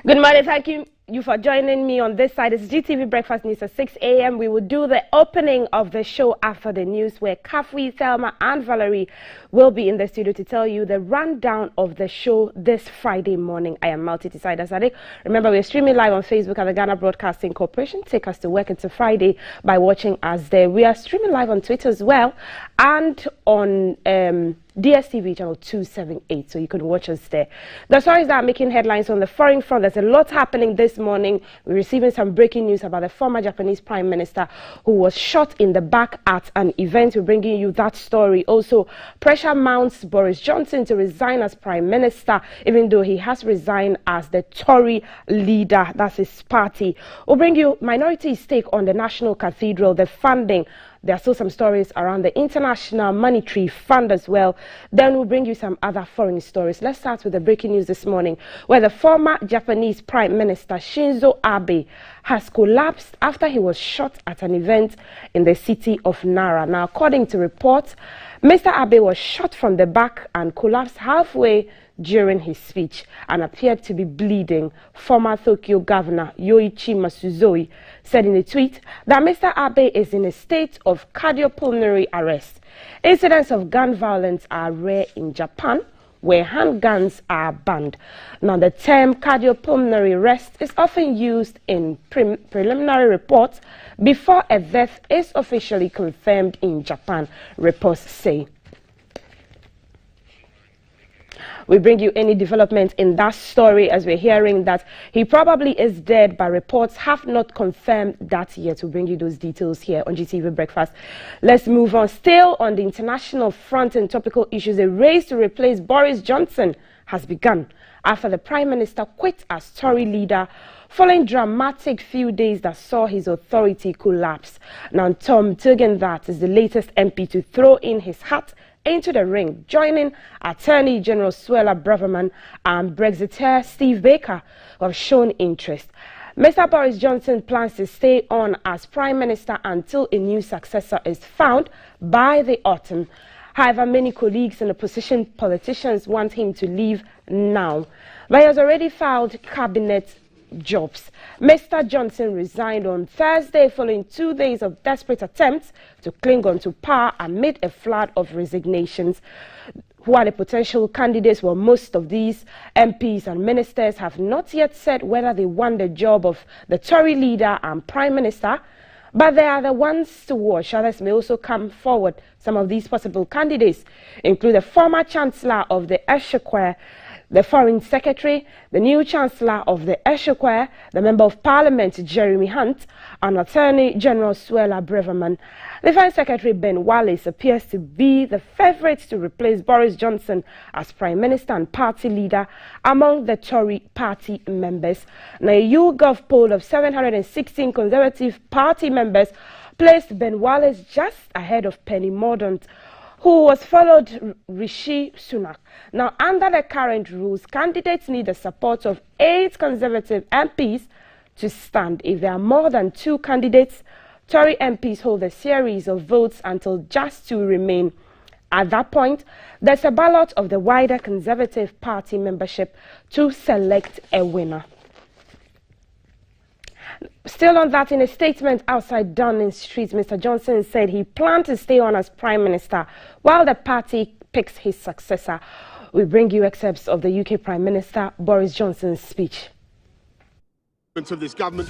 Good morning. Thank you for joining me on this side. It's GTV Breakfast News at 6 a.m. We will do the opening of the show after the news, where Kafui, Thelma and Valerie will be in the studio to tell you the rundown of the show this Friday morning. I am Multi-Decider Sadiq. Remember, we're streaming live on Facebook at the Ghana Broadcasting Corporation. Take us to work. It's a Friday by watching us there. We are streaming live on Twitter as well and on DSTV channel 278, so you can watch us there. The stories that are making headlines on the foreign front, there's a lot happening this morning. We're receiving some breaking news about the former Japanese Prime Minister who was shot in the back at an event. We're bringing you that story. Also, pressure mounts Boris Johnson to resign as Prime Minister, even though he has resigned as the Tory leader. That's his party. We'll bring you minority stake on the National Cathedral, the funding. There are still some stories around the International Monetary Fund as well. Then we'll bring you some other foreign stories. Let's start with the breaking news this morning, where the former Japanese Prime Minister Shinzo Abe has collapsed after he was shot at an event in the city of Nara. Now, according to reports, Mr. Abe was shot from the back and collapsed halfway during his speech and appeared to be bleeding. Former Tokyo Governor Yoichi Masuzoi said in a tweet that Mr. Abe is in a state of cardiopulmonary arrest. Incidents of gun violence are rare in Japan, where handguns are banned. Now, the term cardiopulmonary arrest is often used in preliminary reports before a death is officially confirmed in Japan, reports say. We bring you any development in that story, as we're hearing that he probably is dead, but reports have not confirmed that yet. We'll bring you those details here on GTV Breakfast. Let's move on. Still on the international front and topical issues, a race to replace Boris Johnson has begun after the Prime Minister quit as Tory leader following dramatic few days that saw his authority collapse. Now, Tom Tugendhat is the latest MP to throw in his hat into the ring, joining Attorney General Suella Braverman and Brexiteer Steve Baker, who have shown interest. Mr. Boris Johnson plans to stay on as Prime Minister until a new successor is found by the autumn. However, many colleagues and opposition politicians want him to leave now. But he has already filed cabinet jobs. Mr. Johnson resigned on Thursday following 2 days of desperate attempts to cling on to power amid a flood of resignations. Who are the potential candidates? Well, most of these MPs and ministers have not yet said whether they want the job of the Tory leader and Prime Minister, but they are the ones to watch. Others may also come forward. Some of these possible candidates include the former Chancellor of the Exchequer, the Foreign Secretary, the new Chancellor of the Exchequer, the Member of Parliament Jeremy Hunt, and Attorney General Suella Braverman. The Foreign Secretary Ben Wallace appears to be the favourite to replace Boris Johnson as Prime Minister and party leader among the Tory party members. Now, a YouGov poll of 716 Conservative Party members placed Ben Wallace just ahead of Penny Mordaunt, who was followed Rishi Sunak. Now, under the current rules, candidates need the support of 8 Conservative MPs to stand. If there are more than 2 candidates, Tory MPs hold a series of votes until just 2 remain. At that point, there's a ballot of the wider Conservative Party membership to select a winner. Still on that, in a statement outside Downing Street, Mr. Johnson said he planned to stay on as Prime Minister while the party picks his successor. We bring you excerpts of the UK Prime Minister Boris Johnson's speech. Of this government.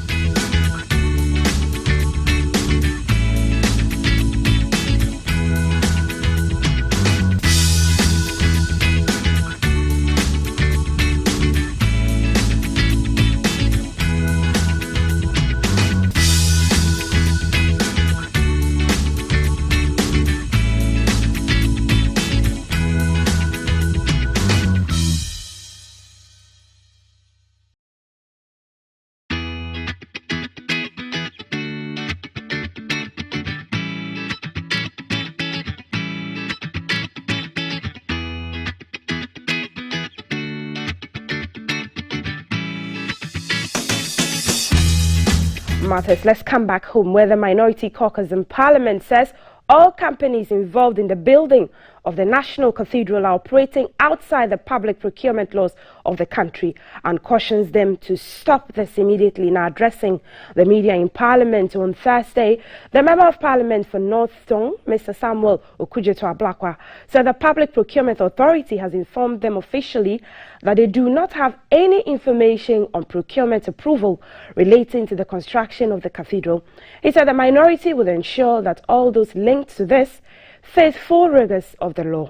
Matters. Let's come back home, where the Minority Caucus in Parliament says all companies involved in the building of the National Cathedral are operating outside the public procurement laws of the country and cautions them to stop this immediately. Now, addressing the media in Parliament on Thursday, the Member of Parliament for North Tong, Mr. Samuel Okudzeto-Ablakwa, said the Public Procurement Authority has informed them officially that they do not have any information on procurement approval relating to the construction of the cathedral. He said the minority will ensure that all those linked to this face full rigors of the law.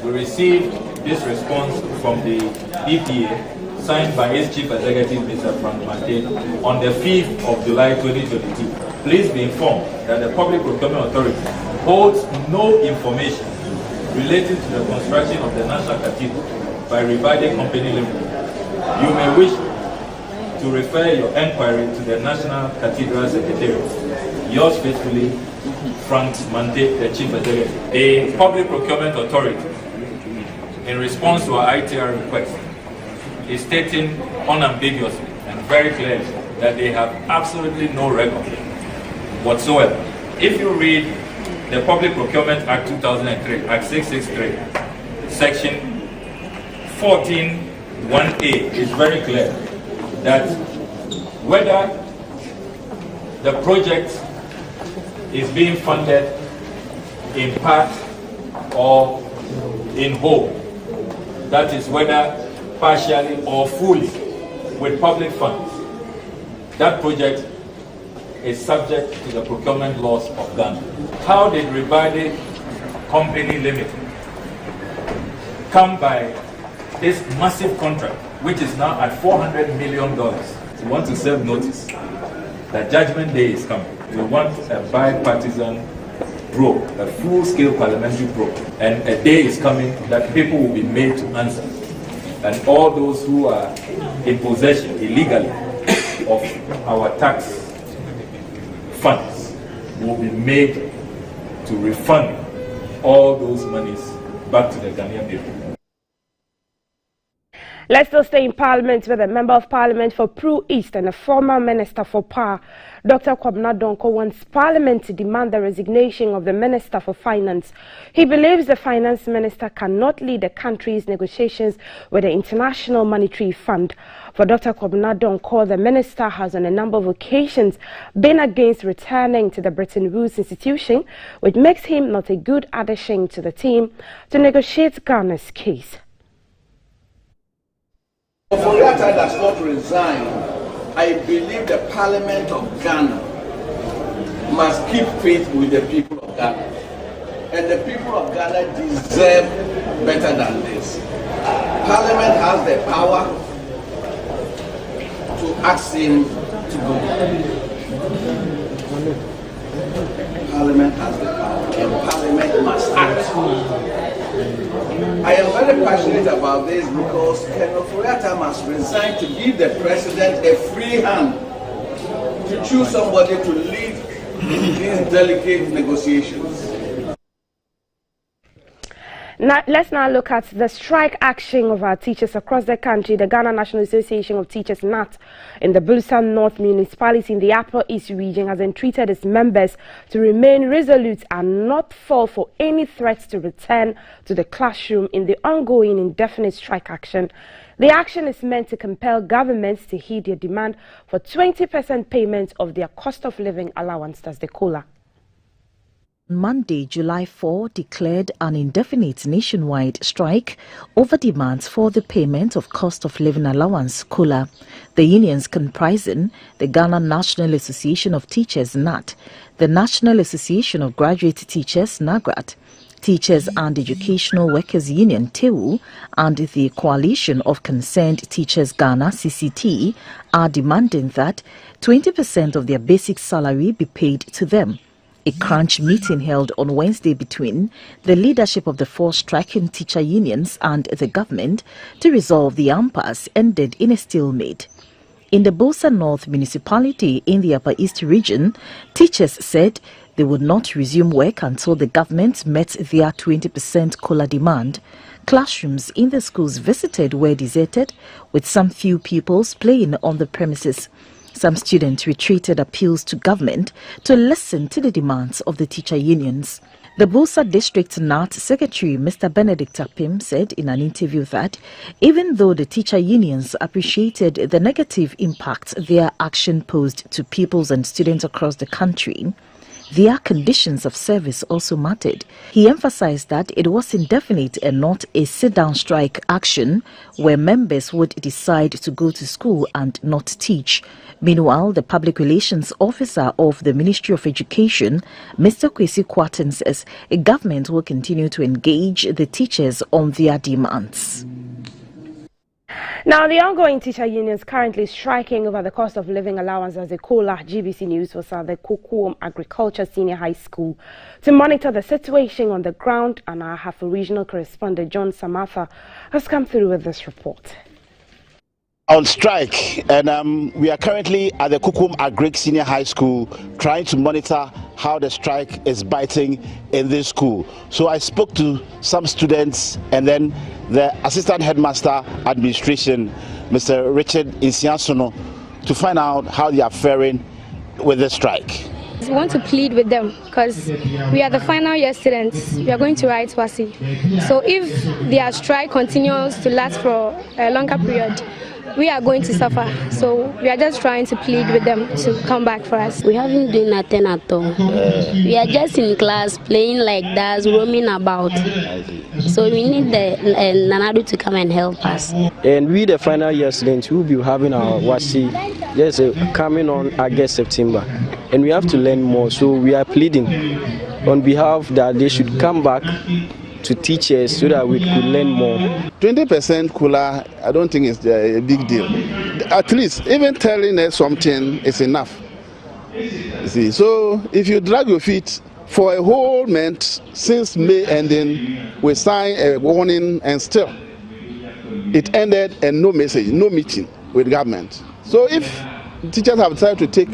We received this response from the EPA, signed by its Chief Executive, Mr. Frank Mante, on the 5th of July 2022. Please be informed that the Public Procurement Authority holds no information relating to the construction of the National Cathedral by Revide Company Limited. You may wish to refer your enquiry to the National Cathedral Secretariat. Yours faithfully, Frank Mante, the Chief Executive. The Public Procurement Authority, in response to our ITR request, is stating unambiguously and very clearly that they have absolutely no record whatsoever. If you read the Public Procurement Act 2003, Act 663, Section 14(1)(a) is very clear that whether the project is being funded in part or in whole, that is whether partially or fully with public funds, that project is subject to the procurement laws of Ghana. How did Revide Company Limited come by this massive contract, which is now at $400 million? We want to serve notice that Judgment Day is coming. We want a bipartisan probe, a full-scale parliamentary probe, and a day is coming that people will be made to answer. And all those who are in possession illegally of our tax funds will be made to refund all those monies back to the Ghanaian people. Let's still stay in Parliament with a Member of Parliament for Pru East and a former Minister for Power. Dr. Kwabena Donkor wants Parliament to demand the resignation of the Minister for Finance. He believes the Finance Minister cannot lead the country's negotiations with the International Monetary Fund. For Dr. Kwabena Donkor, the Minister has on a number of occasions been against returning to the Bretton Woods institution, which makes him not a good addition to the team to negotiate Ghana's case. For Yata does not resign, I believe the Parliament of Ghana must keep faith with the people of Ghana. And the people of Ghana deserve better than this. Parliament has the power to ask him to go. Parliament has the power, and Parliament must act. I am very passionate about this because Colonel Furiata must resign to give the president a free hand to choose somebody to lead these delicate negotiations. Now, let's now look at the strike action of our teachers across the country. The Ghana National Association of Teachers, NAT, in the Busan North municipality in the Upper East region has entreated its members to remain resolute and not fall for any threats to return to the classroom in the ongoing indefinite strike action. The action is meant to compel governments to heed their demand for 20% payment of their cost of living allowance, that's the COLA. Monday, July 4, declared an indefinite nationwide strike over demands for the payment of cost of living allowance, COLA. The unions comprising the Ghana National Association of Teachers, NAT, the National Association of Graduate Teachers, NAGRAT, Teachers and Educational Workers Union, TEU, and the Coalition of Concerned Teachers Ghana, CCT, are demanding that 20% of their basic salary be paid to them. A crunch meeting held on Wednesday between the leadership of the four striking teacher unions and the government to resolve the impasse ended in a stalemate. In the Busan North municipality in the Upper East region, teachers said they would not resume work until the government met their 20% COLA demand. Classrooms in the schools visited were deserted, with some few pupils playing on the premises. Some students retreated appeals to government to listen to the demands of the teacher unions. The Busa District NAT Secretary Mr. Benedict Apim said in an interview that even though the teacher unions appreciated the negative impact their action posed to pupils and students across the country, their conditions of service also mattered. He emphasized that it was indefinite and not a sit-down strike action where members would decide to go to school and not teach. Meanwhile, the public relations officer of the Ministry of Education, Mr. Kwesi Kwaten, says a government will continue to engage the teachers on their demands. Now, the ongoing teacher unions currently striking over the cost of living allowance as a caller. GBC News was at the Kukuom Agriculture Senior High School to monitor the situation on the ground, and our Hafo regional correspondent John Samatha has come through with this report. On strike, and we are currently at the Kukuom Agric Senior High School trying to monitor how the strike is biting in this school. So I spoke to some students and then the Assistant Headmaster Administration, Mr. Richard Insiansono, to find out how they are faring with the strike. We want to plead with them because we are the final year students. We are going to write WASI. So if their strike continues to last for a longer period, we are going to suffer. So we are just trying to plead with them to come back for us. We haven't done nothing at all. We are just in class playing like that, roaming about. So we need the Nanadu to come and help us. And we, the final year students, will be having our WASI coming on August, September. And we have to learn more. So we are pleading on behalf that they should come back to teach us so that we could learn more. 20% cooler, I don't think it's a big deal. At least even telling us something is enough. You see, so if you drag your feet for a whole month since May ending, we signed a warning and still it ended and no message, no meeting with government. So if teachers have decided to take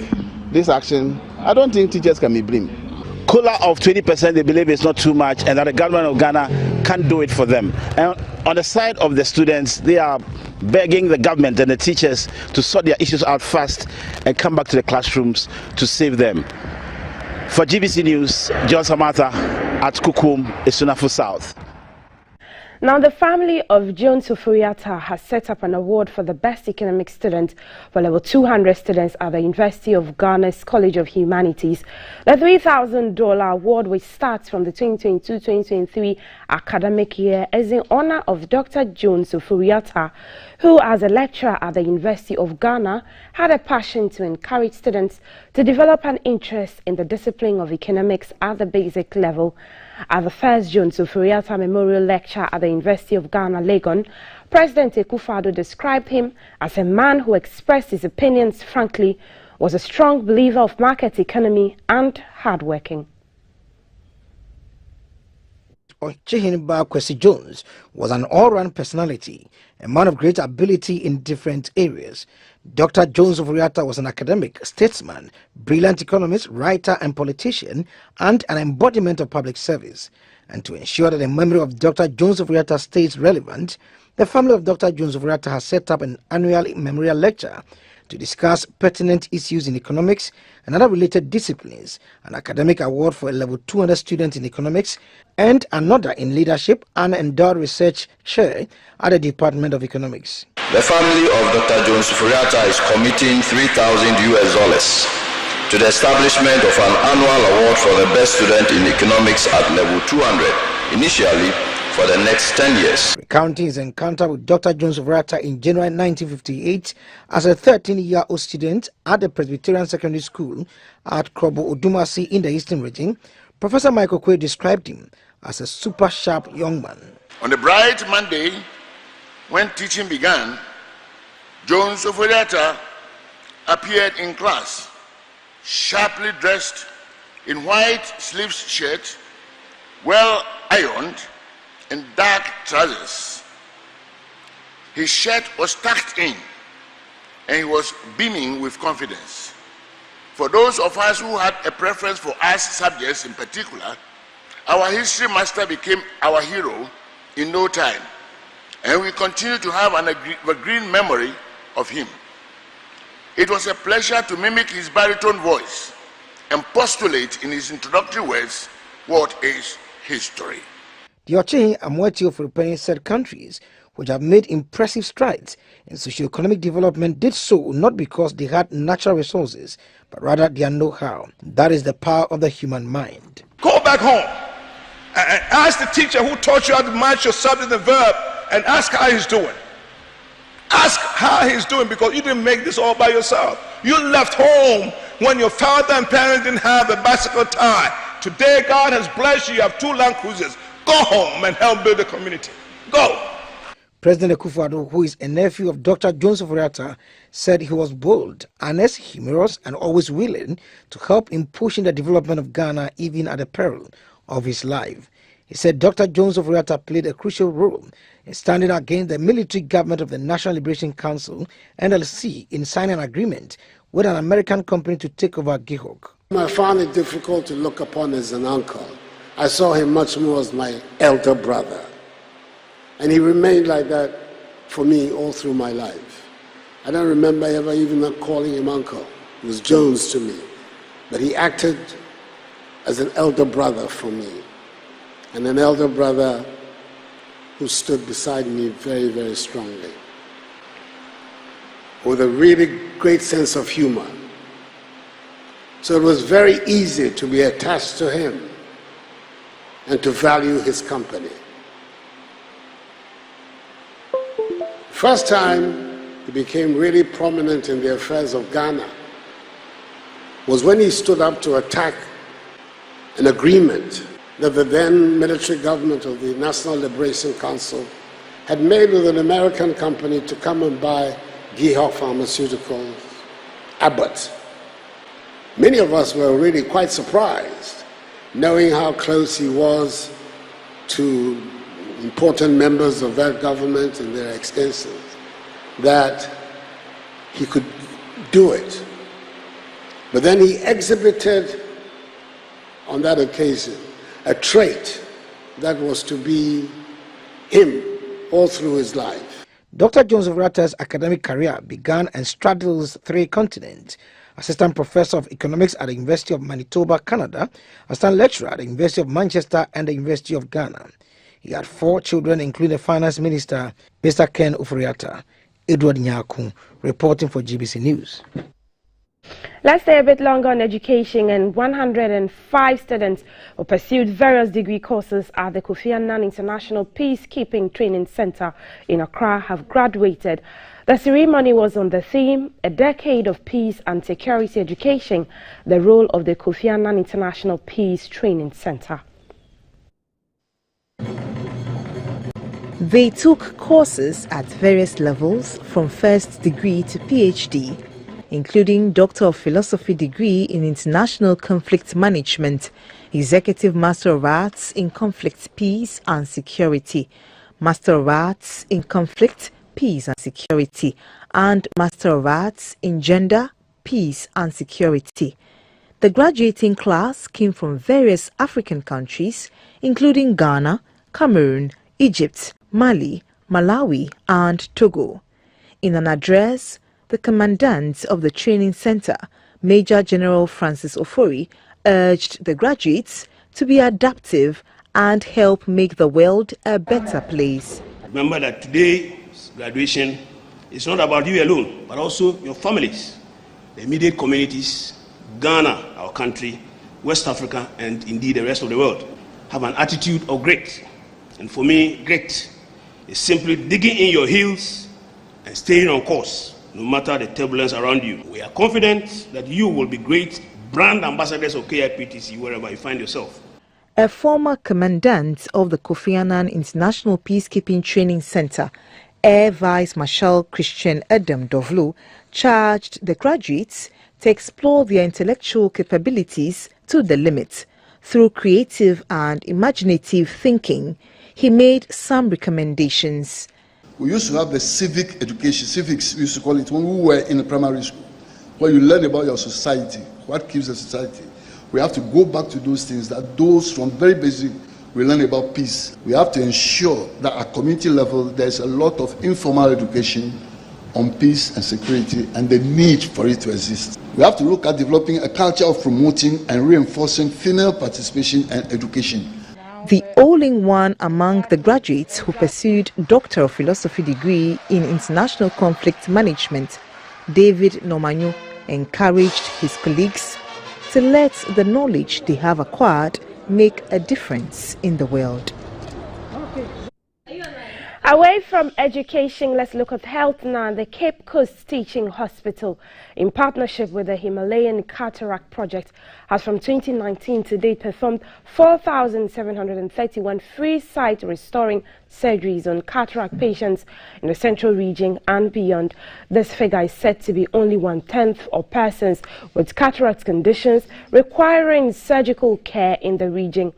this action, I don't think teachers can be blamed. COLA of 20% they believe is not too much and that the government of Ghana can't do it for them. And on the side of the students, they are begging the government and the teachers to sort their issues out fast and come back to the classrooms to save them. For GBC News, John Samatha at Kukuom, Esunafo South. Now, the family of John Sufuriata has set up an award for the best economic student for level 200 students at the University of Ghana's College of Humanities. The $3,000 award, which starts from the 2022-2023 academic year, is in honor of Dr. John Sufuriata, who, as a lecturer at the University of Ghana, had a passion to encourage students to develop an interest in the discipline of economics at the basic level. At the first John Sufuriata Memorial Lecture at the University of Ghana, Legon, President Akufo-Addo described him as a man who expressed his opinions frankly, was a strong believer of market economy and hardworking. Chihinba Kwesi Jones was an all-round personality, a man of great ability in different areas. Dr. Jones Sufuriata was an academic, statesman, brilliant economist, writer and politician, and an embodiment of public service. And to ensure that the memory of Dr. Jones Sufuriata stays relevant, the family of Dr. Jones Sufuriata has set up an annual memorial lecture to discuss pertinent issues in economics and other related disciplines, an academic award for a level 200 student in economics, and another in leadership and endowed research chair at the Department of Economics. The family of Dr. Jones Sufuriata is committing $3,000 to the establishment of an annual award for the best student in economics at level 200, initially for the next 10 years. Recounting his encounter with Dr. Jones Sufuriata in January 1958 as a 13-year-old student at the Presbyterian Secondary School at Krobo Odumasi in the Eastern Region, Professor Michael Kwe described him as a super sharp young man. On the bright Monday, when teaching began, Jones Sufuriata appeared in class, sharply dressed in white sleeves shirt, well ironed, and dark trousers. His shirt was tucked in, and he was beaming with confidence. For those of us who had a preference for arts subjects in particular, our history master became our hero in no time, and we continue to have an evergreen memory of him. It was a pleasure to mimic his baritone voice and postulate in his introductory words what is history. The Ochehin Amweti of European said countries which have made impressive strides in socio-economic development did so not because they had natural resources, but rather their know-how. That is the power of the human mind. Go back home and ask the teacher who taught you how to match your subject and verb and ask how he's doing. Ask how he's doing, because you didn't make this all by yourself. You left home when your father and parents didn't have a bicycle tie. Today God has blessed you. You have 2 Land Cruisers. Go home and help build the community. Go. President Akufo-Addo, who is a nephew of Dr. Jones of Oriata, said he was bold, honest, humorous, and always willing to help in pushing the development of Ghana even at the peril of his life. He said Dr. Jones of Oriata played a crucial role in standing against the military government of the National Liberation Council, NLC, in signing an agreement with an American company to take over Gihog. I found it difficult to look upon as an uncle. I saw him much more as my elder brother. And he remained like that for me all through my life. I don't remember ever even calling him uncle. He was Jones to me. But he acted as an elder brother for me. And an elder brother who stood beside me very, very strongly. With a really great sense of humor. So it was very easy to be attached to him and to value his company. First time he became really prominent in the affairs of Ghana was when he stood up to attack an agreement that the then military government of the National Liberation Council had made with an American company to come and buy Gihog Pharmaceuticals, Abbott. Many of us were really quite surprised, knowing how close he was to important members of that government and their extensions, that he could do it. But then he exhibited on that occasion a trait that was to be him all through his life. Dr. Jones of Oriata's academic career began and straddles 3 continents. Assistant Professor of Economics at the University of Manitoba, Canada, Assistant Lecturer at the University of Manchester and the University of Ghana. He had 4 children, including the Finance Minister, Mr. Ken Ofori-Atta. Edward Nyaku, reporting for GBC News. Let's stay a bit longer on education, and 105 students who pursued various degree courses at the Kofi Annan International Peacekeeping Training Center in Accra have graduated. The ceremony was on the theme, A Decade of Peace and Security Education, the role of the Kofi Annan International Peace Training Center. They took courses at various levels from first degree to PhD, including Doctor of Philosophy degree in International Conflict Management, Executive Master of Arts in Conflict, Peace and Security, Master of Arts in Conflict, Peace and Security, and Master of Arts in Gender, Peace and Security. The graduating class came from various African countries, including Ghana, Cameroon, Egypt, Mali, Malawi, and Togo. In an address, the commandant of the training center, Major General Francis Ofori, urged the graduates to be adaptive and help make the world a better place. Remember that today's graduation is not about you alone, but also your families, the immediate communities, Ghana, our country, West Africa, and indeed the rest of the world. Have an attitude of grit. And for me, grit is simply digging in your heels and staying on course, no matter the turbulence around you. We are confident that you will be great brand ambassadors of KIPTC wherever you find yourself. A former commandant of the Kofi Annan International Peacekeeping Training Center, Air Vice Marshal Christian Adam Dovlu, charged the graduates to explore their intellectual capabilities to the limit. Through creative and imaginative thinking, he made some recommendations. We used to have the civic education, civics we used to call it, when we were in the primary school, where you learn about your society, what keeps the society. We have to go back to those things, that those from very basic, we learn about peace. We have to ensure that at community level, there's a lot of informal education on peace and security and the need for it to exist. We have to look at developing a culture of promoting and reinforcing female participation and education. The only one among the graduates who pursued Doctor of Philosophy degree in International Conflict Management, David Nomanyu, encouraged his colleagues to let the knowledge they have acquired make a difference in the world. Away from education, let's look at health now. The Cape Coast Teaching Hospital, in partnership with the Himalayan Cataract Project, has from 2019 to date performed 4,731 free site restoring surgeries on cataract patients in the central region and beyond. This figure is said to be only 1/10 of persons with cataract conditions requiring surgical care in the region.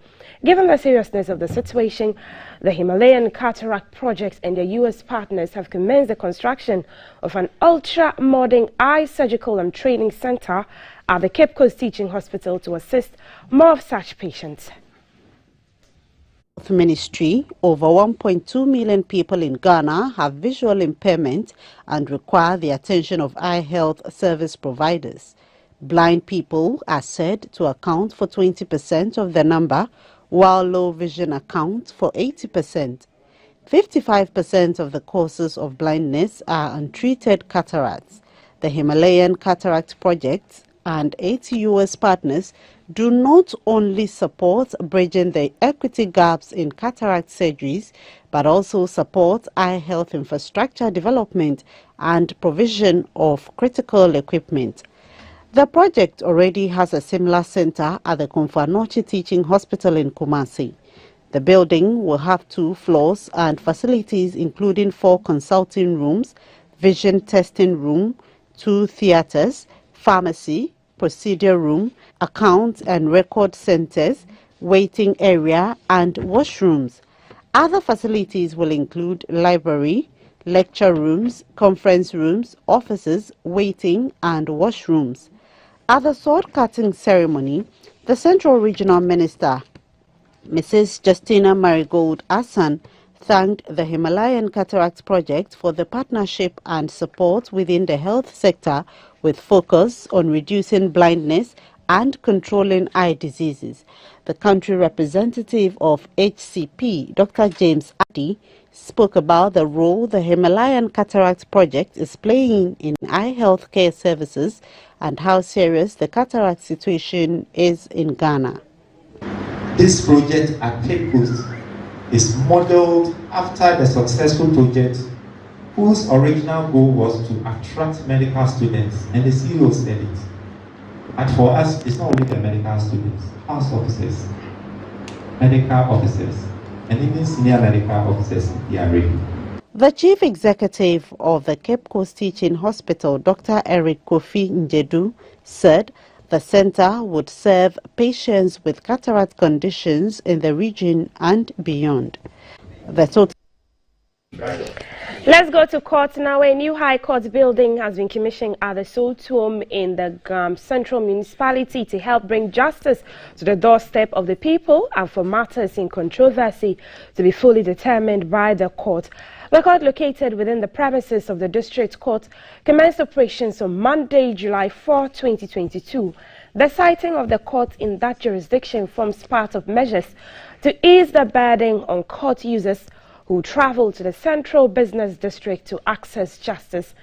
Given the seriousness of the situation, the Himalayan Cataract Project and their U.S. partners have commenced the construction of an ultra-modern eye surgical and training center at the Cape Coast Teaching Hospital to assist more of such patients. Health Ministry, over 1.2 million people in Ghana have visual impairment and require the attention of eye health service providers. Blind people are said to account for 20% of the number, while low vision accounts for 80%. 55% of the causes of blindness are untreated cataracts. The Himalayan Cataract Project and 80 U.S. partners do not only support bridging the equity gaps in cataract surgeries, but also support eye health infrastructure development and provision of critical equipment. The project already has a similar center at the Komfo-Anokye Teaching Hospital in Kumasi. The building will have 2 floors and facilities including 4 consulting rooms, vision testing room, 2 theaters, pharmacy, procedure room, account and record centers, waiting area and washrooms. Other facilities will include library, lecture rooms, conference rooms, offices, waiting and washrooms. At the sword-cutting ceremony, the Central Regional Minister, Mrs. Justina Marigold Hassan, thanked the Himalayan Cataract Project for the partnership and support within the health sector with focus on reducing blindness and controlling eye diseases. The country representative of HCP, Dr. James Addy, spoke about the role the Himalayan Cataract Project is playing in eye health care services and how serious the cataract situation is in Ghana. This project at Cape Coast is modeled after the successful project whose original goal was to attract medical students, and the CEO said it. And for us, it's not only the medical students, house officers, medical officers, and even senior medical officers, they are ready. The Chief Executive of the Cape Coast Teaching Hospital, Dr. Eric Kofi Njedu, said the center would serve patients with cataract conditions in the region and beyond. Let's go to court now. A new High Court building has been commissioned at the Sotuom in the Central Municipality to help bring justice to the doorstep of the people and for matters in controversy to be fully determined by the court. The court, located within the premises of the District Court, commenced operations on Monday, July 4, 2022. The siting of the court in that jurisdiction forms part of measures to ease the burden on court users who travel to the Central Business District to access justice.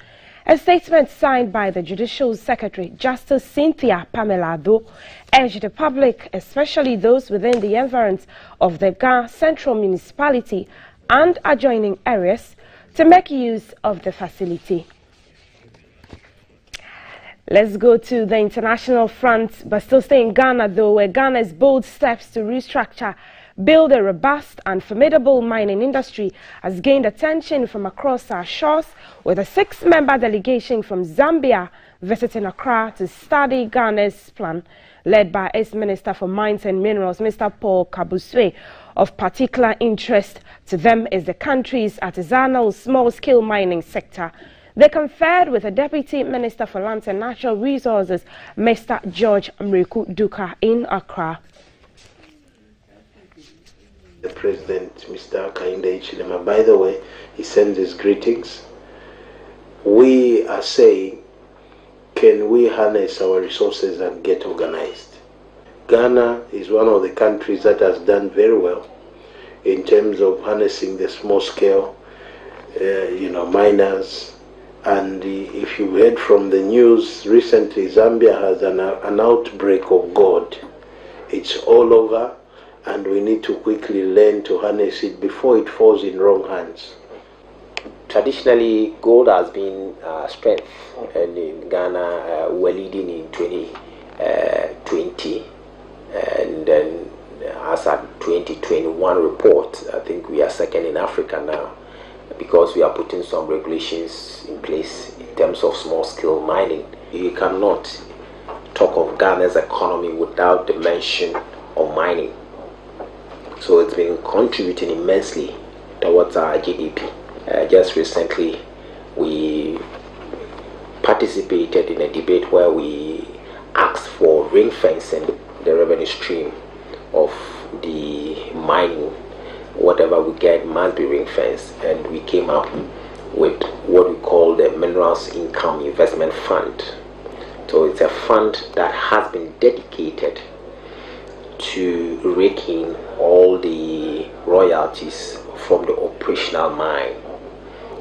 A statement signed by the Judicial Secretary, Justice Cynthia Pamela Ado, urged the public, especially those within the environs of the Ghana Central Municipality and adjoining areas, to make use of the facility. Let's go to the international front, but still stay in Ghana though, where Ghana's bold steps to restructure, build a robust and formidable mining industry has gained attention from across our shores, with a 6-member delegation from Zambia visiting Accra to study Ghana's plan, led by its Minister for Mines and Minerals, Mr. Paul Kabuswe. Of particular interest to them is the country's artisanal small-scale mining sector. They conferred with the Deputy Minister for Lands and Natural Resources, Mr. George Mreku Duka, in Accra. The President, Mr. Kainde Ichilema, by the way, he sends his greetings we are saying, can we harness our resources and get organized? Ghana is one of the countries that has done very well in terms of harnessing the small scale, miners. And if you heard from the news recently, Zambia has an outbreak of gold. It's all over, and we need to quickly learn to harness it before it falls in wrong hands. Traditionally, gold has been strength, and in Ghana, we're leading in 2020, and then as at 2021 report, I think we are second in Africa now, because we are putting some regulations in place in terms of small-scale mining. You cannot talk of Ghana's economy without the mention of mining. So it's been contributing immensely towards our GDP. Just recently, we participated in a debate where we asked for ring fencing the revenue stream of the mining. Whatever we get must be ring fenced, and we came up with what we call the Minerals Income Investment Fund. So it's a fund that has been dedicated to rake in all the royalties from the operational mine.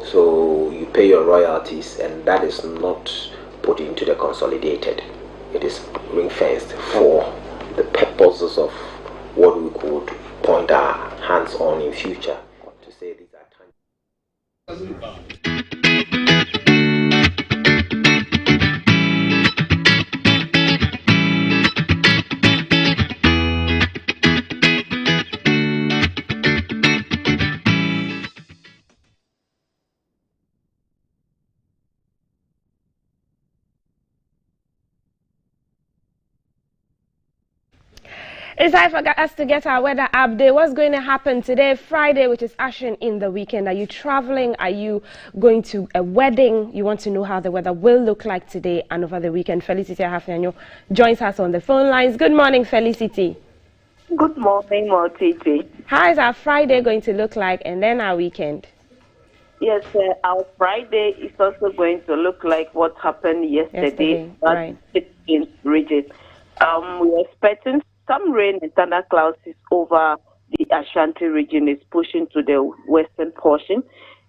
So you pay your royalties, and that is not put into the consolidated. It is ring fenced for the purposes of what we could point our hands on in future to say these are tangible. It's time for us to get our weather update. What's going to happen today, Friday, which is ushering in the weekend? Are you traveling? Are you going to a wedding? You want to know how the weather will look like today and over the weekend. Felicity Ahafenyo joins us on the phone lines. Good morning, Felicity. Good morning, Titi. How is our Friday going to look like, and then our weekend? Yes, our Friday is also going to look like what happened yesterday. Right. In region. We're expecting some rain and thunderclouds over the Ashanti region, is pushing to the western portion,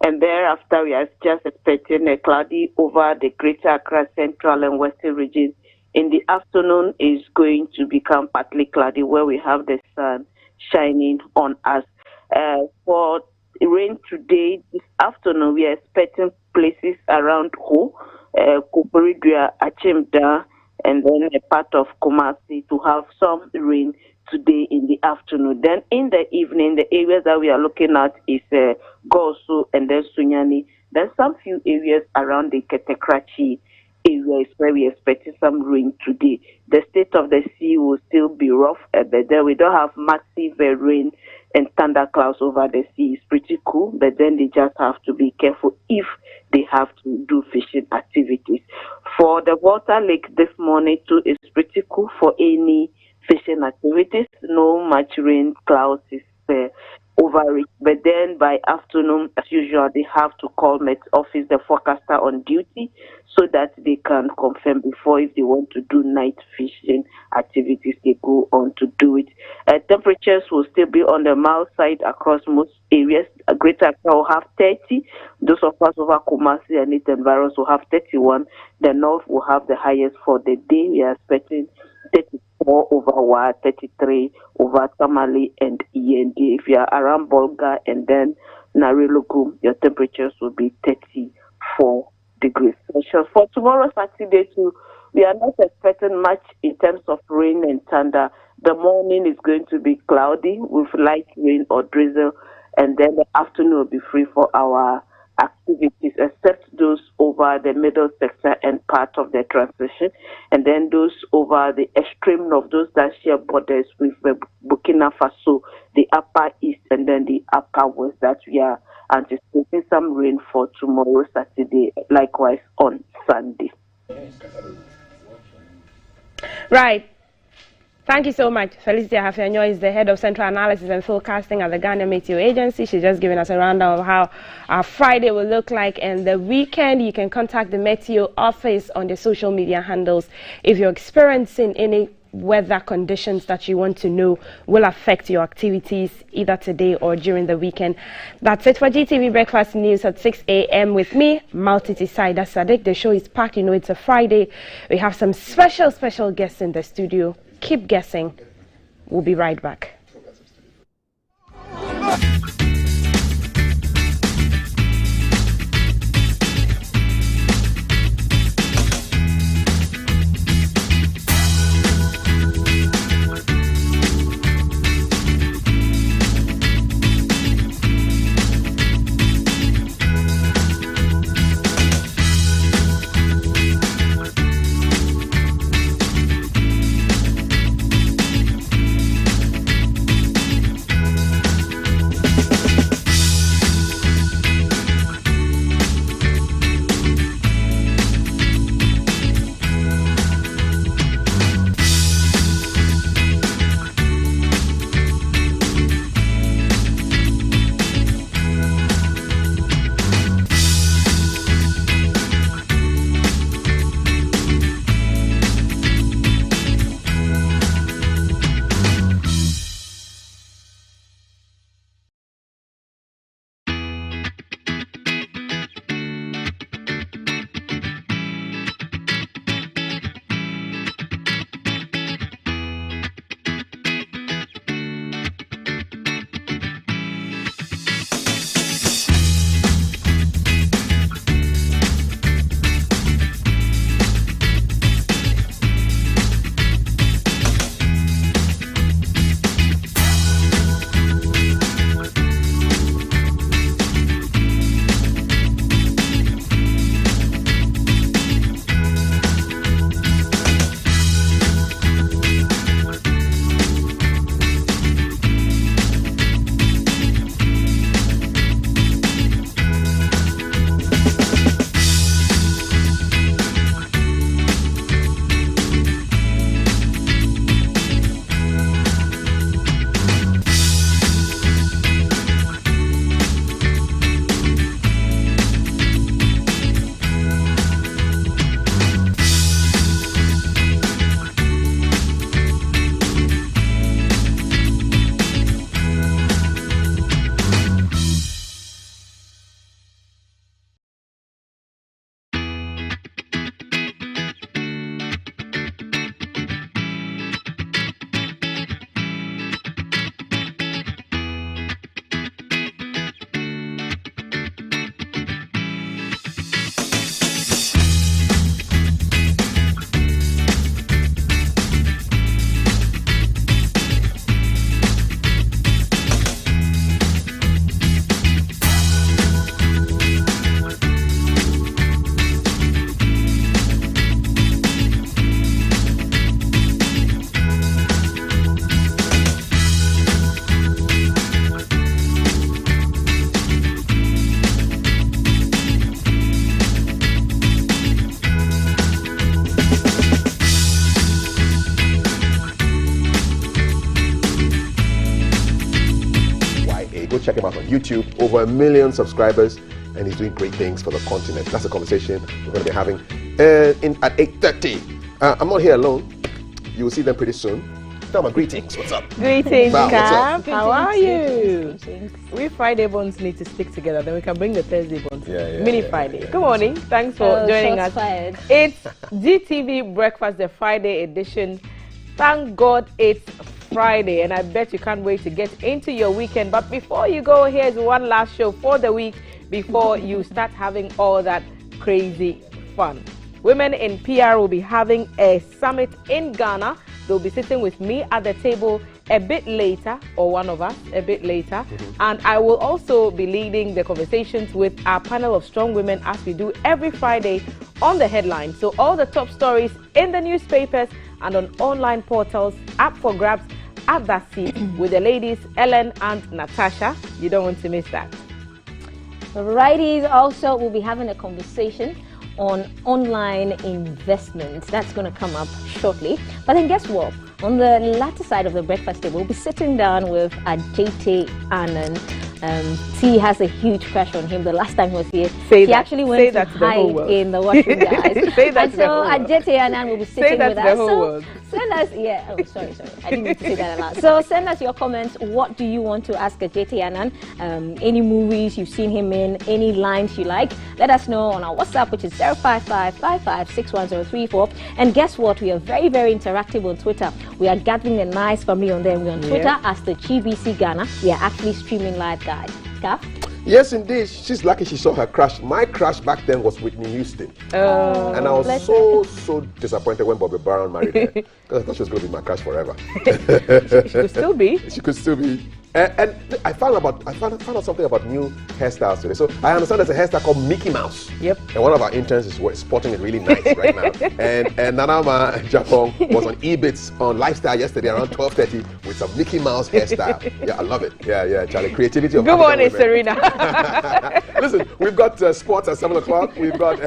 and thereafter we are just expecting a cloudy over the Greater Accra Central and Western regions. In the afternoon is going to become partly cloudy, where we have the sun shining on us. For rain today, this afternoon, we are expecting places around Ho, Koporidua, Achimda, and then a part of Kumasi to have some rain today in the afternoon. Then in the evening, the areas that we are looking at is Gosu and then Sunyani. Then some few areas around the Ketekrachi area is where we are expecting some rain today. The state of the sea will still be rough, but then we don't have massive rain and thunderclouds over the sea. It's pretty cool, but then they just have to be careful if they have to do fishing activities. For the Water Lake this morning too, is pretty cool for any fishing activities. No much rain, clouds is over it. But then by afternoon, as usual, they have to call Met Office, the forecaster on duty, so that they can confirm before if they want to do night fishing activities, they go on to do it. Temperatures will still be on the mild side across most areas. Greater Accra will have 30. Those of us over Kumasi and its environs will have 31. The north will have the highest for the day. We are expecting 34 over Wa, 33 over Tamale and END. If you are around Bolga and then Narilogu, your temperatures will be 34 degrees Celsius. For tomorrow, Saturday too, we are not expecting much in terms of rain and thunder. The morning is going to be cloudy with light rain or drizzle, and then the afternoon will be free for our activities, except those over the middle sector and part of the transition, and then those over the extreme of those that share borders with Burkina Faso, the upper east and then the upper west, that we are anticipating some rain for tomorrow, Saturday, likewise on Sunday. Right. Thank you so much. Felicity Ahafenyo is the head of Central Analysis and Forecasting at the Ghana Meteo Agency. She's just giving us a rundown of how our Friday will look like and the weekend. You can contact the Meteo office on their social media handles if you're experiencing any weather conditions that you want to know will affect your activities either today or during the weekend. That's it for GTV Breakfast News at 6 a.m. with me, Maltiti Saida Sadiq. The show is packed. You know, it's a Friday. We have some special guests in the studio. Keep guessing. We'll be right back. Check him out on YouTube, over 1 million subscribers, and he's doing great things for the continent. That's a conversation we're going to be having at 8:30. I'm not here alone. You will see them pretty soon. Tell them greetings. What's up? Greetings, Val, Cap. How are you? Greetings. We Friday bonds need to stick together, then we can bring the Thursday bonds. Mini Friday. Good morning. Thanks for joining us. Fired. It's GTV Breakfast, the Friday edition. Thank God it's Friday, and I bet you can't wait to get into your weekend. But before you go, here's one last show for the week before you start having all that crazy fun. Women in PR will be having a summit in Ghana. They'll be sitting with me at the table a bit later, or one of us a bit later. And I will also be leading the conversations with our panel of strong women as we do every Friday on the headline. So all the top stories in the newspapers and on online portals up for grabs at that seat with the ladies Ellen and Natasha. You don't want to miss that. Righties also will be having a conversation on online investments. That's going to come up shortly. But then guess what? On the latter side of the breakfast table, we'll be sitting down with Ajete Anand. T has a huge crush on him. The last time he was here, he actually went to hide in the washroom, guys. And so Ajete Anand will be sitting with us. So send us, sorry, I didn't need to say that aloud. So send us your comments. What do you want to ask Ajete Anand? Any movies you've seen him in, any lines you like, let us know on our WhatsApp, which is 05555610034. And guess what? We are very, very interactive on Twitter. We are gathering a nice family on there. We're on Twitter as the GBC Ghana. We are actually streaming live, guys. Kaf? Yes, indeed. She's lucky she saw her crush. My crush back then was Whitney Houston. And I was so disappointed when Bobby Brown married her. Because I thought she was going to be my crush forever. She could still be. She could still be. And I found out something about new hairstyles today. So I understand there's a hairstyle called Mickey Mouse. Yep. And one of our interns is sporting it really nice right now. And Nanama Japong was on eBits on Lifestyle yesterday around 12:30 with some Mickey Mouse hairstyle. Yeah, I love it. Yeah, Charlie. Creativity of Good morning, Serena. Listen, we've got sports at 7 o'clock. We've got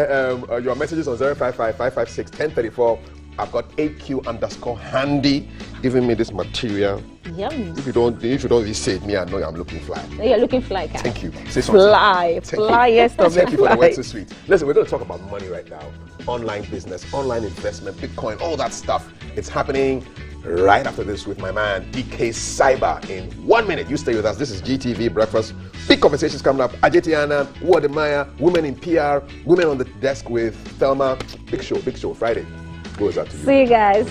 your messages on 055-556-1034. I've got AQ_handy giving me this material. Yum. If you don't really say it, me, I know I'm looking fly. You're looking fly, Kaf. Thank you. Say something. Flyest of Thank the you for the fly. words so sweet. Listen, we're going to talk about money right now. Online business, online investment, Bitcoin, all that stuff. It's happening right after this with my man DK Cyber in 1 minute. You stay with us. This is GTV Breakfast. Big conversations coming up. Ajete Anand, Wademaya, women in PR, women on the desk with Thelma. Big show. Friday goes out to you. See you guys.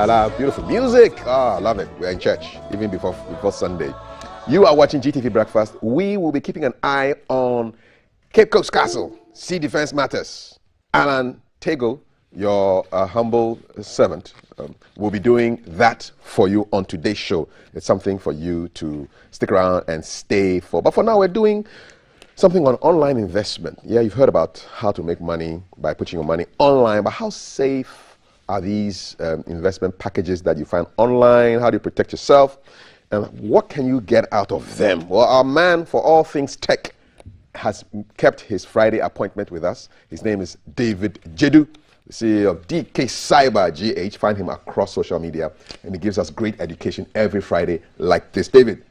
La, beautiful music. I love it. We're in church even before Sunday. You are watching GTV Breakfast. We will be keeping an eye on Cape Coast Castle. Sea Defense Matters. Alan Tego, your humble servant, will be doing that for you on today's show. It's something for you to stick around and stay for. But for now, we're doing something on online investment. Yeah, you've heard about how to make money by putting your money online, but how safe are these investment packages that you find online? How do you protect yourself? And what can you get out of them? Well, our man for all things tech has kept his Friday appointment with us. His name is David Jedu, the CEO of DK Cyber GH. Find him across social media, and he gives us great education every Friday like this. David,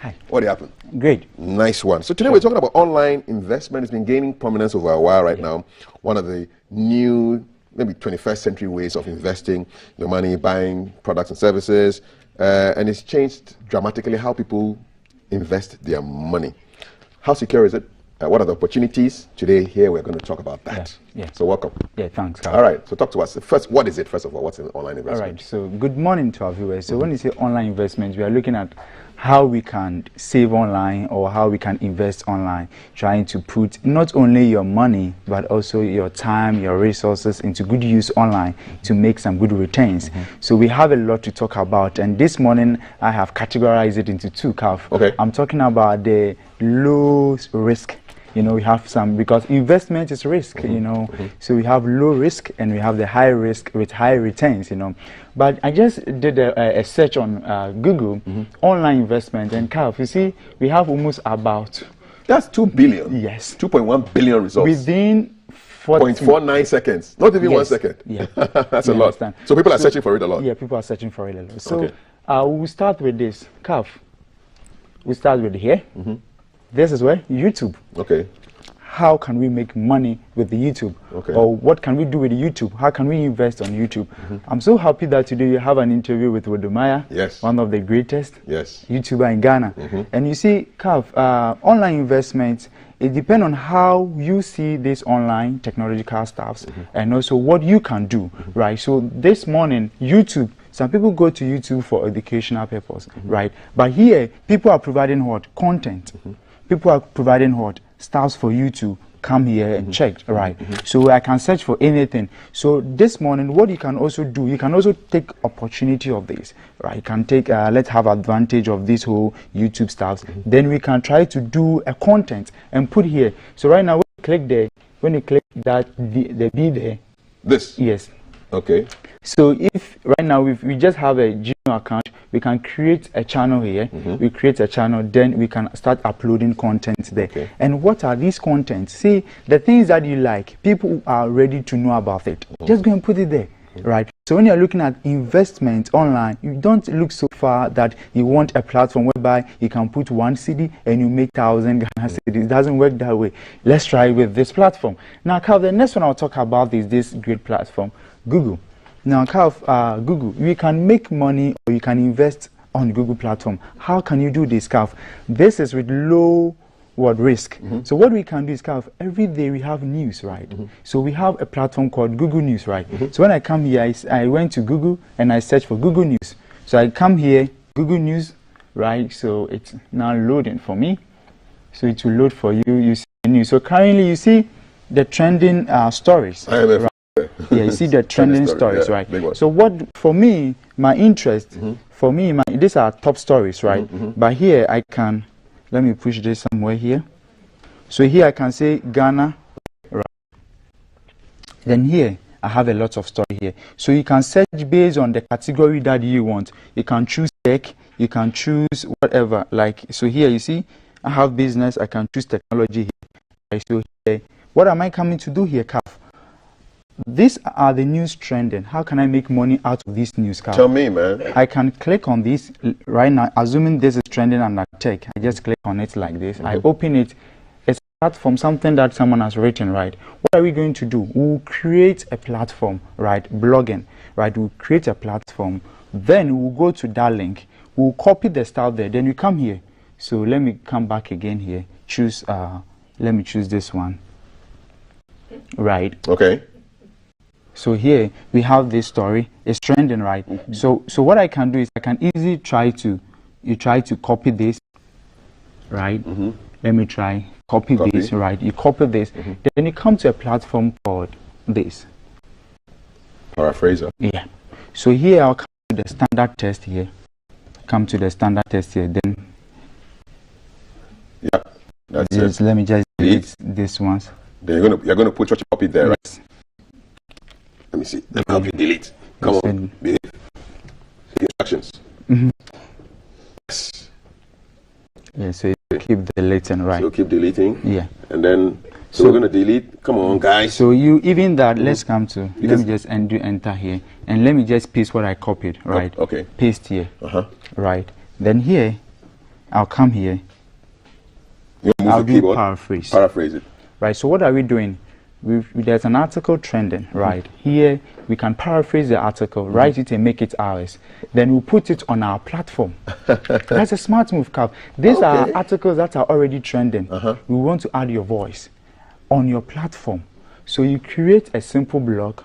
hi. What happened? Great. Nice one. So today we're talking about online investment. It's been gaining prominence over a while right now. One of the new, maybe 21st century ways of investing your money, buying products and services, and it's changed dramatically how people invest their money. How secure is it? What are the opportunities? Today here we're going to talk about that. Yeah. So welcome. Yeah, thanks, Carl. All right, so talk to us. First, what is it, first of all? What's an online investment? All right, so good morning to our viewers. So when you say online investment, we are looking at how we can save online or how we can invest online, trying to put not only your money but also your time, your resources into good use online to make some good returns. So we have a lot to talk about, and this morning I have categorized it into two, Calf. Okay. I'm talking about the low risk. You know, we have some, because investment is risk, you know, so we have low risk and we have the high risk with high returns, you know. But I just did a search on Google, online investment, and Calf, you see, we have almost about... That's 2 billion. Yes. 2.1 billion results. Within 0.49 seconds. Not even 1 second. Yeah. That's a lot. Understand. So people are searching for it a lot. Yeah, people are searching for it a lot. So we'll start with this. Calf, we start with here. This is where YouTube. Okay. How can we make money with the YouTube? Okay. Or what can we do with the YouTube? How can we invest on YouTube? I'm so happy that today you have an interview with Wodomaya, yes, one of the greatest YouTuber in Ghana. And you see, Calf, online investment, it depends on how you see this online technological stuffs and also what you can do, right? So this morning, YouTube, some people go to YouTube for educational purpose, right? But here, people are providing what? Content. People are providing what? Stuff for you to come here and check, right? So I can search for anything. So this morning, what you can also do, you can also take opportunity of this, right? You can take, let's have advantage of this whole YouTube stuff. Then we can try to do a content and put here. So right now, when you click there, when you click that, the B there. This? Yes. Okay. So if right now if we just have a Gmail account, we can create a channel here. We create a channel, then we can start uploading content there. And what are these contents? See, the things that you like, people are ready to know about it. Just go and put it there, right? So when you're looking at investment online, you don't look so far that you want a platform whereby you can put 1 CD and you make 1,000 Ghana cedis. It doesn't work that way. Let's try with this platform. Now, Carl, the next one I'll talk about is this great platform, Google. Now, Calf, Google, you can make money or you can invest on Google platform. How can you do this, Calf? This is with low risk. So what we can do is, Calf, every day we have news, right? So we have a platform called Google News, right? So when I come here, I went to Google and I searched for Google News. So I come here, Google News, right? So it's now loading for me. So it will load for you. You see the news. So currently you see the trending stories. Right? Yeah, you see the trending stories, right? So what, for me, my interest, for me, these are top stories, right? But here I can, let me push this somewhere here. So here I can say Ghana, right? Then here I have a lot of story here. So you can search based on the category that you want. You can choose tech, you can choose whatever. Like, so here you see, I have business, I can choose technology here. Right? So here, what am I coming to do here, Calf? These are the news trending. How can I make money out of this news, Carl? Tell me, man. I can click on this right now, assuming this is trending under tech. I just click on it like this. I open it. It's a platform, something that someone has written, right? What are we going to do? We'll create a platform, right? Blogging, right? We'll create a platform. Then we'll go to that link. We'll copy the stuff there. Then we come here. So let me come back again here. Choose, let me choose this one. Right. Okay. So here we have this story. It's trending, right? So what I can do is I can easily try to copy this, right? Let me try copy this, right? You copy this, then you come to a platform called this. Paraphraser. Yeah. So here I'll come to the standard test here. Come to the standard test here. Then that's it. Let me just delete this ones. Then you're gonna put what you copied there, right? Let me see. Let me help you delete. Come on. Behave. Instructions. Yes. Yeah, so you keep deleting, right? So keep deleting. Yeah. And then, so we're going to delete. Come on, guys. So you, even that, let's come to, let me just enter here. And let me just paste what I copied, right? Okay. Paste here. Right. Then here, I'll come here. You move I'll the keyboard. Paraphrase. Paraphrase it. Right. So what are we doing? there's an article trending, right? Here, we can paraphrase the article, write it and make it ours. Then we'll put it on our platform. That's a smart move, Cap. These are articles that are already trending. We want to add your voice on your platform. So you create a simple blog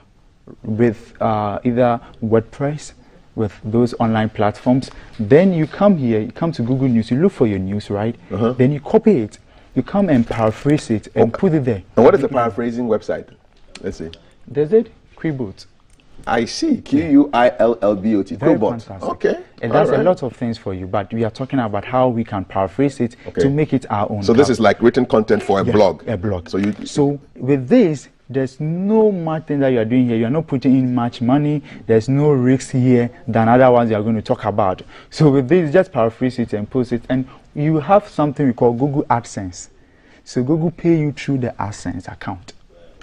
with either WordPress, with those online platforms. Then you come here, you come to Google News, you look for your news, right? Then you copy it. You come and paraphrase it and put it there. And what is the paraphrasing website? Let's see. There's it, Quillbot. I see. Quillbot. Quillbot. Okay. It does a lot of things for you, but we are talking about how we can paraphrase it to make it our own. So this is like written content for a blog. A blog. So with this, there's no much thing that you are doing here. You are not putting in much money. There's no risks here than other ones you are going to talk about. So with this, just paraphrase it and post it, and you have something we call Google AdSense. So Google pay you through the AdSense account.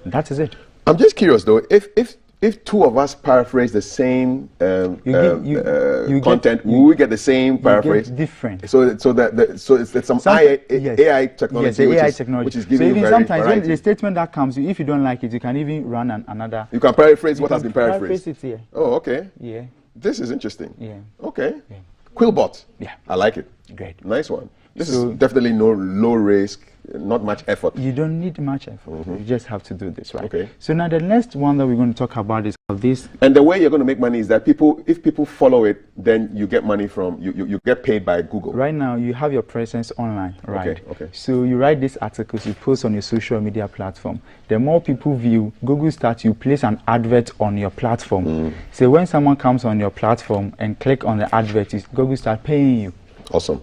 That is it. I'm just curious though, if two of us paraphrase the same content, will we get the same paraphrase? Different. So it's some AI technology, which is giving you sometimes variety. the statement that comes, if you don't like it, you can even run another. You can paraphrase what has been paraphrased. Paraphrase it here. Oh, okay. Yeah. This is interesting. Yeah. Okay. Yeah. Quillbot. Yeah. I like it. Great. Nice one. This is definitely low risk, not much effort. You don't need much effort. You just have to do this, right? Okay. So now the next one that we're going to talk about is this. And the way you're going to make money is that if people follow it, then you get money from, you get paid by Google. Right now, you have your presence online, right? Okay. So you write these articles, you post on your social media platform. The more people view, Google starts, you place an advert on your platform. So when someone comes on your platform and click on the advert, Google starts paying you. Awesome.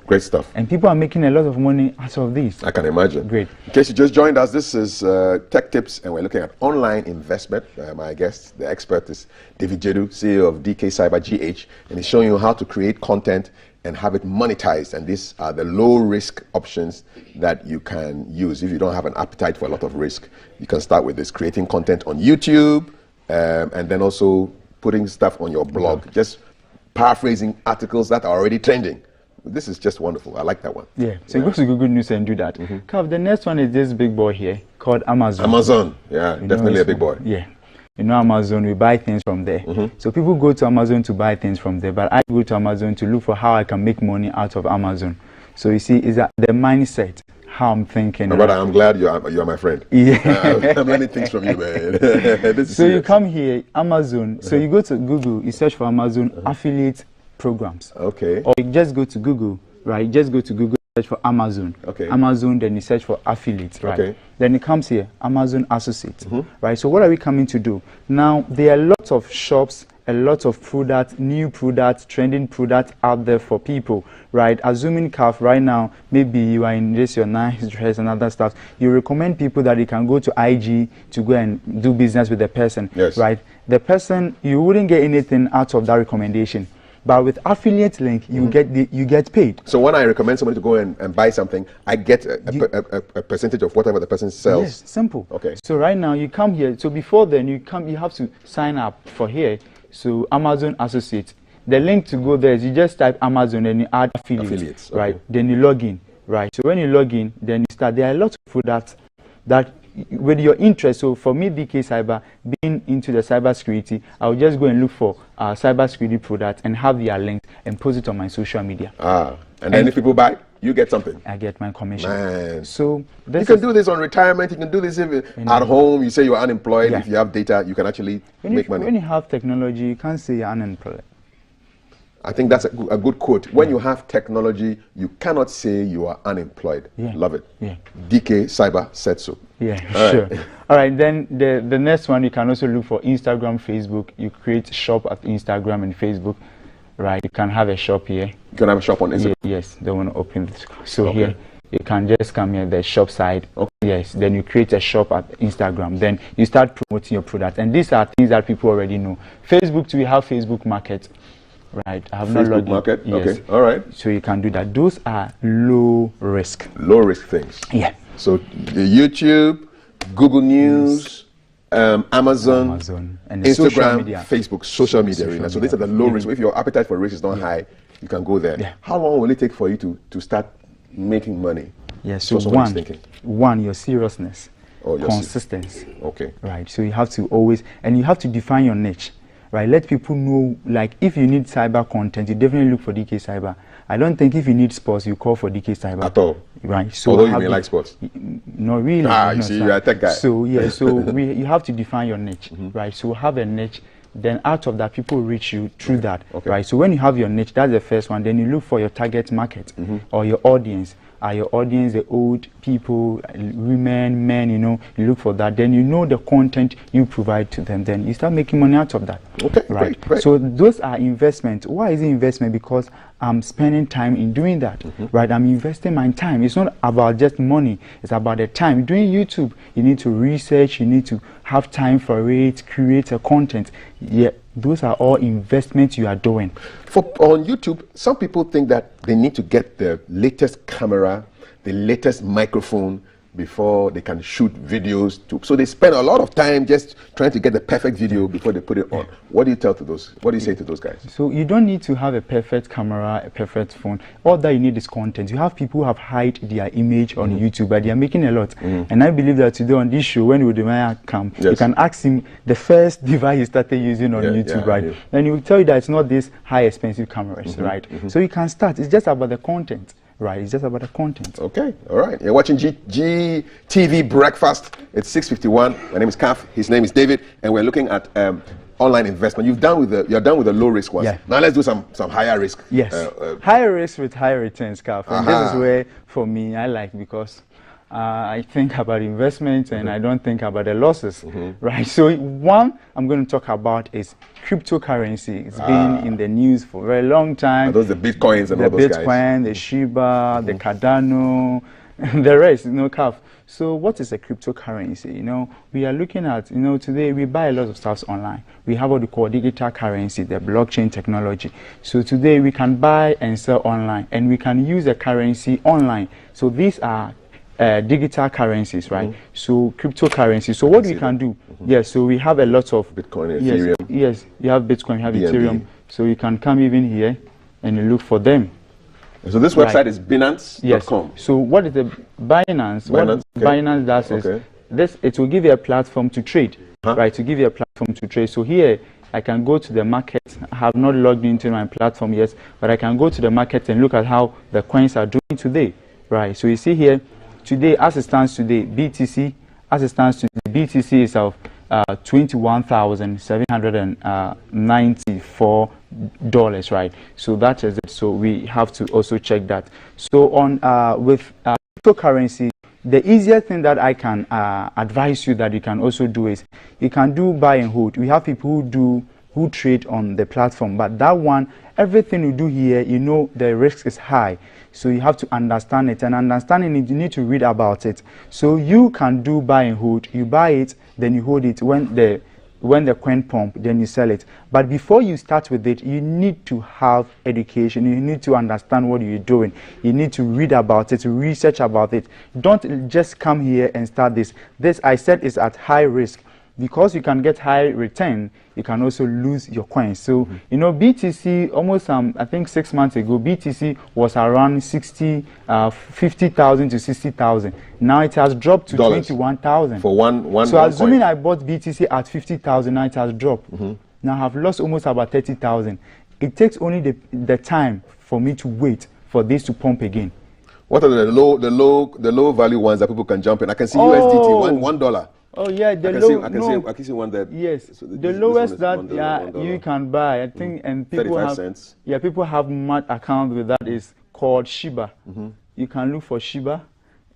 Great stuff. And people are making a lot of money out of this. I can imagine. Great. In case you just joined us, this is Tech Tips, and we're looking at online investment. My guest, the expert, is David Jedu, CEO of DK Cyber GH, and he's showing you how to create content and have it monetized. And these are the low-risk options that you can use. If you don't have an appetite for a lot of risk, you can start with this, creating content on YouTube, and then also putting stuff on your blog, just paraphrasing articles that are already trending. This is just wonderful. I like that one. Yeah. So go to Google News and do that. Kav, the next one is this big boy here called Amazon. Amazon. Yeah, definitely a big boy. Yeah. You know Amazon, we buy things from there. So people go to Amazon to buy things from there, but I go to Amazon to look for how I can make money out of Amazon. So you see, is that the mindset, how I'm thinking. My brother, I'm glad you are my friend. Yeah. I'm learning things from you, man. So you come here, Amazon. So you go to Google, you search for Amazon affiliate programs. Okay. Or you just go to Google, right? Just go to Google, search for Amazon. Okay. Amazon, then you search for affiliates, right? Okay. Then it comes here, Amazon Associates, right? So what are we coming to do? Now, there are lots of shops, a lot of products, new products, trending products out there for people, right? Assuming Calf right now, maybe you are in this, your nice dress and other stuff, you recommend people that they can go to IG to go and do business with the person, right? The person, you wouldn't get anything out of that recommendation. But with affiliate link, you get paid. So when I recommend somebody to go and buy something, I get a percentage of whatever the person sells. Yes, simple. Okay. So right now you come here. So before then you have to sign up for here. So Amazon Associates. The link to go there is you just type Amazon and you add affiliates, right? Okay. Then you log in, right? So when you log in, then you start. There are a lot of products that with your interest. So for me, DK Cyber, being into the cybersecurity, I'll just go and look for cybersecurity products and have their links and post it on my social media. And then if people buy, you get something. I get my commission. Man. So you can do this on retirement. You can do this even at home. You say you're unemployed. If you have data, you can actually make money. When you have technology, you can't say you're unemployed. I think that's a good quote. When you have technology, you cannot say you are unemployed. Love it. DK Cyber said so. Yeah, sure. All right, then the next one, you can also look for Instagram, Facebook. You create shop at Instagram and Facebook, right? You can have a shop here. You can have a shop on Instagram? Yes, they want to open this. So here, you can just come here, the shop side. Yes, then you create a shop at Instagram. Then you start promoting your product. And these are things that people already know. Facebook, we have Facebook Market. Right, I have not logged in. Market. Yes. Okay, all right. So you can do that. Those are low risk. Low risk things. Yeah. So YouTube, Google News, Amazon, and Instagram, Facebook, social media arena. So these are the low risk. If your appetite for risk is not high, you can go there. How long will it take for you to start making money? Yeah. So one, your seriousness. consistency. Okay. Right. So you have to always, and you have to define your niche. Right. Let people know, like, if you need cyber content, you definitely look for DK Cyber. I don't think if you need sports, you call for DK Cyber. At all. Right. So although you may like sports. No, really. You see, you're a tech guy. So yeah. So you have to define your niche. Right. So have a niche. Then out of that, people reach you through that. Okay. Right. So when you have your niche, that's the first one. Then you look for your target market or your audience. Are your audience the old people, women, men, you know, you look for that. Then you know the content you provide to them. Then you start making money out of that. Okay, right. Great. So those are investments. Why is it investment? Because I'm spending time in doing that, right? I'm investing my time. It's not about just money. It's about the time. Doing YouTube, you need to research. You need to have time for it, create a content. Yeah, those are all investments you are doing. On YouTube, some people think that they need to get the latest camera, the latest microphone before they can shoot videos. So they spend a lot of time just trying to get the perfect video before they put it on. What do you tell to those? What do you say to those guys? So you don't need to have a perfect camera, a perfect phone. All that you need is content. You have people who have hide their image on YouTube, but they are making a lot. And I believe that today on this show, when Udemaya come, you can ask him the first device he started using on YouTube, right? And he will tell you that it's not this high expensive cameras, right? So you can start. It's just about the content. Right, it's just about the content. Okay, all right. You're watching GTV Breakfast. It's 6:51. My name is Kaf. His name is David, and we're looking at online investment. You're done with the low risk ones. Yeah. Now let's do some higher risk. Yes, higher risk with higher returns, Kaf. And this is where, for me, I like, because I think about investments and I don't think about the losses, right? So one I'm going to talk about is cryptocurrency. It's been in the news for a very long time. Are those the Bitcoins and all those guys? The Bitcoin, the Shiba, the Cardano, the rest, you know, Kaf. So what is a cryptocurrency? You know, we are looking at, you know, today we buy a lot of stuff online. We have what we call digital currency, the blockchain technology. So today we can buy and sell online, and we can use the currency online. So these are digital currencies, right? So cryptocurrency. So what we can do? Yes, so we have a lot of Bitcoin, Ethereum. Yes, you have Bitcoin, you have Ethereum. So you can come even here and you look for them. So this website is Binance.com. Yes. So what is the Binance? What Binance does is this. It will give you a platform to trade, right? To give you a platform to trade. So here I can go to the market. I have not logged into my platform yet, but I can go to the market and look at how the coins are doing today, right? So you see here. Today, as it stands today, BTC, as it stands today, BTC is of $21,794, right? So that is it. So we have to also check that. So on with cryptocurrency, the easiest thing that I can advise you that you can also do is you can do buy and hold. We have people who trade on the platform, but that one, everything you do here, you know the risk is high. So you have to understand it, and understanding it, you need to read about it. So you can do buy and hold. You buy it, then you hold it. When the coin pump, then you sell it. But before you start with it, you need to have education. You need to understand what you're doing. You need to read about it, research about it. Don't just come here and start this. This, I said, is at high risk. Because you can get high return, you can also lose your coins. So, you know, BTC, almost, I think 6 months ago, BTC was around 50,000 to 60,000. Now it has dropped to 21,000. For one So assuming I bought BTC at 50,000, now it has dropped. Now I have lost almost about 30,000. It takes only the time for me to wait for this to pump again. What are the low value ones that people can jump in? I can see USDT, $1. Oh yeah, I can see one that. Yes, so the lowest that you can buy, I think, and people 35 have. Cents. Yeah, people have mad account with that is called Shiba. You can look for Shiba.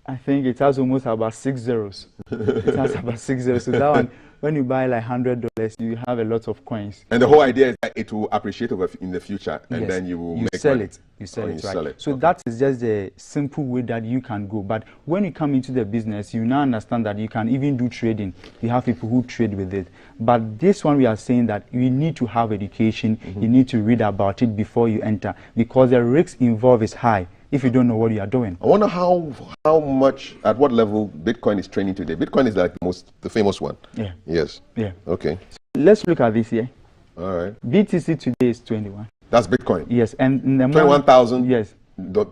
I think it has almost about 6 zeros. It has about 6 zeros. So that one, when you buy like $100, you have a lot of coins. And the whole idea is that it will appreciate in the future, and then you will sell money. it. You sell it, right? So that is just the simple way that you can go. But when you come into the business, you now understand that you can even do trading. You have people who trade with it. But this one, we are saying that you need to have education. You need to read about it before you enter, because the risk involved is high if you don't know what you are doing. I wonder how much, at what level Bitcoin is trading today. Bitcoin is like the famous one. Yeah. Yes. Yeah. Okay. So let's look at this here. All right. BTC today is 21. That's Bitcoin. Yes, and in the 21,000. Yes.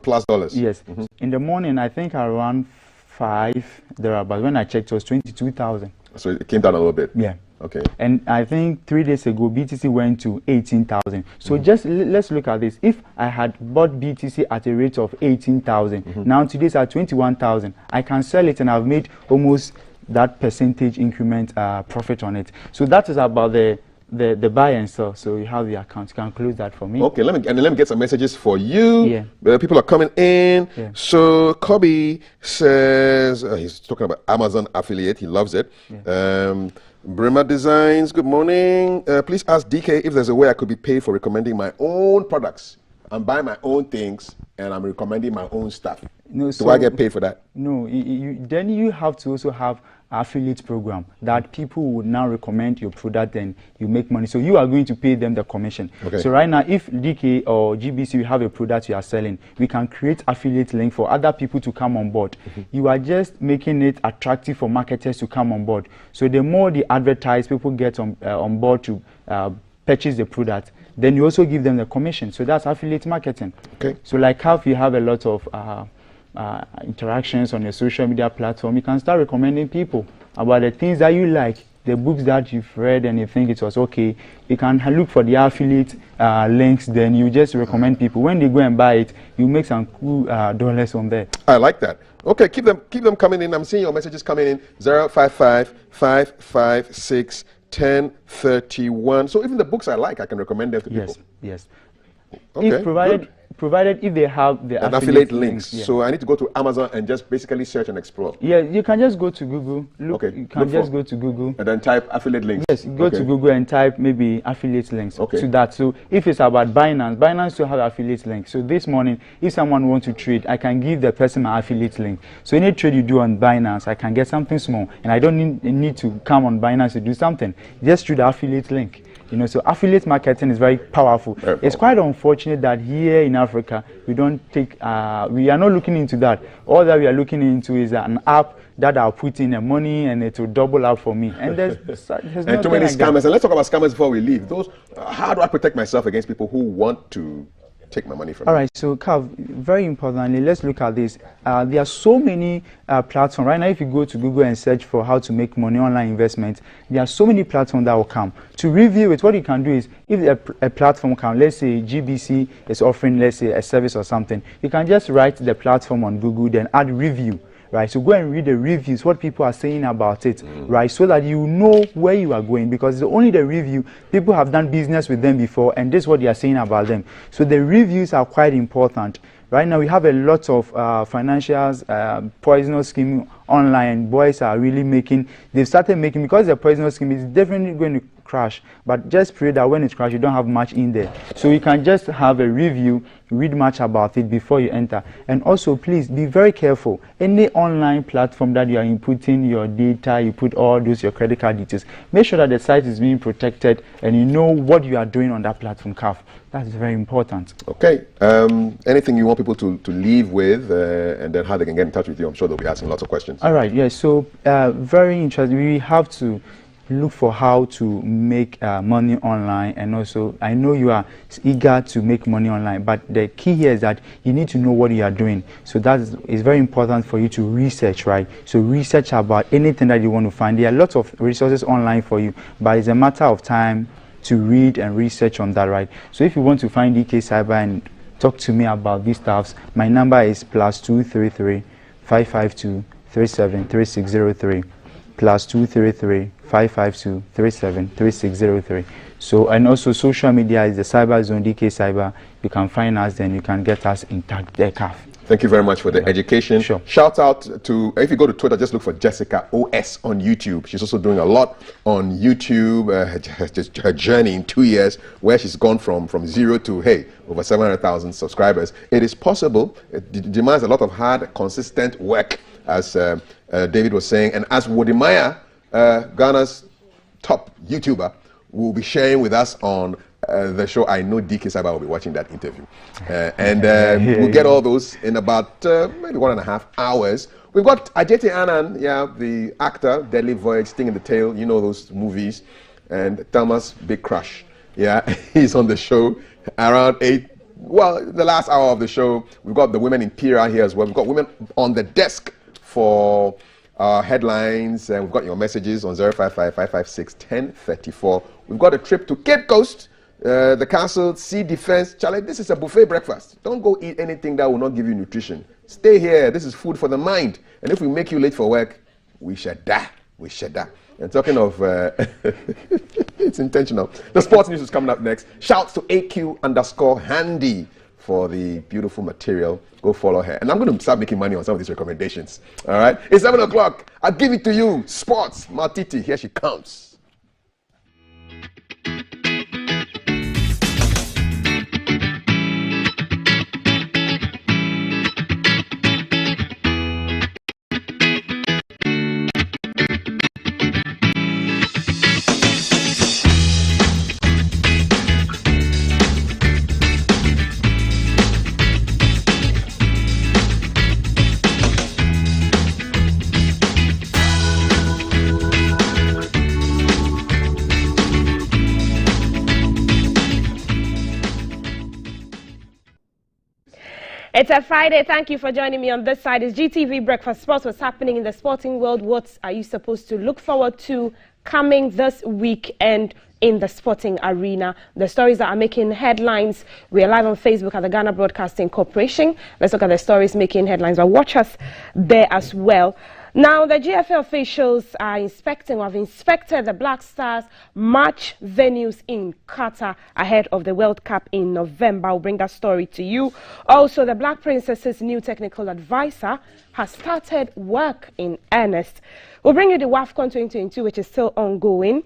Plus dollars. Yes. In the morning, I think around 5 thereabouts. When I checked, it was 22,000. So it came down a little bit. Yeah. Okay. And I think 3 days ago, BTC went to 18,000. So just let's look at this. If I had bought BTC at a rate of 18,000, now today's at 21,000, I can sell it and I've made almost that percentage increment profit on it. So that is about the buy and sell. So you have the account. You can close that for me. Okay, let me get some messages for you. Yeah. People are coming in. Yeah. So Kobe says he's talking about Amazon affiliate. He loves it. Yeah. Bremer Designs, good morning. Please ask DK if there's a way I could be paid for recommending my own products. I'm buying my own things and I'm recommending my own stuff. No, Do I get paid for that? No, then you have to also have affiliate program that people would now recommend your product and you make money. So you are going to pay them the commission. Okay. So right now, if DK or GBC, we have a product you are selling, we can create affiliate link for other people to come on board. You are just making it attractive for marketers to come on board. So the more they advertise, people get on board to purchase the product, then you also give them the commission. So that's affiliate marketing. Okay. So like how if you have a lot of interactions on your social media platform, you can start recommending people about the things that you like, the books that you've read and you think it was okay. You can look for the affiliate links, then you just recommend people. When they go and buy it, you make some cool dollars on there. I like that. Okay, keep them coming in. I'm seeing your messages coming in. 055-556-1031. So even the books I like, I can recommend them to people. Yes. Okay, if provided if they have the affiliate links. Yeah. So I need to go to Amazon and just basically search and explore. Yeah, you can just go to Google. Look, okay. You can just go to Google. And then type affiliate links. Yes, go to Google and type maybe affiliate links to that. So if it's about Binance will have affiliate links. So this morning, if someone wants to trade, I can give the person my affiliate link. So any trade you do on Binance, I can get something small. And I don't need to come on Binance to do something. Just through the affiliate link. So affiliate marketing is very powerful. It's quite unfortunate that here in Africa, we don't take, we are not looking into that. All that we are looking into is an app that I'll put in the money and it will double up for me. And there's and too many scammers. And let's talk about scammers before we leave. How do I protect myself against people who want to take my money from me? All right, so Kav, very importantly, let's look at this. There are so many platforms. Right now, if you go to Google and search for how to make money online investment, there are so many platforms that will come. To review it, what you can do is, if a platform comes, let's say GBC is offering, let's say, a service or something, you can just write the platform on Google, then add review. Right, so go and read the reviews, what people are saying about it, right, so that you know where you are going, because it's only the review. People have done business with them before, and this is what they are saying about them. So the reviews are quite important. Right now, we have a lot of financials, poisonous scheme online. Boys are really they've started making, because the poisonous scheme is definitely going to crash, but just pray that when it crashes, you don't have much in there. So you can just have a review, read much about it before you enter. And also, please be very careful. Any online platform that you are inputting your data, you put all those, your credit card details, make sure that the site is being protected and you know what you are doing on that platform, Calf. That is very important. Okay. Anything you want people to leave with, and then how they can get in touch with you? I'm sure they'll be asking lots of questions. All right. Yes. So very interesting. We have to look for how to make money online, and also I know you are eager to make money online, but the key here is that you need to know what you are doing. So that is very important for you to research, right? So research about anything that you want to find. There are lots of resources online for you, but it's a matter of time to read and research on that, right? So if you want to find DK Cyber and talk to me about these stuffs, my number is +233 552 373603. +233 552 373603. So, and also social media is the Cyber Zone, DK Cyber. You can find us, then you can get us in touch there, Calf. Thank you very much for the education. Sure. Shout out to, if you go to Twitter, just look for Jessica OS on YouTube. She's also doing a lot on YouTube, her journey in 2 years, where she's gone from 0 to, hey, over 700,000 subscribers. It is possible. It demands a lot of hard, consistent work, as David was saying. And as Wodimaya, Ghana's top YouTuber, will be sharing with us on the show. I know DK Cyber will be watching that interview. We'll get all those in about maybe 1.5 hours. We've got Ajete Anand, the actor, Deadly Voyage, Sting in the Tail, you know those movies, and Thomas Big Crush. He's on the show around 8. Well, the last hour of the show. We've got the women in Pira here as well. We've got women on the desk for our headlines, and we've got your messages on 055-556-1034. We've got a trip to Cape Coast, the Castle, Sea Defense. Charlie, this is a buffet breakfast. Don't go eat anything that will not give you nutrition. Stay here. This is food for the mind. And if we make you late for work, we shall die. We shall die. And talking of, it's intentional. The sports news is coming up next. Shouts to AQ_Handy for the beautiful material. Go follow her. And I'm going to start making money on some of these recommendations. All right? It's 7 o'clock. I'll give it to you. Sports. Matiti, here she comes. It's a Friday. Thank you for joining me on this side. It's GTV Breakfast Sports. What's happening in the sporting world? What are you supposed to look forward to coming this weekend in the sporting arena? The stories that are making headlines. We are live on Facebook at the Ghana Broadcasting Corporation. Let's look at the stories making headlines. But watch us there as well. Now, the GFA officials are have inspected the Black Stars match venues in Qatar ahead of the World Cup in November. I'll bring that story to you. Also, the Black Princess's new technical advisor has started work in earnest. We'll bring you the WAFCON 2022, which is still ongoing.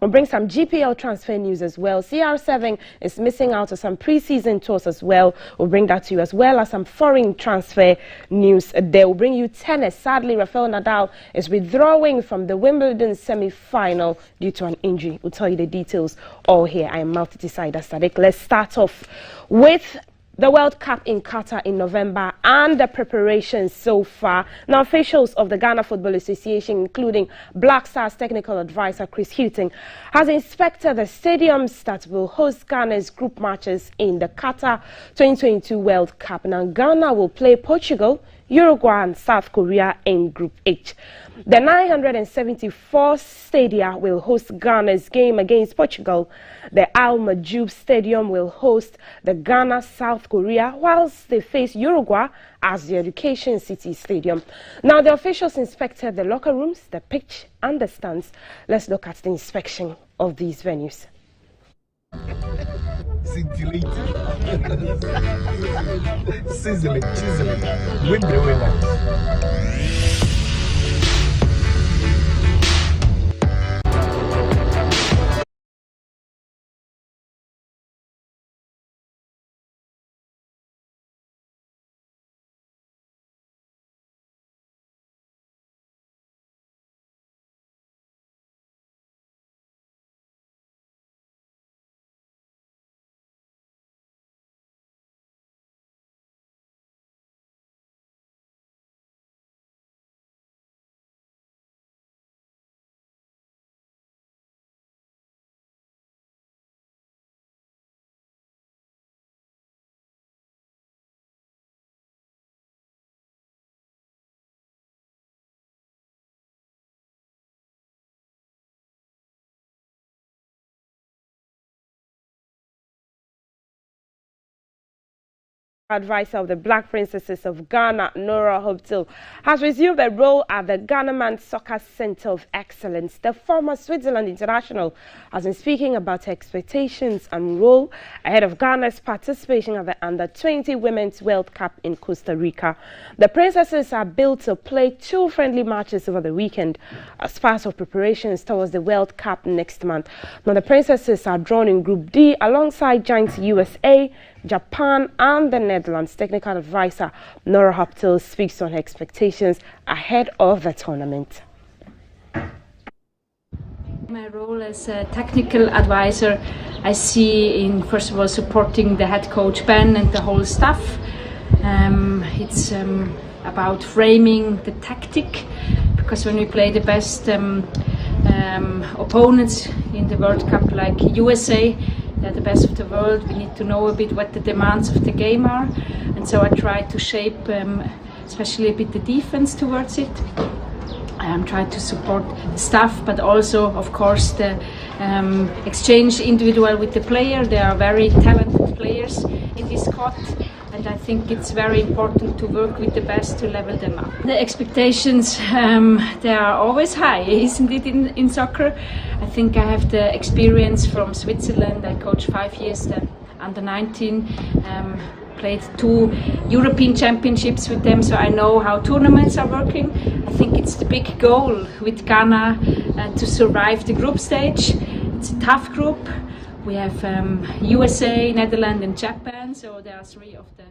We'll bring some GPL transfer news as well. CR7 is missing out on some preseason tours as well. We'll bring that to you, as well as some foreign transfer news. They will bring you tennis. Sadly, Rafael Nadal is withdrawing from the Wimbledon semi-final due to an injury. We'll tell you the details all here. I am multi-decider Sadiq. Let's start off with the World Cup in Qatar in November and the preparations so far. Now, officials of the Ghana Football Association, including Black Stars technical advisor Chris Hutton, has inspected the stadiums that will host Ghana's group matches in the Qatar 2022 World Cup. Now, Ghana will play Portugal, Uruguay and South Korea in Group H. The 974 stadia will host Ghana's game against Portugal. The Al Majoub Stadium will host the Ghana-South Korea, whilst they face Uruguay as the Education City Stadium. Now, the officials inspected the locker rooms, the pitch and the stands. Let's look at the inspection of these venues. Sizzling, chiseling, wind the winner. Advisor of the Black Princesses of Ghana, Nora Hoptil, has resumed a role at the Ghana Soccer Center of Excellence. The former Switzerland international has been speaking about her expectations and role ahead of Ghana's participation at the Under-20 Women's World Cup in Costa Rica. The Princesses are built to play 2 friendly matches over the weekend as part of preparations towards the World Cup next month. Now, the Princesses are drawn in Group D alongside giants USA, Japan and the Netherlands. Technical advisor Nora Hoptil speaks on her expectations ahead of the tournament. My role as a technical advisor, I see in, first of all, supporting the head coach Ben and the whole staff. It's about framing the tactic, because when we play the best opponents in the World Cup like USA, they're the best of the world, we need to know a bit what the demands of the game are, and so I try to shape especially a bit the defense towards it. I'm trying to support the staff, but also, of course, the exchange individual with the player. They are very talented players in this squad, and I think it's very important to work with the best to level them up. The expectations, they are always high, isn't it, in soccer? I think I have the experience from Switzerland. I coached 5 years the under 19. Played 2 European championships with them, so I know how tournaments are working. I think it's the big goal with Ghana to survive the group stage. It's a tough group. We have USA, Netherlands and Japan, so there are 3 of the...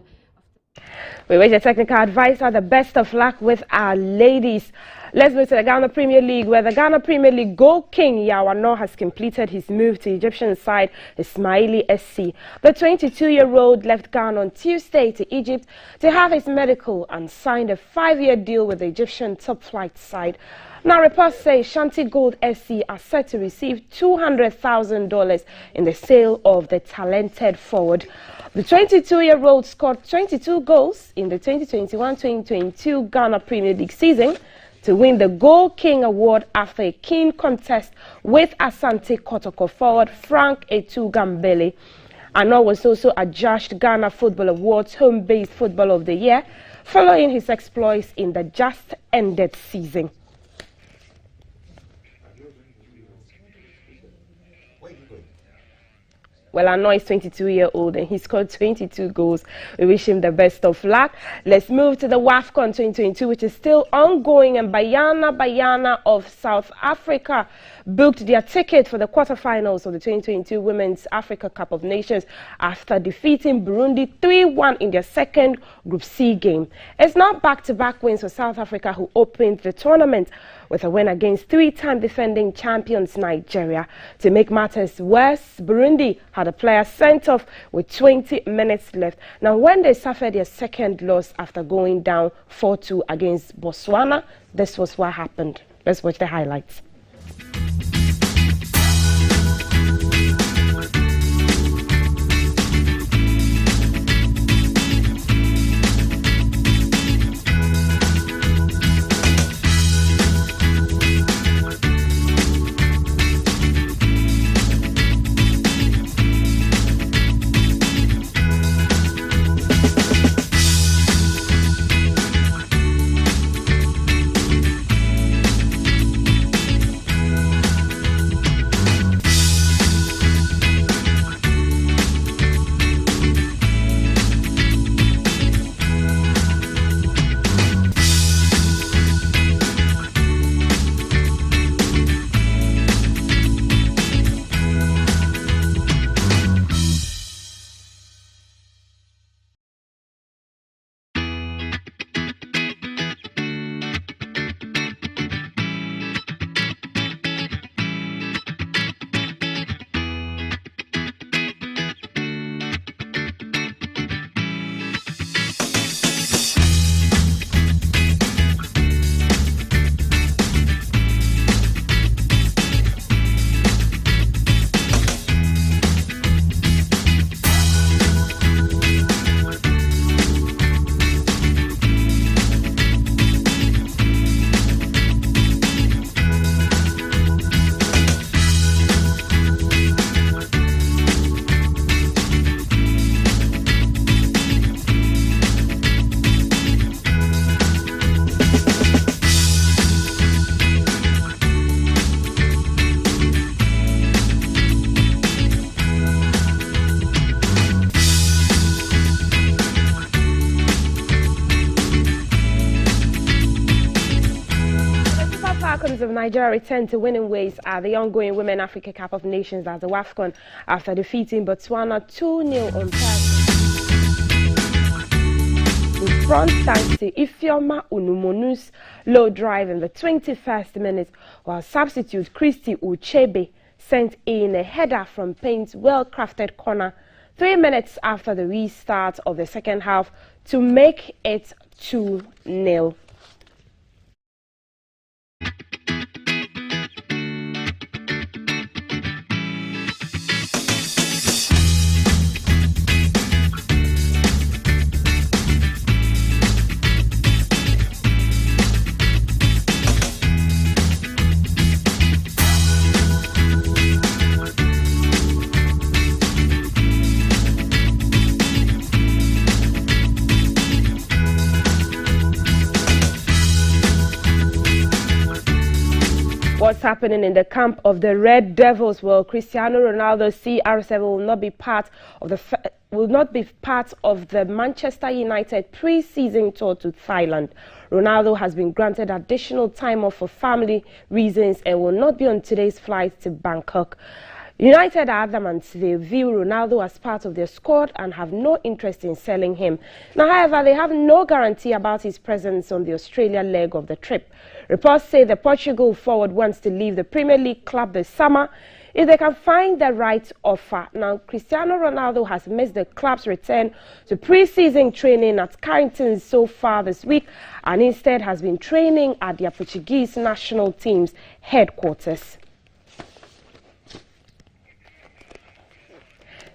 We wish the technical advisor the best of luck with our ladies. Let's move to the Ghana Premier League, where the Ghana Premier League goal king Yawano has completed his move to Egyptian side Ismaili SC. The 22-year-old left Ghana on Tuesday to Egypt to have his medical and signed a 5-year deal with the Egyptian top-flight side. Now, reports say Shanti Gold SC are set to receive $200,000 in the sale of the talented forward. The 22-year-old scored 22 goals in the 2021-2022 Ghana Premier League season to win the Goal King Award after a keen contest with Asante Kotoko forward Frank Etugambele. Ano was also adjudged Ghana Football Awards Home-Based Footballer of the Year following his exploits in the just-ended season. Well, Ano is 22-year-old and he scored 22 goals. We wish him the best of luck. Let's move to the WAFCON 2022, which is still ongoing, and Bayana of South Africa booked their ticket for the quarterfinals of the 2022 Women's Africa Cup of Nations after defeating Burundi 3-1 in their second Group C game. It's now back-to-back wins for South Africa, who opened the tournament with a win against 3-time defending champions Nigeria. To make matters worse, Burundi had a player sent off with 20 minutes left. Now, when they suffered their second loss after going down 4-2 against Botswana, this was what happened. Let's watch the highlights. Of Nigeria return to winning ways at the ongoing Women Africa Cup of Nations at the WAFCON after defeating Botswana 2-0 on Thursday. In front thanks to Ifeoma Unumonu's low drive in the 21st minute, while substitute Christy Uchebe sent in a header from Payne's well-crafted corner 3 minutes after the restart of the second half to make it 2-0. What's happening in the camp of the Red Devils? Well, Cristiano Ronaldo, CR7, will not be part of the Manchester United pre-season tour to Thailand. Ronaldo has been granted additional time off for family reasons and will not be on today's flight to Bangkok. United are adamant they view Ronaldo as part of their squad and have no interest in selling him. Now, however, they have no guarantee about his presence on the Australia leg of the trip. Reports say the Portugal forward wants to leave the Premier League club this summer if they can find the right offer. Now, Cristiano Ronaldo has missed the club's return to pre-season training at Carrington so far this week and instead has been training at their Portuguese national team's headquarters.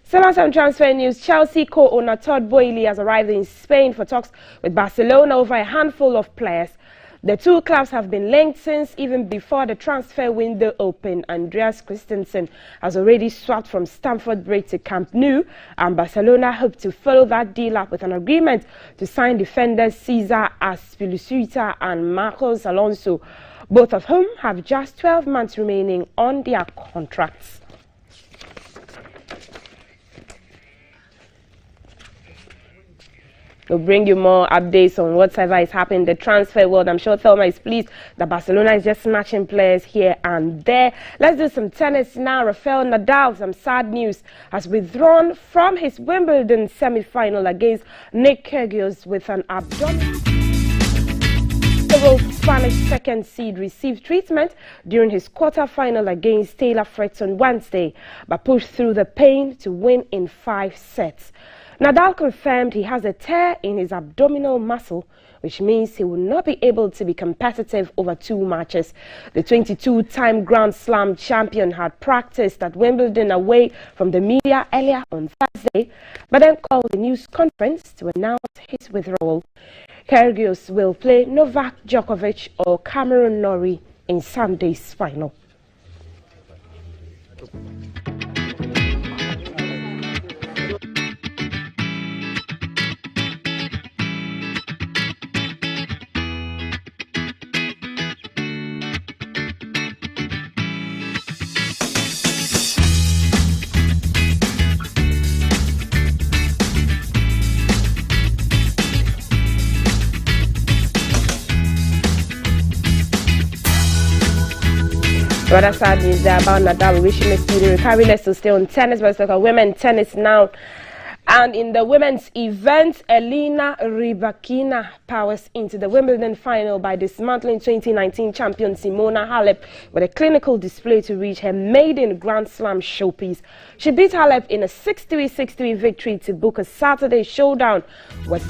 Some transfer news. Chelsea co-owner Todd Boehly has arrived in Spain for talks with Barcelona over a handful of players. The two clubs have been linked since even before the transfer window opened. Andreas Christensen has already swapped from Stamford Bridge to Camp Nou, and Barcelona hope to follow that deal up with an agreement to sign defenders Cesar Azpilicueta and Marcos Alonso, both of whom have just 12 months remaining on their contracts. We'll bring you more updates on whatever is happening in the transfer world. I'm sure Thelma is pleased that Barcelona is just snatching players here and there. Let's do some tennis now. Rafael Nadal, some sad news, has withdrawn from his Wimbledon semi-final against Nick Kyrgios with an abdominal. The Spanish second seed received treatment during his quarter-final against Taylor Fritz on Wednesday, but pushed through the pain to win in 5 sets. Nadal confirmed he has a tear in his abdominal muscle, which means he will not be able to be competitive over 2 matches. The 22-time Grand Slam champion had practiced at Wimbledon away from the media earlier on Thursday, but then called a news conference to announce his withdrawal. Kyrgios will play Novak Djokovic or Cameron Norrie in Sunday's final. Rather sad news there about Nadal. We wish him a speedy recovery. Let's still stay on tennis, but let's talk about women's tennis now. And in the women's event, Elena Rybakina powers into the Wimbledon final by dismantling 2019 champion Simona Halep with a clinical display to reach her maiden Grand Slam showpiece. She beat Halep in a 6-3, 6-3 victory to book a Saturday showdown with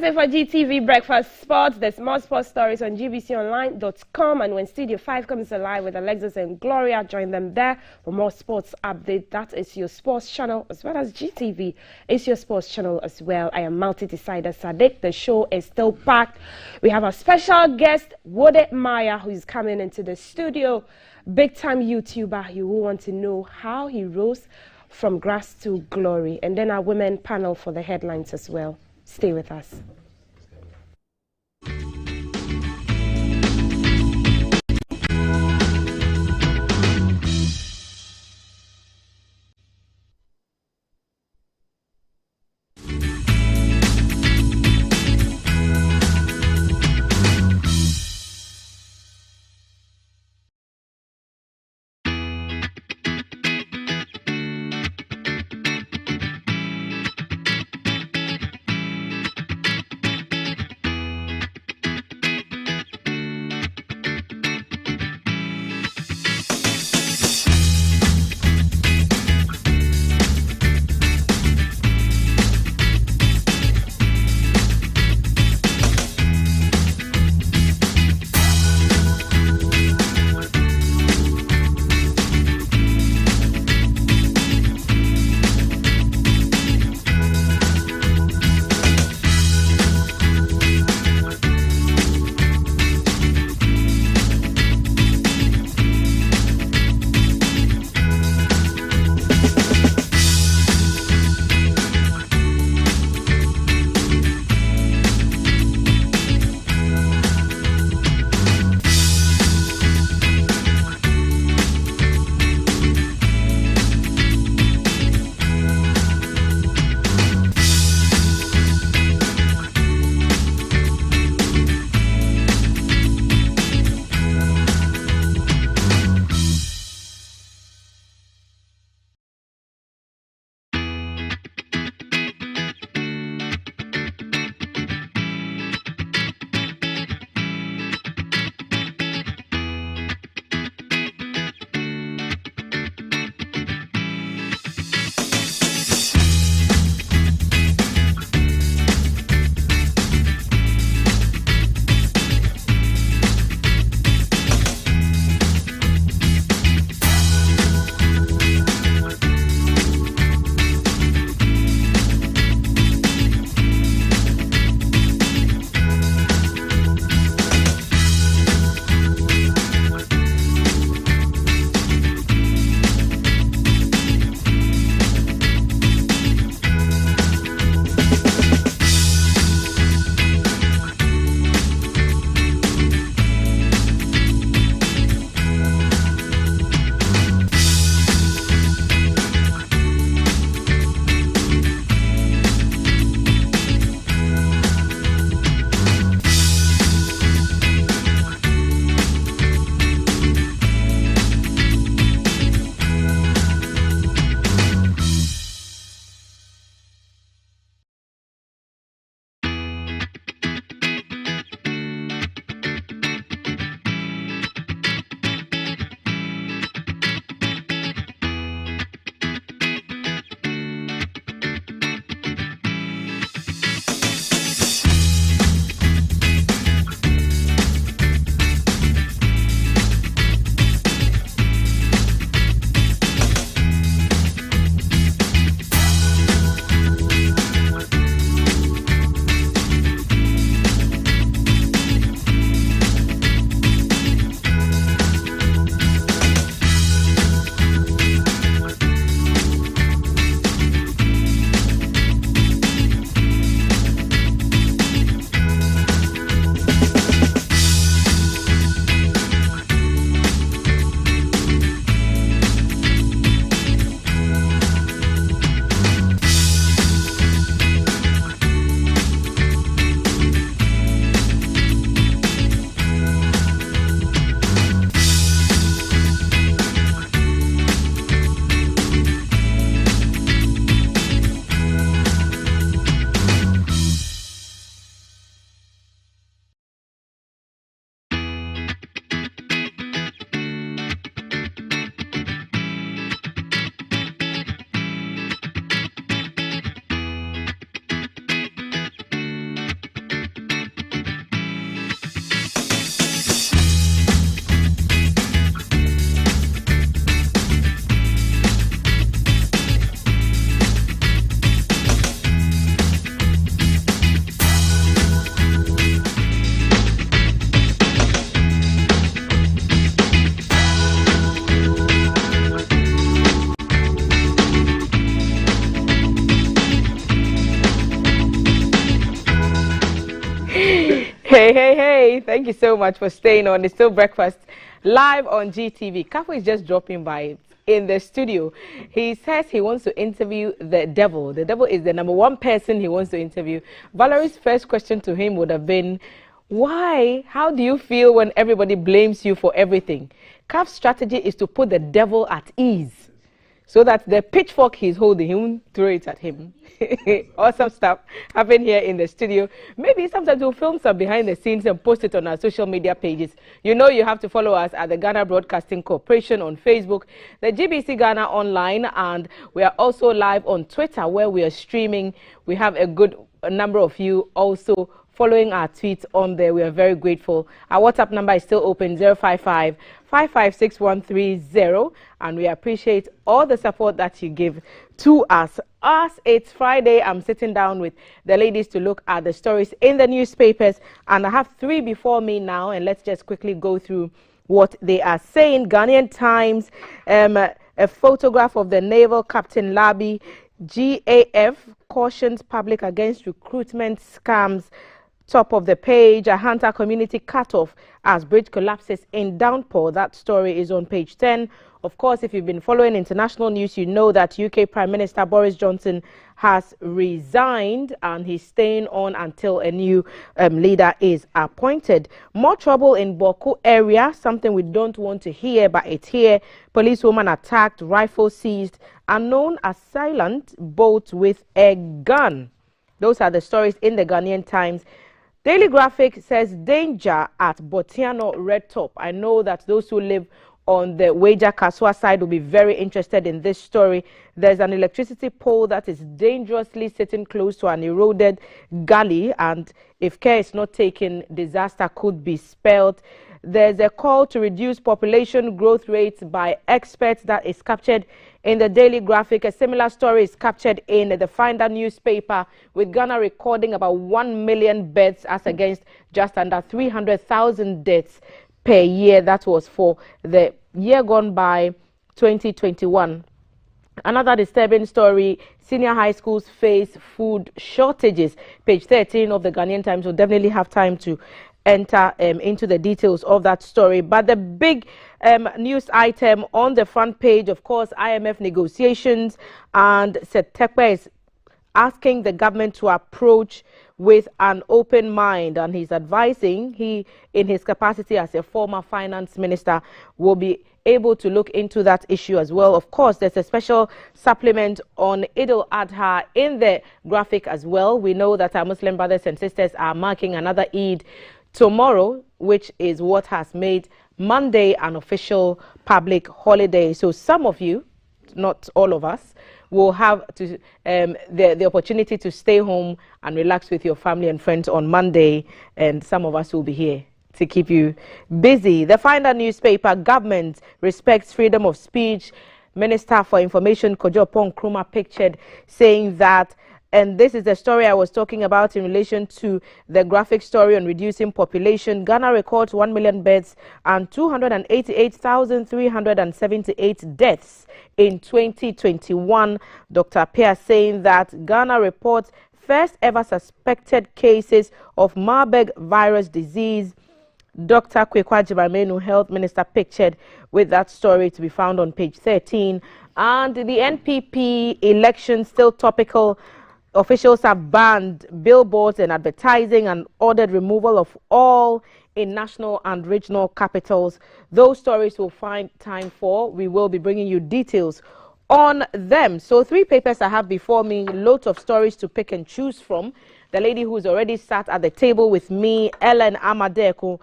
That's it for GTV Breakfast Sports. There's more sports stories on gbconline.com. And when Studio 5 comes alive with Alexis and Gloria, join them there for more sports update. That is your sports channel, as well as GTV is your sports channel as well. I am multi-decider Sadiq. The show is still packed. We have a special guest, Wode Maya, who is coming into the studio. Big-time YouTuber. You will want to know how he rose from grass to glory. And then our women panel for the headlines as well. Stay with us. Hey, hey, hey. Thank you so much for staying on. It's still breakfast live on GTV. Kafo is just dropping by in the studio. He says he wants to interview the devil. The devil is the #1 person he wants to interview. Valerie's first question to him would have been, why? How do you feel when everybody blames you for everything? Kaf's strategy is to put the devil at ease, so that the pitchfork he's holding, he won't throw it at him. Awesome stuff happening here in the studio. Maybe sometimes we'll film some behind the scenes and post it on our social media pages. You know you have to follow us at the Ghana Broadcasting Corporation on Facebook, the GBC Ghana online, and we are also live on Twitter where we are streaming. We have a good number of you also following our tweets on there. We are very grateful. Our WhatsApp number is still open, 055-556130, and we appreciate all the support that you give to us. As it's Friday, I'm sitting down with the ladies to look at the stories in the newspapers, and I have 3 before me now, and let's just quickly go through what they are saying. Ghanaian Times, a photograph of the naval captain Labi. GAF cautions public against recruitment scams. Top of the page, a Hunter community cut off as bridge collapses in downpour. That story is on page 10. Of course, if you've been following international news, you know that UK Prime Minister Boris Johnson has resigned and he's staying on until a new leader is appointed. More trouble in Boku area, something we don't want to hear, but it's here. Policewoman attacked, rifle seized, unknown assailant boat with a gun. Those are the stories in the Ghanaian Times. Daily Graphic says danger at Botiano Red Top. I know that those who live on the Weja Kaswa side will be very interested in this story. There's an electricity pole that is dangerously sitting close to an eroded gully, and if care is not taken, disaster could be spelled. There's a call to reduce population growth rates by experts that is captured in the Daily Graphic. A similar story is captured in the Finder newspaper, with Ghana recording about 1 million deaths as against just under 300,000 deaths per year. That was for the year gone by, 2021. Another disturbing story, senior high schools face food shortages. Page 13 of the Ghanaian Times. Will definitely have time to enter into the details of that story. But the big news item on the front page, of course, IMF negotiations, and Setekwe is asking the government to approach with an open mind, and he's advising he, in his capacity as a former finance minister, will be able to look into that issue as well. Of course, there's a special supplement on Eid al-Adha in the graphic as well. We know that our Muslim brothers and sisters are marking another Eid tomorrow, which is what has made Monday an official public holiday. So some of you, not all of us, will have to the opportunity to stay home and relax with your family and friends on Monday, and some of us will be here to keep you busy. The Finder newspaper, government respects freedom of speech. Minister for Information Kojo Nkrumah pictured saying that, and this is the story I was talking about in relation to the graphic story on reducing population. Ghana records 1 million beds and 288,378 deaths in 2021. Dr. Pierre saying that Ghana reports first ever suspected cases of Marburg virus disease. Dr. Kwekwa Jibamenu, Health Minister, pictured with that story to be found on page 13. And the NPP election still topical. Officials have banned billboards and advertising and ordered removal of all in national and regional capitals. Those stories we'll find time for. We will be bringing you details on them. So 3 papers I have before me, loads of stories to pick and choose from. The lady who's already sat at the table with me, Ellen Amadeko,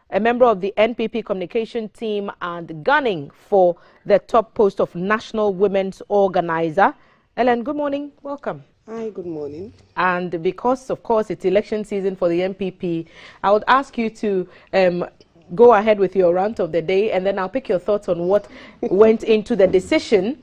a member of the NPP communication team and gunning for the top post of National Women's Organizer. Ellen, good morning. Welcome. Hi, good morning. And because, of course, it's election season for the NPP, I would ask you to go ahead with your rant of the day, and then I'll pick your thoughts on what went into the decision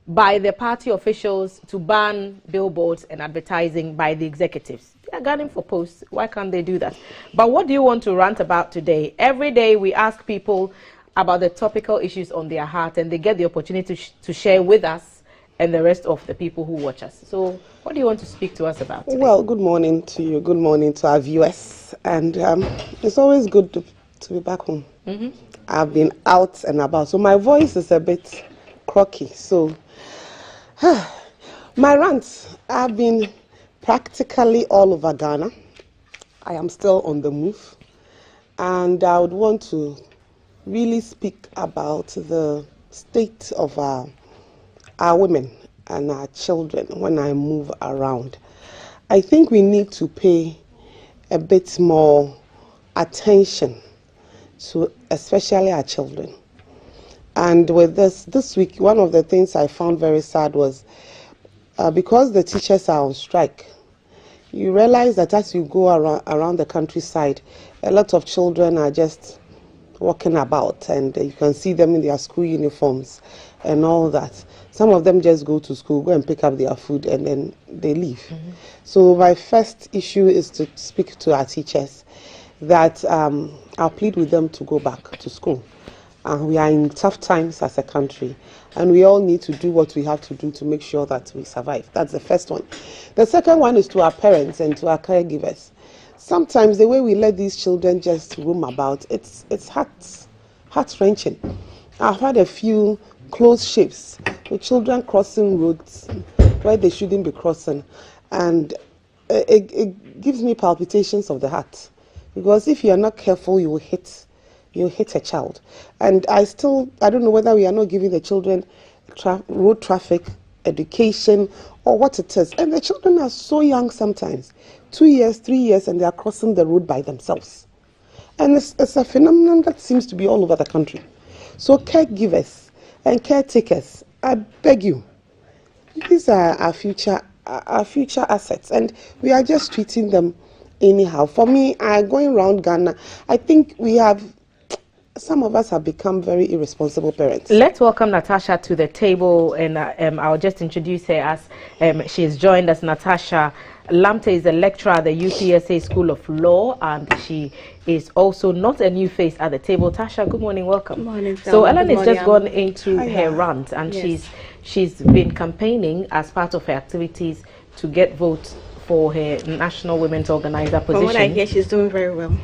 by the party officials to ban billboards and advertising by the executives. They are gunning for posts. Why can't they do that? But what do you want to rant about today? Every day we ask people about the topical issues on their heart, and they get the opportunity to share with us and the rest of the people who watch us. So what do you want to speak to us about today? Well, good morning to you. Good morning to our viewers. And it's always good to be back home. I've been out and about, so my voice is a bit croaky. So my rants, I've been practically all over Ghana. I am still on the move. And I would want to really speak about the state of our women and our children when I move around. I think we need to pay a bit more attention to especially our children. And with this week, one of the things I found very sad was because the teachers are on strike, you realize that as you go around the countryside, a lot of children are just walking about, and you can see them in their school uniforms and all that. Some of them just go to school, go and pick up their food, and then they leave. So my first issue is to speak to our teachers that I'll plead with them to go back to school. We are in tough times as a country, and we all need to do what we have to do to make sure that we survive. That's the first one. The second one is to our parents and to our caregivers. Sometimes the way we let these children just roam about, it's heart-wrenching. I've had a few close shaves with children crossing roads where they shouldn't be crossing, and it gives me palpitations of the heart, because if you are not careful, you hit a child. And I don't know whether we are not giving the children road traffic education or what it is. And the children are so young sometimes, 2 years, 3 years, and they are crossing the road by themselves. And it's a phenomenon that seems to be all over the country. So caregivers and caretakers, I beg you, these are our future assets, and we are just treating them anyhow. For me, going around Ghana, I think some of us have become very irresponsible parents. Let's welcome Natasha to the table, and I'll just introduce her as she's joined us. Natasha Lamte is a lecturer at the UPSA School of Law, and she is also not a new face at the table. Tasha, good morning, welcome. Good morning. So Ellen has just gone into her rant, and yes, she's been campaigning as part of her activities to get votes for her National Women's Organizer position. From what I hear, she's doing very well.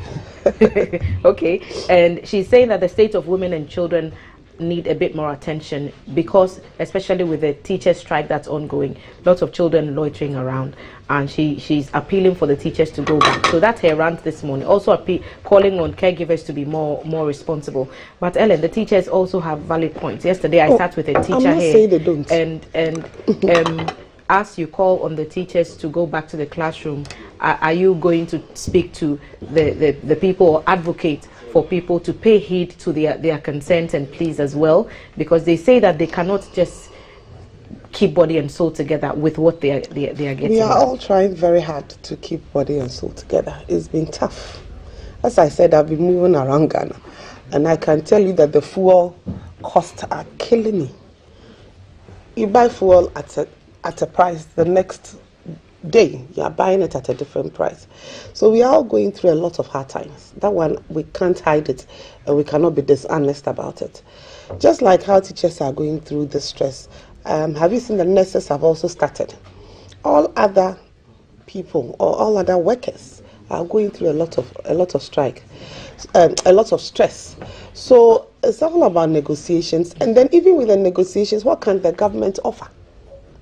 Okay, and she's saying that the state of women and children need a bit more attention, because especially with the teacher strike that's ongoing, lots of children loitering around, and she's appealing for the teachers to go back. So that's her rant this morning. Also calling on caregivers to be more responsible. But Ellen, the teachers also have valid points. Yesterday I sat with a teacher I'm not here, saying they don't. and as you call on the teachers to go back to the classroom, are you going to speak to the people or advocate for people to pay heed to their consent and pleas as well? Because they say that they cannot just keep body and soul together with what they are getting. We are all trying very hard to keep body and soul together. It's been tough. As I said, I've been moving around Ghana, and I can tell you that the fuel costs are killing me. You buy fuel at a price, the next day you are buying it at a different price. So we are all going through a lot of hard times. That one, we can't hide it, and we cannot be dishonest about it. Just like how teachers are going through the stress, have you seen the nurses have also started? All other people or all other workers are going through a lot of strike, a lot of stress. So it's all about negotiations, and then even with the negotiations, what can the government offer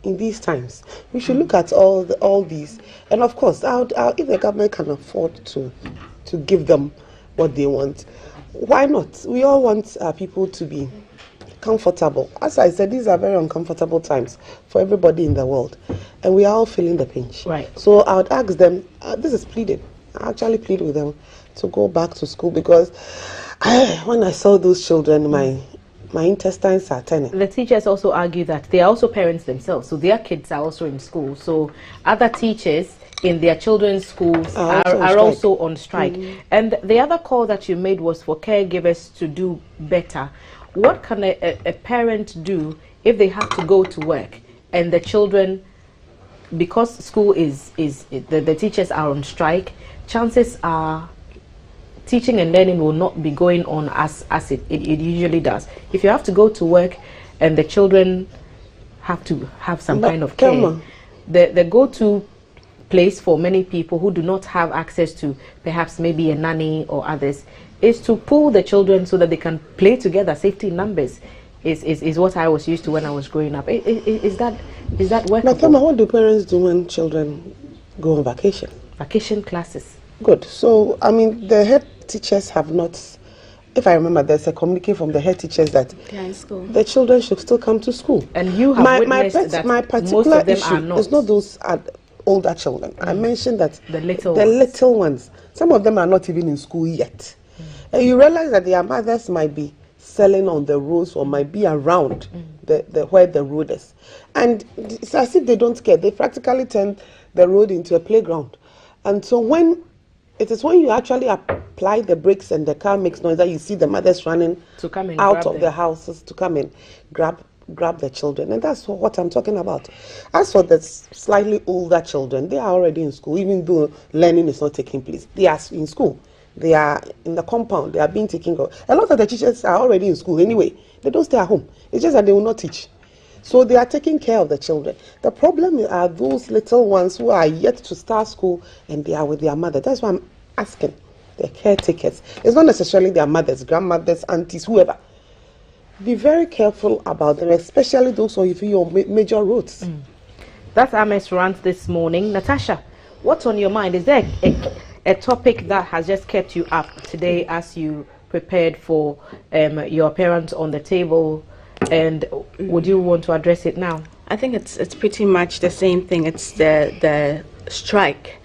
in these times? We should look at all these, and of course, if the government can afford to give them what they want, why not? We all want people to be comfortable. As I said, these are very uncomfortable times for everybody in the world, and we are all feeling the pinch. Right. So I would ask them, this is pleading, I actually plead with them to go back to school, because when I saw those children, my intestines are turning. The teachers also argue that they are also parents themselves, so their kids are also in school. So other teachers in their children's schools are also on strike. And the other call that you made was for caregivers to do better. What can a parent do if they have to go to work and the children, because school the teachers are on strike, chances are teaching and learning will not be going on as it usually does. If you have to go to work and the children have to have some kind of care. The go-to place for many people who do not have access to perhaps maybe a nanny or others is to pull the children so that they can play together. Safety in numbers is what I was used to when I was growing up. Is that workable? Matama, what do parents do when children go on vacation? Vacation classes. Good. So, I mean, the head teachers have not, if I remember, there's a communique from the head teachers that the children should still come to school. And you have witnessed that my particular most of them issue are not. is not those older children. I mentioned that the little ones, some of them are not even in school yet. And you realize that their mothers might be selling on the roads or might be around where the road is. And it's as if they don't care. They practically turn the road into a playground. And so when you actually apply the brakes and the car makes noise that you see the mothers running out of the houses to come and grab the children. And that's what I'm talking about. As for the slightly older children, they are already in school, even though learning is not taking place. They are in school. They are in the compound. They are being taken care of. A lot of the teachers are already in school anyway. They don't stay at home. It's just that they will not teach. So they are taking care of the children. The problem are those little ones who are yet to start school and they are with their mother. That's why I'm asking the caretakers. It's not necessarily their mothers, grandmothers, aunties, whoever. Be very careful about them, especially those on your major roads. That's Ahmed's rant this morning. Natasha, what's on your mind? Is there a topic that has just kept you up today as you prepared for your appearance on the table? And would you want to address it now? I think it's pretty much the same thing. It's the strike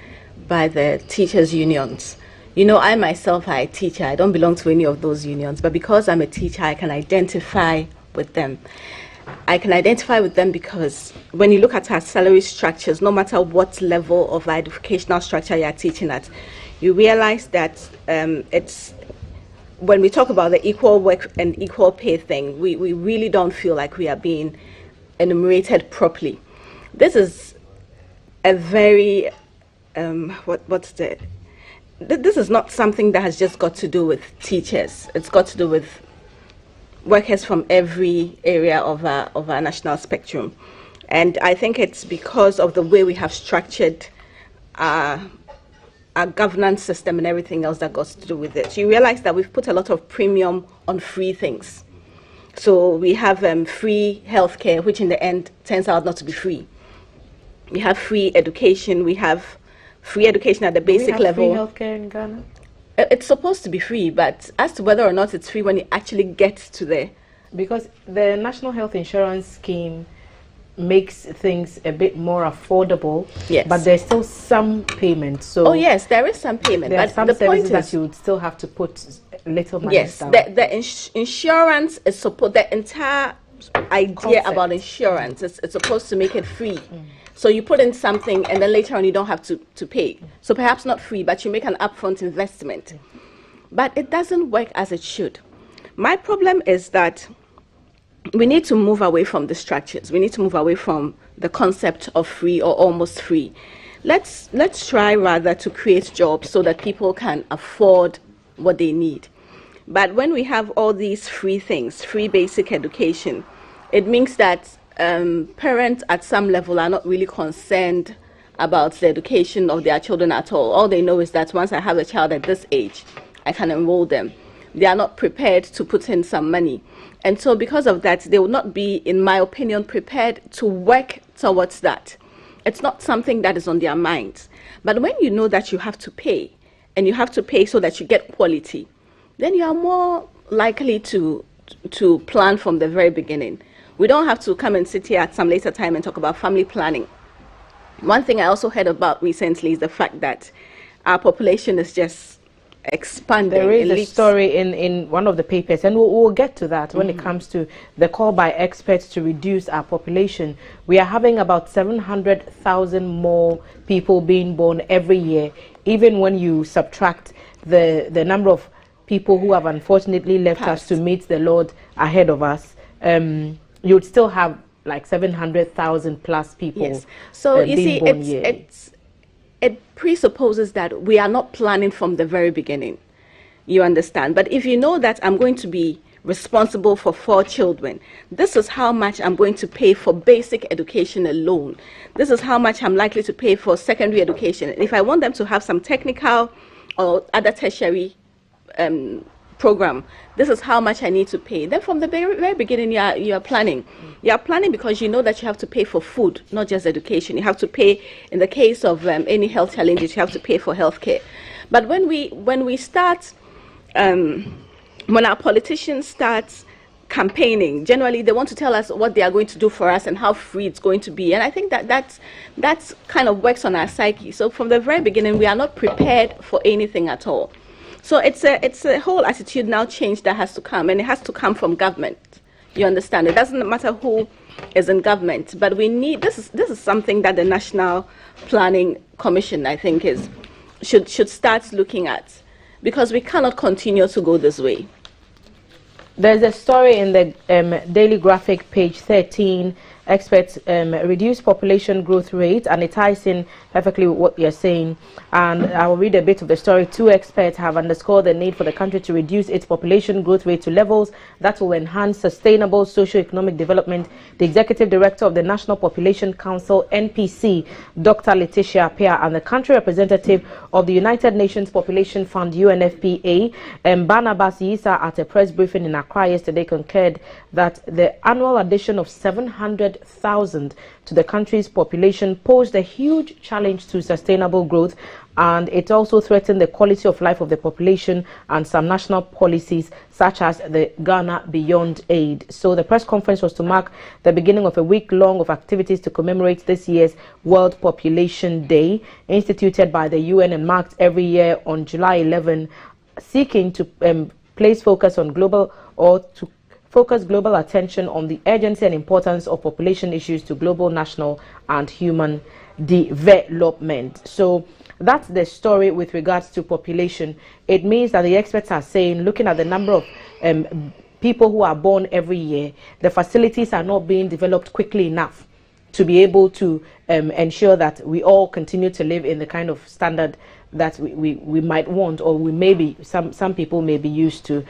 by the teachers' unions. You know, I myself are a teacher. I don't belong to any of those unions, but because I'm a teacher, I can identify with them. I can identify with them because when you look at our salary structures, no matter what level of educational structure you are teaching at, you realize that it's when we talk about the equal work and equal pay thing, we really don't feel like we are being enumerated properly. This is a very this is not something that has just got to do with teachers. It's got to do with workers from every area of our national spectrum. And I think it's because of the way we have structured our governance system and everything else that got to do with it. So you realize that we've put a lot of premium on free things. So we have free healthcare, which in the end turns out not to be free. We have free education. We have free education at the basic level. Free healthcare in Ghana? It's supposed to be free, but as to whether or not it's free when you actually get to there. Because the National Health Insurance Scheme makes things a bit more affordable, yes, but there's still some payment. So yes, there is some payment, there but are some the point is that you would still have to put little money down. The insurance is supposed, the entire idea about insurance is it's supposed to make it free. So you put in something and then later on you don't have to pay. So perhaps not free, but you make an upfront investment. But it doesn't work as it should. My problem is that we need to move away from the structures. We need to move away from the concept of free or almost free. Let's try rather to create jobs so that people can afford what they need. But when we have all these free things, free basic education, it means that parents at some level are not really concerned about the education of their children at all. All they know is that once I have a child at this age, I can enroll them. They are not prepared to put in some money. And so because of that, they will not be, in my opinion, prepared to work towards that. It's not something that is on their minds. But when you know that you have to pay, and you have to pay so that you get quality, then you are more likely to plan from the very beginning. We don't have to come and sit here at some later time and talk about family planning. One thing I also heard about recently is the fact that our population is just expanding. There is a story in one of the papers, and we'll get to that when it comes to the call by experts to reduce our population. We are having about 700,000 more people being born every year, even when you subtract the number of people who have unfortunately left us to meet the Lord ahead of us. You'd still have like 700,000 plus people. Yes. So you see, it presupposes that we are not planning from the very beginning. You understand? But if you know that I'm going to be responsible for 4 children. This is how much I'm going to pay for basic education alone. This is how much I'm likely to pay for secondary education. If I want them to have some technical or other tertiary program, this is how much I need to pay. Then from the very beginning, you are planning. You are planning because you know that you have to pay for food, not just education. You have to pay, in the case of any health challenges, you have to pay for healthcare. But when we start, when our politicians start campaigning, generally they want to tell us what they are going to do for us and how free it's going to be. And I think that's kind of works on our psyche. So from the very beginning, we are not prepared for anything at all. So it's a whole attitude now change that has to come, and it has to come from government. You understand? It doesn't matter who is in government, but we need this is something that the National Planning Commission, I think, should start looking at, because we cannot continue to go this way. There's a story in the Daily Graphic, page 13. Experts reduce population growth rate, and it ties in perfectly with what you're saying. And I will read a bit of the story. 2 experts have underscored the need for the country to reduce its population growth rate to levels that will enhance sustainable socio-economic development. The executive director of the National Population Council, NPC, Dr. Letitia Appiah, and the country representative of the United Nations Population Fund, UNFPA, Barnabas Yisa, at a press briefing in Accra yesterday, concurred that the annual addition of 700,000 to the country's population posed a huge challenge to sustainable growth, and it also threatened the quality of life of the population and some national policies such as the Ghana Beyond Aid. So the press conference was to mark the beginning of a week-long of activities to commemorate this year's World Population Day, instituted by the UN and marked every year on July 11, seeking to place focus on focus global attention on the urgency and importance of population issues to global, national, and human development. So that's the story with regards to population. It means that the experts are saying, looking at the number of people who are born every year, the facilities are not being developed quickly enough to be able to ensure that we all continue to live in the kind of standard that we might want, or we maybe some people may be used to.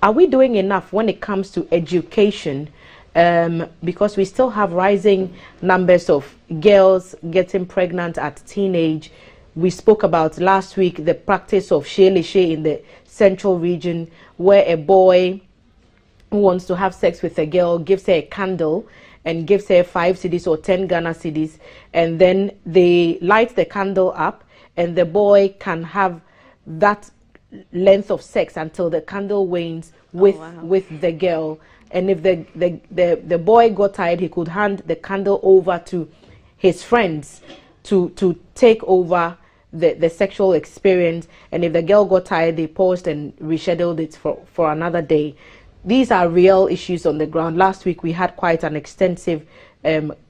Are we doing enough when it comes to education? Because we still have rising numbers of girls getting pregnant at teenage. We spoke about last week the practice of shey in the central region, where a boy who wants to have sex with a girl gives her a candle and gives her 5 cedis or 10 Ghana cedis, and then they light the candle up, and the boy can have that length of sex until the candle wanes with the girl. And if the boy got tired, he could hand the candle over to his friends to take over the sexual experience. And if the girl got tired, they paused and rescheduled it for another day. These are real issues on the ground. Last week we had quite an extensive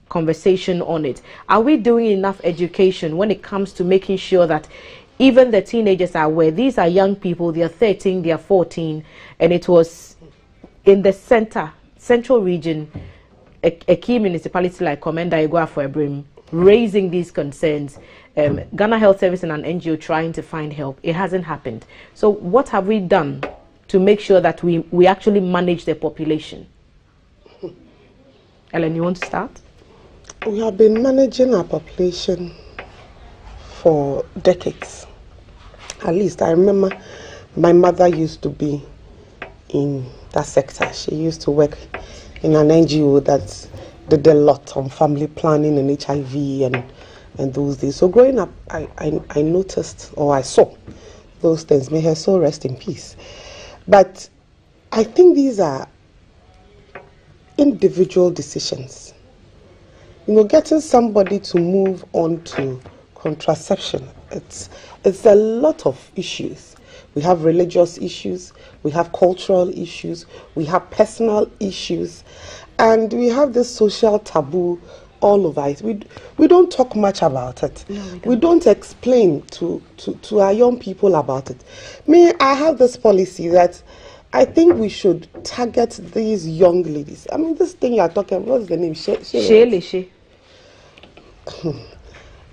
conversation on it. Are we doing enough education when it comes to making sure that even the teenagers are aware? These are young people, they are 13, they are 14, and it was in the central region, a key municipality like Komenda Igua for Ebrim, raising these concerns. Ghana Health Service and an NGO trying to find help. It hasn't happened. So what have we done to make sure that we actually manage the population? Ellen, you want to start? We have been managing our population for decades. At least I remember my mother used to be in that sector. She used to work in an NGO that did a lot on family planning and HIV and those days. So growing up, I noticed, or I saw those things. May her soul rest in peace. But I think these are individual decisions. You know, getting somebody to move on to contraception, it's a lot of issues. We have religious issues, we have cultural issues, we have personal issues, and we have this social taboo all over it. We don't talk much about it. No, we don't explain to our young people about it. I have this policy that I think we should target these young ladies. I mean, this thing you are talking about, what's the name? She.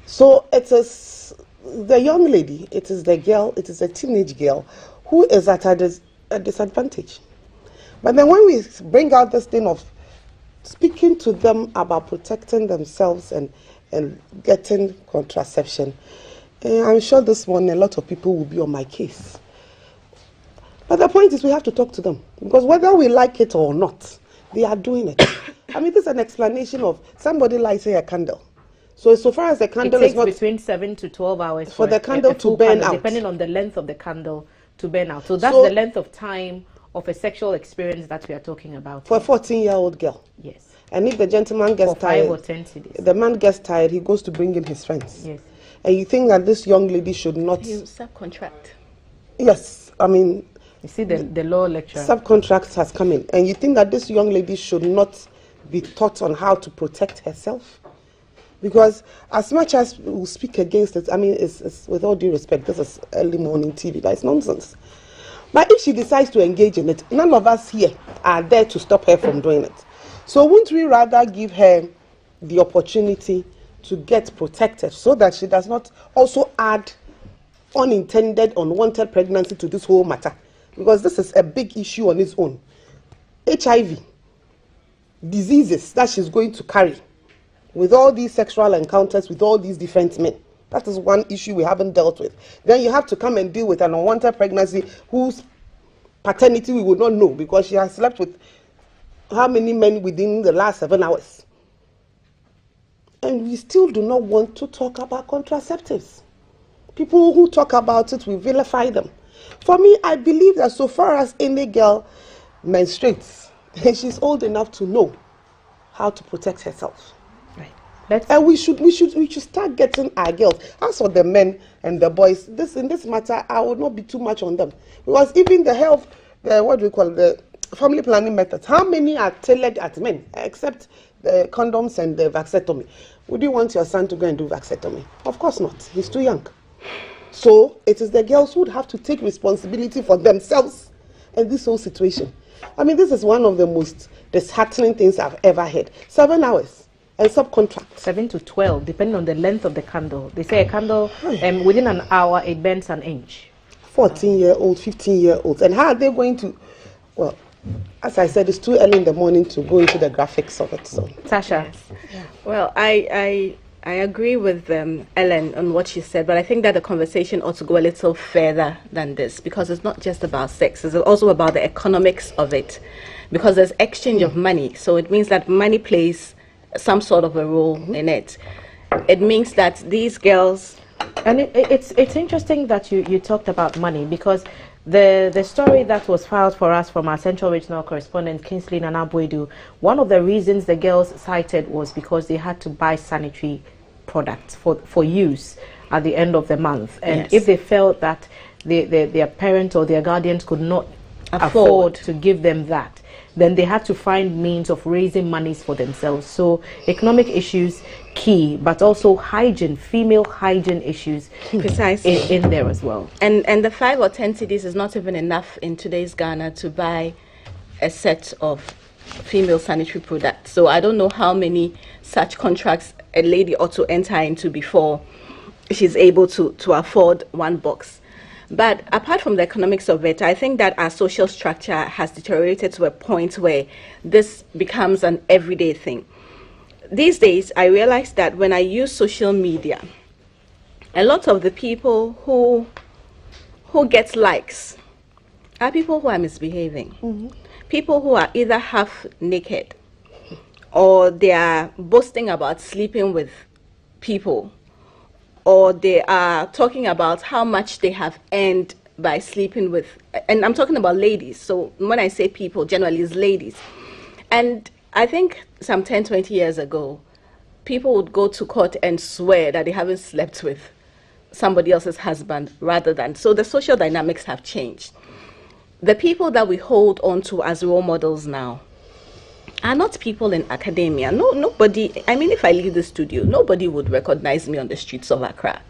So it is the young lady, it is the girl, it is a teenage girl who is at a disadvantage. But then when we bring out this thing of speaking to them about protecting themselves and getting contraception, I'm sure this morning a lot of people will be on my case. But the point is we have to talk to them, because whether we like it or not, they are doing it. I mean, this is an explanation of somebody lighting a candle. So far as the candle is not... It takes between 7 to 12 hours for the candle to burn out. Depending on the length of the candle to burn out. So that's the length of time of a sexual experience that we are talking about. For a 14-year-old girl. Yes. And if the gentleman gets tired, 5 or 10 CDs. The man gets tired, he goes to bring in his friends. Yes. And you think that this young lady should not... You subcontract. Yes, I mean... You see the law lecture. Subcontract has come in. And you think that this young lady should not be taught on how to protect herself? Because as much as we speak against it, I mean, it's with all due respect, this is early morning TV, but it's nonsense. But if she decides to engage in it, none of us here are there to stop her from doing it. So wouldn't we rather give her the opportunity to get protected so that she does not also add unintended, unwanted pregnancy to this whole matter? Because this is a big issue on its own. HIV, diseases that she's going to carry with all these sexual encounters with all these different men. That is one issue we haven't dealt with. Then you have to come and deal with an unwanted pregnancy whose paternity we would not know because she has slept with how many men within the last 7 hours. And we still do not want to talk about contraceptives. People who talk about it, we vilify them. For me, I believe that so far as any girl menstruates, she's old enough to know how to protect herself. And we should start getting our girls. As for the men and the boys, in this matter, I would not be too much on them, because even the health, the family planning methods, how many are tailored at men, except the condoms and the vasectomy? Would you want your son to go and do vasectomy? Of course not. He's too young. So it is the girls who would have to take responsibility for themselves and this whole situation. I mean, this is one of the most disheartening things I've ever heard. 7 hours. And subcontract. 7 to 12, depending on the length of the candle. They say a candle, within an hour, it burns an inch. 14-year-old, 15-year-olds. And how are they going to... Well, as I said, it's too early in the morning to go into the graphics of it. So, Tasha. Yeah. Well, I agree with Ellen on what she said, but I think that the conversation ought to go a little further than this, because it's not just about sex. It's also about the economics of it. Because there's exchange of money. So it means that money plays some sort of a role in it. It means that these girls... And it's interesting that you talked about money, because the story that was filed for us from our Central Regional Correspondent, Kingsley Nanabuedu, one of the reasons the girls cited was because they had to buy sanitary products for use at the end of the month. And if they felt that their parent or their guardians could not afford to give them that, then they had to find means of raising monies for themselves. So economic issues key, but also hygiene, female hygiene issues precisely in there as well. And the 5 or 10 cedis is not even enough in today's Ghana to buy a set of female sanitary products. So I don't know how many such contracts a lady ought to enter into before she's able to afford one box. But apart from the economics of it, I think that our social structure has deteriorated to a point where this becomes an everyday thing. These days, I realize that when I use social media, a lot of the people who get likes are people who are misbehaving. People who are either half naked or they are boasting about sleeping with people, or they are talking about how much they have earned by sleeping with, and I'm talking about ladies. So when I say people, generally it's ladies. And I think some 10, 20 years ago, people would go to court and swear that they haven't slept with somebody else's husband rather than. So the social dynamics have changed. The people that we hold on to as role models now are not people in academia. Nobody, I mean, if I leave the studio, nobody would recognize me on the streets of Accra.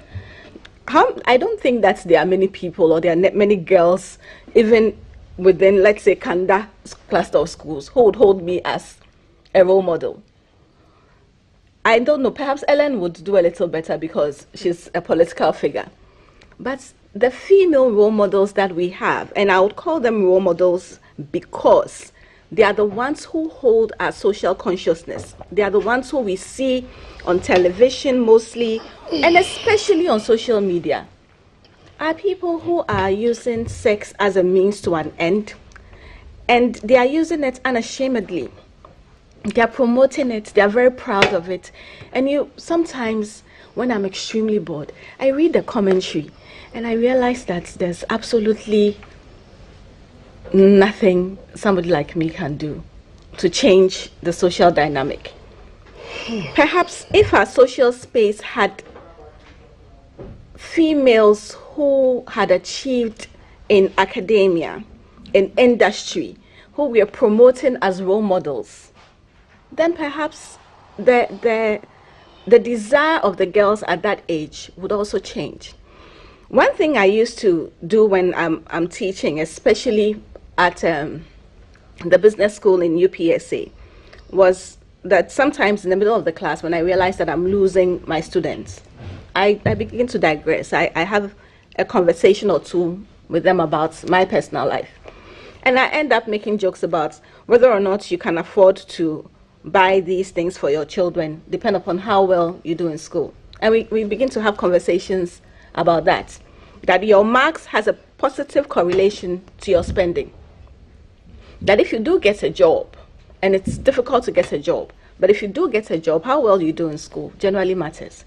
I don't think that there are many people, or there are many girls, even within, let's say, Kanda cluster of schools, who would hold me as a role model. I don't know, perhaps Ellen would do a little better because she's a political figure. But the female role models that we have, and I would call them role models because They are the ones who hold our social consciousness. They are the ones who we see on television mostly, and especially on social media. Are people who are using sex as a means to an end, and they are using it unashamedly. They are promoting it. They are very proud of it. And sometimes when I'm extremely bored, I read the commentary and I realize that there's absolutely nothing somebody like me can do to change the social dynamic. Perhaps if our social space had females who had achieved in academia, in industry, who we are promoting as role models, then perhaps the desire of the girls at that age would also change. One thing I used to do when I'm teaching, especially at the business school in UPSA, was that sometimes in the middle of the class, when I realize that I'm losing my students, I begin to digress. I have a conversation or two with them about my personal life. And I end up making jokes about whether or not you can afford to buy these things for your children, depend upon how well you do in school. And we begin to have conversations about that your marks has a positive correlation to your spending. That if you do get a job, and it's difficult to get a job, but if you do get a job, how well you do in school generally matters.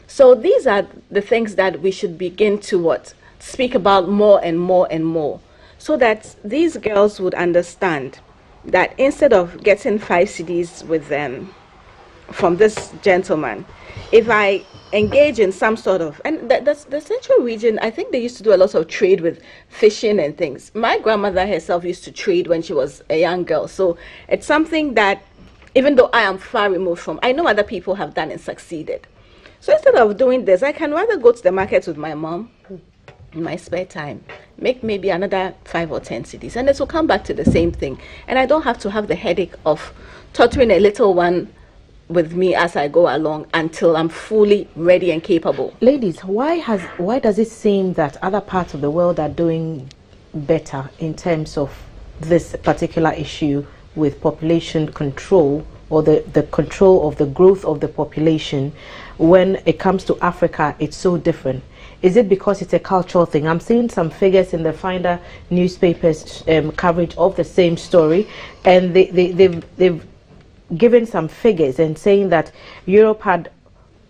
So these are the things that we should begin to speak about more and more and more, so that these girls would understand that instead of getting 5 CDs with them from this gentleman, if I engage in some sort of, and that's the Central region, I think they used to do a lot of trade with fishing and things. My grandmother herself used to trade when she was a young girl. So it's something that, even though I am far removed from, I know other people have done and succeeded. So instead of doing this, I can rather go to the market with my mom in my spare time, make maybe another 5 or 10 CDs, and it will come back to the same thing. And I don't have to have the headache of tutoring a little one with me as I go along until I'm fully ready and capable. Ladies, why does it seem that other parts of the world are doing better in terms of this particular issue with population control, or the control of the growth of the population? When it comes to Africa, it's so different. Is it because it's a cultural thing? I'm seeing some figures in the Finder newspapers coverage of the same story, and they've given some figures and saying that Europe had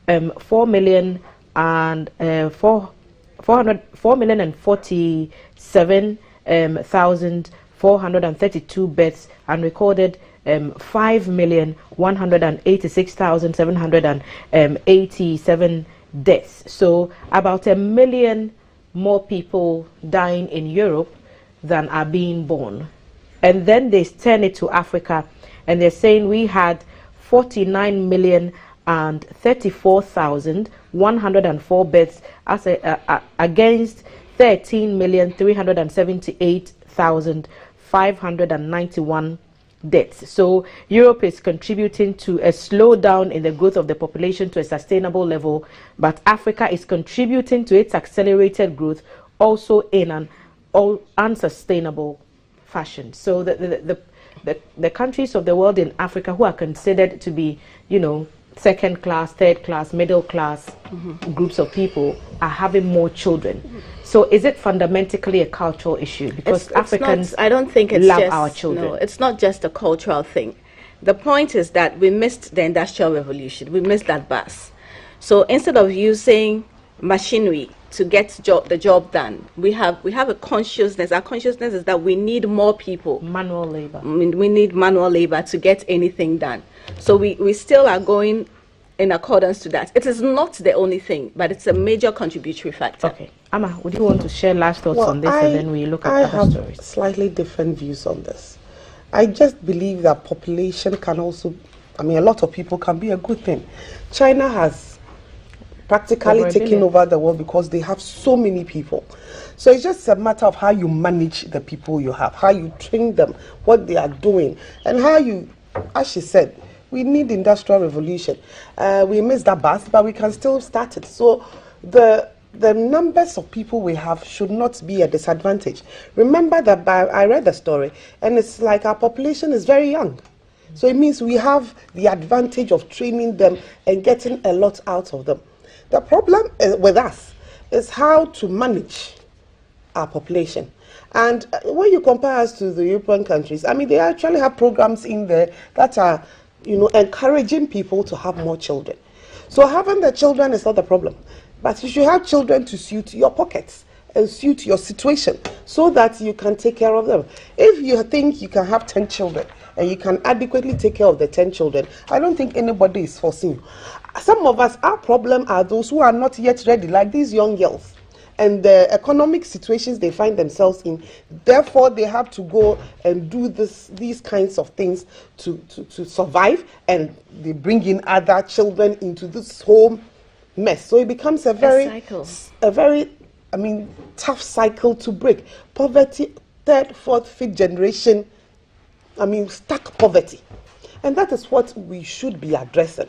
4,047,432 births and recorded 5,186,787 deaths. So about 1 million more people dying in Europe than are being born. And then they turn it to Africa, and they're saying we had 49,034,104 births as against 13,378,591 deaths. So Europe is contributing to a slowdown in the growth of the population to a sustainable level, but Africa is contributing to its accelerated growth also in an unsustainable fashion. So the countries of the world in Africa who are considered to be, second class, third class, middle class groups of people are having more children. So is it fundamentally a cultural issue? Because Africans I don't think it's love just, our children. No, it's not just a cultural thing. The point is that we missed the Industrial Revolution. We missed that bus. So instead of using machinery to get the job done, we have a consciousness. Our consciousness is that we need more people. Manual labor. We need manual labor to get anything done. So we still are going in accordance to that. It is not the only thing, but it's a major contributory factor. Okay. Amma, would you want to share last thoughts on this, and then we look at other stories? I have slightly different views on this. I just believe that population can also, a lot of people can be a good thing. China has practically taken over the world because they have so many people. So it's just a matter of how you manage the people you have, how you train them, what they are doing, and how you, as she said, we need Industrial Revolution. We missed that bus, but we can still start it. So the the numbers of people we have should not be a disadvantage. Remember that I read the story, and it's like our population is very young. So it means we have the advantage of training them and getting a lot out of them. The problem with us is how to manage our population. And when you compare us to the European countries, I mean, they actually have programs in there that are, encouraging people to have more children. So having the children is not the problem. But you should have children to suit your pockets and suit your situation so that you can take care of them. If you think you can have 10 children and you can adequately take care of the 10 children, I don't think anybody is forcing you. Some of us, our problem are those who are not yet ready, like these young girls, and the economic situations they find themselves in. Therefore, they have to go and do these kinds of things to survive, and they bring in other children into this whole mess. So it becomes a very, tough cycle to break. Poverty, third, fourth, fifth generation, stuck poverty. And that is what we should be addressing.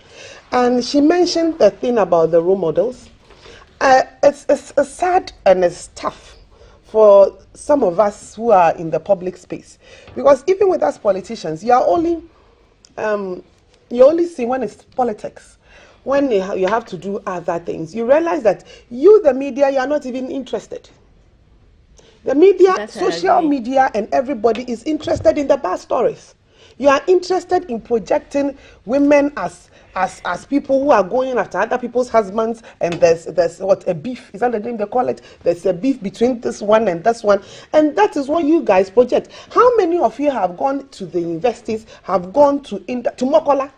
And she mentioned the thing about the role models. It's sad and it's tough for some of us who are in the public space. Because even with us politicians, you only see when it's politics. When you have to do other things, you realize that you, the media, you are not even interested. The media, social media, and everybody is interested in the bad stories. You are interested in projecting women as people who are going after other people's husbands, and there's what, a beef, is that the name they call it? There's a beef between this one and this one, and that is what you guys project. How many of you have gone to the universities, have gone to Mokola,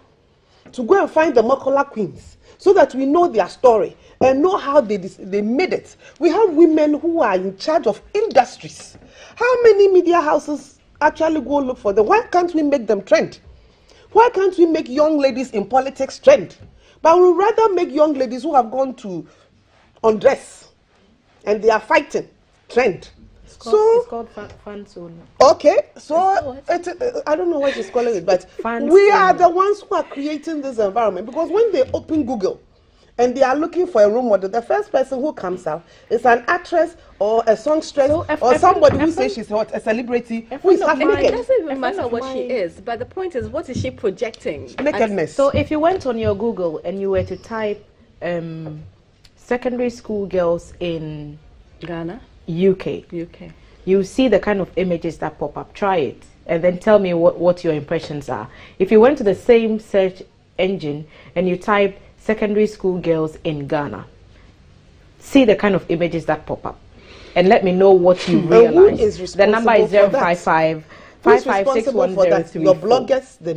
to go and find the Mokola queens, so that we know their story and know how they made it? We have women who are in charge of industries. How many media houses actually go look for them? Why can't we make them trend? Why can't we make young ladies in politics trend? But we rather make young ladies who have gone to undress and they are fighting trend. It's called fan zone. Okay, so I don't know what she's calling it, but we are the ones who are creating this environment, because when they open Google and they are looking for a role model, the first person who comes out is an actress or a songstress or somebody who says she's a celebrity who is half naked. It doesn't even matter what she is, but the point is, what is she projecting? Nakedness. So if you went on your Google and you were to type secondary school girls in Ghana, UK, you see the kind of images that pop up. Try it and then tell me what your impressions are. If you went to the same search engine and you typed secondary school girls in Ghana, see the kind of images that pop up and let me know what you realize. The number is 055 5561034. Your bloggers, the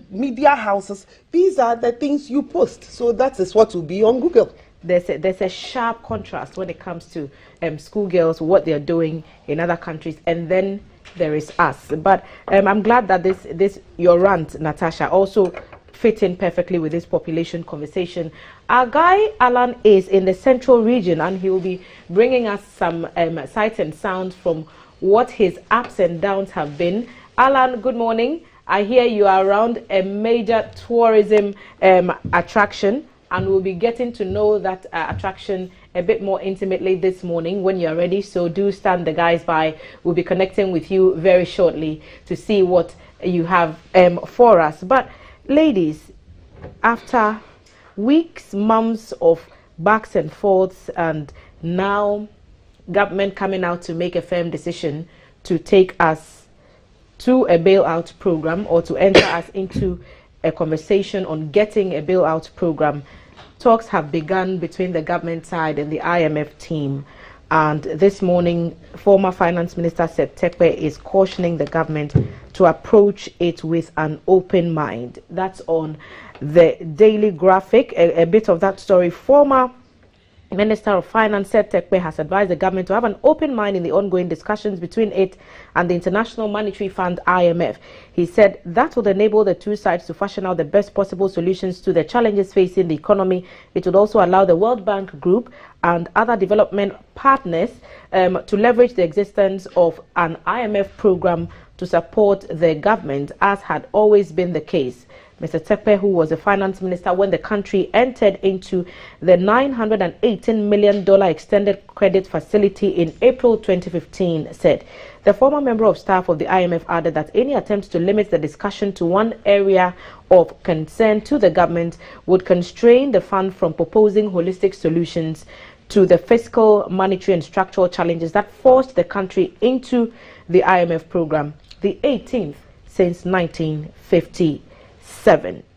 media houses, these are the things you post. So that is what will be on Google. There's a sharp contrast when it comes to schoolgirls, what they're doing in other countries, and then there is us. But I'm glad that this your rant, Natasha, also fit in perfectly with this population conversation. Our guy Alan is in the central region, and he will be bringing us some sights and sounds from what his ups and downs have been. Alan, good morning. I hear you are around a major tourism attraction, and we'll be getting to know that attraction a bit more intimately this morning when you're ready. So do stand the guys by. We'll be connecting with you very shortly to see what you have for us. But ladies, after weeks, months of backs and forths, and now government coming out to make a firm decision to take us to a bailout program, or to enter us into a conversation on getting a bailout program, talks have begun between the government side and the IMF team. And this morning, former Finance Minister Seth Terkper is cautioning the government to approach it with an open mind. That's on the Daily Graphic, a bit of that story. Former Minister of Finance Seth Terkper has advised the government to have an open mind in the ongoing discussions between it and the International Monetary Fund, IMF. He said that would enable the two sides to fashion out the best possible solutions to the challenges facing the economy. It would also allow the World Bank Group and other development partners to leverage the existence of an IMF program to support the government, as had always been the case. Mr. Tepe, who was the finance minister when the country entered into the $918 million extended credit facility in April 2015, said the former member of staff of the IMF added that any attempt to limit the discussion to one area of concern to the government would constrain the fund from proposing holistic solutions to the fiscal, monetary and structural challenges that forced the country into the IMF program, the 18th since 1950.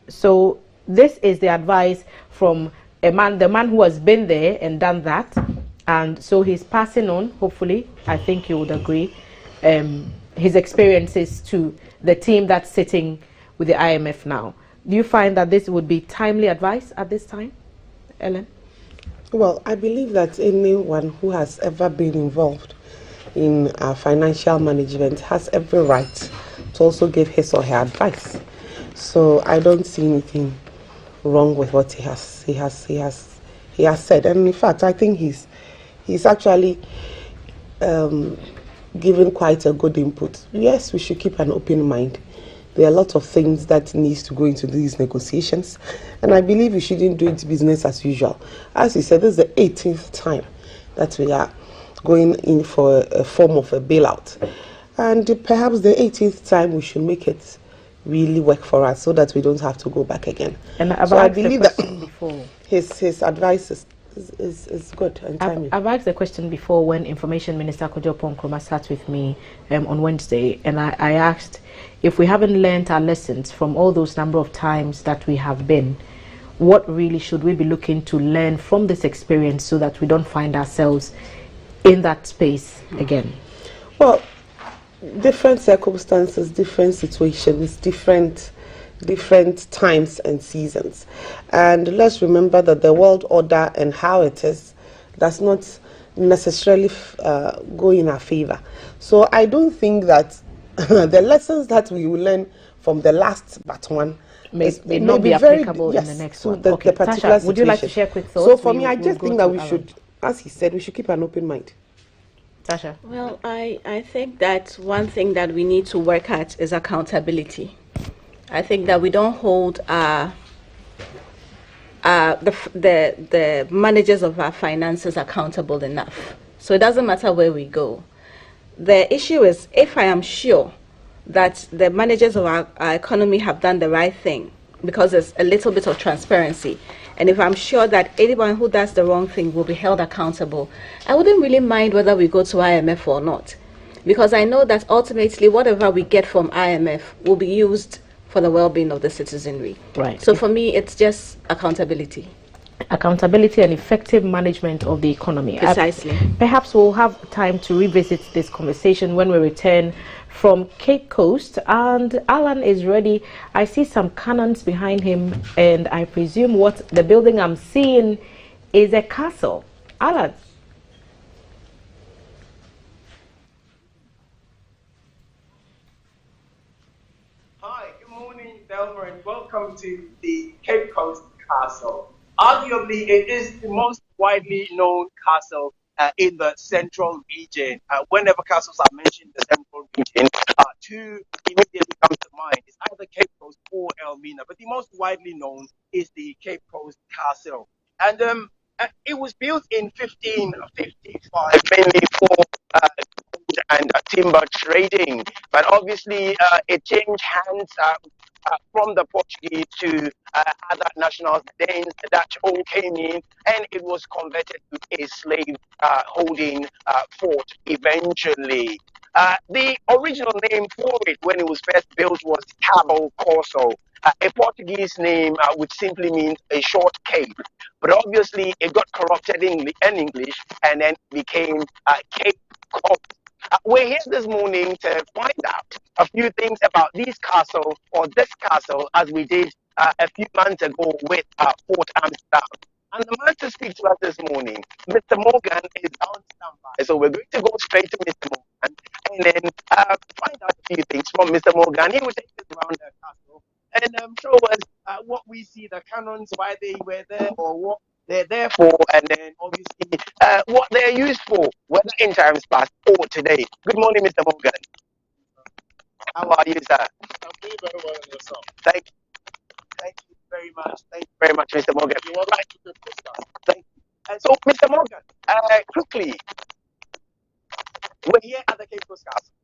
So this is the advice from the man who has been there and done that, and so he's passing on, hopefully, I think you would agree, his experiences to the team that's sitting with the IMF now. Do you find that this would be timely advice at this time, Ellen? Well, I believe that anyone who has ever been involved in financial management has every right to also give his or her advice. So I don't see anything wrong with what he has said, and in fact, I think he's actually given quite a good input. Yes, we should keep an open mind. There are a lot of things that needs to go into these negotiations, and I believe we shouldn't do it business as usual. As you said, this is the 18th time that we are going in for a form of a bailout, and perhaps the 18th time we should make it really work for us so that we don't have to go back again. And I believe that before. His advice is good and timely. I've asked the question before when Information Minister Kojo Ponkroma sat with me on Wednesday, and I asked if we haven't learned our lessons from all those number of times that we have been, what really should we be looking to learn from this experience so that we don't find ourselves in that space again? Well, different circumstances, different situations, different times and seasons. And let's remember that the world order and how it is does not necessarily go in our favor. So I don't think that the lessons that we will learn from the last but one may not be applicable in the next one. The particular Tasha, would you like to share quick thoughts? So for me, I just think that we should, as he said, we should keep an open mind. Tasha? Well, I think that one thing that we need to work at is accountability. I think that we don't hold the managers of our finances accountable enough. So it doesn't matter where we go. The issue is, if I am sure that the managers of our economy have done the right thing, because there's a little bit of transparency, and if I'm sure that anyone who does the wrong thing will be held accountable, I wouldn't really mind whether we go to IMF or not, because I know that ultimately whatever we get from IMF will be used for the well-being of the citizenry. Right. So for me, it's just accountability. Accountability and effective management of the economy. Precisely. Perhaps we'll have time to revisit this conversation when we return from Cape Coast, and Alan is ready. I see some cannons behind him, and I presume what the building I'm seeing is a castle. Alan. Hi, good morning, Delma, and welcome to the Cape Coast Castle. Arguably, it is the most widely known castle in the central region. Whenever castles are mentioned in the central region, two immediately come to mind. It's either Cape Coast or Elmina, but the most widely known is the Cape Coast Castle. And it was built in 1555, mainly for gold and timber trading. But obviously, it changed hands from the Portuguese to other nationals. Then the Dutch all came in, and it was converted to a slave holding fort eventually. The original name for it when it was first built was Cabo Corso, a Portuguese name which simply means a short cape. But obviously it got corrupted in English and then became Cape Coast. We're here this morning to find out a few things about this castle, as we did a few months ago with Fort Amsterdam. And the man to speak to us this morning, Mr. Morgan, is on standby. So we're going to go straight to Mr. Morgan and then find out a few things from Mr. Morgan. He will take us around the castle and show us what we see, the cannons, why they were there, or what they're there for, and then obviously what they're used for, whether in times past or today. Good morning, Mr. Morgan. How are you, sir? I'm doing very well in yourself. Thank you. very much. Thank you very much, Mr. Morgan. You want to discuss? Thank you. And so, Mr. Morgan, quickly, we're here at the Cape Coast Castle.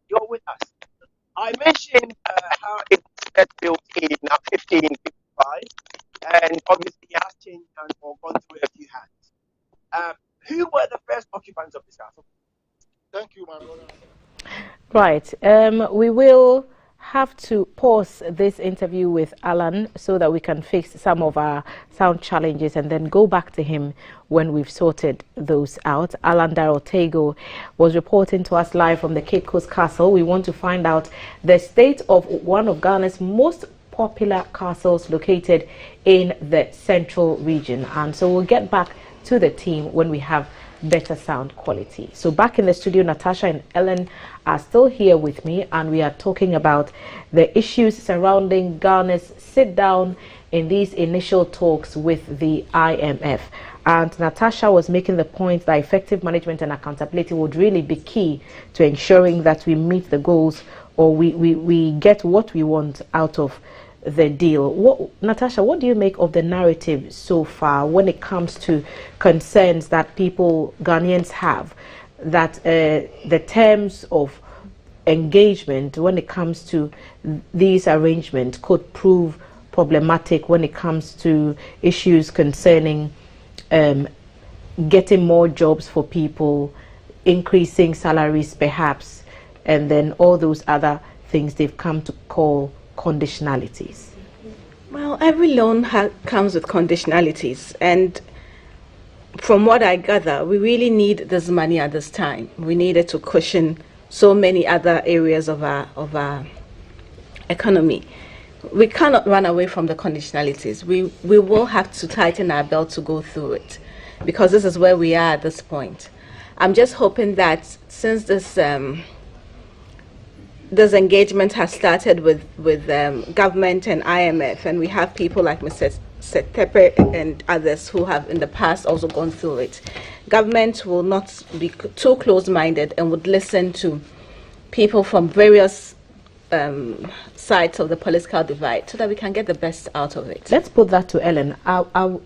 You're with us. I mentioned how it was built in 1555, and obviously it has changed hands or gone through a few hands. Who were the first occupants of this castle? Thank you, my brother. Right. We will have to pause this interview with Alan so that we can fix some of our sound challenges and then go back to him when we've sorted those out. Alan Darotego was reporting to us live from the Cape Coast Castle. We want to find out the state of one of Ghana's most popular castles located in the central region. And so we'll get back to the team when we have better sound quality. So back in the studio, Natasha and Ellen are still here with me, and we are talking about the issues surrounding Ghana's sit down in these initial talks with the IMF. And Natasha was making the point that effective management and accountability would really be key to ensuring that we meet the goals, or we get what we want out of the deal. Natasha, what do you make of the narrative so far when it comes to concerns that Ghanaians have, that the terms of engagement when it comes to these arrangements could prove problematic when it comes to issues concerning getting more jobs for people, increasing salaries perhaps, and then all those other things they've come to call conditionalities? Well, every loan comes with conditionalities, and from what I gather, we really need this money at this time. We need it to cushion so many other areas of our economy. We cannot run away from the conditionalities. We will have to tighten our belt to go through it, because this is where we are at this point. I'm just hoping that since this engagement has started with government and IMF, and we have people like Mr. Setepe and others who have in the past also gone through it, government will not be too close-minded and would listen to people from various sides of the political divide so that we can get the best out of it. Let's put that to Ellen.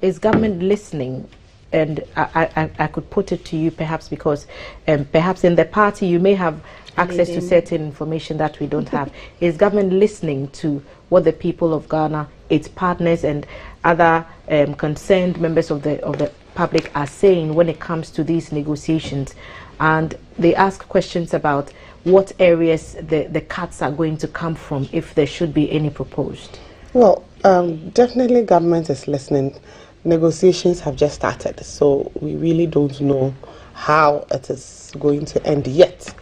Is government listening? And I could put it to you perhaps because perhaps in the party you may have access to certain information that we don't have. Is government listening to what the people of Ghana, its partners and other concerned members of the public are saying when it comes to these negotiations? And they ask questions about what areas the cuts are going to come from, if there should be any proposed. Well, definitely government is listening. Negotiations have just started, so we really don't know how it is going to end yet.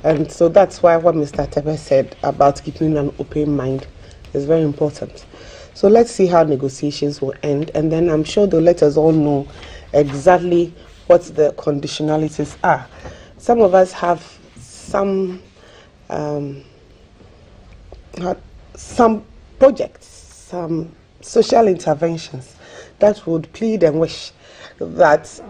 And so that's why what Mr. Tepe said about keeping an open mind is very important. So let's see how negotiations will end, and then I'm sure they'll let us all know exactly what the conditionalities are. Some of us have some projects, some social interventions that would plead and wish that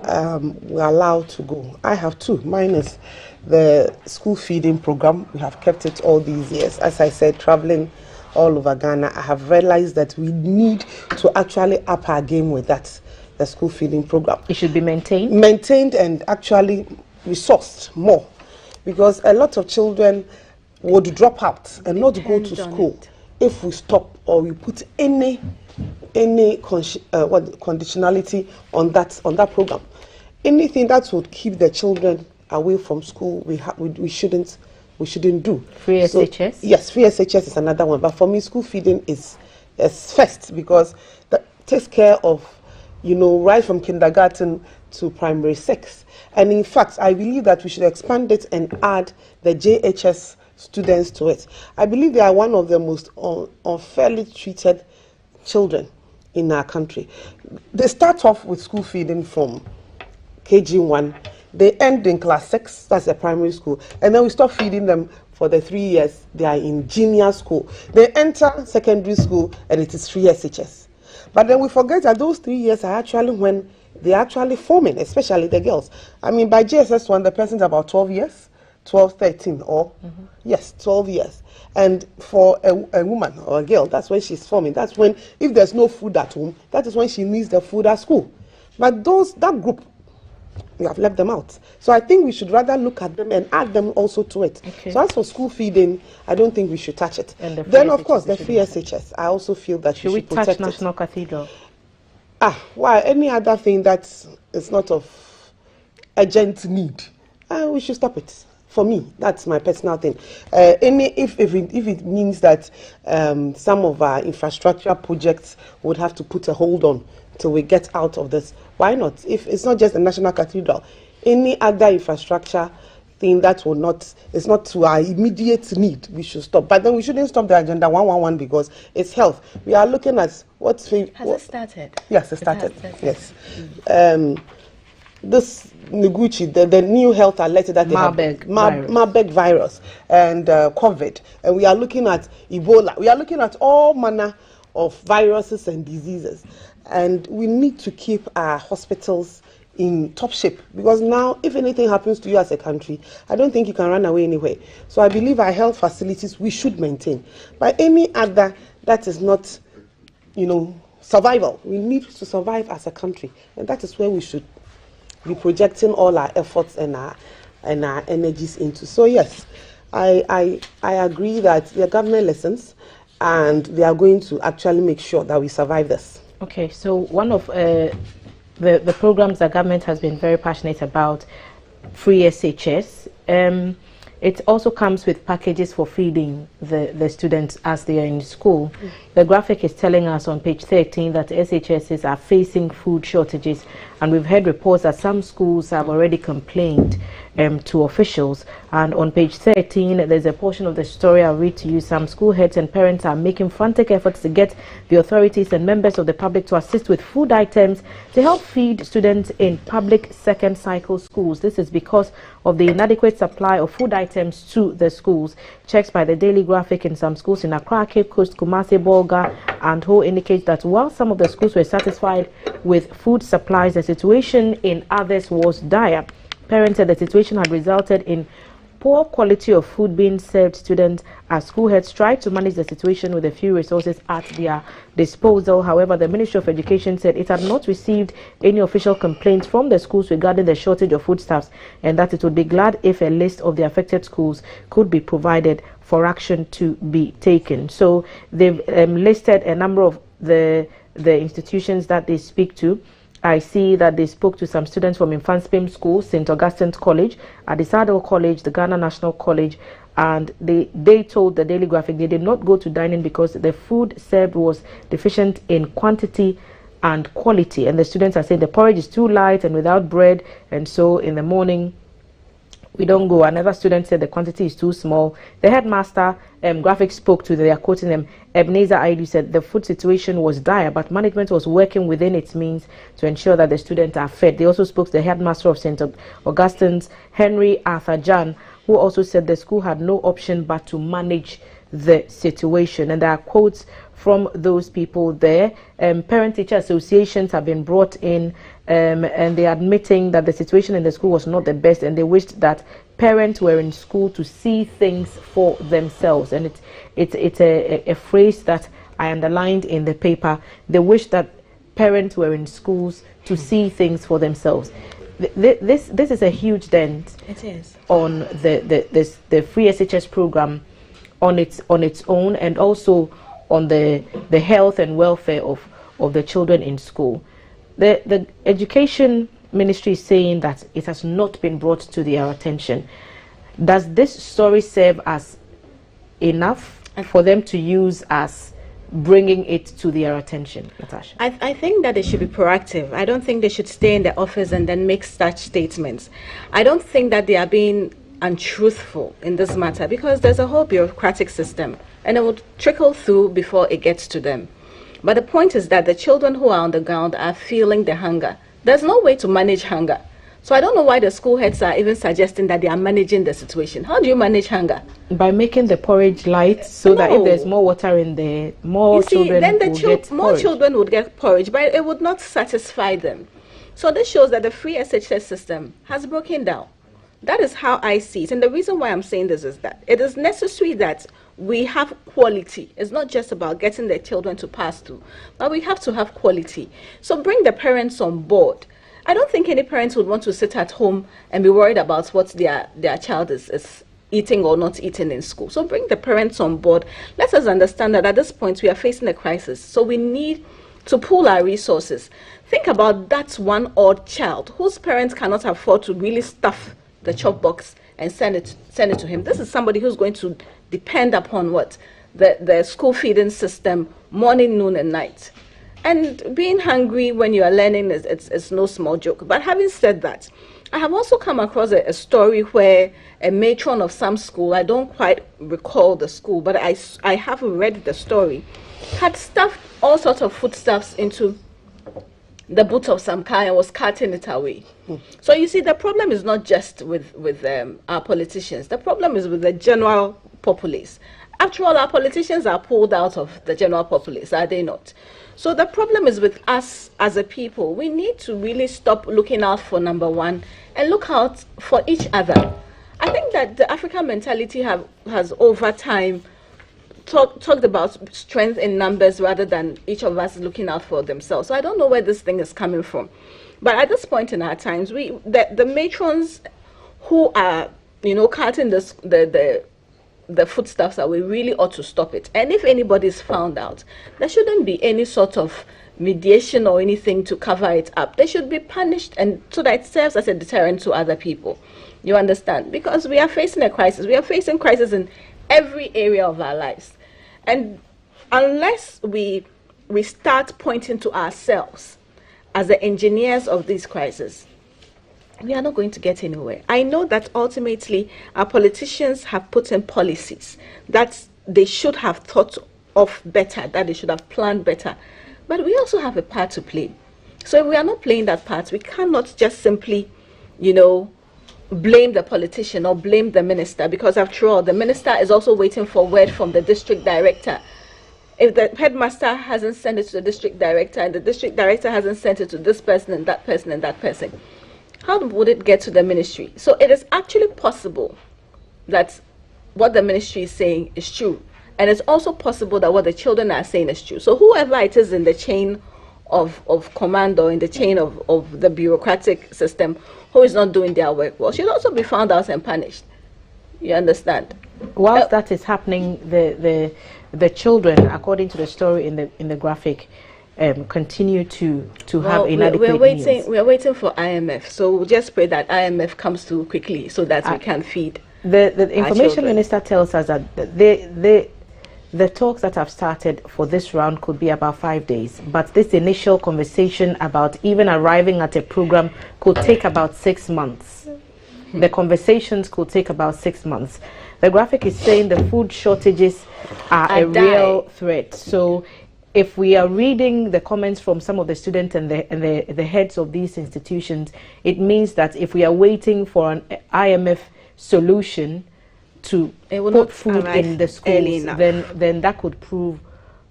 we're allowed to go. I have two. Mine is the school feeding program. We have kept it all these years. As I said, traveling all over Ghana, I have realized that we need to actually up our game with that, the school feeding program. It should be maintained? Maintained and actually resourced more, because a lot of children would drop out and not go to school if we stop or we put any conditionality on that program. Anything that would keep the children away from school, we shouldn't do. Free SHS? Yes, free SHS is another one. But for me, school feeding is first, because that takes care of, right from kindergarten to primary 6. And in fact, I believe that we should expand it and add the JHS students to it. I believe they are one of the most unfairly treated children in our country. They start off with school feeding from KG1. They end in class 6, that's a primary school, and then we stop feeding them for the 3 years. They are in junior school. They enter secondary school and it is free SHS. But then we forget that those 3 years are actually when they're actually forming, especially the girls. I mean, by JSS1, the person's about 12 years. 12, 13, or yes, 12 years. And for a woman or a girl, that's when she's forming. That's when, if there's no food at home, that is when she needs the food at school. But that group, we have left them out. So I think we should rather look at them and add them also to it. Okay. So as for school feeding, I don't think we should touch it. And then, of course, the free SHS. I also feel that we should protect it. Should we touch National Cathedral? Well, any other thing that is not of urgent need, we should stop it. For me, that's my personal thing. If it means that some of our infrastructure projects would have to put a hold on till we get out of this, why not? If it's not just the National Cathedral, any other infrastructure thing that will not, it's not to our immediate need, we should stop. But then we shouldn't stop the Agenda 111 because it's health. We are looking at what's... Has it started? Yes, it started. Yes. This Noguchi, the new health alert that they Marburg virus and COVID, and we are looking at Ebola. We are looking at all manner of viruses and diseases, and we need to keep our hospitals in top shape, because now if anything happens to you as a country, I don't think you can run away anywhere. So I believe our health facilities we should maintain. But any other that is not, survival, we need to survive as a country, and that is where we should be projecting all our efforts and our energies into. So yes, I agree that the government listens, and they are going to actually make sure that we survive this. Okay, so one of the programs the government has been very passionate about, free SHS, it also comes with packages for feeding the students as they are in school. The graphic is telling us on page 13 that SHSs are facing food shortages, and we've heard reports that some schools have already complained to officials. And on page 13, there's a portion of the story I'll read to you. Some school heads and parents are making frantic efforts to get the authorities and members of the public to assist with food items to help feed students in public second cycle schools. This is because of the inadequate supply of food items to the schools. Checks by the Daily Graphic in some schools in Accra, Cape Coast, Kumasi, Bolga and Ho indicates that while some of the schools were satisfied with food supplies, the situation in others was dire. Parents said the situation had resulted in poor quality of food being served students as school heads tried to manage the situation with the few resources at their disposal. However, the Ministry of Education said it had not received any official complaints from the schools regarding the shortage of foodstuffs, and that it would be glad if a list of the affected schools could be provided for action to be taken. So they've listed a number of the institutions that they speak to. I see that they spoke to some students from Infanspim School, St. Augustine's College, Adisadel College, the Ghana National College, and they told the Daily Graphic they did not go to dining because the food served was deficient in quantity and quality. And the students are saying the porridge is too light and without bread, and so in the morning we don't go. Another student said the quantity is too small. The headmaster, Graphic, spoke to, they are quoting them, Ebenezer Aidu said the food situation was dire, but management was working within its means to ensure that the students are fed. They also spoke to the headmaster of St. Augustine's, Henry Arthur Jan, who also said the school had no option but to manage the situation. And there are quotes from those people there. Parent-teacher associations have been brought in, and they are admitting that the situation in the school was not the best, and they wished that parents were in school to see things for themselves. And it's a phrase that I underlined in the paper. They wish that parents were in schools to see things for themselves. This is a huge dent. It is on the free SHS program on its own, and also on the health and welfare of the children in school. The education ministry is saying that it has not been brought to their attention. Does this story serve as enough for them to use as bringing it to their attention, Natasha? I think that they should be proactive. I don't think they should stay in the office and then make such statements. I don't think that they are being untruthful in this matter, because there's a whole bureaucratic system and it will trickle through before it gets to them. But the point is that the children who are on the ground are feeling the hunger. There's no way to manage hunger. So I don't know why the school heads are even suggesting that they are managing the situation. How do you manage hunger? By making the porridge light, so that if there's more water in there, more children would get porridge, but it would not satisfy them. So this shows that the free SHS system has broken down. That is how I see it. And the reason why I'm saying this is that it is necessary that we have quality. It's not just about getting the children to pass through, but we have to have quality. So bring the parents on board. I don't think any parents would want to sit at home and be worried about what their child is eating or not eating in school. So bring the parents on board. Let us understand that at this point we are facing a crisis. So we need to pool our resources. Think about that one odd child whose parents cannot afford to really stuff the chop box and send it to him. This is somebody who's going to depend upon what? The school feeding system, morning, noon, and night. And being hungry when you are learning is no small joke. But having said that, I have also come across a story where a matron of some school, I don't quite recall the school, but I have read the story, had stuffed all sorts of foodstuffs into the boot of some car and was carting it away. So you see, the problem is not just with our politicians. The problem is with the general populace. After all, our politicians are pulled out of the general populace, are they not? So the problem is with us as a people. We need to really stop looking out for number one and look out for each other. I think that the African mentality has over time talked about strength in numbers rather than each of us looking out for themselves. So I don't know where this thing is coming from. But at this point in our times, the matrons who are, carting the foodstuffs away really ought to stop it. And if anybody is found out, there shouldn't be any sort of mediation or anything to cover it up. They should be punished, and so that it serves as a deterrent to other people. You understand? Because we are facing a crisis. We are facing crisis in every area of our lives. And unless we start pointing to ourselves as the engineers of this crisis, we are not going to get anywhere. I know that ultimately our politicians have put in policies that they should have thought of better, that they should have planned better. But we also have a part to play. So if we are not playing that part, we cannot just simply, blame the politician or blame the minister, because after all, the minister is also waiting for word from the district director. If the headmaster hasn't sent it to the district director and the district director hasn't sent it to this person and that person and that person, how would it get to the ministry? So it is actually possible that what the ministry is saying is true. And it's also possible that what the children are saying is true. So whoever it is in the chain of command or in the chain of the bureaucratic system who is not doing their work well should also be found out and punished. You understand? Whilst that is happening, the children, according to the story in the graphic, continue to have inadequate meals. We are waiting for IMF, so we'll just pray that IMF comes through quickly so that we can feed. The information minister tells us that the talks that have started for this round could be about 5 days, but this initial conversation about even arriving at a program could take about 6 months. The conversations could take about 6 months. The graphic is saying the food shortages are a real threat. So if we are reading the comments from some of the students and the heads of these institutions, it means that if we are waiting for an IMF solution to put food in the schools, then that could prove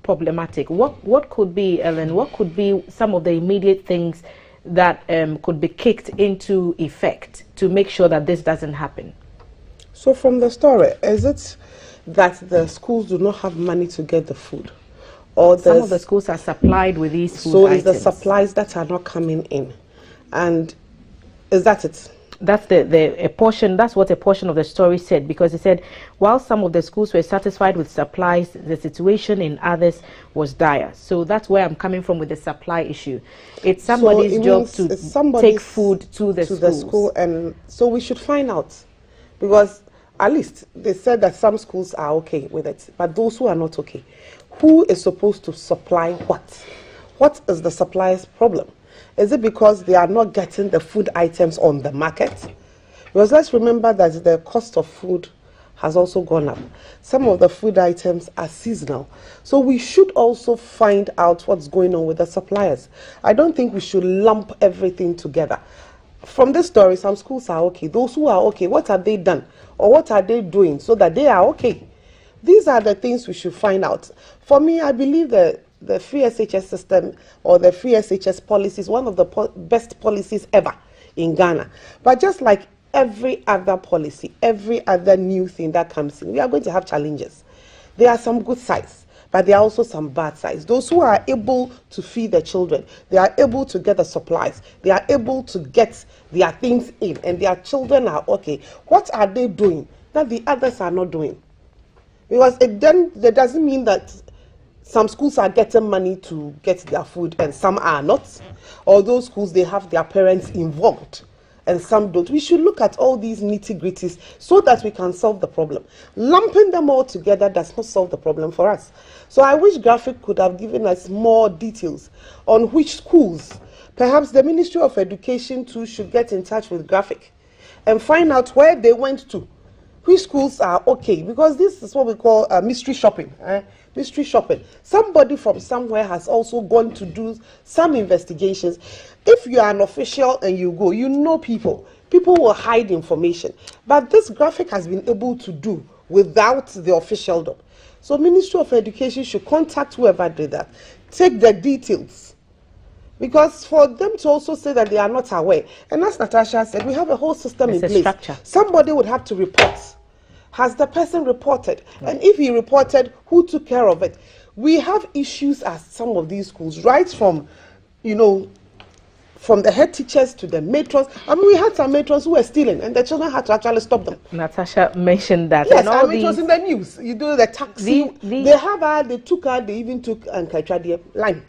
problematic. What could be, Ellen, what could be some of the immediate things that could be kicked into effect to make sure that this doesn't happen? So from the story, is it that the schools do not have money to get the food? Or some of the schools are supplied with these food items. So it's the supplies that are not coming in. And is that it? That's a portion. That's what a portion of the story said, because it said while some of the schools were satisfied with supplies, the situation in others was dire. So that's where I'm coming from with the supply issue. It's somebody's job to take food to the school, and so we should find out, because at least they said that some schools are okay with it, but those who are not okay, who is supposed to supply what? What is the supplier's problem? Is it because they are not getting the food items on the market? Because let's remember that the cost of food has also gone up. Some of the food items are seasonal. So we should also find out what's going on with the suppliers. I don't think we should lump everything together. From this story, some schools are okay. Those who are okay, what have they done? Or what are they doing so that they are okay? These are the things we should find out. For me, I believe that the free SHS system or the free SHS policy is one of the best policies ever in Ghana. But just like every other policy, every other new thing that comes in, we are going to have challenges. There are some good sides, but there are also some bad sides. Those who are able to feed their children, they are able to get the supplies, they are able to get their things in, and their children are okay. What are they doing that the others are not doing? Because then that doesn't mean that some schools are getting money to get their food and some are not. Or those schools, they have their parents involved and some don't. We should look at all these nitty-gritties so that we can solve the problem. Lumping them all together does not solve the problem for us. So I wish Graphic could have given us more details on which schools. Perhaps the Ministry of Education too should get in touch with Graphic and find out where they went to. Which schools are okay, because this is what we call mystery shopping. Mystery shopping. Somebody from somewhere has also gone to do some investigations. If you are an official and you go, you know people will hide information. But this Graphic has been able to do without the officialdom. So Ministry of Education should contact whoever did that. Take the details. Because for them to also say that they are not aware, and as Natasha said, we have a whole system in place. Structure. Somebody would have to report. Has the person reported? Right. And if he reported, who took care of it? We have issues at some of these schools, right from, from the head teachers to the matrons. I mean, we had some matrons who were stealing, and the children had to actually stop them. Natasha mentioned that. Yes, and it was in the news. You do the taxi. They even took Nkaitradie line.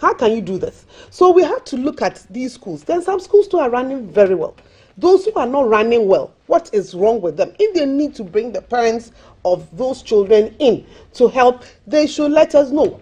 How can you do this? So we have to look at these schools. Then some schools too are running very well. Those who are not running well, what is wrong with them? If they need to bring the parents of those children in to help, they should let us know.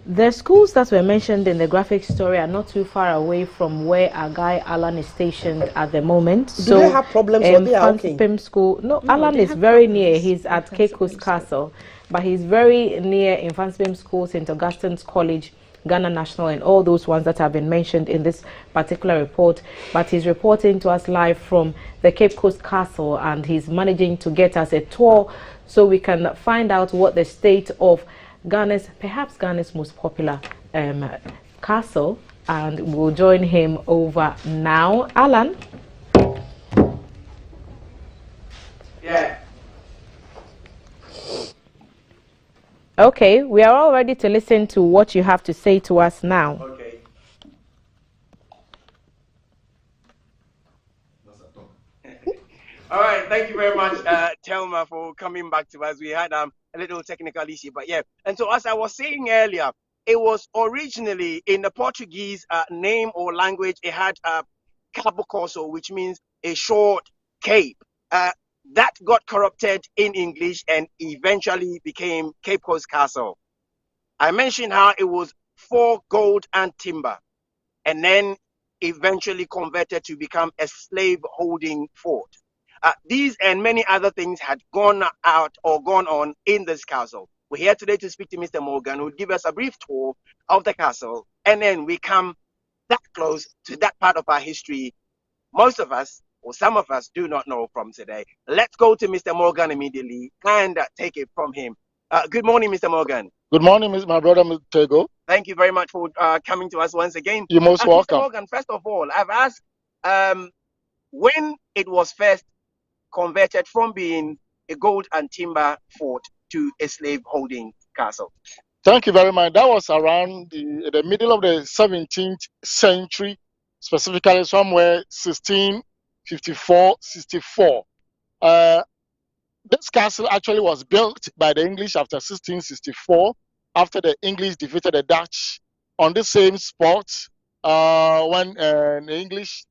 The schools that were mentioned in the Graphic story are not too far away from where our guy Alan is stationed at the moment. Do they have problems or they are okay? School. No, Alan is very near. He's at Cape Coast Castle, but he's very near Infanspem School, St. Augustine's College, Ghana National, and all those ones that have been mentioned in this particular report. But he's reporting to us live from the Cape Coast Castle, and he's managing to get us a tour so we can find out what the state of perhaps Ghana's most popular castle, and we'll join him over now. Alan? Yeah. Okay, we are all ready to listen to what you have to say to us now. Okay. All right, thank you very much, Thelma, for coming back to us. We had a little technical issue, but yeah. And so as I was saying earlier, it was originally in the Portuguese name or language, it had Cabo Corso, which means a short cape. That got corrupted in English and eventually became Cape Coast Castle. I mentioned how it was for gold and timber, and then eventually converted to become a slave-holding fort. These and many other things had gone out or gone on in this castle. We're here today to speak to Mr. Morgan, who will give us a brief tour of the castle, and then we come that close to that part of our history most of us, or some of us, do not know from today. Let's go to Mr. Morgan immediately and take it from him. Good morning, Mr. Morgan. Good morning, my brother, Mr. Tego. Thank you very much for coming to us once again. You're most welcome. Mr. Morgan, first of all, I've asked when it was first converted from being a gold and timber fort to a slave-holding castle. Thank you very much. That was around the middle of the 17th century, specifically somewhere 1654, 64. This castle actually was built by the English after 1664, after the English defeated the Dutch on the same spot when the English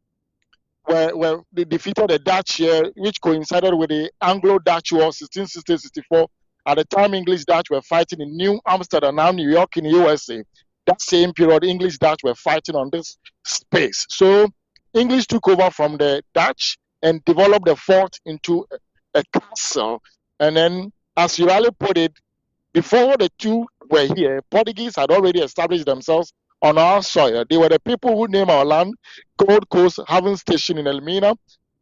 they defeated the Dutch here, which coincided with the Anglo-Dutch War, 1660-64. At the time, English-Dutch were fighting in New Amsterdam, now New York in the USA. That same period, English-Dutch were fighting on this space. So English took over from the Dutch and developed the fort into a castle. And then, as you rightly put it, before the two were here, Portuguese had already established themselves on our soil. They were the people who named our land Gold Coast, having station in Elmina.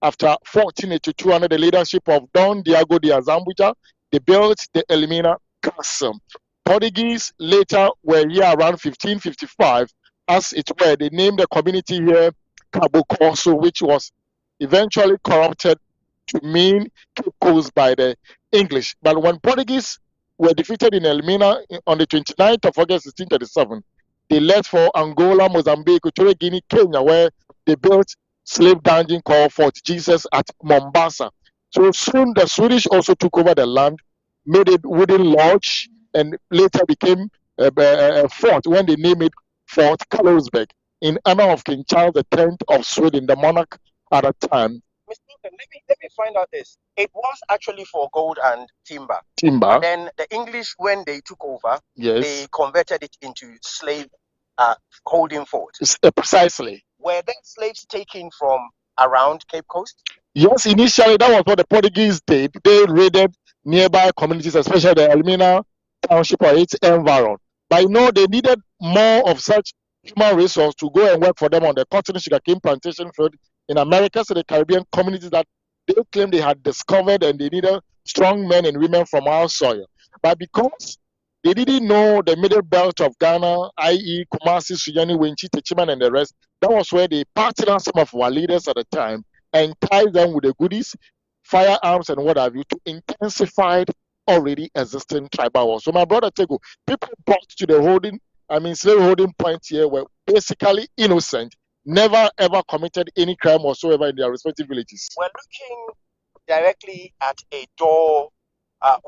After 1482, under the leadership of Don Diego de Azambuja, they built the Elmina Castle. Portuguese later were here around 1555. As it were, they named the community here Cabo Corso, which was eventually corrupted to mean Cape Coast by the English. But when Portuguese were defeated in Elmina on the 29th of August 1637, they left for Angola, Mozambique, Equatorial Guinea, Kenya, where they built slave dungeon called Fort Jesus at Mombasa. So soon the Swedish also took over the land, made it wooden lodge, and later became a fort when they named it Fort Karlsberg in honor of King Charles X of Sweden, the monarch at the time. Mr. Ethan, let me find out this. It was actually for gold and timber. Timber. But then the English, when they took over, yes, they converted it into slave holding fort. Precisely. Were there slaves taken from around Cape Coast? Yes, initially that was what the Portuguese did. They raided nearby communities, especially the Elmina township or its environment. But you know, they needed more of such human resource to go and work for them on the cotton sugarcane plantation field in America, so the Caribbean communities that they claimed they had discovered, and they needed strong men and women from our soil. But because they didn't know the middle belt of Ghana, i.e. Kumasi, Sunyani, Wenchi, Techiman, and the rest, that was where they partnered some of our leaders at the time and tied them with the goodies, firearms, and what have you, to intensify already existing tribal wars. So my brother Tego, people brought to the slave holding point here were basically innocent, never ever committed any crime whatsoever in their respective villages. We're looking directly at a door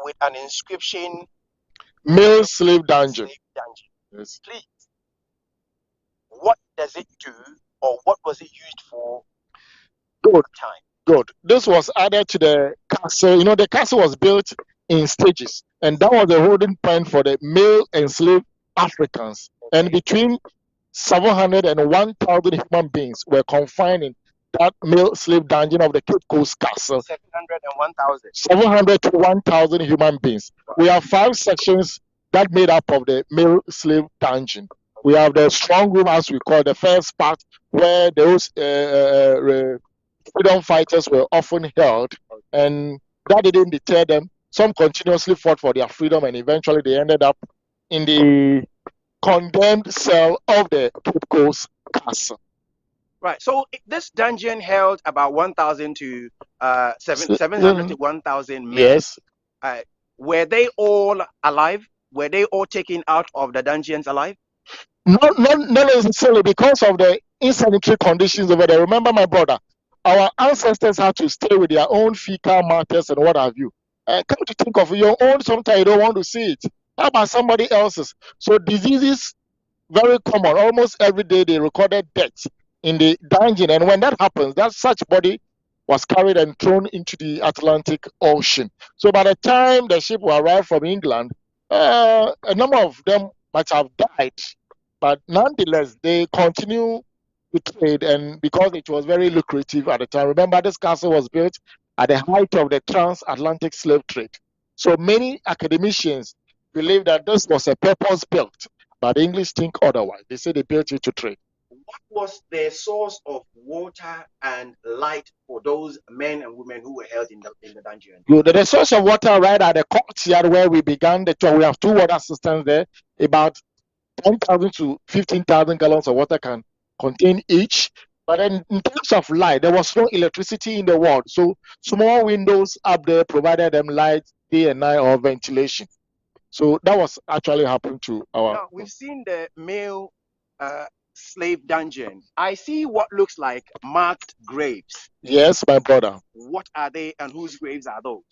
with an inscription. Male slave dungeon. Yes. Please, what does it do, or what was it used for? Good. Good. This was added to the castle. You know, the castle was built in stages, and that was the holding point for the male enslaved Africans. Okay. And between 700 and 1,000 human beings were confined in that male slave dungeon of the Cape Coast Castle. 700 and 1,000. 700 to 1,000 human beings. Wow. We have 5 sections that made up of the male slave dungeon. We have the strong room, as we call the first part, where those freedom fighters were often held, and that didn't deter them. Some continuously fought for their freedom, and eventually they ended up in the condemned cell of the Cape Coast Castle. Right. So this dungeon held about 1,000 to 700 to 1,000 men. Yes. Were they all alive? Were they all taken out of the dungeons alive? Not necessarily, because of the insanitary conditions over there. Remember, my brother, our ancestors had to stay with their own fecal matters and what have you. Come to think of your own, sometimes you don't want to see it. How about somebody else's? So diseases, very common. Almost every day they recorded deaths in the dungeon. And when that happens, that such body was carried and thrown into the Atlantic Ocean. So by the time the ship will arrive from England, a number of them might have died. But nonetheless, they continue to trade, and because it was very lucrative at the time. Remember, this castle was built at the height of the transatlantic slave trade. So many academicians believe that this was a purpose built, but the English think otherwise. They say they built it to trade. What was the source of water and light for those men and women who were held in the dungeon? The source of water right at the courtyard where we began the tour. We have 2 water systems there. About 10,000 to 15,000 gallons of water can contain each. But then in terms of light, there was no electricity in the world. So small windows up there provided them light day and night, or ventilation. So that was actually happening to our... Now, we've seen the male slave dungeon. I see what looks like marked graves. Yes, my brother. What are they, and whose graves are those?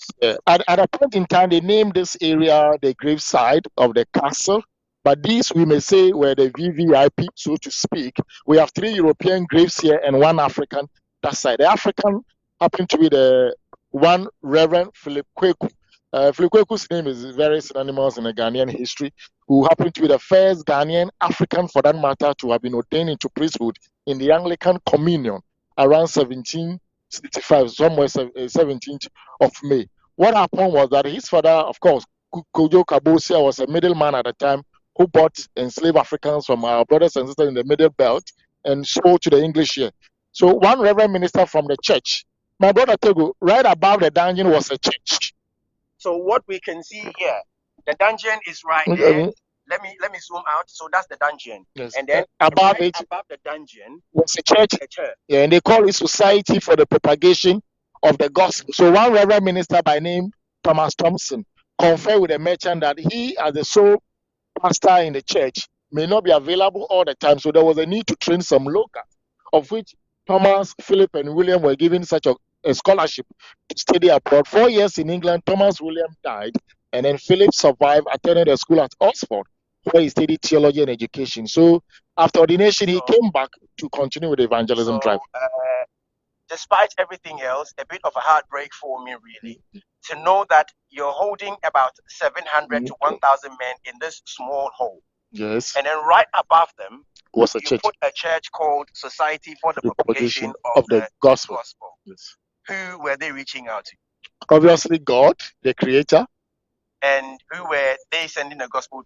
At a point in time, they named this area the graveside of the castle. But these, we may say, were the VVIP, so to speak. We have 3 European graves here and 1 African that side. The African happened to be the one Reverend Philip Kweku. Philip Kweku's name is very synonymous in the Ghanaian history, who happened to be the first Ghanaian African, for that matter, to have been ordained into priesthood in the Anglican Communion around 1765, somewhere 17th of May. What happened was that his father, of course, Kojo Kabosia, was a middleman at the time, who bought enslaved Africans from our brothers and sisters in the Middle Belt and sold to the English here. So one reverend minister from the church, my brother Tego, right above the dungeon was a church. So what we can see here, the dungeon is right there. let me zoom out. So that's the dungeon. Yes. And then above right it above the dungeon was a church. a church. Yeah, and they call it Society for the Propagation of the Gospel. So one Reverend minister by name Thomas Thompson conferred with a merchant that he, as the sole pastor in the church, may not be available all the time. So there was a need to train some locals, of which Thomas, Philip, and William were given such a scholarship to study abroad. 4 years in England, Thomas William died, and then Philip survived, attended a school at Oxford, where he studied theology and education. So after ordination, he came back to continue with the evangelism drive. Despite everything else, a bit of a heartbreak for me, really, to know that you're holding about 700 to 1,000 men in this small hole. Yes. And then right above them was a you church. put a church called Society for the Propagation of the Gospel. Yes. Who were they reaching out to? Obviously, God, the Creator. And who were they sending the gospel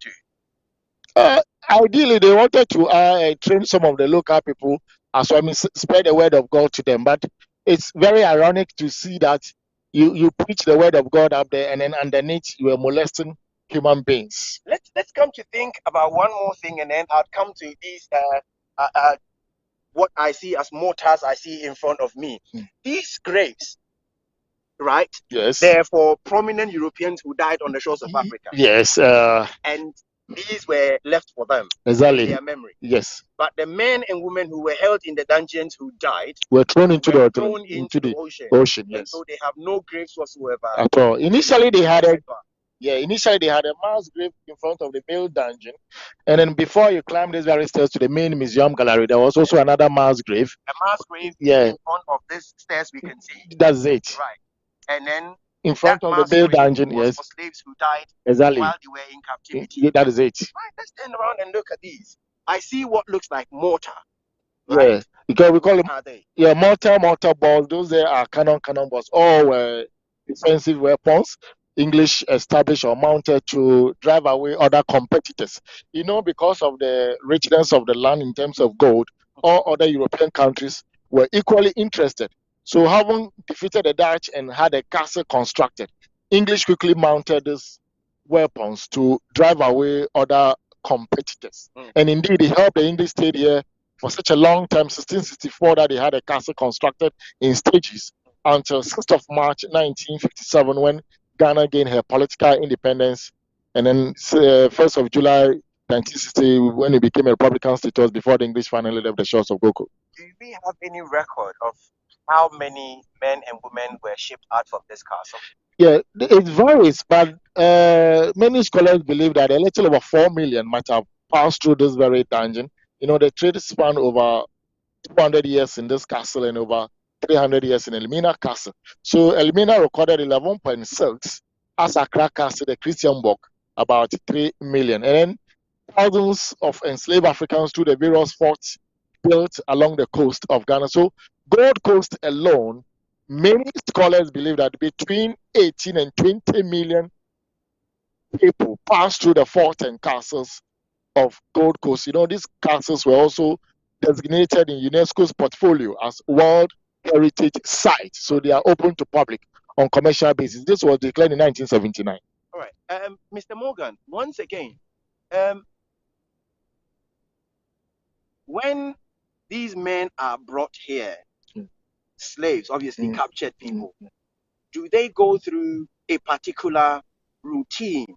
to? Ideally, they wanted to train some of the local people, as well, I mean, spread the word of God to them. But it's very ironic to see that you preach the word of God up there, and then underneath you are molesting human beings. Let's come to think about one more thing, and then I'll come to these what I see as mortars I see in front of me. These graves, right? Yes. They're for prominent Europeans who died on the shores of Africa. Yes. And these were left for them. Exactly. In their memory. Yes. But the men and women who were held in the dungeons who died were thrown into the ocean. Yes. And so they have no graves whatsoever. At all. Initially they had a mass grave in front of the male dungeon, and then before you climb these very stairs to the main museum gallery, there was also another mass grave. A mass grave in front of these stairs we can see. That's it. Right. And then in front of the male dungeon, yes. For slaves who died exactly while they were in captivity. That is it. Right, let's turn around and look at these. I see what looks like mortar. Right? Yeah, because we call them mortar balls. Those there are cannon balls. All were defensive weapons, English established or mounted to drive away other competitors. You know, because of the richness of the land in terms of gold, all other European countries were equally interested. So having defeated the Dutch and had a castle constructed, English quickly mounted these weapons to drive away other competitors. And indeed, it helped the English stay here for such a long time, 1664, that they had a castle constructed in stages until 6th of March 1957, when Ghana gained her political independence, and then 1st of July 1960, when it became a republican status before the English finally left the shores of Goko. Do we have any record of how many men and women were shipped out from this castle? Yeah, it varies, but many scholars believe that a little over 4 million might have passed through this very dungeon. You know, the trade span over 200 years in this castle and over 300 years in Elmina Castle. So Elmina recorded 11.6 as Accra Castle, the Christian book, about 3 million. And then thousands of enslaved Africans to the various forts built along the coast of Ghana. So Gold Coast alone, many scholars believe that between 18 and 20 million people passed through the forts and castles of Gold Coast. You know, these castles were also designated in UNESCO's portfolio as World Heritage Sites, so they are open to public on commercial basis. This was declared in 1979. All right, Mr. Morgan, once again, when these men are brought here, slaves, obviously captured people, do they go through a particular routine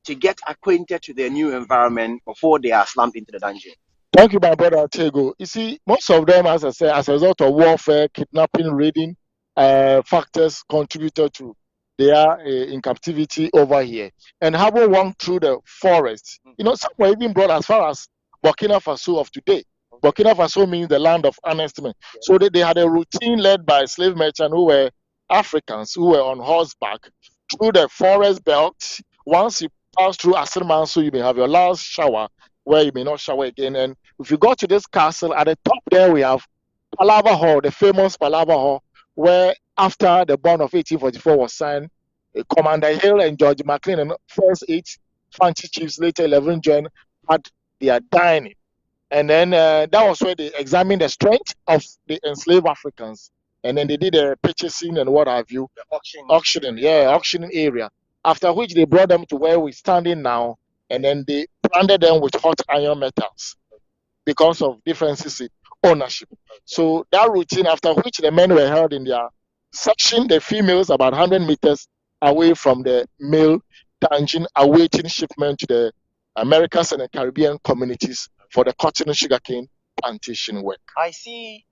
to get acquainted to their new environment before they are slumped into the dungeon? Thank you, my brother Tego. You see, most of them, as I said, as a result of warfare, kidnapping, raiding, factors contributed to they are in captivity over here. And having walked through the forest, you know, some were even brought as far as Burkina Faso of today. Burkina Faso means the land of honest men. So they had a routine led by slave merchants who were Africans, who were on horseback through the forest belt. Once you pass through Asirman, so you may have your last shower, where you may not shower again. And if you go to this castle, at the top there we have Palava Hall, the famous Palava Hall, where after the bond of 1844 was signed, Commander Hill and George McLean and first 8 Fancy chiefs, later 11 joined, had their dining. And then that was where they examined the strength of the enslaved Africans. And then they did a purchasing and what have you. The auctioning area. After which they brought them to where we're standing now. and then they branded them with hot iron metals because of differences in ownership. So that routine, after which the men were held in their section, the females about 100 meters away from the male dungeon, awaiting shipment to the Americas and the Caribbean communities for the cotton and sugarcane plantation work. I see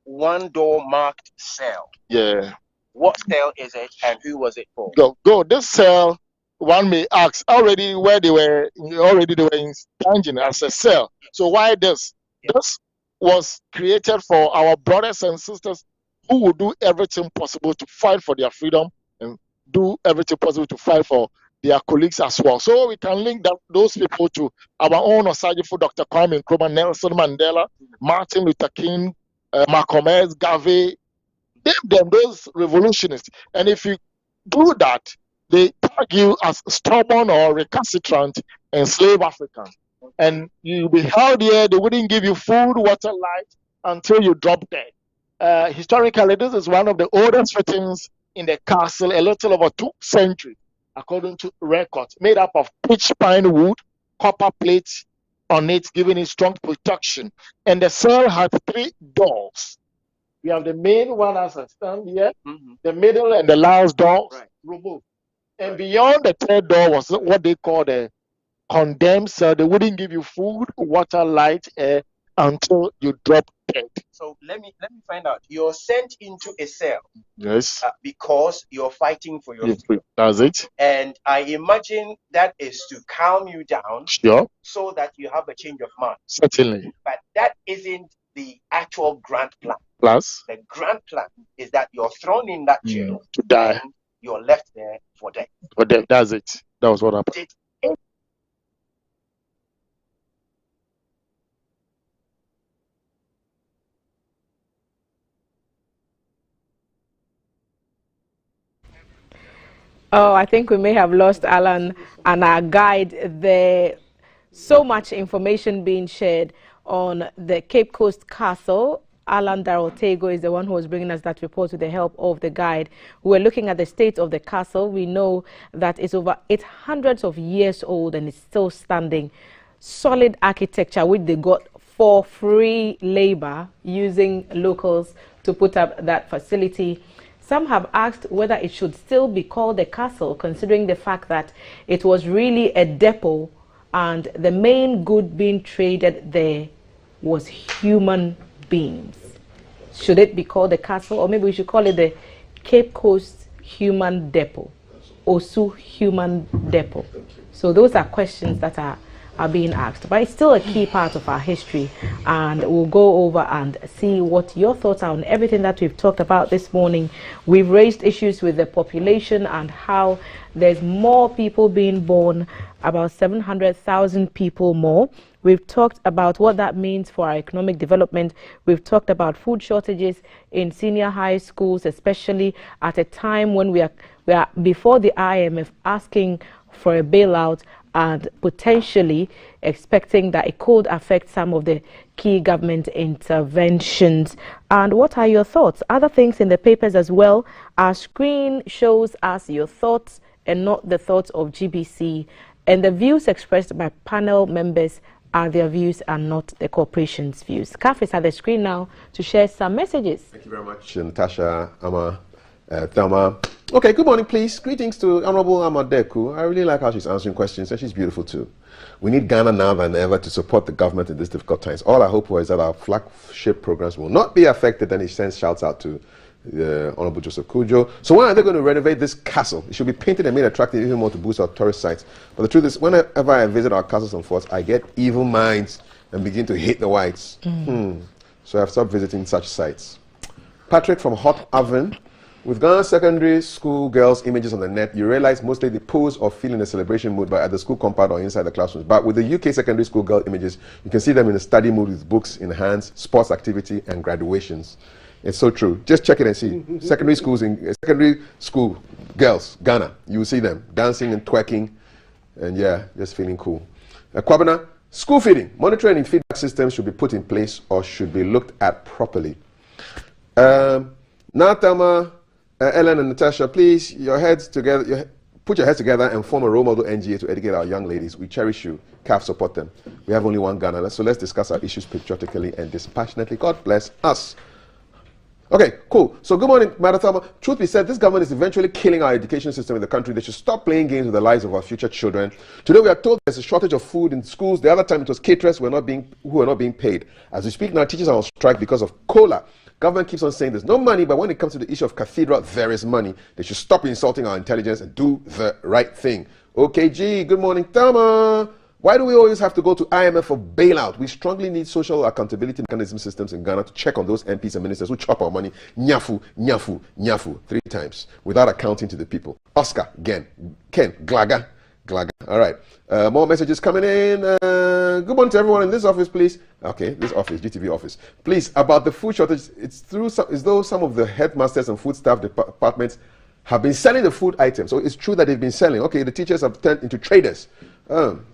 one door marked cell. Yeah. What cell is it and who was it for? Go. This cell, one may ask, already they were in dungeon as a cell. So why this? This was created for our brothers and sisters who will do everything possible to fight for their freedom and do everything possible to fight for their colleagues as well. So we can link those people to our own Osajifo, Dr. Kwame Nkrumah, Nelson Mandela, Martin Luther King, Malcolm X, Garvey, them those revolutionists. And if you do that, they tag you as stubborn or recalcitrant enslaved African. And you'll be held here, they wouldn't give you food, water, light until you drop dead. Historically, this is one of the oldest fittings in the castle, a little over 2 centuries, according to records, made up of pitch pine wood, copper plates on it, giving it strong protection. And the cell had 3 doors. We have the main one as I stand here, the middle and the last door removed. And beyond the 3rd door was what they call the condemned cell. They wouldn't give you food, water, light, air until you drop dead. So let me find out. You're sent into a cell. Yes. Because you're fighting for your freedom. That's it. And I imagine that is to calm you down. Sure. So that you have a change of mind. Certainly. But that isn't the actual grand plan. Plus? The grand plan is that you're thrown in that jail. To die. And you're left there for death. For death. That's it. That was what happened. Oh, I think we may have lost Alan and our guide there. So much information being shared on the Cape Coast Castle. Alan Darotego is the one who was bringing us that report with the help of the guide. We're looking at the state of the castle. We know that it's over 800 of years old and it's still standing. Solid architecture, which they got for free labor using locals to put up that facility. Some have asked whether it should still be called a castle, considering the fact that it was really a depot and the main good being traded there was human beings. Should it be called a castle, or maybe we should call it the Cape Coast Human Depot, Osu Human Depot? So those are questions that are being asked, but it's still a key part of our history, and we'll go over and see what your thoughts are on everything that we've talked about this morning. We've raised issues with the population and how there's more people being born, about 700,000 people more. We've talked about what that means for our economic development. We've talked about food shortages in senior high schools, especially at a time when we are before the IMF asking for a bailout and potentially expecting that it could affect some of the key government interventions. And what are your thoughts? Other things in the papers as well. Our screen shows us your thoughts and not the thoughts of GBC. And the views expressed by panel members are their views and not the corporation's views. CAF is at the screen now to share some messages. Thank you very much, Natasha, Ama, Thelma. Okay, good morning, please. Greetings to Honorable Amadeku. I really like how she's answering questions, and she's beautiful too. We need Ghana now than ever to support the government in these difficult times. All I hope for is that our flagship programs will not be affected, and he sends shouts out to Honorable Joseph Kujo. So when are they going to renovate this castle? It should be painted and made attractive even more to boost our tourist sites. But the truth is, whenever I visit our castles and forts, I get evil minds and begin to hate the whites. So I've stopped visiting such sites. Patrick from Hot Oven. With Ghana secondary school girls' images on the net, you realize mostly they pose or feel in a celebration mood by at the school compound or inside the classrooms. But with the UK secondary school girl images, you can see them in a study mood with books in hands, sports activity, and graduations. It's so true. Just check it and see. Secondary school girls, Ghana, you will see them dancing and twerking, and yeah, just feeling cool. Kwabena, school feeding. Monitoring and feedback systems should be put in place or should be looked at properly. Natama, Ellen and Natasha, please, your heads together. Put your heads together and form a role model NGA to educate our young ladies. We cherish you. CAF support them. We have only one Ghana, so let's discuss our issues patriotically and dispassionately. God bless us. Okay, cool. So good morning, Madam Thelma. Truth be said, this government is eventually killing our education system in the country. They should stop playing games with the lives of our future children. Today we are told there's a shortage of food in schools. The other time it was caterers who are not being paid. As we speak now, teachers are on strike because of cola. Government keeps on saying there's no money, but when it comes to the issue of cathedral, there is money. They should stop insulting our intelligence and do the right thing. Okay, G, good morning, Thelma. Why do we always have to go to IMF for bailout? We strongly need social accountability mechanism systems in Ghana to check on those MPs and ministers who chop our money, nyafu, nyafu, nyafu, 3 times, without accounting to the people. Oscar, Ken, Glaga. All right. More messages coming in. Good morning to everyone in this office, please. Okay, this office, GTV office. Please, about the food shortage, it's though some of the headmasters and food staff departments have been selling the food items. So it's true that they've been selling. Okay, the teachers have turned into traders.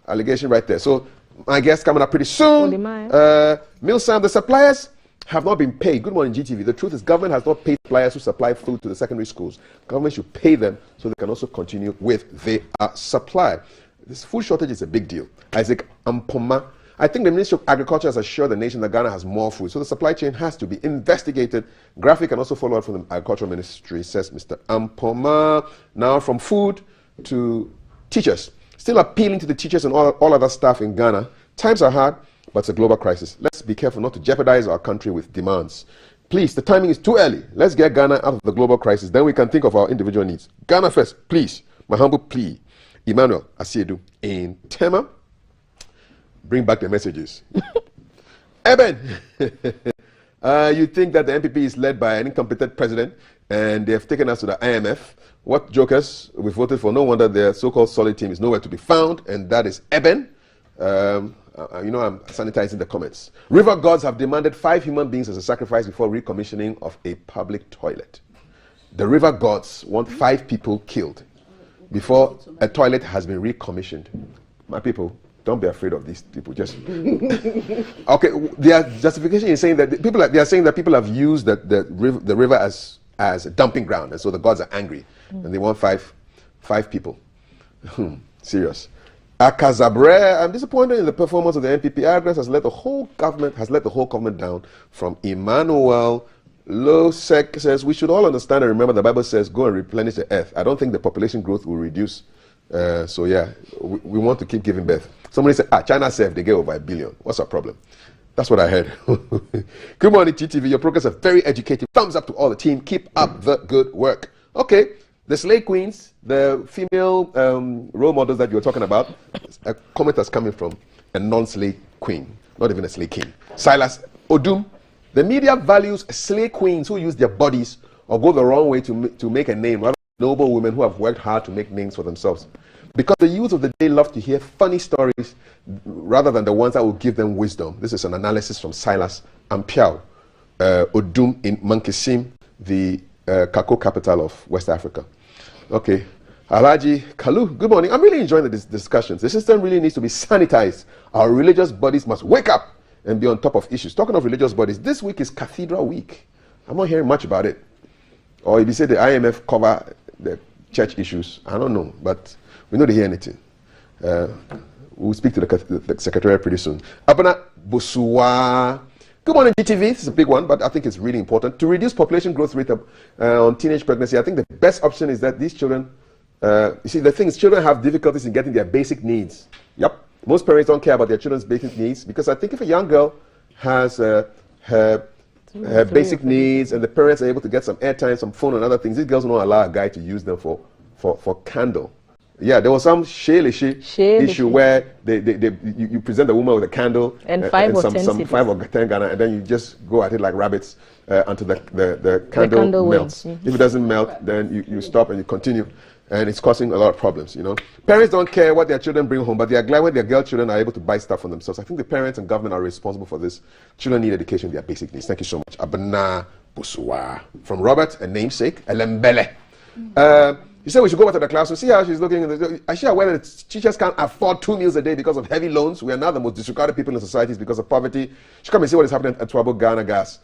Allegation right there. So my guest coming up pretty soon. Milsam, the suppliers have not been paid. Good morning, GTV. The truth is government has not paid suppliers who supply food to the secondary schools. Government should pay them so they can also continue with their supply. This food shortage is a big deal. Isaac Ampoma, I think the Ministry of Agriculture has assured the nation that Ghana has more food. So the supply chain has to be investigated. Graphic can also follow up from the Agricultural Ministry, says Mr. Ampoma. Now from food to teachers. Still appealing to the teachers and all other staff in Ghana. Times are hard, but it's a global crisis. Let's be careful not to jeopardize our country with demands. Please, the timing is too early. Let's get Ghana out of the global crisis. Then we can think of our individual needs. Ghana first, please. My humble plea. Emmanuel Asiedu in Tema. Bring back the messages. Eben, you think that the MPP is led by an incompetent president and they have taken us to the IMF? What jokers we voted for? No wonder their so-called solid team is nowhere to be found, and that is Eben. I'm sanitizing the comments. River gods have demanded 5 human beings as a sacrifice before recommissioning of a public toilet. The river gods want 5 people killed before a toilet has been recommissioned. My people, don't be afraid of these people. Just okay. Their justification is saying that they are saying that people have used the river as a dumping ground, and so the gods are angry, and they want 5 people. Serious. Akazabre, I'm disappointed in the performance of the NPP. Agnes has let the whole government down. From Emmanuel Losek says we should all understand and remember the Bible says go and replenish the earth. I don't think the population growth will reduce. So yeah, we want to keep giving birth. Somebody said, China said they get over 1 billion. What's our problem? That's what I heard. Good morning, TTV. Your programs are very educative. Thumbs up to all the team. Keep up the good work. Okay, the slave queens, the female role models that you were talking about, a comment that's coming from a non-slave queen, not even a slave king. Silas Odum, the media values slave queens who use their bodies or go the wrong way to make a name, rather than noble women who have worked hard to make names for themselves. Because the youth of the day love to hear funny stories rather than the ones that will give them wisdom. This is an analysis from Silas Ampiao Odum in Mankisim, the Kako capital of West Africa. Okay. Alaji Kalu, good morning. I'm really enjoying the discussions. The system really needs to be sanitized. Our religious bodies must wake up and be on top of issues. Talking of religious bodies, this week is Cathedral Week. I'm not hearing much about it. Or if you say the IMF cover the church issues, I don't know, but we know they hear anything. We'll speak to the Secretariat pretty soon. Abana Busua. Good morning, GTV. This is a big one, but I think it's really important. To reduce population growth rate on teenage pregnancy, I think the best option is that these children, you see, the thing is children have difficulties in getting their basic needs. Yep. Most parents don't care about their children's basic needs because I think if a young girl has her basic needs and the parents are able to get some airtime, some phone and other things, these girls will not allow a guy to use them for candle. Yeah, there was some issue where you present the woman with a candle and 5 or 10 Ghana, and then you just go at it like rabbits until the candle melts. If it doesn't melt, then you stop and you continue, and it's causing a lot of problems. You know, parents don't care what their children bring home, but they are glad when their girl children are able to buy stuff for themselves. I think the parents and government are responsible for this. Children need education, their basic needs. Thank you so much. Abana Busua from Robert, a namesake, Elembele. You said we should go back to the classroom, see how she's looking. Is she aware that teachers can't afford 2 meals a day because of heavy loans? We are now the most disregarded people in societies because of poverty. She come and see what is happening at Twabo Ghana Gas.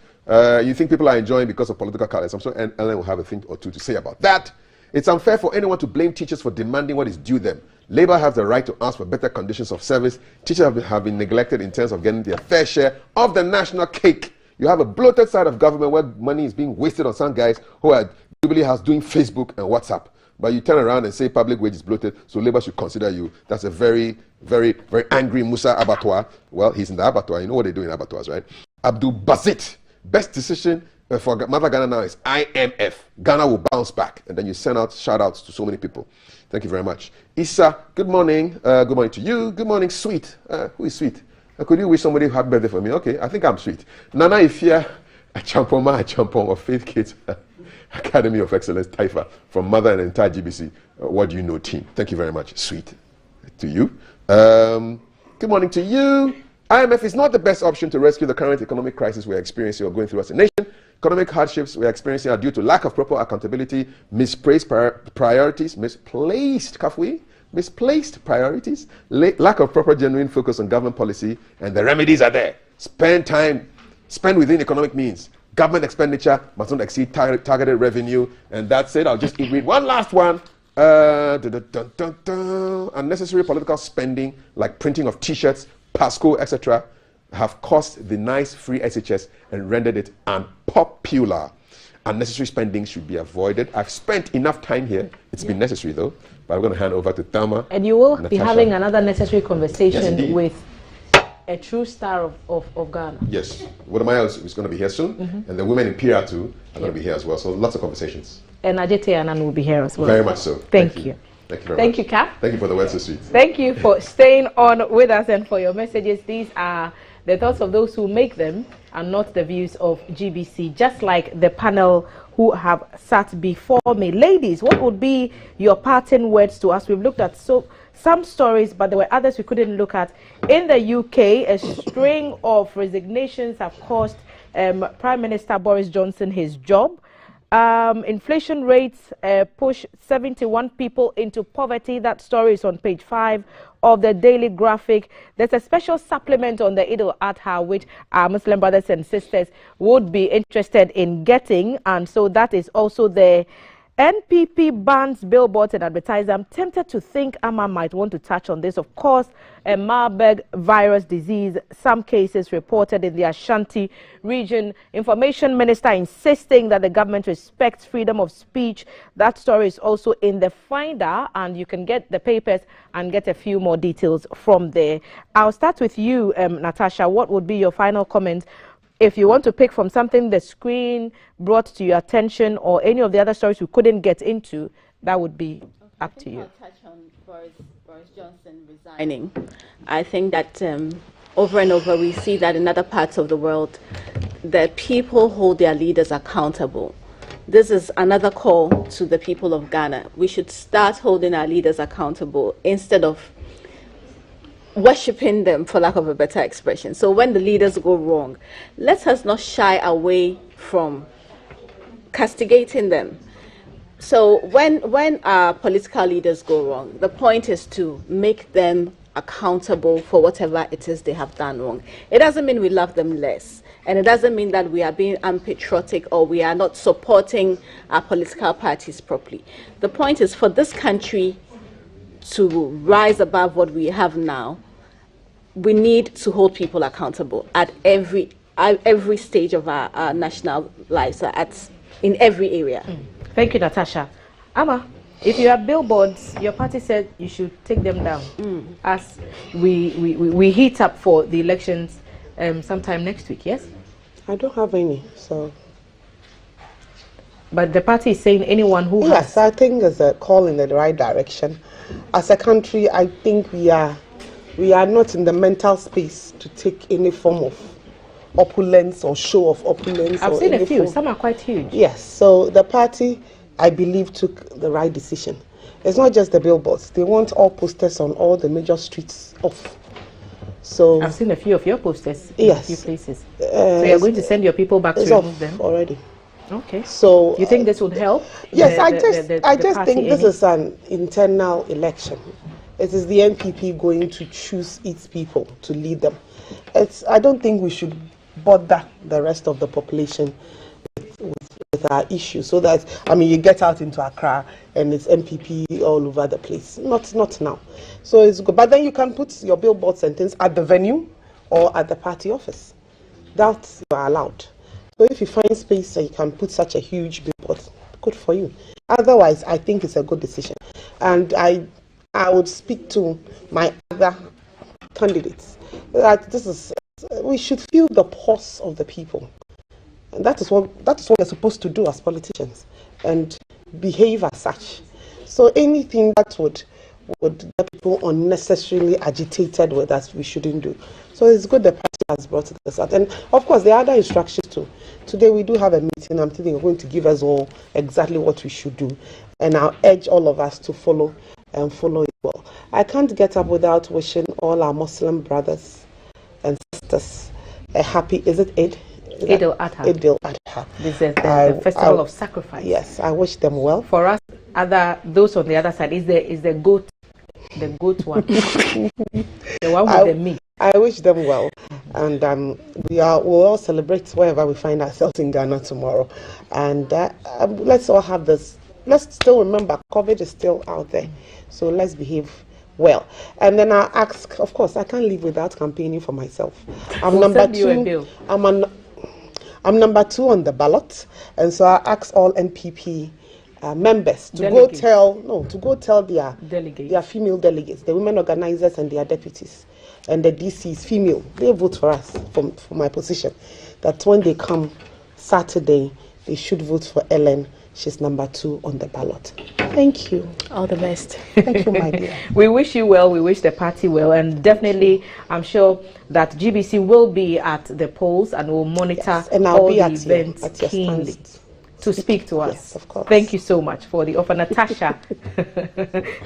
You think people are enjoying because of political colors. I'm sure Ellen will have a thing or two to say about that. It's unfair for anyone to blame teachers for demanding what is due them. Labour has the right to ask for better conditions of service. Teachers have been neglected in terms of getting their fair share of the national cake. You have a bloated side of government where money is being wasted on some guys who are Jubilee House doing Facebook and WhatsApp. But you turn around and say public wage is bloated, so Labour should consider you. That's a very, very, very angry Musa Abattoir. Well, he's in the abattoir. You know what they do in abattoirs, right? Abdul Bazit, best decision for Mother Ghana now is IMF. Ghana will bounce back. And then you send out shout-outs to so many people. Thank you very much. Issa, good morning. Good morning to you. Good morning, Sweet. Who is Sweet? Could you wish somebody a happy birthday for me? Okay, I think I'm Sweet. Nana Ifia, a champon of Faith Kids Academy of Excellence, Taifa, from Mother and entire GBC. What do you know, team? Thank you very much. Sweet to you. Good morning to you. IMF is not the best option to rescue the current economic crisis we're experiencing or going through as a nation. Economic hardships we're experiencing are due to lack of proper accountability, misplaced priorities, misplaced priorities, lack of proper genuine focus on government policy, and the remedies are there. Spend within economic means. Government expenditure must not exceed targeted revenue, and that's it. I'll just read one last one. Unnecessary political spending, like printing of T-shirts, Pasco, etc., have cost the nice free SHS and rendered it unpopular. Unnecessary spending should be avoided. I've spent enough time here. It's been necessary, though. But I'm going to hand over to Thelma. And you will Natasha. be having another necessary conversation Yes, with a true star of Ghana. Yes. Wodamaya is going to be here soon. And the women in PR too are going to be here as well. So lots of conversations. And Ajete Anan will be here as well. Very much so. Thank you. Thank you very much. Thank you, Cap. Thank you for the words so sweet. Thank you for staying on with us and for your messages. These are the thoughts of those who make them and not the views of GBC, just like the panel who have sat before me. Ladies, what would be your parting words to us? We've looked at some stories, but there were others we couldn't look at. In the UK, a string of resignations have cost Prime Minister Boris Johnson his job. Inflation rates push 71 people into poverty. That story is on page 5 of the Daily Graphic. There's a special supplement on the Eid al-Adha, which our Muslim brothers and sisters would be interested in getting, and so that is also there. NPP bans billboards and advertising. I'm tempted to think Amma might want to touch on this. Of course, a Marburg virus disease, some cases reported in the Ashanti region. Information Minister insisting that the government respects freedom of speech. That story is also in the Finder, and you can get the papers and get a few more details from there. I'll start with you, Natasha. What would be your final comment? If you want to pick from something the screen brought to your attention or any of the other stories we couldn't get into, that would be up to you. I'll touch on Boris Johnson resigning. I think that over and over we see that in other parts of the world, that people hold their leaders accountable. This is another call to the people of Ghana. We should start holding our leaders accountable instead of worshipping them, for lack of a better expression. So when the leaders go wrong, let us not shy away from castigating them. So when our political leaders go wrong, the point is to make them accountable for whatever it is they have done wrong. It doesn't mean we love them less, and it doesn't mean that we are being unpatriotic or we are not supporting our political parties properly. The point is for this country to rise above what we have now, we need to hold people accountable at every stage of our national lives, in every area. Thank you, Natasha. Amma, if you have billboards, your party said you should take them down as we heat up for the elections sometime next week, yes? I don't have any, so... But the party is saying anyone who Yes, I think it's a call in the right direction. As a country, I think we are not in the mental space to take any form of opulence or show of opulence. I've seen a few. Some are quite huge. Yes, so the party, I believe, took the right decision. It's not just the billboards. They want all posters on all the major streets off. So I've seen a few of your posters in yes. a few places. So you're going to send your people back to remove them? Already. Okay. So you think this would help? Yes, I just think this is an internal election. It is the NPP going to choose its people to lead them. I don't think we should bother the rest of the population with with our issue, so that, I mean, you get out into Accra and it's MPP all over the place. Not now. So it's good. But then you can put your billboards and things at the venue or at the party office. That's you are allowed. So if you find space and you can put such a huge billboard, good for you. Otherwise, I think it's a good decision. And I would speak to my other candidates that we should feel the pulse of the people. And that is what we're supposed to do as politicians, and behave as such. So anything that would get people unnecessarily agitated with us, we shouldn't do. So it's good the party has brought this out. And of course, there are other instructions too. Today we do have a meeting. I'm thinking you're going to give us all exactly what we should do. And I'll urge all of us to follow and follow it well. I can't get up without wishing all our Muslim brothers and sisters a happy, is it Eid? Eid al-Adha. Eid al-Adha. This is the festival of sacrifice. Yes, I wish them well. For us, those on the other side, is the goat one. The one with the meat. I wish them well, and we'll all celebrate wherever we find ourselves in Ghana tomorrow. And let's all have this. Let's still remember, COVID is still out there, so let's behave well. And then I ask, of course, I can't live without campaigning for myself. I'm number 2. I'm number 2 on the ballot, and so I ask all NPP members to go tell their female delegates, the women organizers and their deputies, and the DCs, female, they vote for us for my position. That when they come Saturday, they should vote for Ellen. She's number 2 on the ballot. Thank you. All the best. Thank you, my dear. We wish you well. We wish the party well. And definitely, I'm sure that GBC will be at the polls and will monitor and I'll all be the at events your keenly to speak to us. Yes, of course. Thank you so much for the offer. Natasha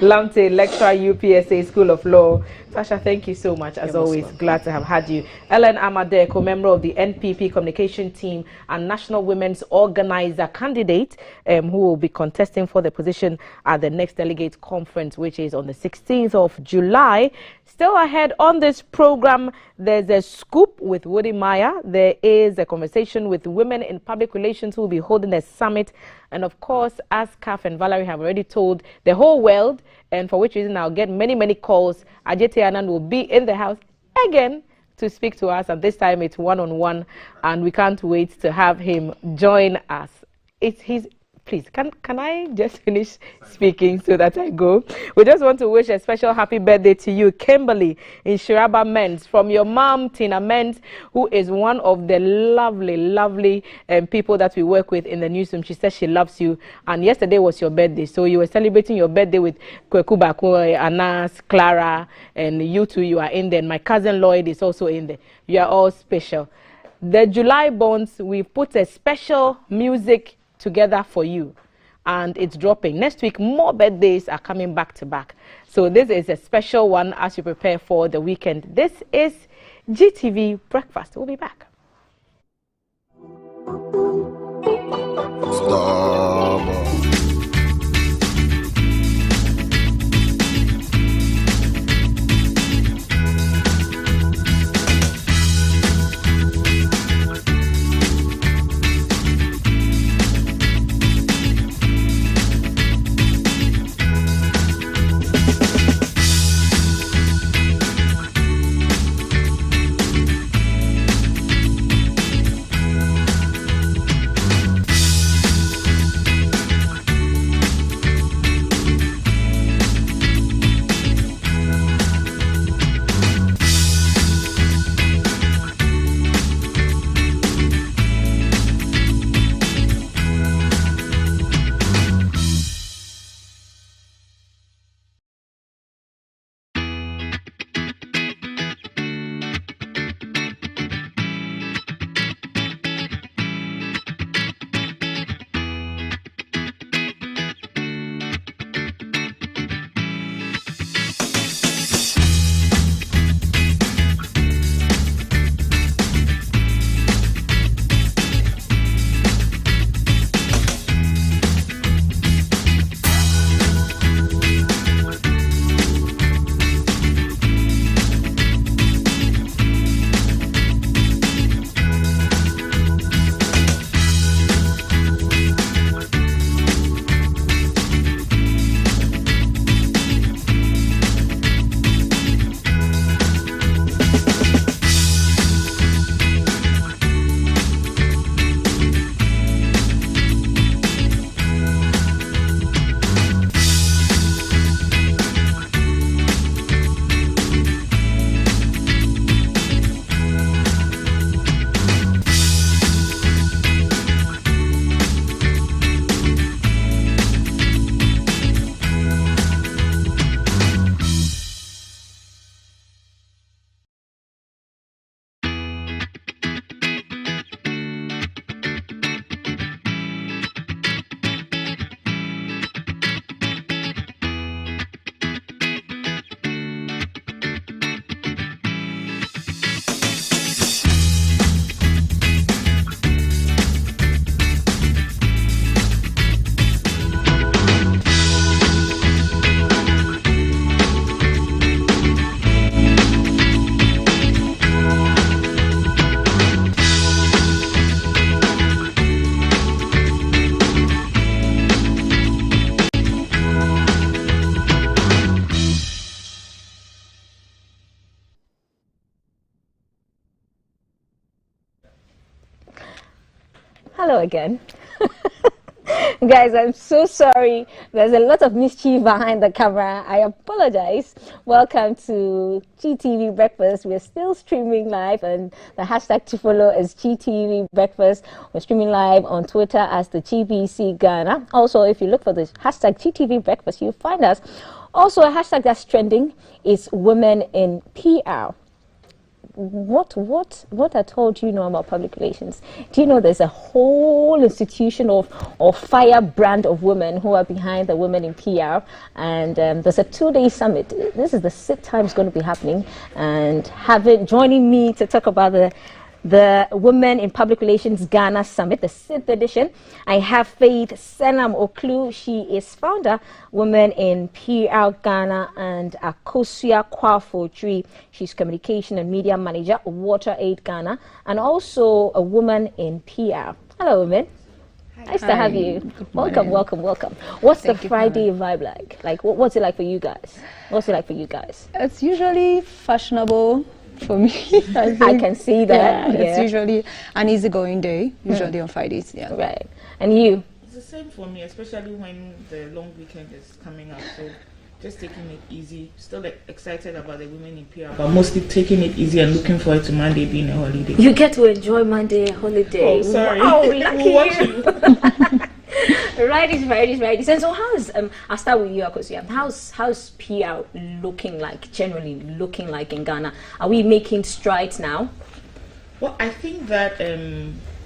Lamte, lecturer, UPSA School of Law. Tasha, thank you so much. As always, glad to have had you. Ellen Amadeko, member of the NPP communication team and National Women's Organizer candidate, who will be contesting for the position at the next delegate conference, which is on the 16th of July. Still ahead on this program, there's a scoop with Woody Meyer. There is a conversation with women in public relations who will be holding a summit. And of course, as Kaf and Valerie have already told the whole world, and for which reason I'll get many calls, Ajete Anand will be in the house again to speak to us. And this time it's one-on-one, and we can't wait to have him join us. Please, can I just finish speaking so that I go? We just want to wish a special happy birthday to you, Kimberly in Shiraba Men's, from your mom, Tina Men's, who is one of the lovely people that we work with in the newsroom. She says she loves you, and yesterday was your birthday, so you were celebrating your birthday with Kweku Bakwe, Anas, Clara, and you two, you are in there. And my cousin Lloyd is also in there. You are all special. The July Bonds, we've put a special music together for you, and it's dropping next week. More birthdays are coming back to back, so this is a special one as you prepare for the weekend. This is GTV Breakfast. We'll be back. Hello again. Guys, I'm so sorry. There's a lot of mischief behind the camera. I apologize. Welcome to GTV Breakfast. We're still streaming live, and the hashtag to follow is GTV Breakfast. We're streaming live on Twitter as the GBC Ghana. Also, if you look for the hashtag GTV Breakfast, you'll find us. Also, a hashtag that's trending is women in PR. What at all do you know about public relations? Do you know there's a whole institution or firebrand of women who are behind the women in PR? And there's a 2-day summit. This is the 6th time it's going to be happening. And joining me to talk about the Women in Public Relations Ghana Summit, the 6th edition, I have Faith Senam Oklu. She is founder, Women in PR Ghana, and Akosua Kwafo-Tree. She's Communication and Media Manager, Water Aid Ghana, and also a woman in PR. Hello, women. Nice to have you. Welcome. What's the Friday vibe like? Like, what's it like for you guys? It's usually fashionable. For me, I can see that. Yeah. It's usually an easygoing day, usually on Fridays. Yeah. Right. And you? It's the same for me, especially when the long weekend is coming up. So just taking it easy. Still excited about the women in PR, but mostly taking it easy and looking forward to Monday being a holiday. You get to enjoy Monday holiday. Oh, sorry. Wow, lucky you. Right. And so how's I'll start with you, Akosua. How's PR generally looking like in Ghana? Are we making strides now? Well, I think that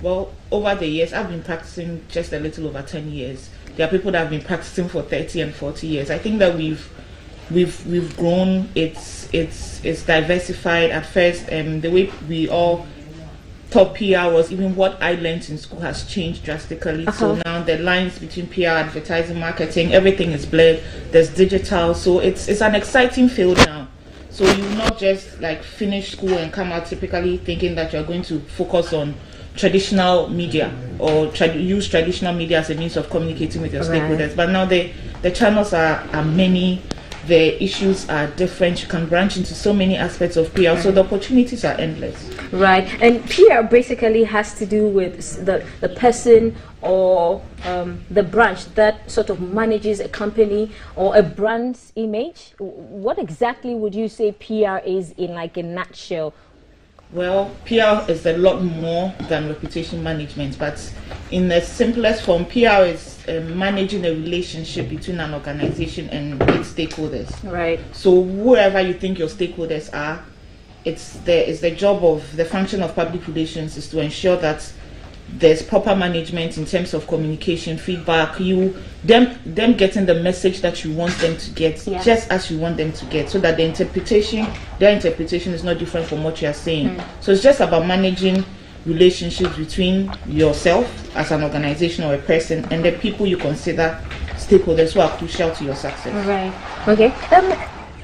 over the years, I've been practicing just a little over 10 years. There are people that have been practicing for 30 and 40 years. I think that we've grown. It's diversified. At first, the way we all thought PR was, even what I learned in school has changed drastically. So now the lines between PR, advertising, marketing, everything is blurred. There's digital, so it's an exciting field now. So you not just like finish school and come out typically thinking that you're going to focus on traditional media or use traditional media as a means of communicating with your stakeholders. But now the channels are many. The issues are different. You can branch into so many aspects of PR, so the opportunities are endless. Right, and PR basically has to do with the person or the branch that sort of manages a company or a brand's image. What exactly would you say PR is in like a nutshell? Well, PR is a lot more than reputation management, but in the simplest form, PR is managing a relationship between an organization and its stakeholders. Right. So whoever you think your stakeholders are, it's the job of the function of public relations is to ensure that there's proper management in terms of communication, feedback, them getting the message that you want them to get, just as you want them to get, so that their interpretation is not different from what you are saying. So it's just about managing relationships between yourself as an organization or a person and the people you consider stakeholders who are crucial to your success. Right. Okay.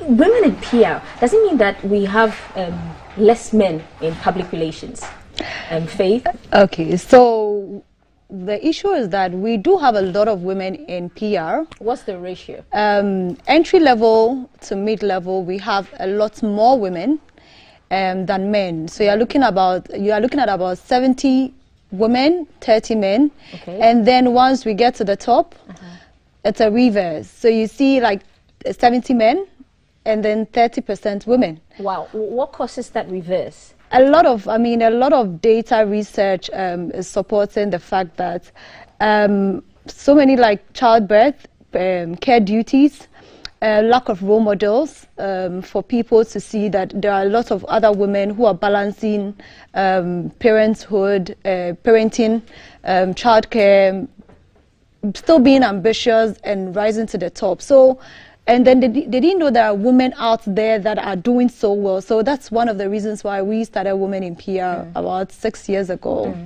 Women in PR, does it mean that we have less men in public relations? Faith? Okay, so the issue is that we do have a lot of women in PR. What's the ratio? Entry level to mid level, we have a lot more women than men. So you are looking at about 70 women, 30 men. Okay. And then once we get to the top, it's a reverse. So you see like 70 men and then 30% women. Wow. What causes that reverse? A lot of data research is supporting the fact that so many like childbirth, care duties, lack of role models for people to see that there are a lot of other women who are balancing parenthood, parenting, childcare, still being ambitious and rising to the top. So, and then they didn't know there are women out there that are doing so well. So that's one of the reasons why we started Women in PR about 6 years ago.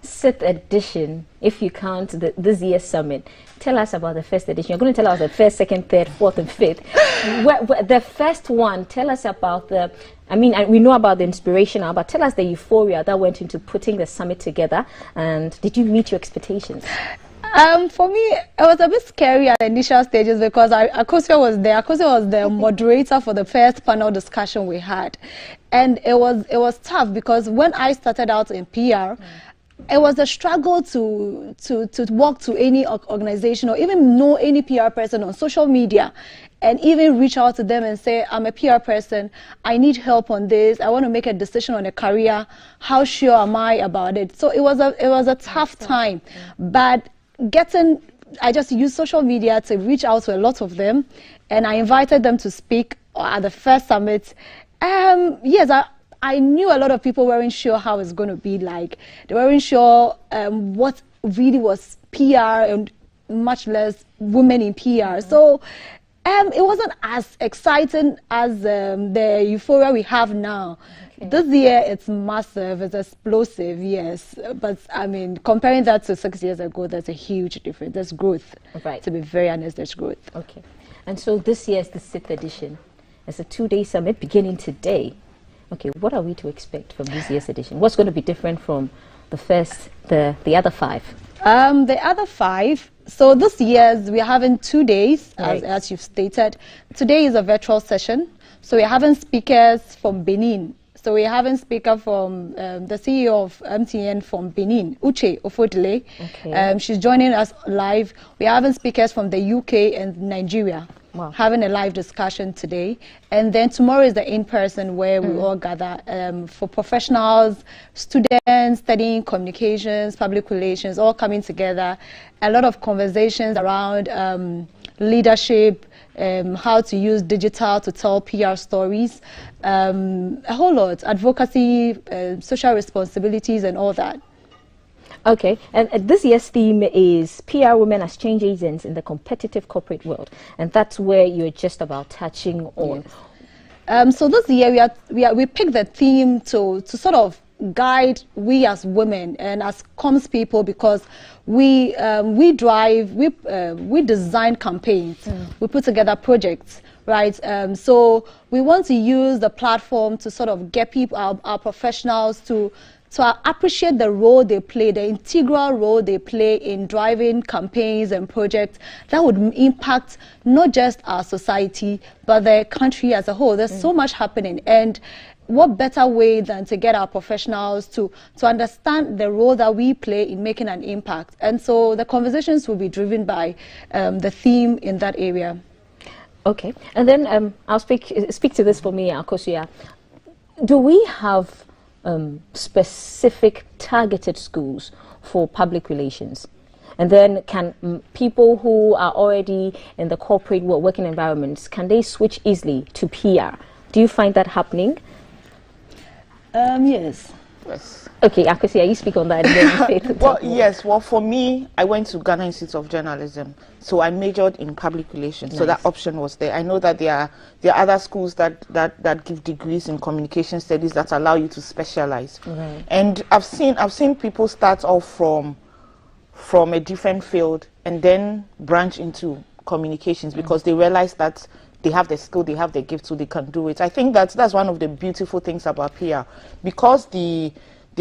6th edition, if you count this year's summit. Tell us about the first edition. You're going to tell us the first, second, third, fourth, and fifth. The first one, tell us about we know about the inspiration now, but tell us the euphoria that went into putting the summit together. And did you meet your expectations? For me, it was a bit scary at the initial stages because Akosua was there. Akosua was the moderator for the first panel discussion we had. And it was tough because when I started out in PR, it was a struggle to walk to any organization or even know any PR person on social media and even reach out to them and say, I'm a PR person, I need help on this, I want to make a decision on a career, how sure am I about it? So it was a tough time, but I just used social media to reach out to a lot of them, and I invited them to speak at the first summit. Yes, I knew a lot of people weren't sure how it's going to be like. They weren't sure what really was PR and much less women in PR. So it wasn't as exciting as the euphoria we have now. Okay. This year it's massive, it's explosive, yes. But I mean, comparing that to 6 years ago, there's a huge difference. There's growth. Right. To be very honest, there's growth. Okay. And so this year is the 6th edition. It's a 2-day summit beginning today. Okay, what are we to expect from this year's edition? What's going to be different from the other 5? The other 5, so this year's we're having 2 days, right, as you've stated. Today is a virtual session, so we're having speakers from Benin. So we're having speaker from the CEO of MTN from Benin, Uche Ofodile. Okay. She's joining us live. We're having speakers from the UK and Nigeria. Wow. Having a live discussion today, and then tomorrow is the in-person where we all gather for professionals, students studying communications, public relations, all coming together. A lot of conversations around leadership, how to use digital to tell PR stories, a whole lot, advocacy, social responsibilities, and all that. Okay, and this year's theme is PR women as change agents in the competitive corporate world, and that's where you're just about touching on. Yes. So this year we picked the theme to sort of guide we as women and as comms people, because we design campaigns, we put together projects, right? So we want to use the platform to sort of get people, our professionals to appreciate the role they play, the integral role they play in driving campaigns and projects that would impact not just our society, but the country as a whole. There's so much happening, and what better way than to get our professionals to understand the role that we play in making an impact. And so the conversations will be driven by the theme in that area. Okay, and then I'll speak to this for me, Akosia. Do we have specific targeted schools for public relations? And then can people who are already in the corporate world, working environments, can they switch easily to PR? Do you find that happening? Yes. Yes. Okay, Akosia, you speak on that. And then well, yes. Well, for me, I went to Ghana Institute of Journalism, so I majored in public relations. Nice. So that option was there. I know that there are other schools that give degrees in communication studies that allow you to specialize. Right. And I've seen people start off from a different field and then branch into communications because they realize that they have the skill, they have the gift, so they can do it. I think that's one of the beautiful things about PR, because there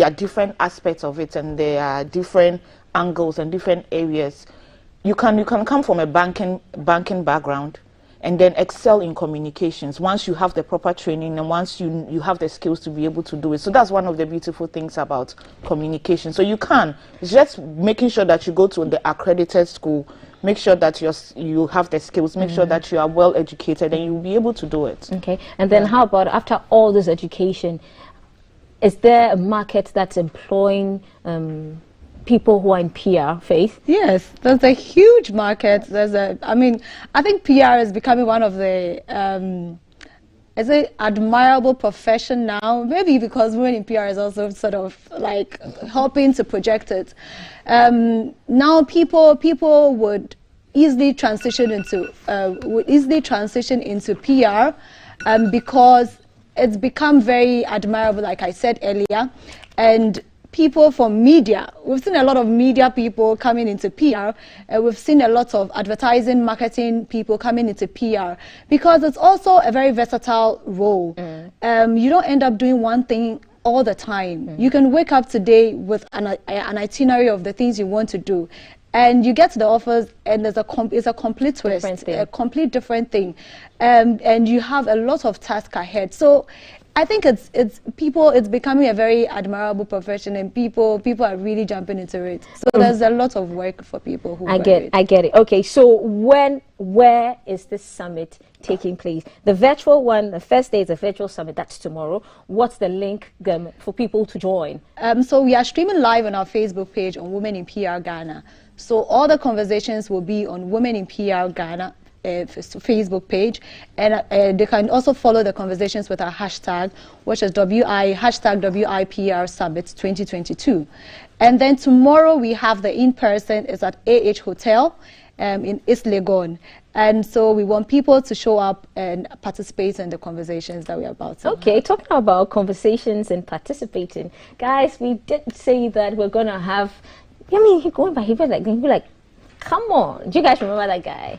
are different aspects of it and there are different angles and different areas. You can come from a banking background and then excel in communications once you have the proper training and once you have the skills to be able to do it. So that's one of the beautiful things about communication. So it's just making sure that you go to the accredited school, make sure that you have the skills, make sure that you are well educated, and you'll be able to do it. Okay, and then how about after all this education, is there a market that's employing people who are in PR, Faith? Yes, there's a huge market. I think PR is becoming one of the it's an admirable profession now, maybe because women in PR is also sort of like helping to project it. Now people would easily transition into PR because it's become very admirable, like I said earlier, and people from media. We've seen a lot of media people coming into PR. We've seen a lot of advertising, marketing people coming into PR because it's also a very versatile role. You don't end up doing one thing all the time. You can wake up today with an itinerary of the things you want to do, and you get to the office and it's a complete twist, a complete different thing, and you have a lot of tasks ahead. So I think it's becoming a very admirable profession, and people are really jumping into it. So there's a lot of work for people who I get it. Okay, so where is this summit taking place? The virtual one, the first day is a virtual summit. That's tomorrow. What's the link for people to join? So we are streaming live on our Facebook page on Women in PR Ghana. So all the conversations will be on Women in PR Ghana Facebook page, and they can also follow the conversations with our hashtag, which is WIPR Summit 2022. And then tomorrow we have the in-person is at AH Hotel in East Legon. And so we want people to show up and participate in the conversations that we're about to have. Talking about conversations and participating, guys, we did say that we're going to have, going by, he'd be like, come on. Do you guys remember that guy?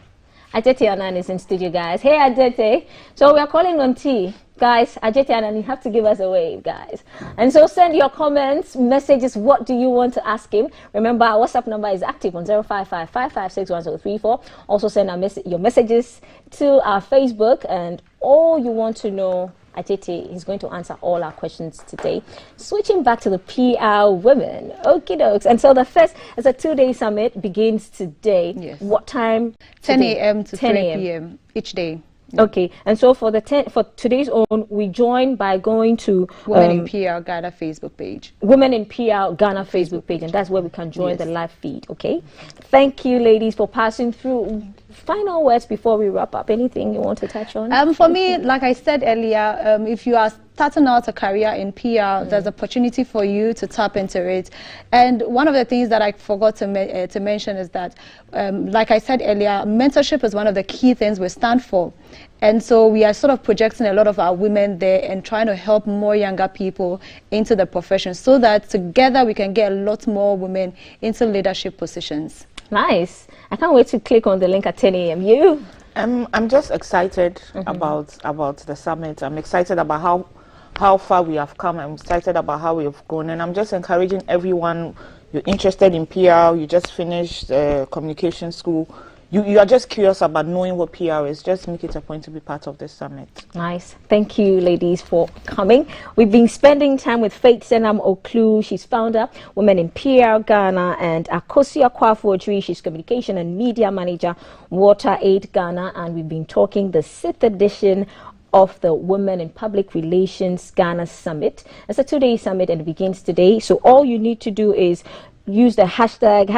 Ajete Anan is in studio, guys. Hey, Ajete. So we are calling on T. Guys, Ajete Anan, you have to give us a wave, guys. And so send your comments, messages. What do you want to ask him? Remember, our WhatsApp number is active on 055556134. Also send your messages to our Facebook, and all you want to know, Ajete is going to answer all our questions today. Switching back to the PR women. Okie dokes. And so the first, as a 2-day summit, begins today. Yes. What time? 10 a.m. to 3 p.m. each day. Yeah. Okay, and so for today's own, we join by going to Women in PR Ghana Facebook page. Women in PR Ghana Facebook page, and that's where we can join the live feed. Okay, thank you, ladies, for passing through. Final words before we wrap up. Anything you want to touch on? For me, like I said earlier, if you are starting out a career in PR, there's opportunity for you to tap into it. And one of the things that I forgot to mention is that, like I said earlier, mentorship is one of the key things we stand for. And so we are sort of projecting a lot of our women there and trying to help more younger people into the profession so that together we can get a lot more women into leadership positions. Nice. I can't wait to click on the link at 10 a.m. You? I'm just excited about the summit. I'm excited about how far we have come. I'm excited about how we have grown, and I'm just encouraging everyone. You're interested in PR, you just finished communication school, you are just curious about knowing what PR is, just make it a point to be part of this summit. Nice. Thank you, ladies, for coming. We've been spending time with Faith Senam Oklu. She's founder, Women in PR Ghana, and Akosia Kwafuojiri. She's communication and media manager, Water Aid Ghana, and we've been talking the 6th edition of the Women in Public Relations Ghana Summit. It's a 2-day summit and it begins today. So all you need to do is use the hashtag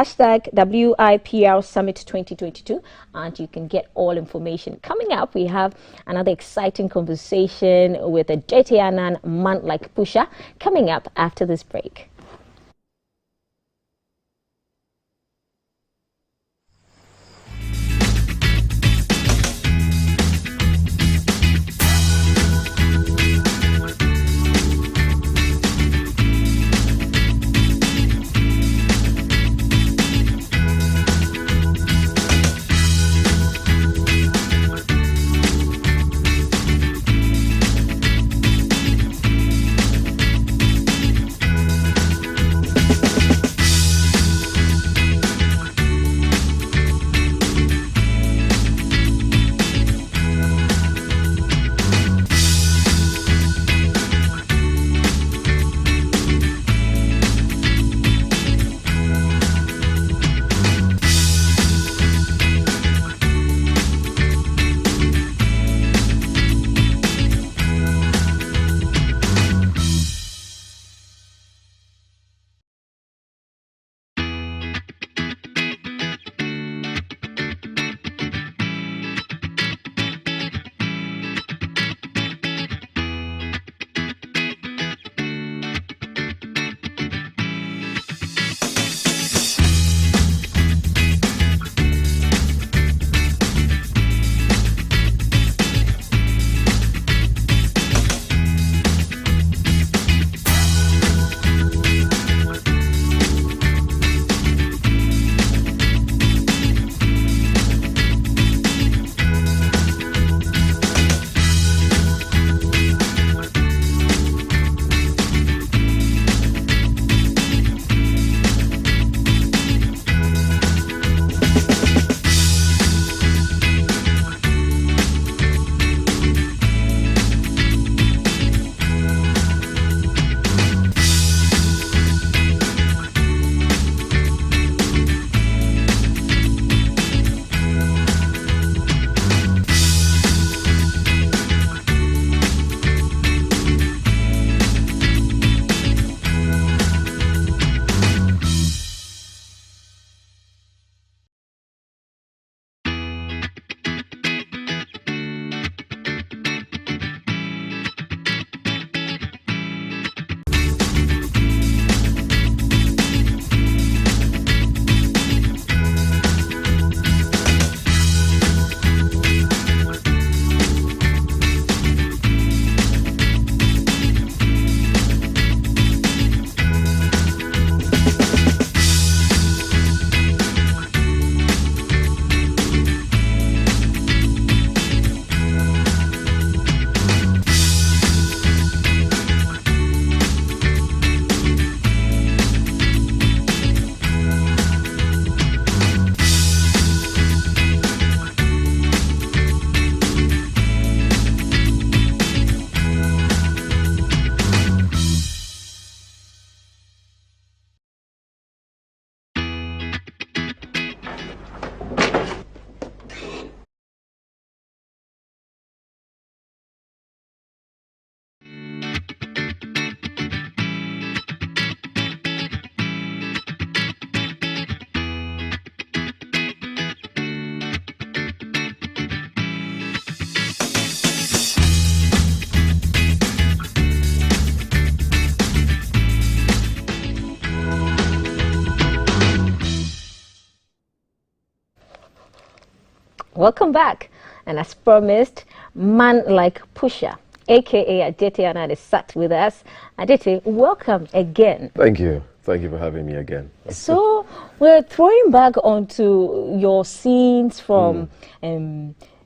WIPR Summit 2022, and you can get all information. Coming up, we have another exciting conversation with a Ajete Anan man like pusher coming up after this break. Welcome back. And as promised, man like Pusha, aka Adete Anand, is sat with us. Adete, welcome again. Thank you. Thank you for having me again. So we're throwing back onto your scenes from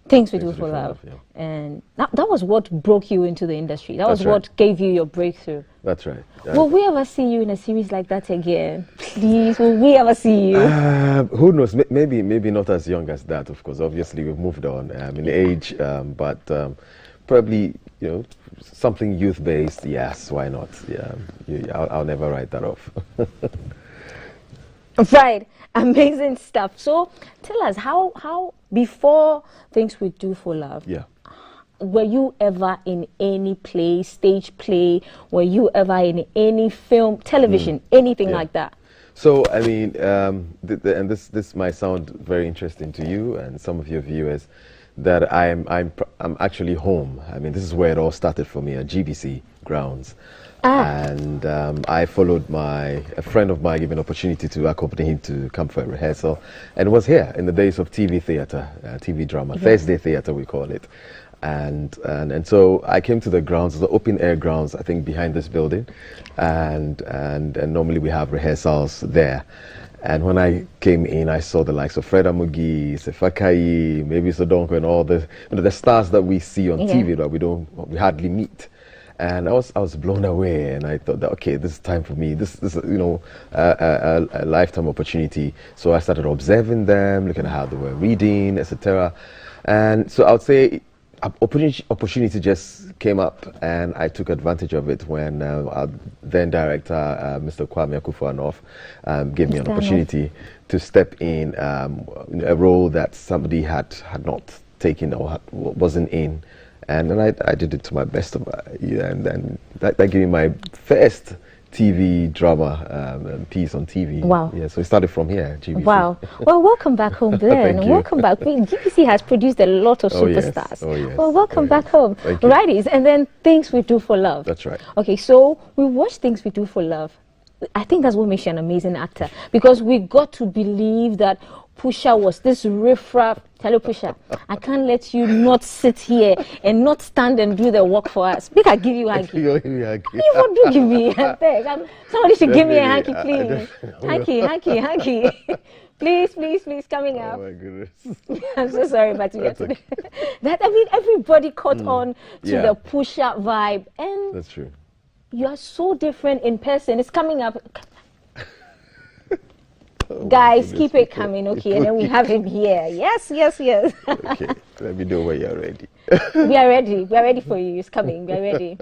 Things We Do for Love. Yeah. And that was what broke you into the industry. That was That's right. what gave you your breakthrough. That's right. Will we ever see you in a series like that again? Please, will we ever see you? Who knows? Maybe not as young as that, of course. Obviously, we've moved on in age, but probably, something youth-based. Yes, why not? Yeah, I'll never write that off. Right, amazing stuff. So tell us, how before Things We Do for Love, were you ever in any play, stage play? Were you ever in any film, television, anything like that? So I mean, and this might sound very interesting to you and some of your viewers, that I'm actually home. I mean, this is where it all started for me at GBC grounds. And I followed a friend of mine, gave me an opportunity to accompany him to come for a rehearsal, and was here in the days of TV theatre, TV drama, Thursday theatre we call it. And so I came to the grounds, the open air grounds, I think behind this building, and normally we have rehearsals there. And when I came in, I saw the likes of Fred Amugi, Sefakai, maybe Sodonko, and all the stars that we see on TV that we hardly meet. And I was blown away, and I thought that, okay, this is time for me. This is a lifetime opportunity. So I started observing them, looking at how they were reading, etc. And so I would say opportunity just came up, and I took advantage of it when our then director, Mr. Kwame Akufo-Addo, gave me an opportunity to step in a role that somebody had not taken or wasn't in. And then I did it to my best of and then that gave me my first TV drama piece on TV. Wow. Yeah, so it started from here, GBC. Wow. Well, welcome back home then. Thank you. Welcome back. GBC has produced a lot of superstars. Oh, yes. Well, welcome back home. Thank you. Righties, and then Things We Do for Love. That's right. Okay, so we watched Things We Do for Love. I think that's what makes you an amazing actor, because we got to believe that Pusha was this riffraff. Hello, Pusha. I can't let you not sit here and not stand and do the work for us. Make I give you a hanky. You do give me a thing. Somebody should give me a hanky, please. Hanky. Please, coming up. Oh my goodness. I'm so sorry, but we have to do that. I mean, everybody caught on to the Pusha vibe, and that's true. You are so different in person. It's coming up. Guys, keep it coming, okay? And then we have him here. Yes. Okay, let me know when you're ready. We are ready. We are ready for you. It's coming. We are ready.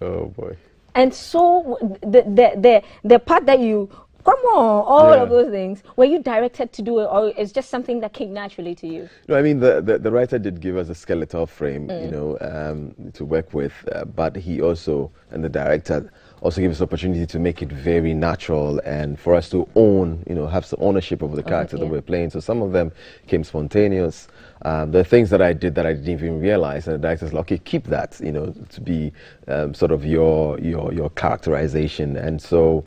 Oh boy. And so the part that you come on, all of those things, were you directed to do it, or it's just something that came naturally to you? No, I mean the writer did give us a skeletal frame, to work with, but he also, and the director also gave us the opportunity to make it very natural and for us to own, have some ownership over the character that we're playing. So some of them came spontaneous. There are things that I did that I didn't even realize, and the director's like, okay, keep that, to be sort of your characterization. And so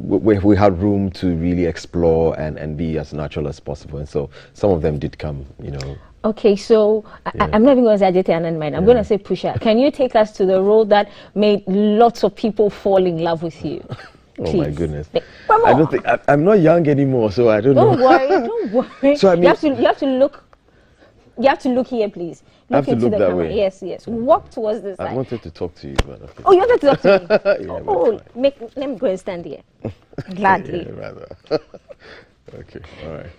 we had room to really explore and be as natural as possible. And so some of them did come, Okay, so I'm not even going to say Adete Anand mine. I'm going to say Pusha. Can you take us to the role that made lots of people fall in love with you? Oh my goodness! I don't think I'm not young anymore, so I don't know. Don't worry. So I mean, you have to look. You have to look here, please. Look into the camera. Way. Yes. Walk towards this side. I wanted to talk to you, but okay. Oh, you wanted to talk to me? Let me go and stand here. Gladly. Yeah, rather. Okay, all right.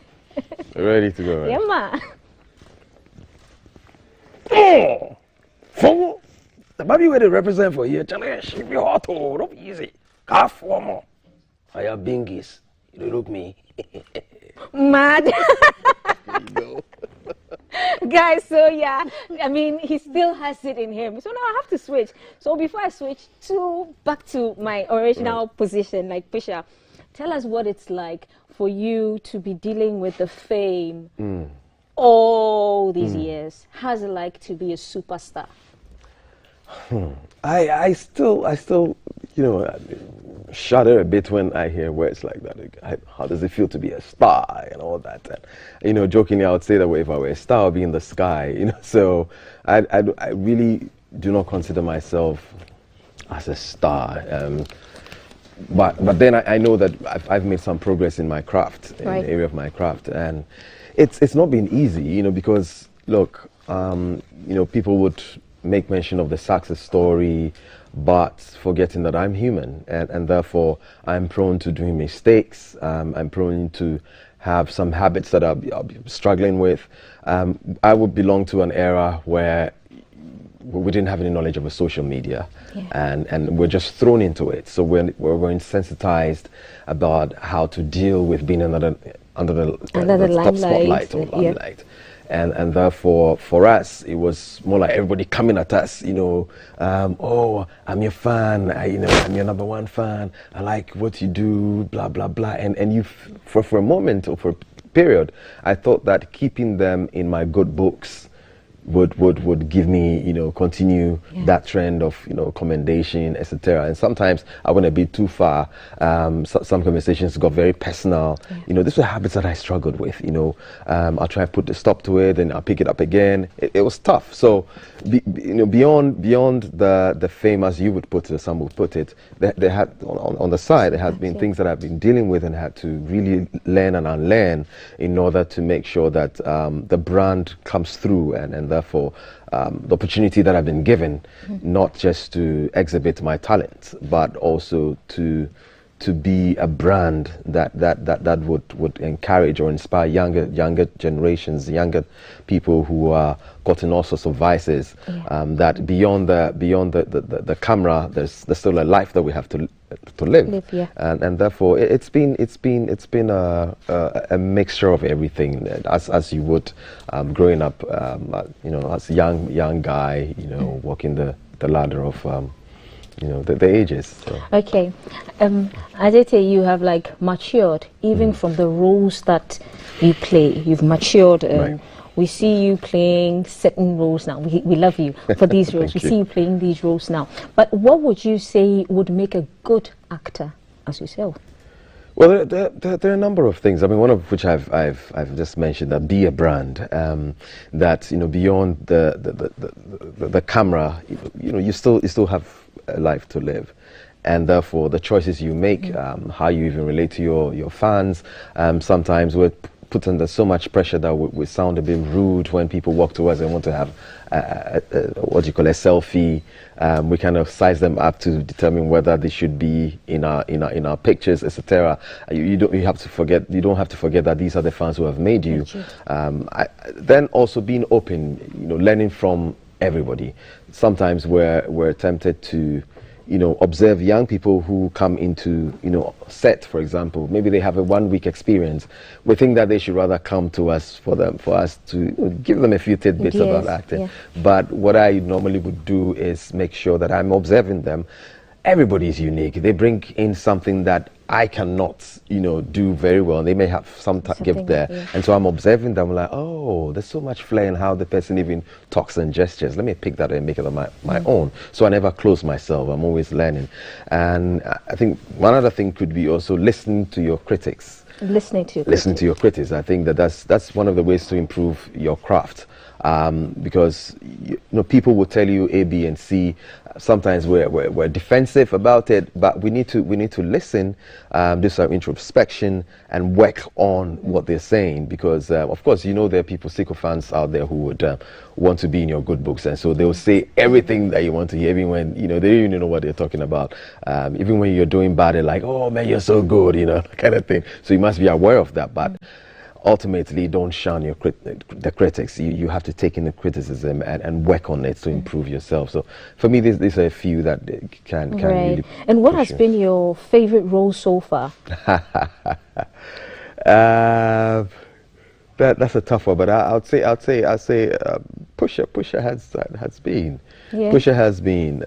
Ready to go, right? Yeah, ma. Oh, for the baby where they represent for here, challenge, she be hot, don't be easy. Half for more. I have bingies. You look me. Mad. Guys, so yeah, I mean, he still has it in him. So now I have to switch. So before I switch back to my original position, like Pusha, tell us what it's like for you to be dealing with the fame all these years. How's it like to be a superstar? I still you know, shudder a bit when I hear words like that. How does it feel to be a star and all that? And, you know, jokingly, I would say that if I were a star, I'd be in the sky. You know, so I really do not consider myself as a star. But then I know that I've made some progress in my craft, in the area of my craft, and it's not been easy, you know, because look, you know, people would make mention of the success story, but forgetting that I'm human, and therefore I'm prone to doing mistakes. I'm prone to have some habits that I'll be struggling with. I would belong to an era where we didn't have any knowledge of a social media, and we're just thrown into it. So we're sensitized about how to deal with being under the top spotlight or limelight. And therefore, for us, it was more like everybody coming at us, you know, oh, I'm your fan, you know, I'm your #1 fan, I like what you do, blah, blah, blah. And you, for a moment or for a period, I thought that keeping them in my good books would give me, you know, continue that trend of, you know, commendation, etc. And sometimes I went a bit too far. Some conversations got very personal. You know, these were habits that I struggled with. You know, I'll try and put a stop to it, and I'll pick it up again. It was tough. So, you know, beyond the fame, as you would put it, some would put it, they had on the side, there had been things that I've been dealing with and had to really learn and unlearn in order to make sure that the brand comes through, and therefore the opportunity that I've been given, not just to exhibit my talent, but also to be a brand that would encourage or inspire younger generations, younger people who are caught in all sorts of vices. That beyond the camera, there's still a life that we have to live. And therefore it's been a mixture of everything, as you would growing up, you know, as a young guy, you know, walking the ladder of you know, the ages. So. Okay, Adete, you have like matured even from the roles that you play. You've matured. We see you playing certain roles now. We love you for these roles. We see you playing these roles now. But what would you say would make a good actor as yourself? Well, there are a number of things. I mean, one of which I've just mentioned, that be a brand. That, you know, beyond the camera, you know, you still have a life to live, and therefore the choices you make, how you even relate to your fans, sometimes we're put under so much pressure that we sound a bit rude when people walk to us and want to have what you call a selfie. We kind of size them up to determine whether they should be in our pictures, etc. You don't have to forget that these are the fans who have made you. Then also being open, you know, learning from everybody. Sometimes we're tempted to, you know, observe young people who come into, you know, set, for example. Maybe they have a 1-week experience. We think that they should rather come to us for us to, you know, give them a few tidbits about acting. But what I normally would do is make sure that I'm observing them. Everybody is unique. They bring in something that I cannot, you know, do very well. They may have some gift there. And so I'm observing them like, oh, there's so much flair in how the person even talks and gestures. Let me pick that and make it my own. So I never close myself. I'm always learning. And I think one other thing could be also listening to your critics. Listening to your critics. I think that's one of the ways to improve your craft. Because, you know, people will tell you A, B, and C. Sometimes we're defensive about it, but we need to listen, do some introspection, and work on what they're saying. Because of course, you know, there are people, sycophants out there who would want to be in your good books, and so they'll say everything that you want to hear, even when, you know, they don't even know what they're talking about. Even when you're doing bad, they're like, oh man, you're so good, you know, kind of thing. So you must be aware of that, but. Ultimately, don't shun the critics. You have to take in the criticism and work on it to improve yourself. So for me, these are a few that can really. And what has been your favorite role so far? That's a tough one, but I'd say Pusher has been. Pusher has been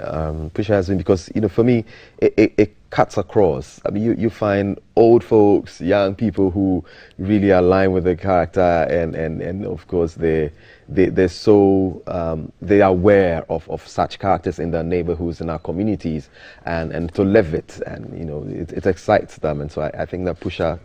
because, you know, for me it cuts across. I mean, you find old folks, young people who really align with the character, and of course they're so they are aware of such characters in their neighborhoods, in our communities, and to live it, and you know, it excites them, and so I think that Pusha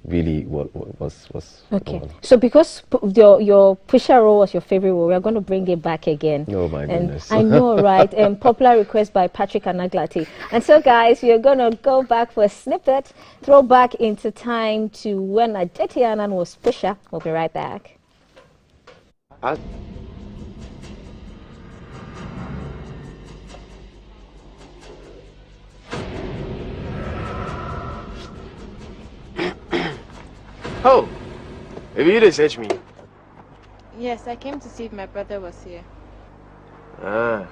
really was okay. So because your Pusha role was your favorite role, we are going to bring it back again. Oh my goodness! I know, right? Popular request by Patrick Anaglati. And so, guys, we are going to go back for a snippet, throw back into time to when Ajeti Anand was Pusha. We'll be right back. Oh, maybe you didn't search me. Yes, I came to see if my brother was here. Ah.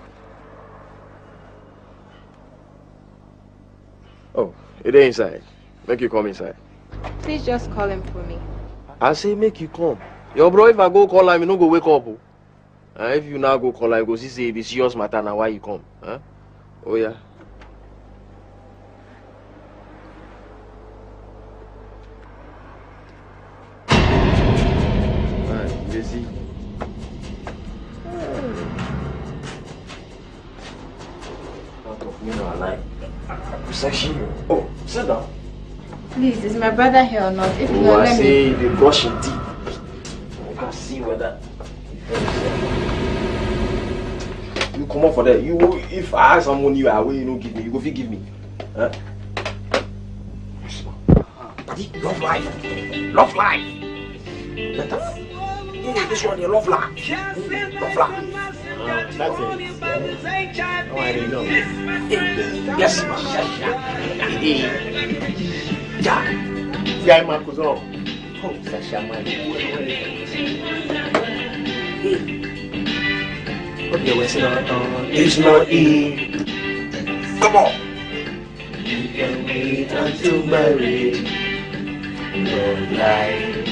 Oh, it ain't inside. Make you come inside. Please just call him for me. I say make you come. Yo, bro, if I go call him, you no go wake up. If you now go call him, go see say it is serious matter now. Why you come? Huh? Oh yeah. Busy. Out of me, no, I like. Section. Oh, sit down. Please, is my brother here or not? If Oh, not, I let say me. the brushing deep. I see whether you come up for that. You, if I ask someone you are, you don't give me. You go give me. Huh? Love life. Love life. Better. This one, you love life. Love life. That's it. Oh, I didn't know. Yes, man. Yeah. Yeah, my cousin. Oh, Sasha, man. Okay, what's it's not in. Come on. You can wait until married. Love life.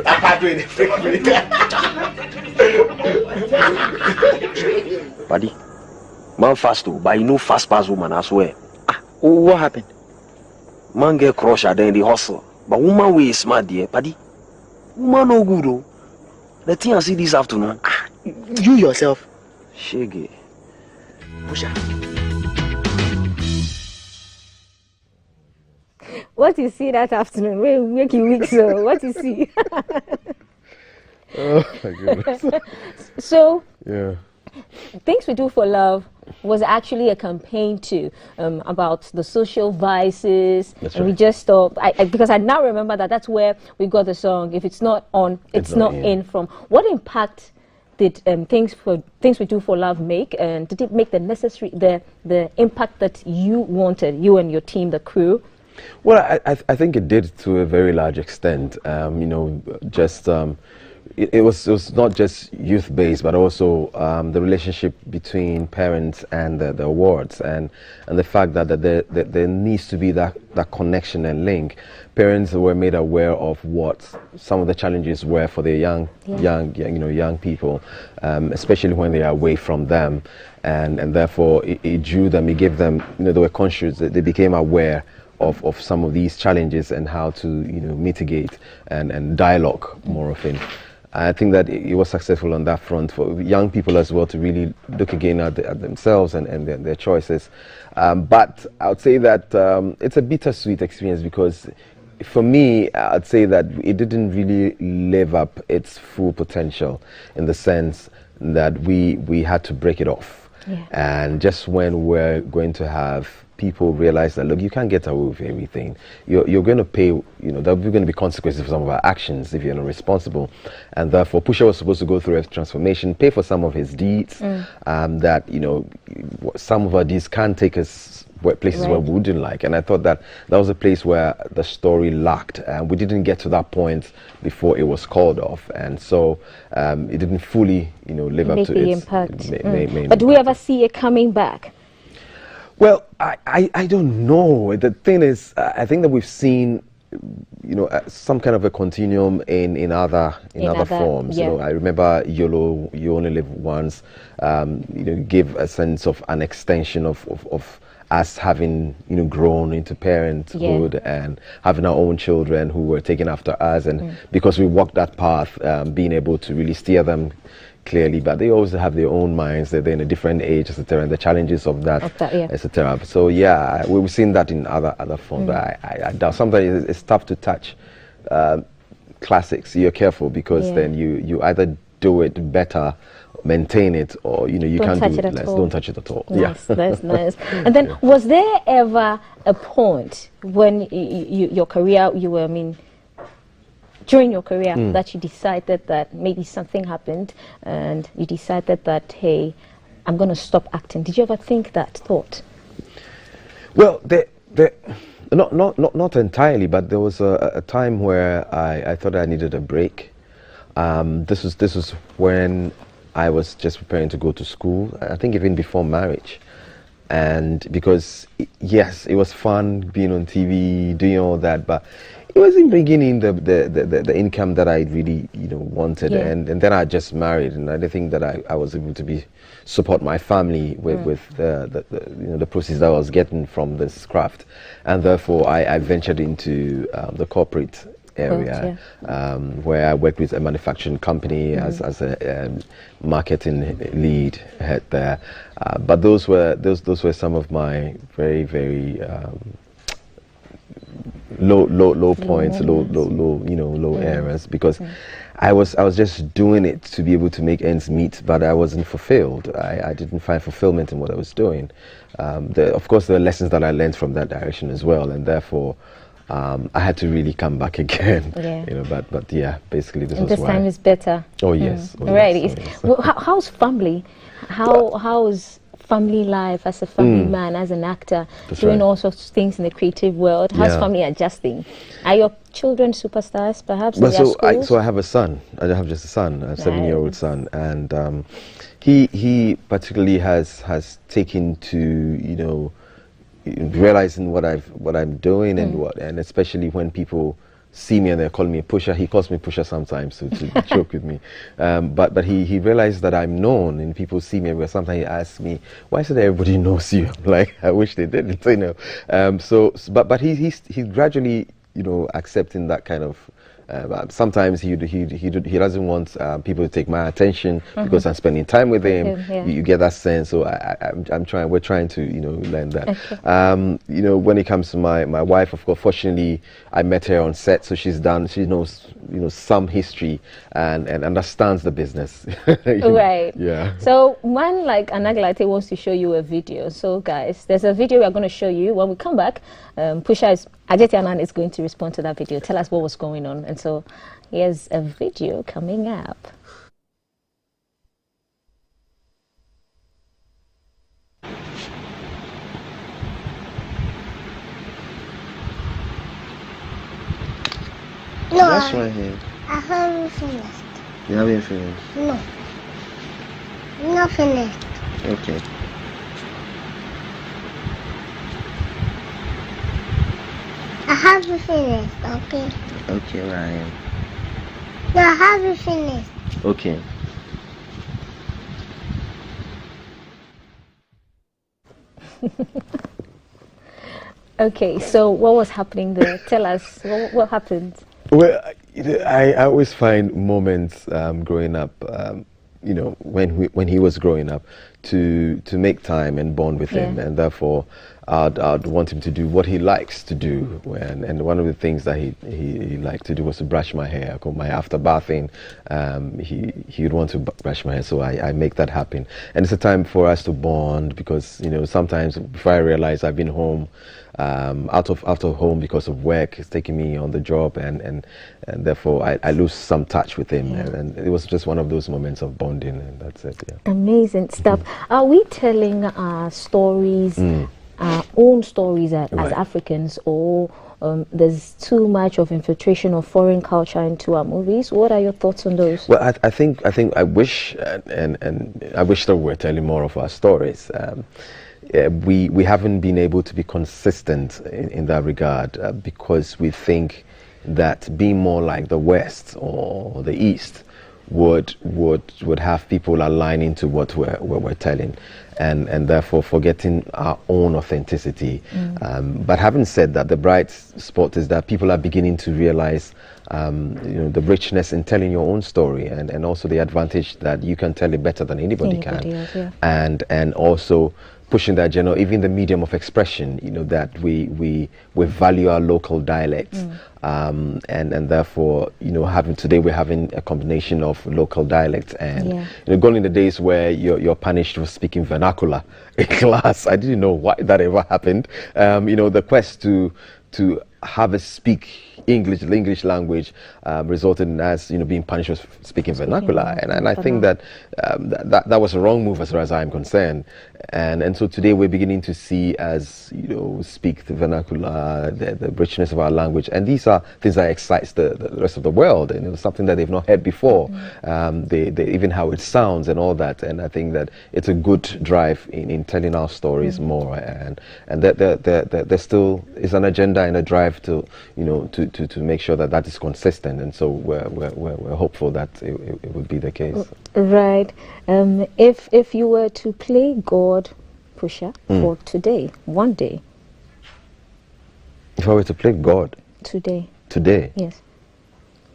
I can't do it. Buddy, man fast too, but you know fast pass woman, I swear. Oh, what happened? Man get crushed and then they hustle. But woman way is smart, dear, buddy. Woman no good though. The thing I see this afternoon. You yourself. Shaggy. Pusha. What you see that afternoon? Wait, make you weak, so what you see? Oh my goodness. So, yeah. Things We Do for Love was actually a campaign too about the social vices. That's and right. we just thought, because I now remember that's where we got the song. If it's not on, it's not in from. What impact did Things We Do for Love make, and did it make the necessary the impact that you wanted, you and your team, the crew? Well, I think it did to a very large extent. You know, just it was not just youth based, but also the relationship between parents and the awards, and the fact that there needs to be that connection and link. Parents were made aware of what some of the challenges were for their young people, especially when they are away from them, and therefore it drew them. It gave them, they were conscious. They became aware of some of these challenges and how to mitigate and dialogue more often. I think that it was successful on that front for young people as well to really look again at themselves and their choices. But I would say that it's a bittersweet experience, because for me, I'd say that it didn't really live up its full potential, in the sense that we had to break it off. Yeah. And just when we're going to have people realize that, look, you can't get away with everything. You're going to pay, there'll be going to be consequences for some of our actions if you're not responsible. And therefore, Pusha was supposed to go through a transformation, pay for some of his deeds, that, some of our deeds can't take us places where we wouldn't like. And I thought that was a place where the story lacked. And we didn't get to that point before it was called off. And so it didn't fully, live up to its impact. But do we ever see it coming back? Well, I don't know. The thing is, I think that we've seen some kind of a continuum in other forms. Yeah. I remember YOLO, you only live once. Give a sense of an extension of us having grown into parenthood and having our own children who were taken after us, and because we walked that path, being able to really steer them clearly, but they also have their own minds, they're in a different age, etc., and the challenges of that, etc. So we've seen that in other forms, but I doubt sometimes it's tough to touch classics. You're careful because then you either do it better, maintain it, or you can't do it less. Don't touch it at all. Nice, that's nice. And then, was there ever a point when your career, during your career, that you decided that maybe something happened and you decided that, hey, I'm going to stop acting? Did you ever think that thought? Well, not entirely, but there was a time where I thought I needed a break. This was when I was just preparing to go to school, I think even before marriage. And because, yes, it was fun being on TV, doing all that, but it wasn't bringing in the income that I really wanted. And then I just married, and I didn't think that I was able to support my family with the proceeds that I was getting from this craft. And therefore I ventured into the corporate area, where I worked with a manufacturing company as a marketing lead head there. But those were some of my very, very low points, low areas, because I was just doing it to be able to make ends meet, but I wasn't fulfilled. I didn't find fulfillment in what I was doing. Of course, there are lessons that I learned from that direction as well, and therefore I had to really come back again. But yeah, basically this was why. This time is better. Oh yes. Yes. Well, how's family? How's family life as a family man, as an actor, doing all sorts of things in the creative world? How's family adjusting? Are your children superstars, perhaps, in their schools? So I have a son. I have just a son, a 7-year-old son, and he particularly has taken to realizing what I'm doing and especially when people see me and they're calling me a pusher. He calls me pusher sometimes to joke with me, but he realized that I'm known and people see me everywhere. Sometimes he asks me, why is it that everybody knows you? I'm like, I wish they didn't, but he's gradually accepting that kind of. Sometimes he doesn't want people to take my attention because I'm spending time with him. You get that sense. So we're trying to learn that. When it comes to my wife, of course, fortunately I met her on set, so she knows some history and understands the business. Right. Yeah. So when Anaglate wants to show you a video, so guys, there's a video we're going to show you. When we come back, Ajeti Anan is going to respond to that video, tell us what was going on. And so here's a video coming up. No, that's right here. I haven't finished. You haven't finished? No. Not finished. Okay. I haven't finished, okay? Okay, Ryan. No, I haven't finished. Okay. Okay, so what was happening there? Tell us, what happened? Well, I always find moments growing up, when he was growing up, to make time and bond with him, and therefore I'd want him to do what he likes to do. And one of the things that he liked to do was to brush my hair. After bathing, he would want to brush my hair, so I make that happen. And it's a time for us to bond because sometimes before I realize I've been home, out of home because of work. It's taking me on the job, and therefore I lose some touch with him. And it was just one of those moments of bonding, and that's it. Yeah. Amazing stuff. Are we telling our stories, our own stories as Africans, or there's too much of infiltration of foreign culture into our movies? What are your thoughts on those? Well, I think I wish and I wish that we're telling more of our stories. We haven't been able to be consistent in that regard because we think that being more like the West or the East would have people aligning to what we're telling, and therefore forgetting our own authenticity. But having said that, the bright spot is that people are beginning to realize the richness in telling your own story, and also the advantage that you can tell it better than anybody can, else, yeah. and also pushing that agenda, even the medium of expression, that we value our local dialects, and therefore, we're having a combination of local dialects and going in the days where you're punished for speaking vernacular in class. I didn't know why that ever happened. The quest to have us speak English, the English language, resulted in us, being punished for speaking vernacular, and I think that was a wrong move as far as I'm concerned, and so today we're beginning to see as speak the vernacular, the richness of our language, and these are things that excites the rest of the world, and it was something that they've not heard before. They even how it sounds and all that, and I think that it's a good drive in telling our stories more, and that there still is an agenda and a drive to to make sure that is consistent, and so we're hopeful that it would be the case. Right. If you were to play God, Pusha, for today, one day. If I were to play God today. Yes.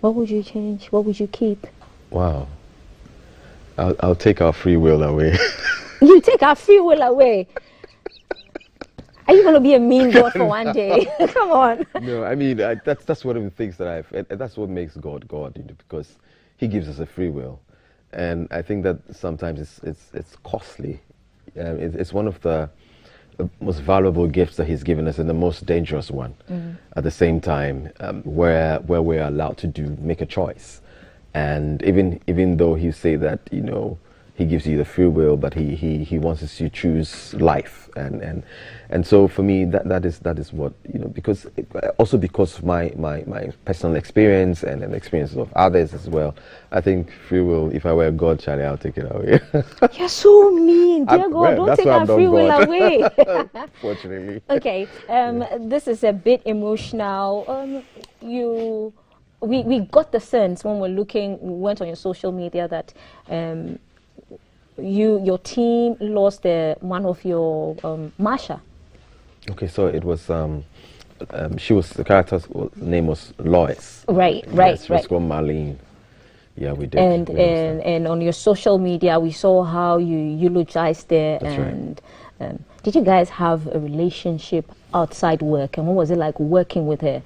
What would you change? What would you keep? Wow. I'll take our free will away. You take our free will away. Are you going to be a mean God for one day? Come on. No, I mean, that's one of the things that that's what makes God God, because he gives us a free will. And I think that sometimes it's costly. It's one of the most valuable gifts that he's given us, and the most dangerous one at the same time, where we're allowed to make a choice. And even though he say that, he gives you the free will, but he wants us to choose life, and so for me that is what, because also because of my personal experience and the experiences of others as well, I think free will, if I were God, Charlie, I'll take it away. You're so mean, dear God, don't take our free will away. Fortunately. Okay, this is a bit emotional. We got the sense when we went on your social media that your team lost one of your Marsha. Okay, so it was the character's name was Lois. Right. Yes, she was called Marlene. Yeah, we did. And on your social media, we saw how you eulogized her. That's and did you guys have a relationship outside work? And what was it like working with her?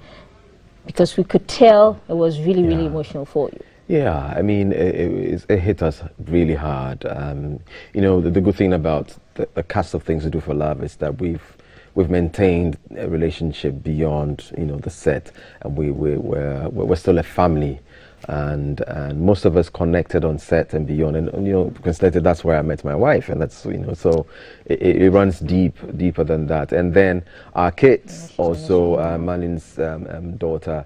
Because we could tell it was really, really emotional for you. Yeah, I mean, it hit us really hard. The good thing about the cast of Things to Do for Love is that we've maintained a relationship beyond, the set, and we're still a family, and most of us connected on set and beyond, and because that's where I met my wife, and that's so it runs deeper than that. And then our kids also, Marlene's daughter.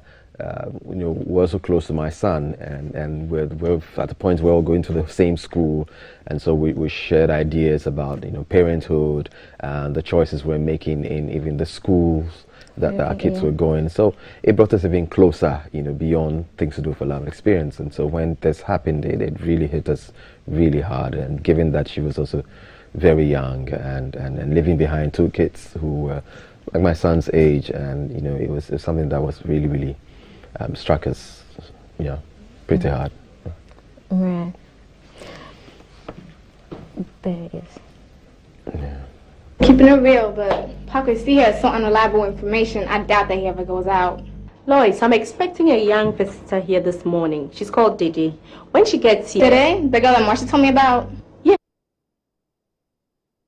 We're also close to my son, and we're at the point where we're going to the same school, and so we shared ideas about parenthood and the choices we're making in even the schools that our kids were going. So it brought us even closer, beyond Things to Do for Love experience. And so when this happened, it really hit us really hard. And given that she was also very young and living behind two kids who were like my son's age, and it was something that was really, really struck us, pretty hard. Right. There it is. Yeah. Keeping it real, but Paco still has some unreliable information. I doubt that he ever goes out. Lois, I'm expecting a young visitor here this morning. She's called Didi. When she gets here... Today? The girl that Marsha told me about? Yeah.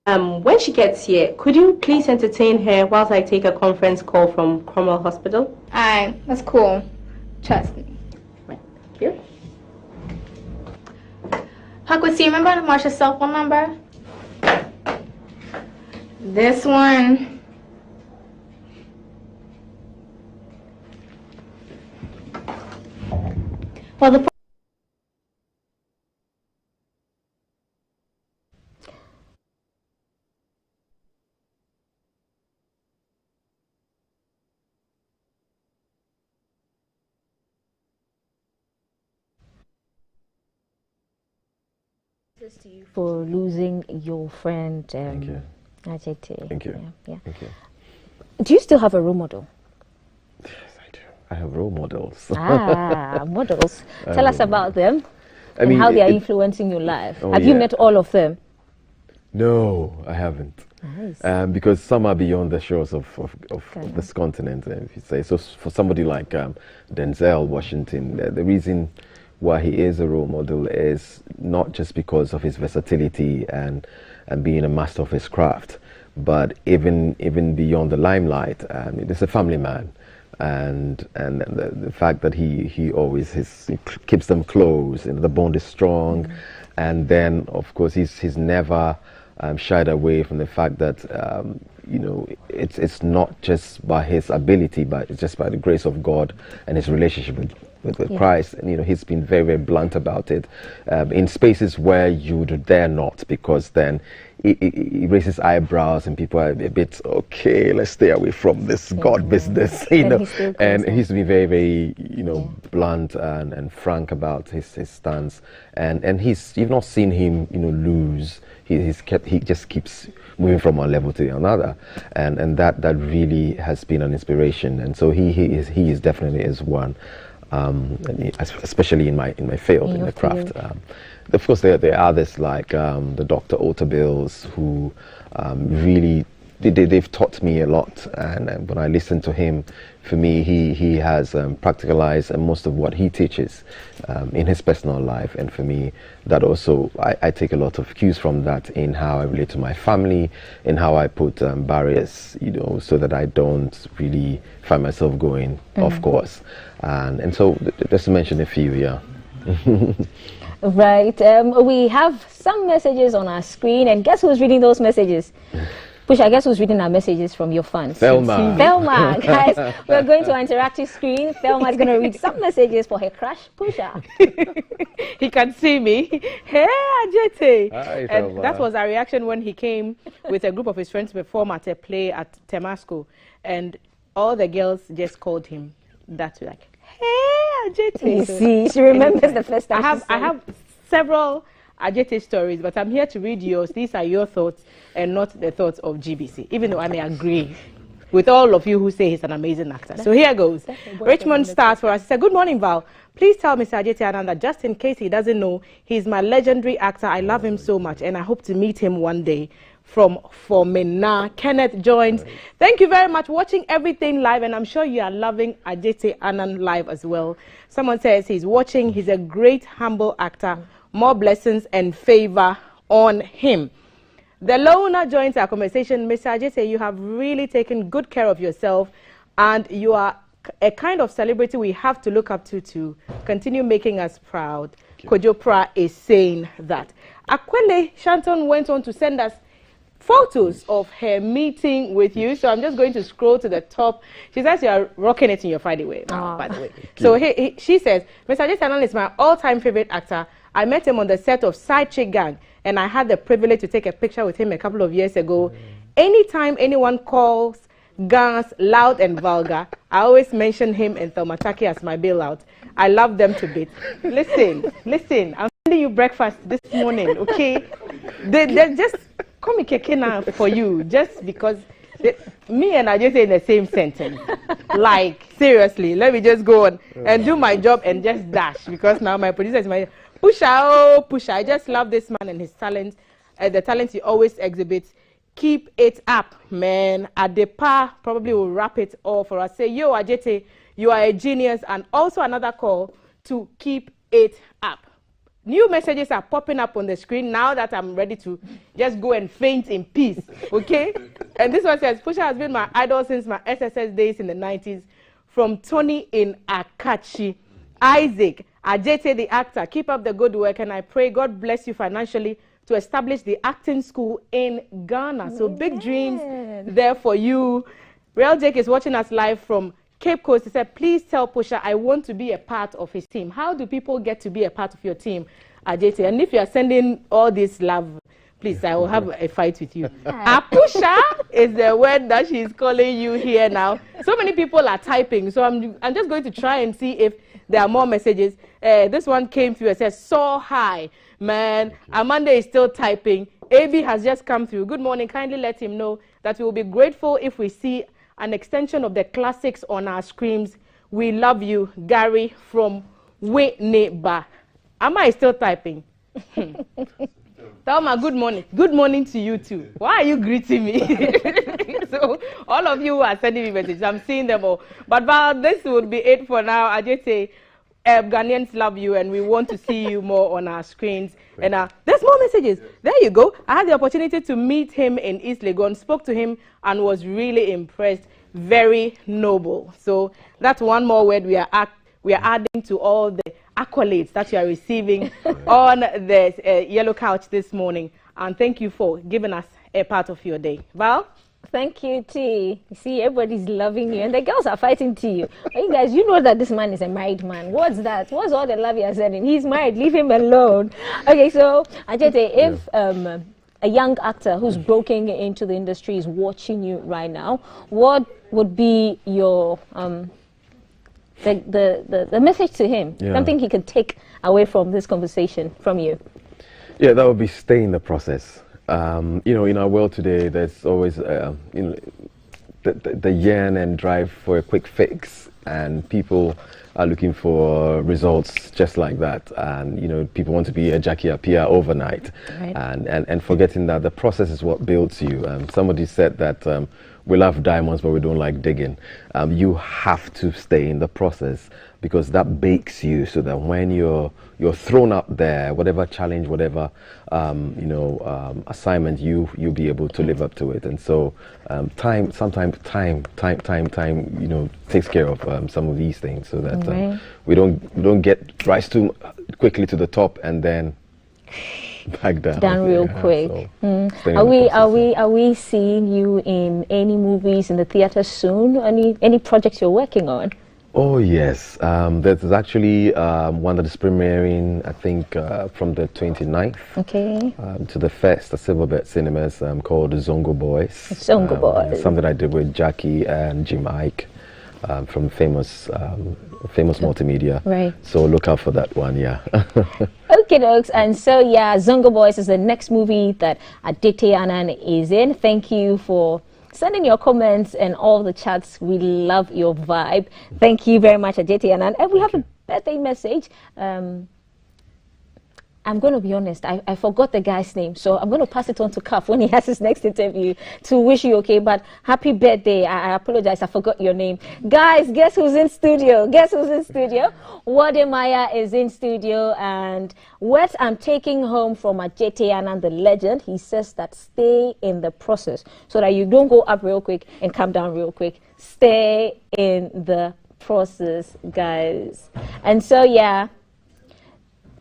When she gets here, could you please entertain her whilst I take a conference call from Cromwell Hospital? Alright, that's cool. Trust me. Right. Here. Paco, do you remember Marsha's cell phone number? This one. Well, the condolences to you for losing your friend. Thank you. Ajete. Thank you. Yeah. Thank you. Do you still have a role model? Yes, I do. I have role models. Models. Tell us about them and mean, how they are influencing your life. Oh, have you met all of them? No, I haven't. Nice. Because some are beyond the shores of this continent, if you say. So for somebody like Denzel Washington, the reason why he is a role model is not just because of his versatility and being a master of his craft, but even beyond the limelight. He's a family man. And the fact that he always he keeps them close, the bond is strong, and then of course he's never shied away from the fact that it's not just by his ability, but it's just by the grace of God and his relationship with Christ. And he's been very, very blunt about it in spaces where you would dare not, because then he raises eyebrows and people are a bit, okay, let's stay away from this God business, and he's been very, very blunt and frank about his stance, and you've not seen him lose. He just keeps moving from one level to another, and that really has been an inspiration. And so he is definitely is one, especially in my field, in the craft. Of course, there are others like the Dr. Otabills, who really they've taught me a lot. And when I listen to him, for me, he has practicalized most of what he teaches in his personal life. And for me, that also, I take a lot of cues from that in how I relate to my family, in how I put barriers, so that I don't really find myself going off course. And so, just to mention a few, yeah. Right. We have some messages on our screen, and guess who's reading those messages? Push, I guess who's reading our messages from your fans? Thelma. Thelma, guys, we're going to our interactive screen. Thelma is going to read some messages for her crush, Pusha. He can see me. Hey, Ajete. Hi, and that was our reaction when he came with a group of his friends to perform at a play at Temasco. And all the girls just called him that, like, hey, Ajete. You see, she remembers the first time. I have several Ajete stories, but I'm here to read yours. These are your thoughts and not the thoughts of GBC, even though I may agree with all of you who say he's an amazing actor. So here goes. Richmond starts for us. He said, good morning, Val. Please tell Mr. Ajete Ananda, just in case he doesn't know, he's my legendary actor. I love him so much, and I hope to meet him one day. From Formina. Kenneth joins. Thank you very much for watching everything live, and I'm sure you are loving Ajete Anand live as well. Someone says he's watching. He's a great, humble actor. More blessings and favor on him. The loner joins our conversation. Mr. Ajete, you have really taken good care of yourself, and you are a kind of celebrity we have to look up to continue making us proud. Kojo Pra is saying that. Akwele Shanton went on to send us photos of her meeting with you. So I'm just going to scroll to the top. She says you are rocking it in your Friday way, by the way. So she says, Mr. Ajete Anand is my all-time favorite actor. I met him on the set of Side Chick Gang, and I had the privilege to take a picture with him a couple of years ago. Anytime anyone calls Gans loud and vulgar, I always mention him and Thelma Taki as my bailout. I love them to bits. Listen, I'm sending you breakfast this morning, okay? They just call me Kekena for you, just because me and Ajete in the same sentence. Like, seriously, let me just go on and do my job and just dash, because now my producer is my Pusha, oh, Pusha. I just love this man and his talent, the talent he always exhibits. Keep it up, man. Adepa probably will wrap it all for us. Say, yo, Ajete, you are a genius. And also another call to keep it up. New messages are popping up on the screen now that I'm ready to just go and faint in peace, okay? And this one says, Pusha has been my idol since my SSS days in the 90s. From Tony in Akachi. Isaac, Ajete the actor, keep up the good work, and I pray God bless you financially to establish the acting school in Ghana. So big dreams there for you. Real Jake is watching us live from Cape Coast. He said, please tell Pusha I want to be a part of his team. How do people get to be a part of your team, Ajete? And if you are sending all this love, please, I will have a fight with you. Pusha is the word that she's calling you here now. So many people are typing, so I'm just going to try and see if there are more messages. This one came through and says, so high. Man, Amanda is still typing. AB has just come through. Good morning. Kindly let him know that we will be grateful if we see an extension of the classics on our screens. We love you, Gary from Whitney-Ba. Am I still typing? Thelma, good morning. Good morning to you too. Why are you greeting me? So, all of you who are sending me messages, I'm seeing them all. But Val, this would be it for now. I just say, Ghanaians love you and we want to see you more on our screens. And there's more messages. There you go. I had the opportunity to meet him in East Legon, spoke to him and was really impressed. Very noble. So that's one more word we are adding to all the accolades that you are receiving on the yellow couch this morning. And thank you for giving us a part of your day. Val? Thank you, T. You see, everybody's loving you, and the girls are fighting to you. You guys, you know that this man is a married man. What's that? What's all the love you're sending? He's married. Leave him alone. Okay, so Ajete, if a young actor who's broken into the industry is watching you right now, what would be your the message to him? Something he could take away from this conversation from you? Yeah, that would be stay in the process. You know, in our world today, there's always, you know, the yearn and drive for a quick fix, and people are looking for results just like that. And, you know, people want to be a Jackie Appiah overnight, right. and forgetting that the process is what builds you. Somebody said that we love diamonds, but we don't like digging. You have to stay in the process, because that bakes you, so that when you're thrown up there, whatever challenge, whatever assignment, you'll be able to live up to it. And so sometimes time you know, takes care of some of these things, so that we don't rise too quickly to the top and then back down real quick. So are we seeing you in any movies in the theater soon? Any projects you're working on? Oh yes, there's actually one that is premiering, I think, from the 29th to the 1st at Silverbird Cinemas, called Zongo Boys. Zongo Boys. Something I did with Jackie and Jim Ike from famous multimedia. Right. So look out for that one, yeah. Okay, dokes. And so, yeah, Zongo Boys is the next movie that Aditi Anand is in. Thank you for sending your comments and all the chats. We love your vibe. Thank you very much, Aditi Anand. And we have a birthday message. I'm going to be honest, I forgot the guy's name, so I'm going to pass it on to Kaf when he has his next interview to wish you okay. But happy birthday. I apologize, I forgot your name. Guys, guess who's in studio? Guess who's in studio? Wademaya is in studio, and what I'm taking home from Ajete Anand, the legend, he says that stay in the process, so that you don't go up real quick and come down real quick. Stay in the process, guys. And so, yeah.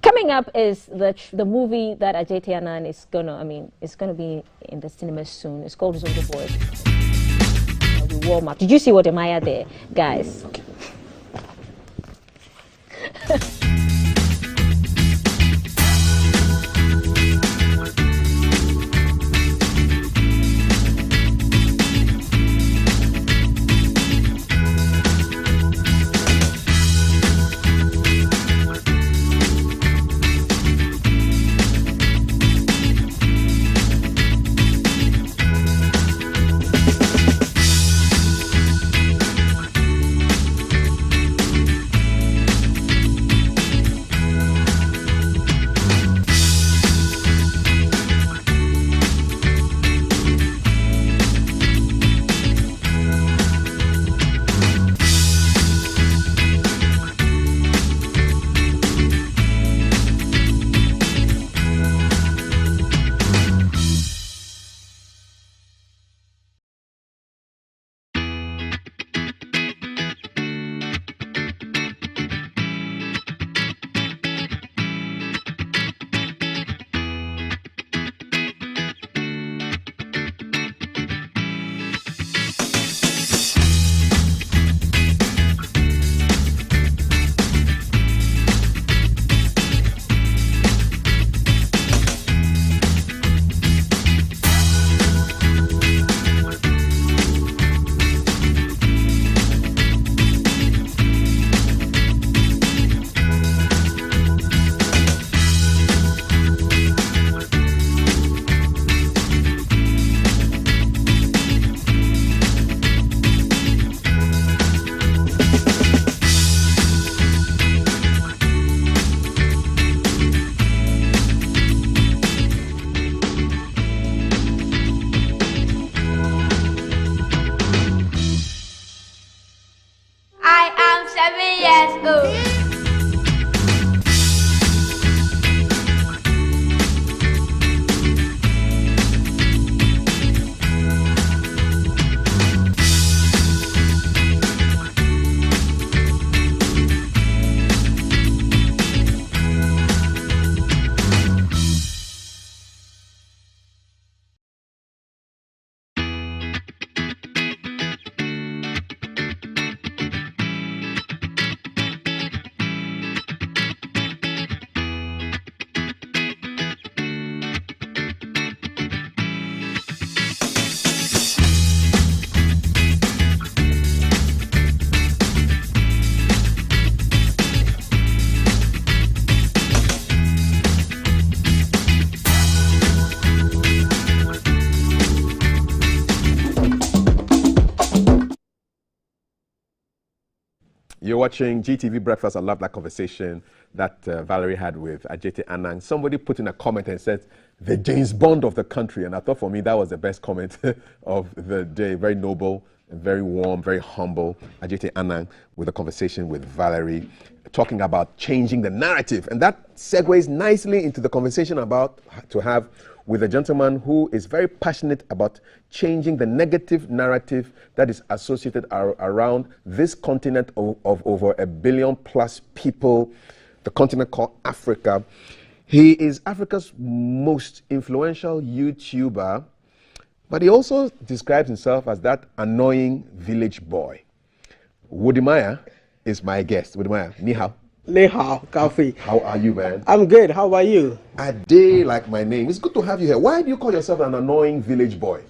Coming up is the movie that Ajete Anand is gonna be in the cinemas soon. It's called Zongo Boys. We warm up. Did you see what Amaya there, guys? Yes, oh. You're watching GTV Breakfast. I love that conversation that Valerie had with Ajete Anang. Somebody put in a comment and said, the James Bond of the country. And I thought for me, that was the best comment of the day. Very noble, and very warm, very humble. Ajete Anang with a conversation with Valerie, talking about changing the narrative. And that segues nicely into the conversation about to have with a gentleman who is very passionate about changing the negative narrative that is associated around this continent of over 1 billion plus people, the continent called Africa. He is Africa's most influential YouTuber, but he also describes himself as that annoying village boy. Woody Maya is my guest. Woody Maya, ni hao. Ni hao, Kafi. How are you, man? I'm good. How about you? A day like my name. It's good to have you here. Why do you call yourself an annoying village boy?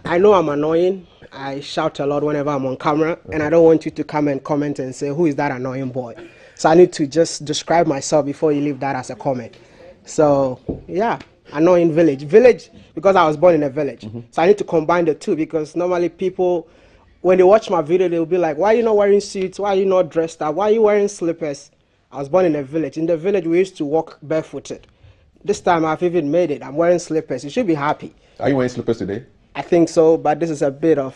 I know I'm annoying. I shout a lot whenever I'm on camera, and I don't want you to come and comment and say, who is that annoying boy? So I need to just describe myself before you leave that as a comment. So, yeah, annoying village. Village, because I was born in a village. So I need to combine the two, because normally people, when they watch my video, they'll be like, why are you not wearing suits? Why are you not dressed up? Why are you wearing slippers? I was born in a village. In the village, we used to walk barefooted. This time, I've even made it. I'm wearing slippers. You should be happy. Are you wearing slippers today? I think so, but this is a bit of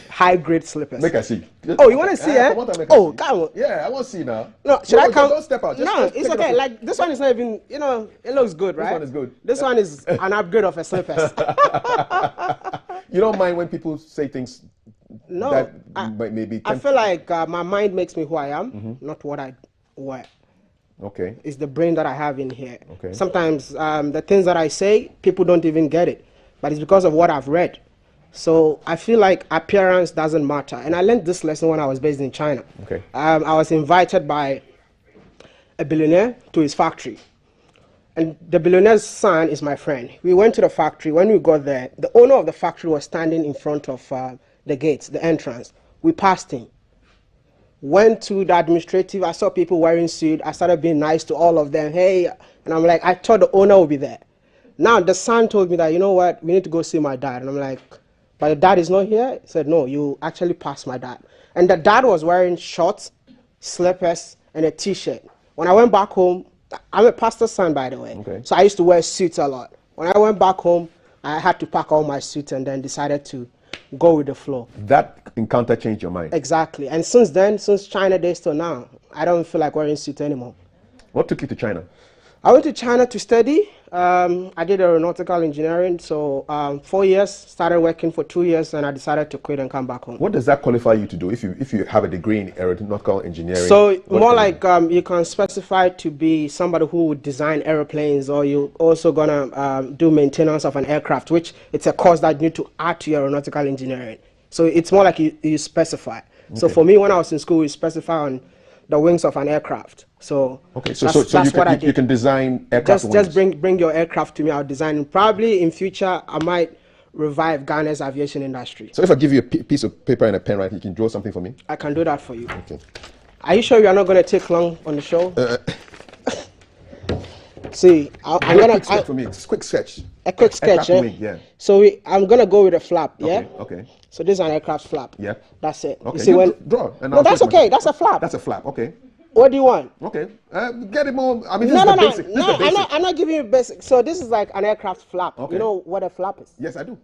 high-grade slippers. Make I see. Oh, you want to see, eh? Oh, come on. Yeah, I want to see now. No, should I come? Don't step out. No, it's okay. Like, this one is not even, you know, it looks good, right? This one is good. This one is an upgrade of a slippers. You don't mind when people say things no, that maybe... I feel like my mind makes me who I am, not what I wear. Okay. It's the brain that I have in here. Okay. Sometimes the things that I say, people don't even get it. But it's because of what I've read. So I feel like appearance doesn't matter. And I learned this lesson when I was based in China. Okay. I was invited by a billionaire to his factory. And the billionaire's son is my friend. We went to the factory. When we got there, the owner of the factory was standing in front of the gates, the entrance. We passed him. Went to the administrative. I saw people wearing suits. I started being nice to all of them. Hey, and I'm like, I thought the owner would be there. Now, the son told me that, you know what, we need to go see my dad. And I'm like, but the dad is not here? He said, no, you actually passed my dad. And the dad was wearing shorts, slippers, and a T-shirt. When I went back home, I'm a pastor's son, by the way. Okay. So I used to wear suits a lot. When I went back home, I had to pack all my suits and then decided to go with the flow. That encounter changed your mind? Exactly. And since then, since China days till now, I don't feel like wearing suits anymore. What took you to China? I went to China to study. I did aeronautical engineering, so 4 years, started working for 2 years, and I decided to quit and come back home. What does that qualify you to do if you have a degree in aeronautical engineering? So more like you can specify to be somebody who would design airplanes, or you're also gonna do maintenance of an aircraft, which it's a course that you need to add to your aeronautical engineering. So it's more like you specify. Okay. So for me, when I was in school, we specify on the wings of an aircraft. So okay, so you can design aircraft wings. Just bring your aircraft to me. I'll design. Probably in future, I might revive Ghana's aviation industry. So if I give you a piece of paper and a pen, right, you can draw something for me? I can do that for you. Okay. Are you sure you are not going to take long on the show? See, I'm gonna for me. It's a quick sketch. A quick sketch, yeah. Yeah. So I'm gonna go with a flap, yeah. Okay. So this is an aircraft flap. Yeah. That's it. Okay. You see draw. No, that's okay. That's a flap. That's a flap. Okay. What do you want? Okay. Get it more. I mean, no. Basic. I'm not giving you basic. So this is like an aircraft flap. Okay. You know what a flap is? Yes, I do.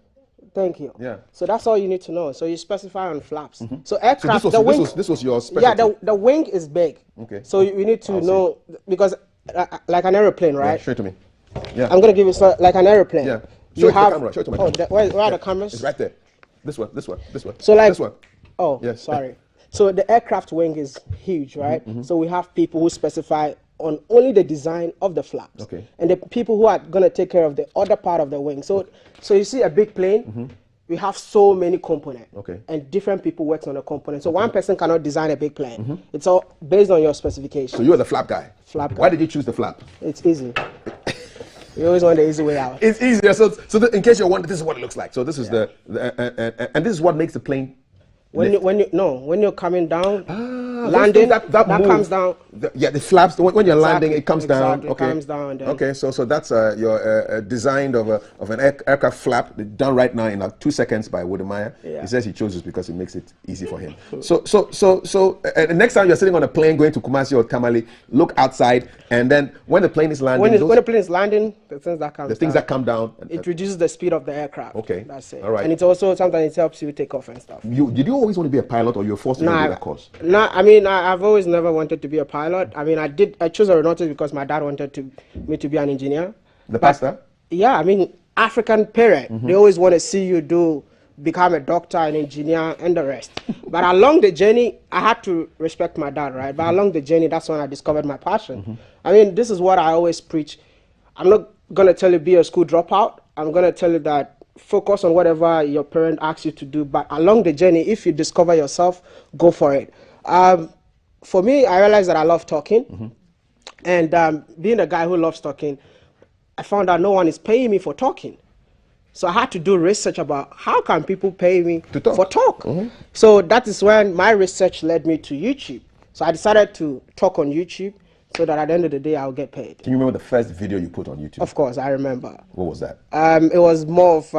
Thank you. Yeah. So that's all you need to know. So you specify on flaps. So aircraft, so this was your specialty. Yeah, the wing is big. Okay. So you need to know, because like an aeroplane, right? Yeah, show it to me. Yeah. I'm going to give you like an aeroplane. Yeah. Show it to the camera. Show it to my camera. Where are the cameras? It's right there. This one. So like, this one. Oh, yes. Sorry. So the aircraft wing is huge, right? So we have people who specify on only the design of the flaps. Okay. And the people who are going to take care of the other part of the wing. So you see a big plane, we have so many components. Okay. And different people work on the components. So one person cannot design a big plane. It's all based on your specification. So you are the flap guy. Flap guy. Why did you choose the flap? It's easy. You always want the easy way out. It's easier. So in case you're wondering, this is what it looks like. So this is and this is what makes the plane. When you're coming down, landing, that comes down. The flaps. When you're landing, it comes down. Okay. It comes down. Then. Okay. So that's your design of an aircraft flap done right now in like 2 seconds by Wodemeyer. Yeah. He says he chose this because it makes it easy for him. So next time you're sitting on a plane going to Kumasi or Tamale, look outside, and then when the plane is landing, when the plane is landing, the things that come down, it reduces the speed of the aircraft. Okay. That's it. All right. And it's also sometimes it helps you take off and stuff. Did you always want to be a pilot, or you were forced to do that course? No, I mean, I've always never wanted to be a pilot. I mean, I chose aeronautics because my dad wanted me to be an engineer. The pastor? Yeah, I mean, African parent, they always want to see you become a doctor, an engineer, and the rest. But along the journey, I had to respect my dad, right? But along the journey, that's when I discovered my passion. I mean, this is what I always preach. I'm not going to tell you be a school dropout. I'm going to tell you that focus on whatever your parent asks you to do. But along the journey, if you discover yourself, go for it. For me, I realized that I love talking. And being a guy who loves talking, I found out no one is paying me for talking. So I had to do research about how can people pay me for talk. So that is when my research led me to YouTube. So I decided to talk on YouTube so that at the end of the day, I'll get paid. Can you remember the first video you put on YouTube? Of course, I remember. What was that? It was more of,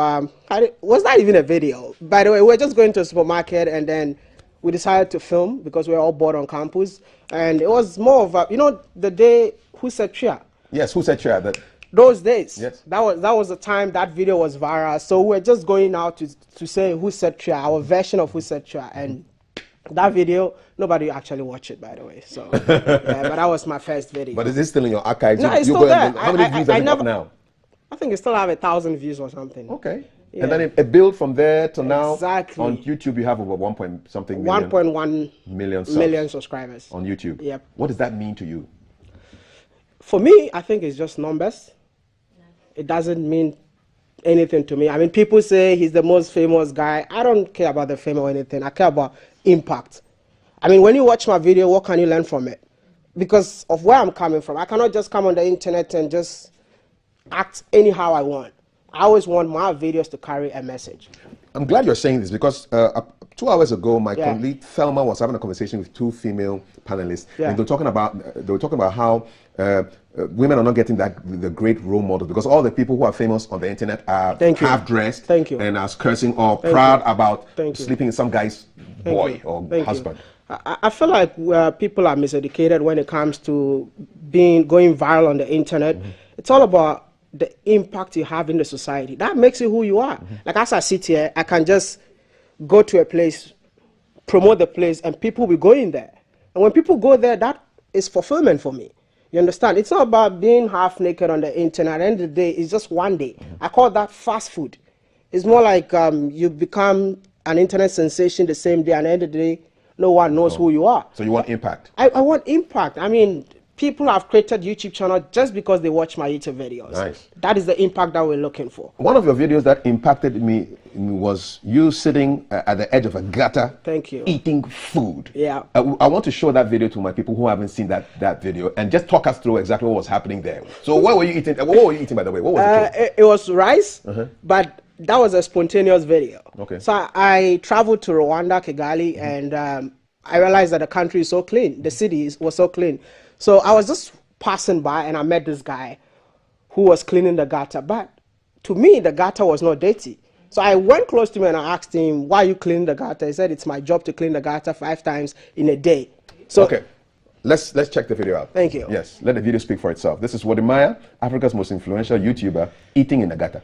was not even a video. By the way, we were just going to a supermarket and then we decided to film because we were all bored on campus. And it was more of the day Who Said Chia? Yes, Who Said Chia? Those days. Yes. That was the time that video was viral. So we were just going out to say Who Said Chia, our version of Who Said Chia. And that video, nobody actually watched it, by the way. So, yeah, but that was my first video. But is it still in your archives? No, it's still there. How many views does it have now? I think it still have 1,000 views or something. Okay. Yeah. And then it built from there to now. Exactly. On YouTube, you have over 1.something million. 1.1 million subscribers. On YouTube. Yep. What does that mean to you? For me, I think it's just numbers. It doesn't mean anything to me. I mean, people say he's the most famous guy. I don't care about the fame or anything. I care about impact. I mean, when you watch my video, what can you learn from it? Because of where I'm coming from. I cannot just come on the internet and just act anyhow I want. I always want my videos to carry a message. I'm glad you're saying this because 2 hours ago, my colleague Thelma was having a conversation with two female panelists. Yeah. And they were talking about how women are not getting the great role models because all the people who are famous on the internet are half-dressed and are cursing or proud about sleeping in some guy's boy or husband. I feel like people are miseducated when it comes to going viral on the internet. It's all about the impact you have in the society. That makes you who you are. Like as I sit here, I can just go to a place, promote the place, and people will go in there. And when people go there, that is fulfillment for me. You understand? It's not about being half naked on the internet. At the end of the day, it's just one day. I call that fast food. It's more like you become an internet sensation the same day, and at the end of the day, no one knows who you are. So you want impact? I want impact. I mean, people have created YouTube channels just because they watch my YouTube videos. Nice. That is the impact that we're looking for. One of your videos that impacted me was you sitting at the edge of a gutter. Thank you. Eating food. Yeah. I want to show that video to my people who haven't seen that video and just talk us through exactly what was happening there. So what were you eating? What were you eating, by the way? What was it? It was rice, but that was a spontaneous video. Okay. So I traveled to Rwanda, Kigali, and I realized that the country is so clean. The city was so clean. So I was just passing by and I met this guy who was cleaning the gutter. But to me, the gutter was not dirty. So I went close to him and I asked him, why are you cleaning the gutter? He said, it's my job to clean the gutter 5 times in a day. So okay. Let's check the video out. Thank you. Yes, let the video speak for itself. This is Wodemeyer, Africa's most influential YouTuber, eating in the gutter.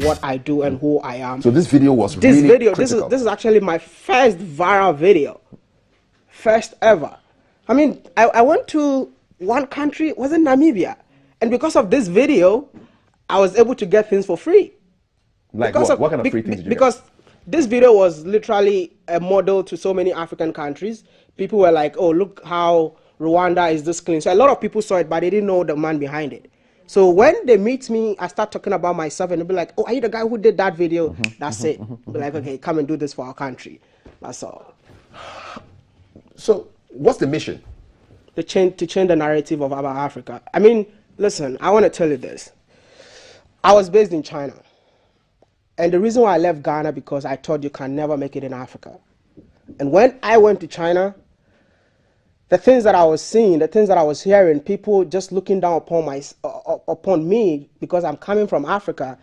what I do and who I am. So this video was really critical. This is actually my first viral video. First ever. I mean, I went to one country, was in Namibia. And because of this video, I was able to get things for free. Like what kind of free things did you Because this video was literally a model to so many African countries. People were like, oh, look how Rwanda is this clean. So a lot of people saw it, but they didn't know the man behind it. So when they meet me, I start talking about myself and they'll be like, oh, are you the guy who did that video? That's it. Be like, okay, come and do this for our country. That's all. So what's the mission? To change the narrative of about Africa. I mean, listen, I want to tell you this. I was based in China. And the reason why I left Ghana, because I thought you can never make it in Africa. And when I went to China, the things that I was seeing, the things that I was hearing, people just looking down upon me because I'm coming from Africa,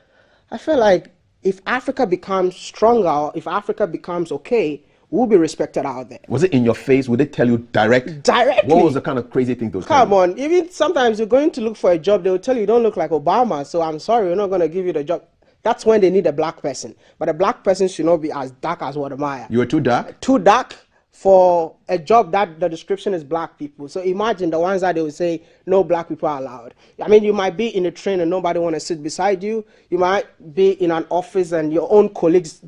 I feel like if Africa becomes stronger, if Africa becomes okay, we'll be respected out there. Was it in your face? Would they tell you directly? What was the kind of crazy thing those? Come on, even sometimes you're going to look for a job, they'll tell you you don't look like Obama, so I'm sorry, we're not going to give you the job. That's when they need a black person. But a black person should not be as dark as Wadamaya. You were too dark? Too dark for a job that the description is black people. So imagine the ones that they would say, no black people are allowed. I mean, you might be in a train and nobody want to sit beside you. You might be in an office and your own colleagues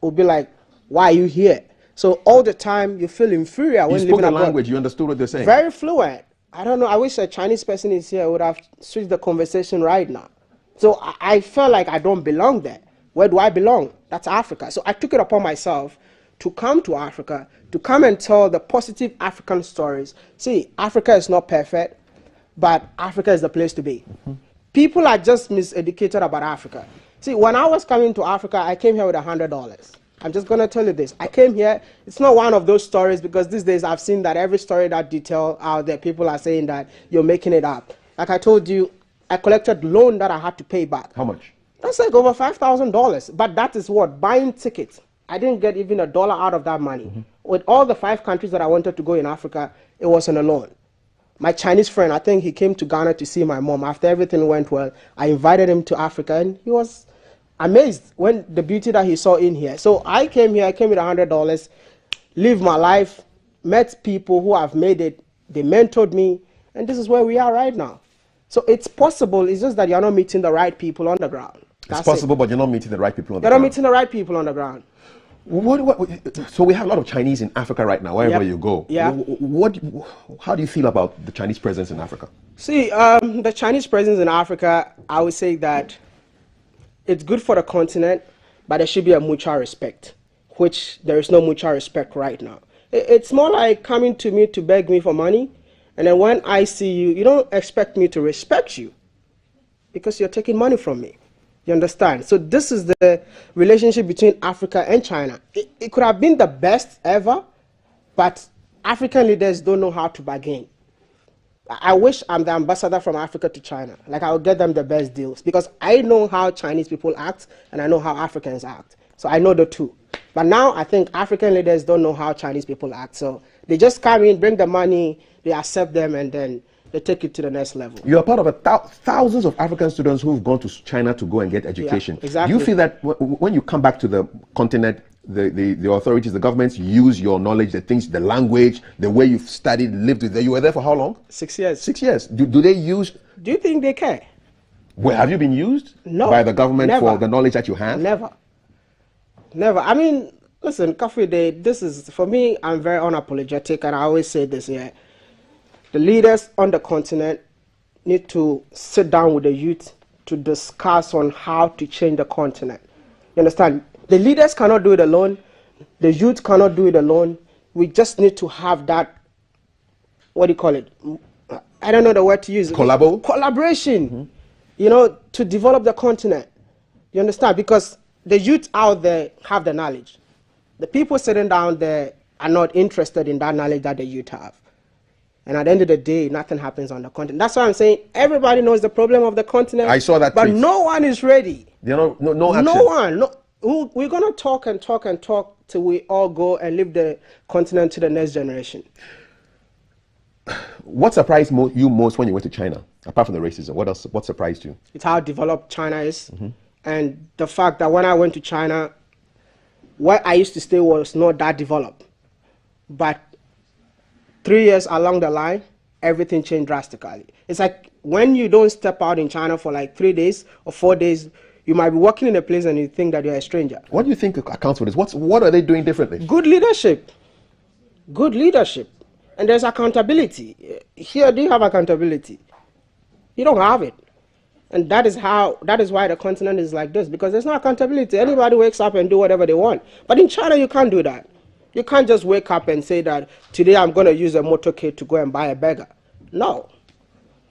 will be like, why are you here? So all the time you feel inferior when you spoke the language, you understood what they're saying. Very fluent. I don't know, I wish a Chinese person is here, would have switched the conversation right now. So I felt like I don't belong there. Where do I belong? That's Africa. So I took it upon myself to come to Africa, to come and tell the positive African stories. See, Africa is not perfect, but Africa is the place to be. People are just miseducated about Africa. See, when I was coming to Africa, I came here with $100. I'm just going to tell you this. I came here, it's not one of those stories because these days I've seen that every story that detail out there, people are saying that you're making it up. Like I told you, I collected loan that I had to pay back. How much? That's like over $5,000. But that is what? Buying tickets. I didn't get even $1 out of that money. With all the 5 countries that I wanted to go in Africa, it was on a loan. My Chinese friend, I think he came to Ghana to see my mom. After everything went well, I invited him to Africa and he was amazed when the beauty that he saw in here. So I came here, I came with $100, lived my life, met people who have made it. They mentored me, and this is where we are right now. So it's possible, it's just that you're not meeting the right people on the ground. It's possible, but you're not meeting the right people on the ground. You're not meeting the right people on the ground. So we have a lot of Chinese in Africa right now, wherever you go. Yeah. How do you feel about the Chinese presence in Africa? See, the Chinese presence in Africa, I would say that it's good for the continent, but there should be a mutual respect, which there is no mutual respect right now. It's more like coming to me to beg me for money. And then when I see you, you don't expect me to respect you because you're taking money from me. You understand? So this is the relationship between Africa and China. It could have been the best ever, but African leaders don't know how to bargain. I wish I'm the ambassador from Africa to China. Like I would get them the best deals because I know how Chinese people act and I know how Africans act. So I know the two. But now I think African leaders don't know how Chinese people act. So they just come in, bring the money, they accept them, and then they take it to the next level. You are part of thousands of African students who've gone to China to go and get education. Yeah, exactly. Do you feel that when you come back to the continent, the authorities, the governments use your knowledge, the things, the language, the way you've studied, lived with there? You were there for how long? 6 years. 6 years. Do they use... Do you think they care? Well, have you been used by the government for the knowledge that you have? Never. Never. I mean, listen, Coffee Day, this is, for me, I'm very unapologetic, and I always say this here. The leaders on the continent need to sit down with the youth to discuss on how to change the continent. You understand? The leaders cannot do it alone. The youth cannot do it alone. We just need to have that, what do you call it? I don't know the word to use. Collaboration, you know, to develop the continent. You understand? Because the youth out there have the knowledge. The people sitting down there are not interested in that knowledge that the youth have. And at the end of the day, nothing happens on the continent. That's why I'm saying everybody knows the problem of the continent. I saw that but tweet. No one is ready. No action. No one. No, we're going to talk and talk and talk till we all go and leave the continent to the next generation. What surprised you most when you went to China, apart from the racism? What else? What surprised you? It's how developed China is. And the fact that when I went to China, where I used to stay was not that developed. But 3 years along the line, everything changed drastically. It's like when you don't step out in China for like 3 days or 4 days, you might be working in a place and you think that you're a stranger. What do you think accounts for this? What are they doing differently? Good leadership. Good leadership. And there's accountability. Here, do you have accountability? You don't have it. And that is why the continent is like this, because there's no accountability. Anybody wakes up and do whatever they want. But in China, you can't do that. You can't just wake up and say that today I'm going to use a motorcade to go and buy a burger. No.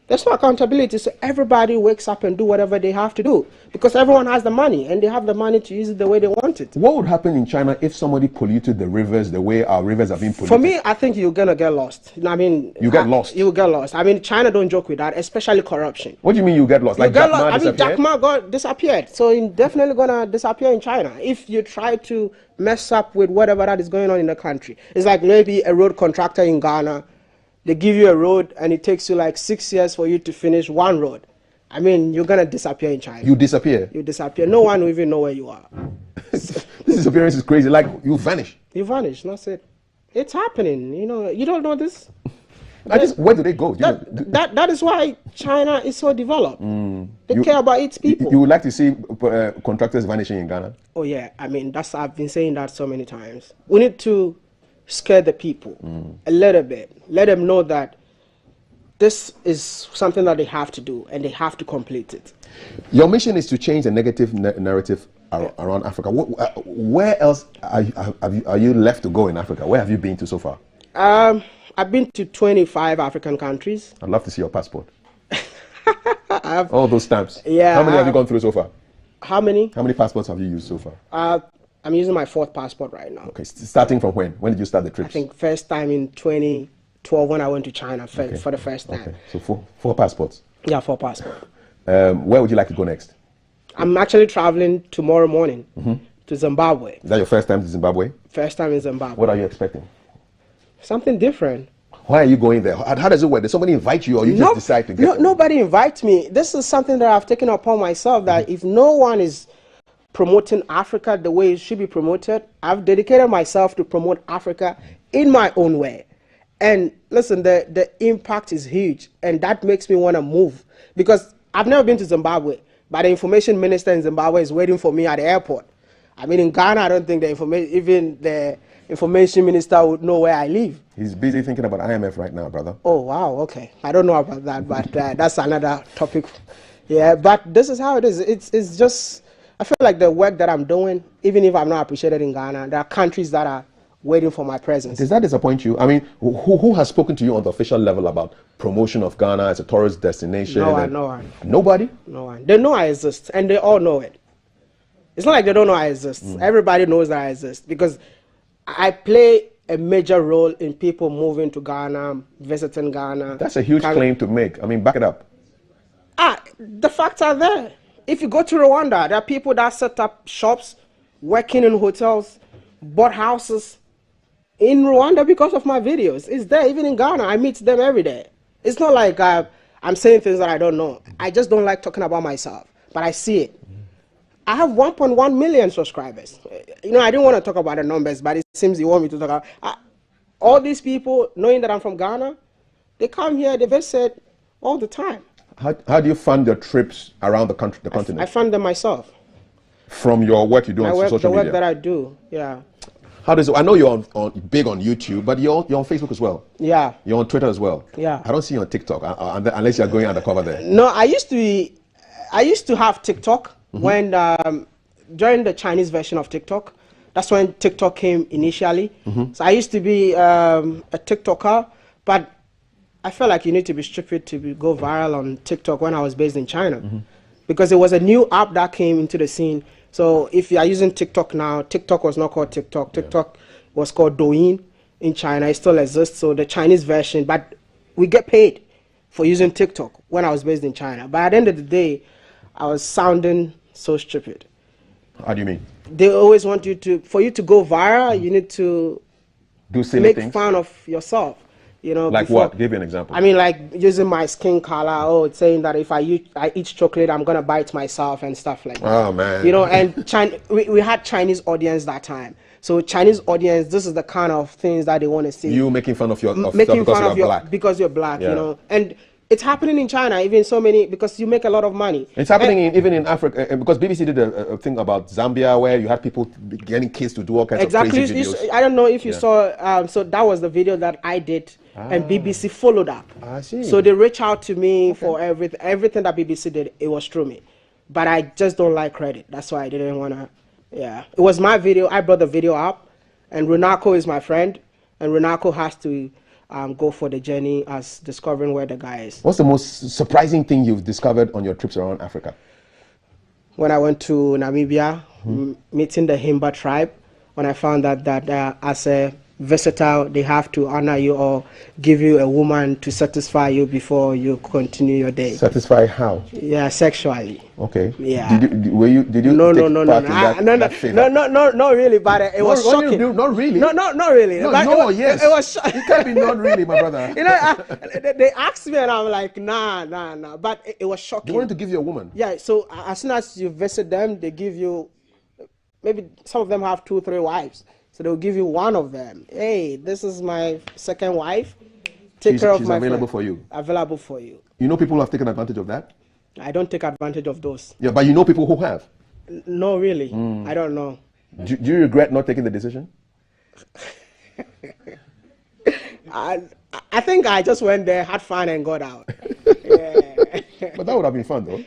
There's no accountability, so everybody wakes up and do whatever they have to do because everyone has the money and they have the money to use it the way they want it. What would happen in China if somebody polluted the rivers the way our rivers have been polluted? For me, I think you're going to get lost. I mean, you get lost? You will get lost. I mean, China don't joke with that, especially corruption. What do you mean you get lost? Like Jack Ma disappeared? Jack Ma disappeared, so he's definitely going to disappear in China if you try to mess up with whatever that is going on in the country. It's like maybe a road contractor in Ghana. They give you a road and it takes you like 6 years for you to finish one road. I mean, you're going to disappear in China. You disappear? You disappear. No one will even know where you are. This disappearance is crazy. Like, you vanish. You vanish, that's it. It's happening. You know, you don't know this? Where do they go? That is why China is so developed. They care about its people. You would like to see contractors vanishing in Ghana? Oh, yeah. I mean, I've been saying that so many times. We need to scare the people a little bit. Let them know that this is something that they have to do and they have to complete it. Your mission is to change the negative narrative around Africa. Where else are you left to go in Africa? Where have you been to so far? I've been to 25 African countries. I'd love to see your passport. All those stamps. Yeah. How many have you gone through so far? How many? How many passports have you used so far? I'm using my 4th passport right now. Okay, starting from when? When did you start the trips? I think first time in 2012 when I went to China for the first time. Okay, so four passports? Yeah, 4 passports. Where would you like to go next? I'm actually traveling tomorrow morning to Zimbabwe. Is that your first time to Zimbabwe? First time in Zimbabwe. What are you expecting? Something different. Why are you going there? How does it work? Does somebody invite you or you just decide to get there? Nobody invites me. This is something that I've taken upon myself that if no one is promoting Africa the way it should be promoted, I've dedicated myself to promote Africa in my own way. And listen, the impact is huge, and that makes me want to move because I've never been to Zimbabwe, but the information minister in Zimbabwe is waiting for me at the airport. I mean, in Ghana, I don't think even the information minister would know where I live. He's busy thinking about IMF right now, brother. Oh, wow, okay. I don't know about that, but that's another topic. Yeah, but this is how it is. It's just, I feel like the work that I'm doing, even if I'm not appreciated in Ghana, there are countries that are waiting for my presence. Does that disappoint you? I mean, who has spoken to you on the official level about promotion of Ghana as a tourist destination? No one. Nobody? No one. They know I exist, and they all know it. It's not like they don't know I exist. Everybody knows that I exist because I play a major role in people moving to Ghana, visiting Ghana. That's a huge claim to make. I mean, back it up. The facts are there. If you go to Rwanda, there are people that set up shops, working in hotels, bought houses in Rwanda because of my videos. It's there. Even in Ghana, I meet them every day. It's not like I'm saying things that I don't know. I just don't like talking about myself, but I see it. I have 1.1 million subscribers. You know, I didn't want to talk about the numbers, but it seems you want me to talk about all these people, knowing that I'm from Ghana, they come here, they visit all the time. How do you fund your trips around the country, the continent? I fund them myself. From your work you do on social media? The work that I do, yeah. How does it, I know you're big on YouTube, but you're on Facebook as well. Yeah. You're on Twitter as well. Yeah. I don't see you on TikTok unless you're going undercover there. No, I used to have TikTok when during the Chinese version of TikTok. That's when TikTok came initially. So I used to be a TikToker, but I felt like you need to be stupid to go viral on TikTok when I was based in China. Because it was a new app that came into the scene. So if you are using TikTok now, TikTok was not called TikTok. TikTok was called Douyin in China. It still exists. So the Chinese version, but we get paid for using TikTok when I was based in China. But at the end of the day, I was sounding so stupid. How do you mean? They always want for you to go viral, you need to do silly things. Make fun of yourself. You know, like before, what? Give me an example. I mean, like using my skin color. Oh, it's saying that if I eat chocolate, I'm gonna bite myself and stuff like that. Oh man. You know, and we had Chinese audience that time. So Chinese audience, this is the kind of things that they want to see. You making fun of black. Because you're black, you know, and it's happening in China, even so many, because you make a lot of money. It's happening even in Africa, because BBC did a thing about Zambia where you had people getting kids to do all kinds of crazy videos. I don't know if you saw, so that was the video that I did, and BBC followed up. I see. So they reached out to me for everything that BBC did, it was through me. But I just don't like credit. That's why I didn't want to, It was my video, I brought the video up, and Runako is my friend, and Runako has to go for the journey as discovering where the guy is. What's the most surprising thing you've discovered on your trips around Africa? When I went to Namibia, meeting the Himba tribe, when I found that as a visitor, they have to honor you or give you a woman to satisfy you before you continue your day. Satisfy how? Yeah, sexually. Okay. Yeah. Did you no, not really, but it was shocking. Not really. Not really. No, yes. It was it can't be not really, my brother. You know, they asked me and I'm like, nah. But it was shocking. They wanted to give you a woman. Yeah. So as soon as you visit them, they give you, maybe some of them have 2, 3 wives. So they'll give you one of them. Hey, this is my second wife. Take care of my friend. She's available for you. Available for you. You know people who have taken advantage of that? I don't take advantage of those. Yeah, but you know people who have? No, really. I don't know. Do you regret not taking the decision? I think I just went there, had fun, and got out. Yeah. But that would have been fun, though.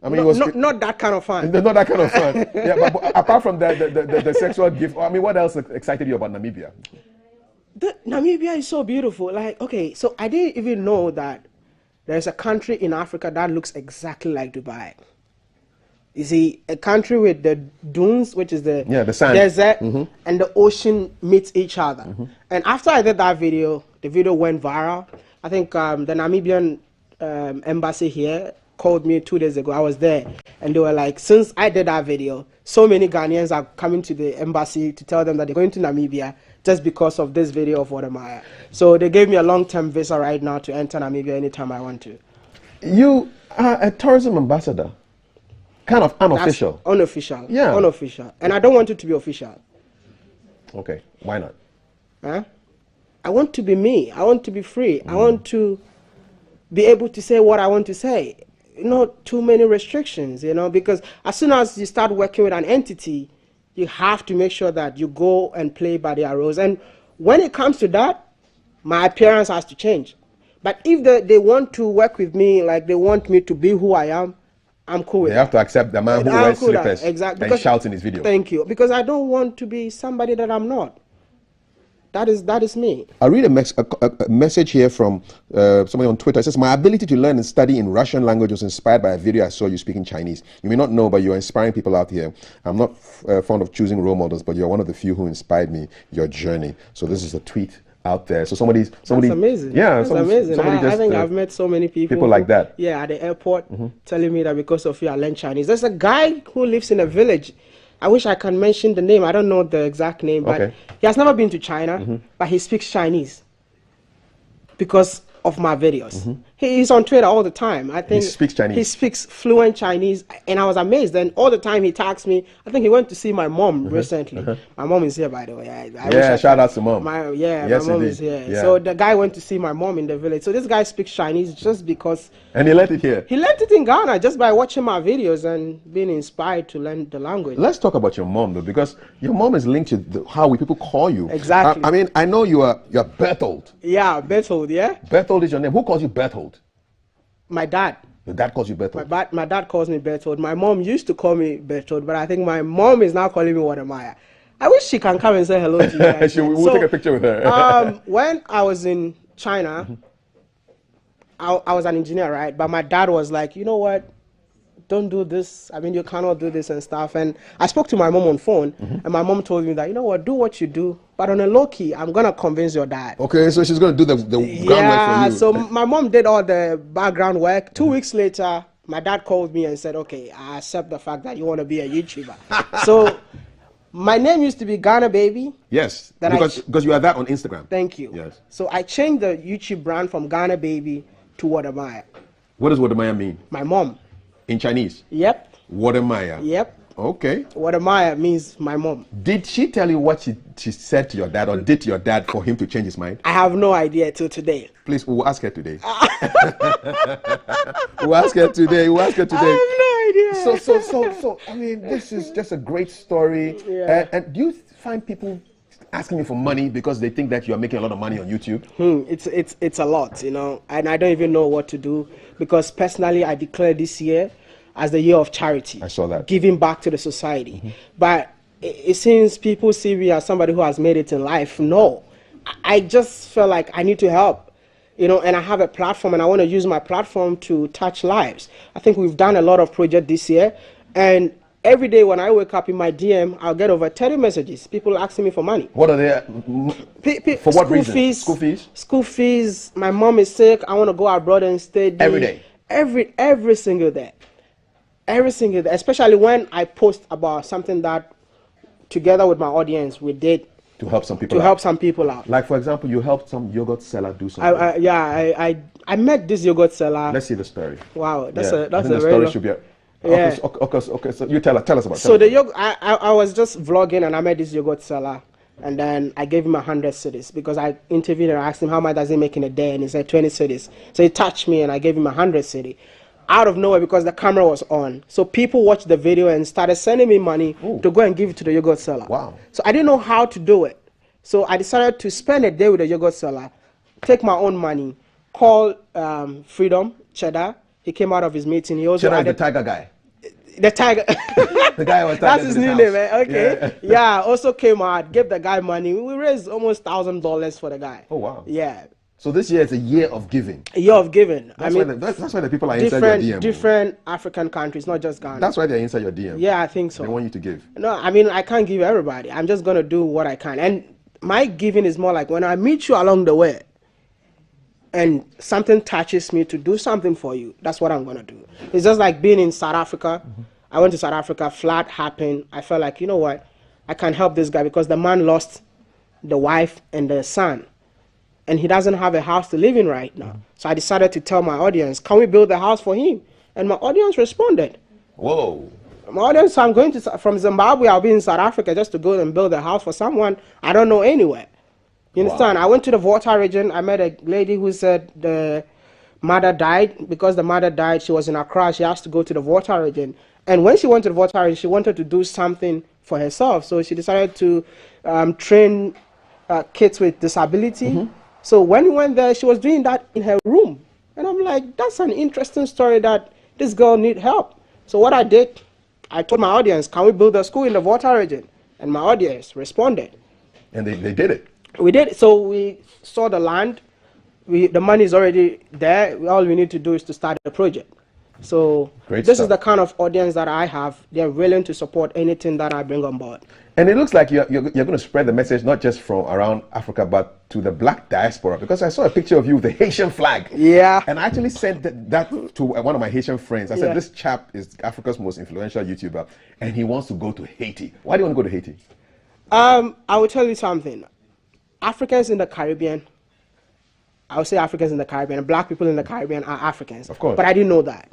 I mean, not that kind of fun. Not that kind of fun. Yeah, but apart from the sexual gift, I mean, what else excited you about Namibia? Namibia is so beautiful. Like, okay, so I didn't even know that there's a country in Africa that looks exactly like Dubai. You see, a country with the dunes, which is the sand desert, and the ocean meet each other. And after I did that video, the video went viral. I think the Namibian embassy here called me 2 days ago. I was there, and they were like, since I did that video, so many Ghanaians are coming to the embassy to tell them that they're going to Namibia just because of this video of Wadamaya. So they gave me a long-term visa right now to enter Namibia anytime I want to. You are a tourism ambassador. Kind of unofficial. That's unofficial. Yeah. Unofficial. And I don't want it to be official. Okay. Why not? Huh? I want to be me. I want to be free. I want to be able to say what I want to say. Not too many restrictions, you know, because as soon as you start working with an entity, you have to make sure that you go and play by their rules. And when it comes to that, my appearance has to change. But if they want to work with me, like they want me to be who I am, I'm cool with it. They have to accept the man who wears slippers and shouts in his video. Thank you. Because I don't want to be somebody that I'm not. That is me. I read a message here from somebody on Twitter. It says, my ability to learn and study in Russian language was inspired by a video I saw you speaking Chinese. You may not know, but you're inspiring people out here. I'm not fond of choosing role models, but you're one of the few who inspired me, your journey. So this is a tweet out there. So somebody. That's amazing. Yeah, that's amazing. I think I've met so many people like that. Yeah, at the airport, telling me that because of you I learned Chinese. There's a guy who lives in a village. I wish I can mention the name. I don't know the exact name, but he has never been to China, but he speaks Chinese because of my videos. He's on Twitter all the time. I think he speaks Chinese. He speaks fluent Chinese, and I was amazed. And all the time he tags me. I think he went to see my mom recently. My mom is here, by the way. Shout out to mom. My mom is here. Yeah. So the guy went to see my mom in the village. So this guy speaks Chinese just because. And he learned it here. He learned it in Ghana just by watching my videos and being inspired to learn the language. Let's talk about your mom though, because your mom is linked to how people call you. Exactly. I mean, I know you're Berthold. Yeah, Berthold. Yeah. Berthold is your name. Who calls you Berthold? My dad. Your dad calls you Berthold? My dad calls me Berthold. My mom used to call me Berthold, but I think my mom is now calling me Wadamaya. I wish she can come and say hello to you. We'll take a picture with her. When I was in China, I was an engineer, right? But my dad was like, you know what? Don't do this. I mean, you cannot do this and stuff. And I spoke to my mom on phone, and my mom told me that, you know what, do what you do. But on a low key, I'm going to convince your dad. Okay, so she's going to do the groundwork for you. So my mom did all the background work. 2 weeks later, my dad called me and said, okay, I accept the fact that you want to be a YouTuber. So My name used to be Ghana Baby. Yes, because you are that on Instagram. Thank you. Yes. So I changed the YouTube brand from Ghana Baby to Wadamaya. What does Wadamaya mean? My mom. In Chinese? Yep. Wadamaya? Yep. Okay. Wadamaya means my mom. Did she tell you what she said to your dad, or did your dad for him to change his mind? I have no idea till today. Please, we'll ask her today. We'll ask her today. We'll ask her today. I have no idea. So, I mean, this is just a great story. Yeah. And do you find people asking you for money because they think that you are making a lot of money on YouTube? It's a lot, you know, and I don't even know what to do, because personally I declared this year as the year of charity. I saw that. Giving back to the society. But it seems people see me as somebody who has made it in life. No, I just feel like I need to help, you know, and I have a platform and I want to use my platform to touch lives. I think we've done a lot of projects this year, and every day when I wake up in my DM, I'll get over 30 messages. People asking me for money. What are they? For what reason? School fees. School fees. My mom is sick. I want to go abroad and study. Every day. Every single day. Every single day. Especially when I post about something that, together with my audience, we did to help some people. help some people out. Like, for example, you helped some yogurt seller do something. I met this yogurt seller. Let's see the story. Wow, that's a the story should be. Okay, so you tell us about it. So the yogurt, I was just vlogging and I met this yogurt seller, and then I gave him 100 cedis because I interviewed and I asked him how much does he make in a day, and he said 20 cedis. So he touched me and I gave him 100 cedis. Out of nowhere, because the camera was on. So people watched the video and started sending me money to go and give it to the yogurt seller. Wow. So I didn't know how to do it. So I decided to spend a day with the yogurt seller, take my own money, call Freedom Cheddar. He came out of his meeting. He also Cheddar, the tiger guy. The tiger. The guy was That's his new name, eh? Okay. Yeah. Also came out, gave the guy money. We raised almost $1,000 for the guy. Oh wow. Yeah. So this year is a year of giving. A year of giving. That's why the people are inside your DM. Different African countries, not just Ghana. That's why they're inside your DM. Yeah, I think so. They want you to give. No, I mean, I can't give everybody. I'm just going to do what I can. And my giving is more like when I meet you along the way and something touches me to do something for you, that's what I'm going to do. It's just like being in South Africa. I went to South Africa, flood happened. I felt like, you know what, I can help this guy because the man lost the wife and the son. And he doesn't have a house to live in right now. So I decided to tell my audience, can we build a house for him? And my audience responded. Whoa. My audience, I'm going to, from Zimbabwe, I'll be in South Africa just to go and build a house for someone I don't know anywhere. You understand? I went to the Volta region. I met a lady who said the mother died. Because the mother died, she was in Accra. She asked to go to the Volta region. And when she went to the Volta region, she wanted to do something for herself. So she decided to train kids with disability. So when we went there, she was doing that in her room. And I'm like, that's an interesting story that this girl needs help. So what I did, I told my audience, can we build a school in the Volta region? And my audience responded. And they did it. We did. So we saw the land. The money is already there. All we need to do is to start the project. So this is the kind of audience that I have. They're willing to support anything that I bring on board. And it looks like you're going to spread the message not just from around Africa, but to the black diaspora. Because I saw a picture of you with the Haitian flag. Yeah. And I actually sent that to one of my Haitian friends. I said, this chap is Africa's most influential YouTuber, and he wants to go to Haiti. Why do you want to go to Haiti? I will tell you something. Africans in the Caribbean, I would say Africans in the Caribbean, black people in the Caribbean are Africans. Of course. But I didn't know that.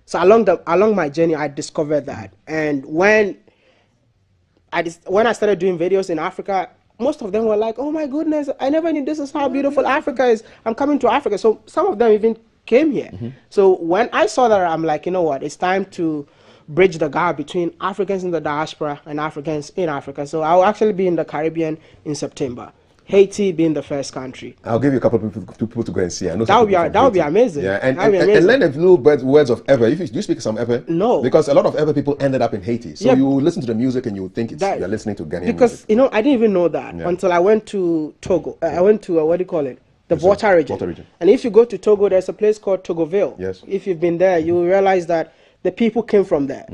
So along my journey, I discovered that. And when I started doing videos in Africa, most of them were like, oh my goodness, I never knew this is how beautiful Africa is. I'm coming to Africa. So some of them even came here. So when I saw that, I'm like, you know what, it's time to bridge the gap between Africans in the diaspora and Africans in Africa. So I'll actually be in the Caribbean in September. Haiti being the first country. I'll give you a couple of people to go and see. I know that would be amazing. Yeah, and learn a few words of Ever. Do you speak some Ever? No. Because a lot of Ever people ended up in Haiti. So you listen to the music and you think you're listening to Ghanaian because, music. I didn't even know that until I went to Togo. I went to, what do you call it? The Volta region. And if you go to Togo, there's a place called Togoville. Yes. If you've been there, you will realize that the people came from there.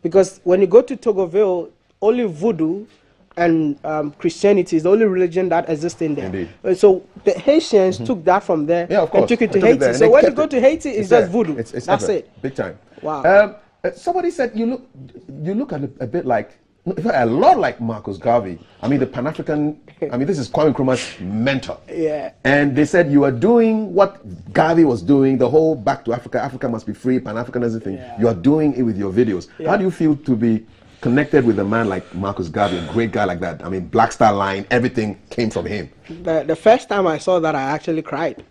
Because when you go to Togoville, only voodoo and Christianity is the only religion that exists in there. Indeed. So the Haitians took that from there and took it to Haiti. So when you go to Haiti, it's just voodoo. That's it. Big time. Wow. Somebody said you look a bit like a lot like Marcus Garvey. I mean, the Pan-African, I mean, this is Kwame Nkrumah's mentor. Yeah. And they said you are doing what Garvey was doing, the whole back to Africa, Africa must be free, Pan-Africanism thing. Yeah. You are doing it with your videos. Yeah. How do you feel to be connected with a man like Marcus Garvey, a great guy like that? I mean, Black Star Line, everything came from him. The first time I saw that, I actually cried.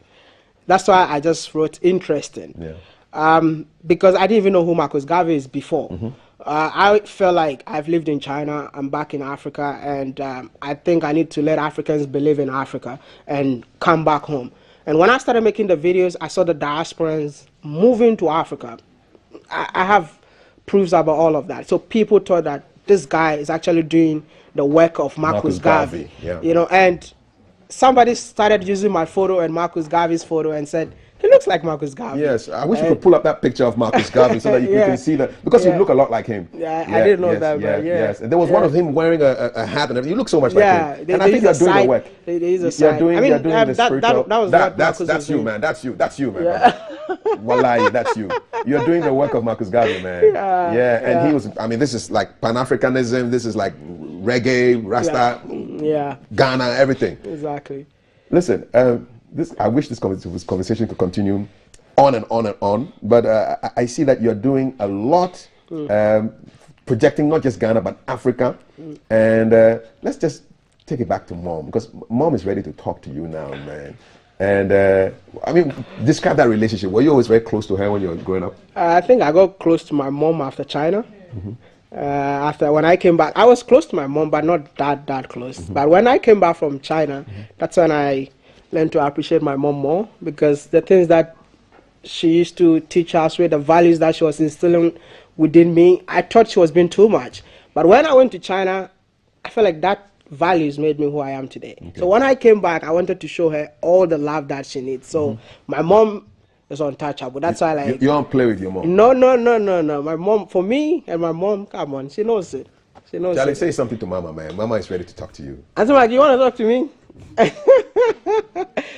That's why I just wrote interesting. Yeah. Because I didn't even know who Marcus Garvey is before. Mm-hmm. I felt like I've lived in China, I'm back in Africa, and I think I need to let Africans believe in Africa and come back home. And when I started making the videos, I saw the diasporans moving to Africa. I have proofs about all of that. So people thought that this guy is actually doing the work of Marcus Garvey. Yeah. You know, and somebody started using my photo and Marcus Garvey's photo and said, he looks like Marcus Garvey. Yes, I wish you could pull up that picture of Marcus Garvey so that you can see that, because you look a lot like him. Yeah, I didn't know that. Yes, and there was one of him wearing a hat and everything. You look so much like him. And I think you're doing the work. You're doing the spiritual. That's you, man. That's you, man. Wallahi, that's you. You're doing the work of Marcus Garvey, man. And he was. I mean, this is like Pan-Africanism. This is like reggae, Rasta, Ghana, everything. Exactly. Listen. I wish this conversation could continue on and on and on, but I see that you're doing a lot, projecting not just Ghana, but Africa. And let's just take it back to Mom, because Mom is ready to talk to you now, man. And I mean, describe that relationship. Were you always very close to her when you were growing up? I think I got close to my mom after China. After when I came back, I was close to my mom, but not that close. But when I came back from China, that's when I learned to appreciate my mom more, because the things that she used to teach us, with the values that she was instilling within me, I thought she was being too much. But when I went to China, I felt like that values made me who I am today. Okay. So when I came back, I wanted to show her all the love that she needs. So my mom is untouchable. That's why, like, you don't play with your mom. No. My mom, for me and my mom, come on, she knows it. She knows Charlie, it. say something to Mama, man. Mama is ready to talk to you. Auntie Maggie, you want to talk to me?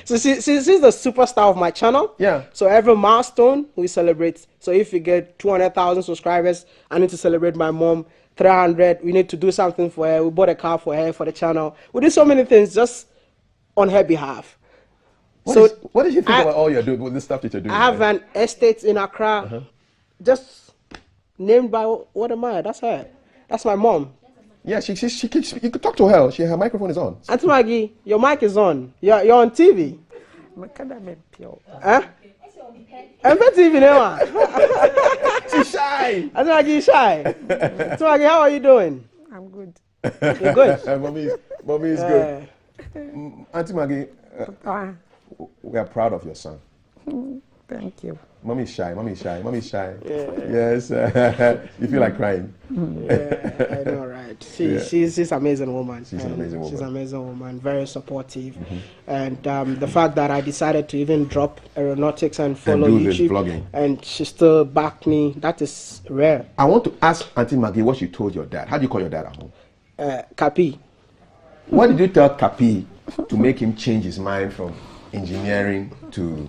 So she's the superstar of my channel. Yeah. So every milestone we celebrate. So if we get 200,000 subscribers, I need to celebrate my mom. 300, we need to do something for her. We bought a car for her, for the channel. We do so many things just on her behalf. What did you think about all you're doing with this stuff that you're doing? I have an estate in Accra, just named by, what am I? That's her. That's my mom. Yeah, she keeps, you could talk to her. Her microphone is on. Auntie Maggie, your mic is on. You're on TV. Huh? I'm on TV now. She's shy. Auntie Maggie, you're shy. Auntie Maggie, how are you doing? I'm good. You're good? Mommy is good. Auntie Maggie, we are proud of your son. Thank you. Mommy's shy. Yeah. Yes. You feel like crying. Yeah, I know, right? She's an amazing woman. She's an amazing woman. Very supportive. And the fact that I decided to even drop aeronautics and follow YouTube, vlogging, and she still backed me, that is rare. I want to ask Auntie Maggie what you told your dad. How do you call your dad at home? Kapi. What did you tell Kapi to make him change his mind from engineering to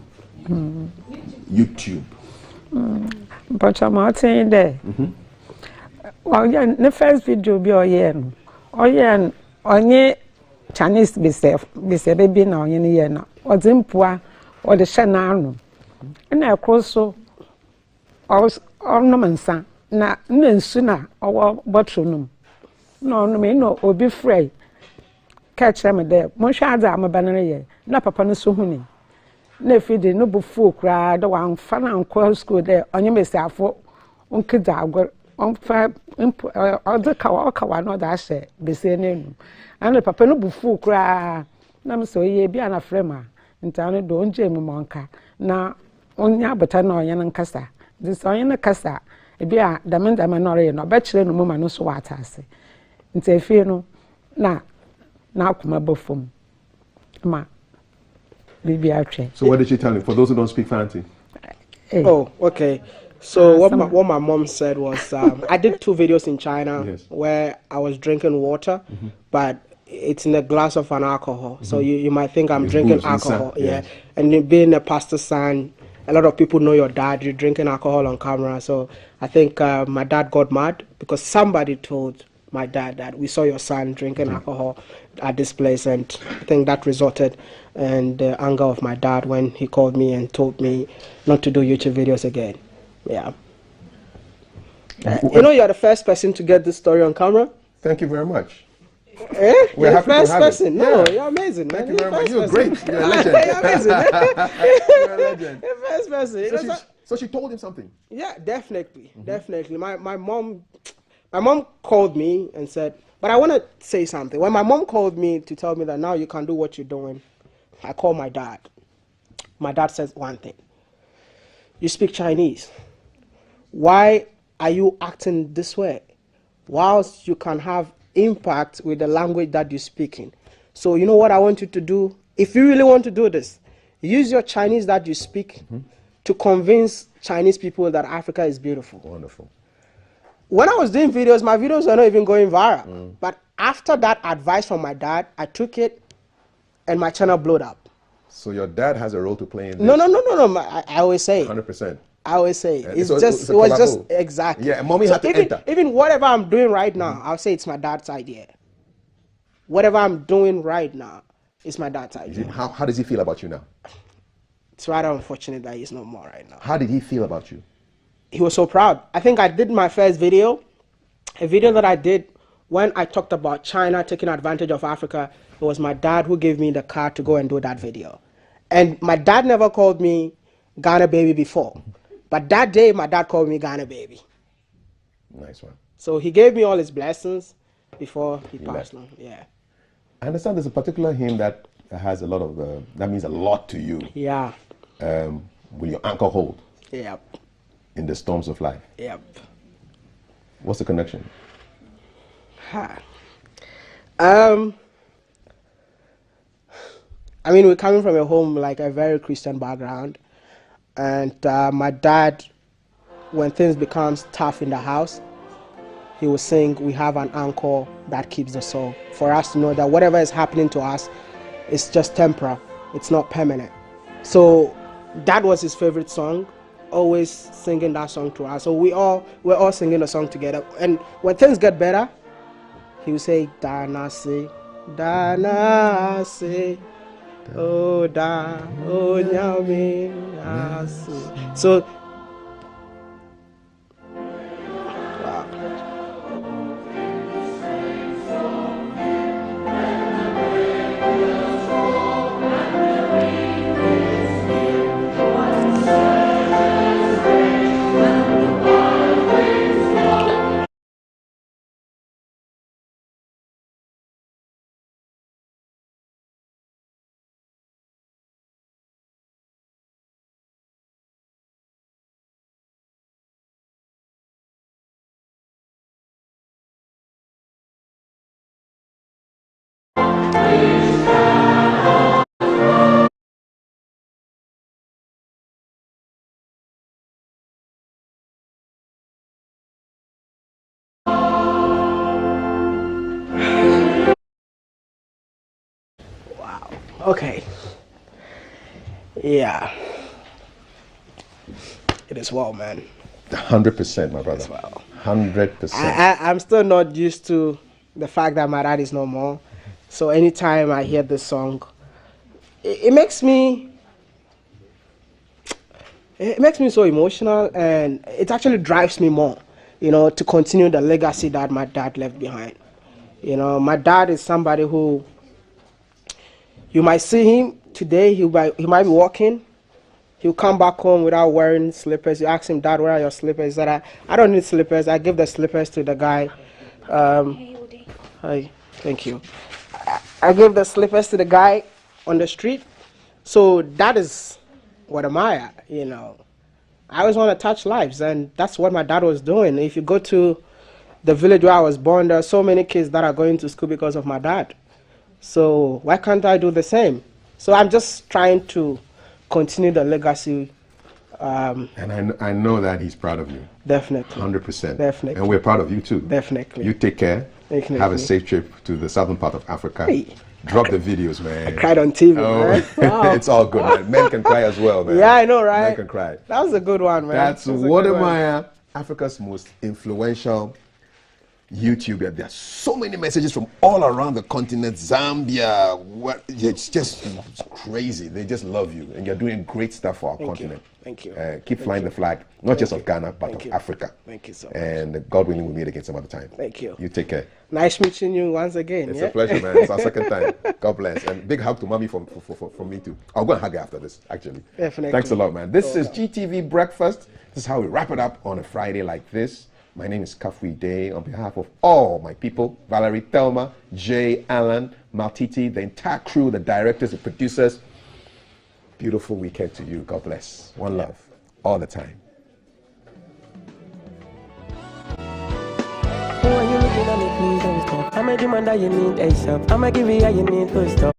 YouTube? But I'm saying there. Well, yeah, the first video be on Chinese be baby now na or zimpua or the shanano. And I cross so ornaments na sooner or botronum. No, no, or be free. Catch them there. Monshaza, I'm a banner, na papa no so huni. Na fidi no bufu kra da wan fa na nko school there onye mesiafo onkida agor on fa odaka no da hye bese nenu ana papa no bufu kra na mso ye bia na frema ntane do onje mu monka na onya bota na onye nkasa dis onye na kasa e bia damendama no re no be kire no mama no so watase ntefie no na akuma bofom ma. So what did she tell him? For those who don't speak Fanti. Oh, okay. So what my mom said was, I did 2 videos in China where I was drinking water, but it's in a glass of an alcohol. So you might think I'm drinking alcohol. Yeah. And being a pastor's son, a lot of people know your dad, you're drinking alcohol on camera. So I think my dad got mad because somebody told my dad that we saw your son drinking alcohol at this place, and I think that resulted in the anger of my dad when he called me and told me not to do YouTube videos again. Yeah. You know, you're the first person to get this story on camera. Thank you very much. Eh? We're You're the happy first to have person. it. No, Yeah. you're amazing, man. Thank you very much. You're person. great. You're a legend. You're amazing. You're a legend. You're first person. You know, So she told him something? Yeah, definitely. Definitely. My mom called me and said, but I want to say something. When my mom called me to tell me that now you can do what you're doing, I called my dad. My dad says one thing. You speak Chinese. Why are you acting this way? Whilst you can have impact with the language that you're speaking. So you know what I want you to do? If you really want to do this, use your Chinese that you speak to convince Chinese people that Africa is beautiful. Wonderful. When I was doing videos, my videos were not even going viral. But after that advice from my dad, I took it and my channel blew up. So your dad has a role to play in this? No. I always say 100%. I always say It's it was just exactly. Yeah, mommy had to enter. Even whatever I'm doing right now, I'll say it's my dad's idea. Whatever I'm doing right now, it's my dad's idea. How does he feel about you now? It's rather unfortunate that he's no more right now. How did he feel about you? He was so proud. I think I did my first video, a video that I did when I talked about China taking advantage of Africa. It was my dad who gave me the car to go and do that video. And my dad never called me Ghana baby before. But that day, my dad called me Ghana baby. Nice one. So he gave me all his blessings before he passed on. Yeah. I understand there's a particular hymn that has a lot of, that means a lot to you. Yeah. Will your anchor hold? Yep. In the storms of life? Yep. What's the connection? I mean, we're coming from a home like a very Christian background. And my dad, when things becomes tough in the house, he will sing, we have an anchor that keeps the soul. For us to know that whatever is happening to us, it's just temporal. It's not permanent. So that was his favorite song, always singing that song to us. So we're all singing the song together. And when things get better, he will say, Danase, Danase. Oh da, oh nyame, ase. So, okay. Yeah. It is well, man. 100%, my brother. Well. 100%. I'm still not used to the fact that my dad is no more. So anytime I hear this song, it makes me so emotional, and it actually drives me more, you know, to continue the legacy that my dad left behind. You know, my dad is somebody who, you might see him today, he might be walking, he'll come back home without wearing slippers. You ask him, Dad, where are your slippers? He said, I don't need slippers. I give the slippers to the guy. Hi, thank you. I gave the slippers to the guy on the street. So that is what am I, you know. I always want to touch lives, and that's what my dad was doing. If you go to the village where I was born, there are so many kids that are going to school because of my dad. So why can't I do the same? So I'm just trying to continue the legacy. And I know that he's proud of you. Definitely. 100%. Definitely. And we're proud of you too. Definitely. You take care. Definitely. Have a safe trip to the southern part of Africa. Hey. Drop the videos, man. I cried on TV, man. Wow. It's all good, man. Men can cry as well, man. Yeah, I know, right? Men can cry. That was a good one, man. That's Wodemaya, Africa's most influential YouTube. There are so many messages from all around the continent. Zambia, it's just crazy. They just love you, and you're doing great stuff for our continent. Thank you. Keep flying the flag, not just of Ghana, but of Africa. Thank you so much. And God willing, we'll meet again some other time. Thank you. You take care. Nice meeting you once again. It's a pleasure, man. It's our second time. God bless. And big hug to mommy from me too. I'll go and hug her after this, actually. Definitely. Thanks a lot, man. This is GTV Breakfast. This is how we wrap it up on a Friday like this. My name is Kafui Day. On behalf of all my people, Valerie, Thelma, Jay, Alan, Maltiti, the entire crew, the directors, the producers, beautiful weekend to you. God bless. One love. All the time. When you looking at me, please don't stop. I'm a demand that you need ASAP. I'm a give you what you need, don't stop.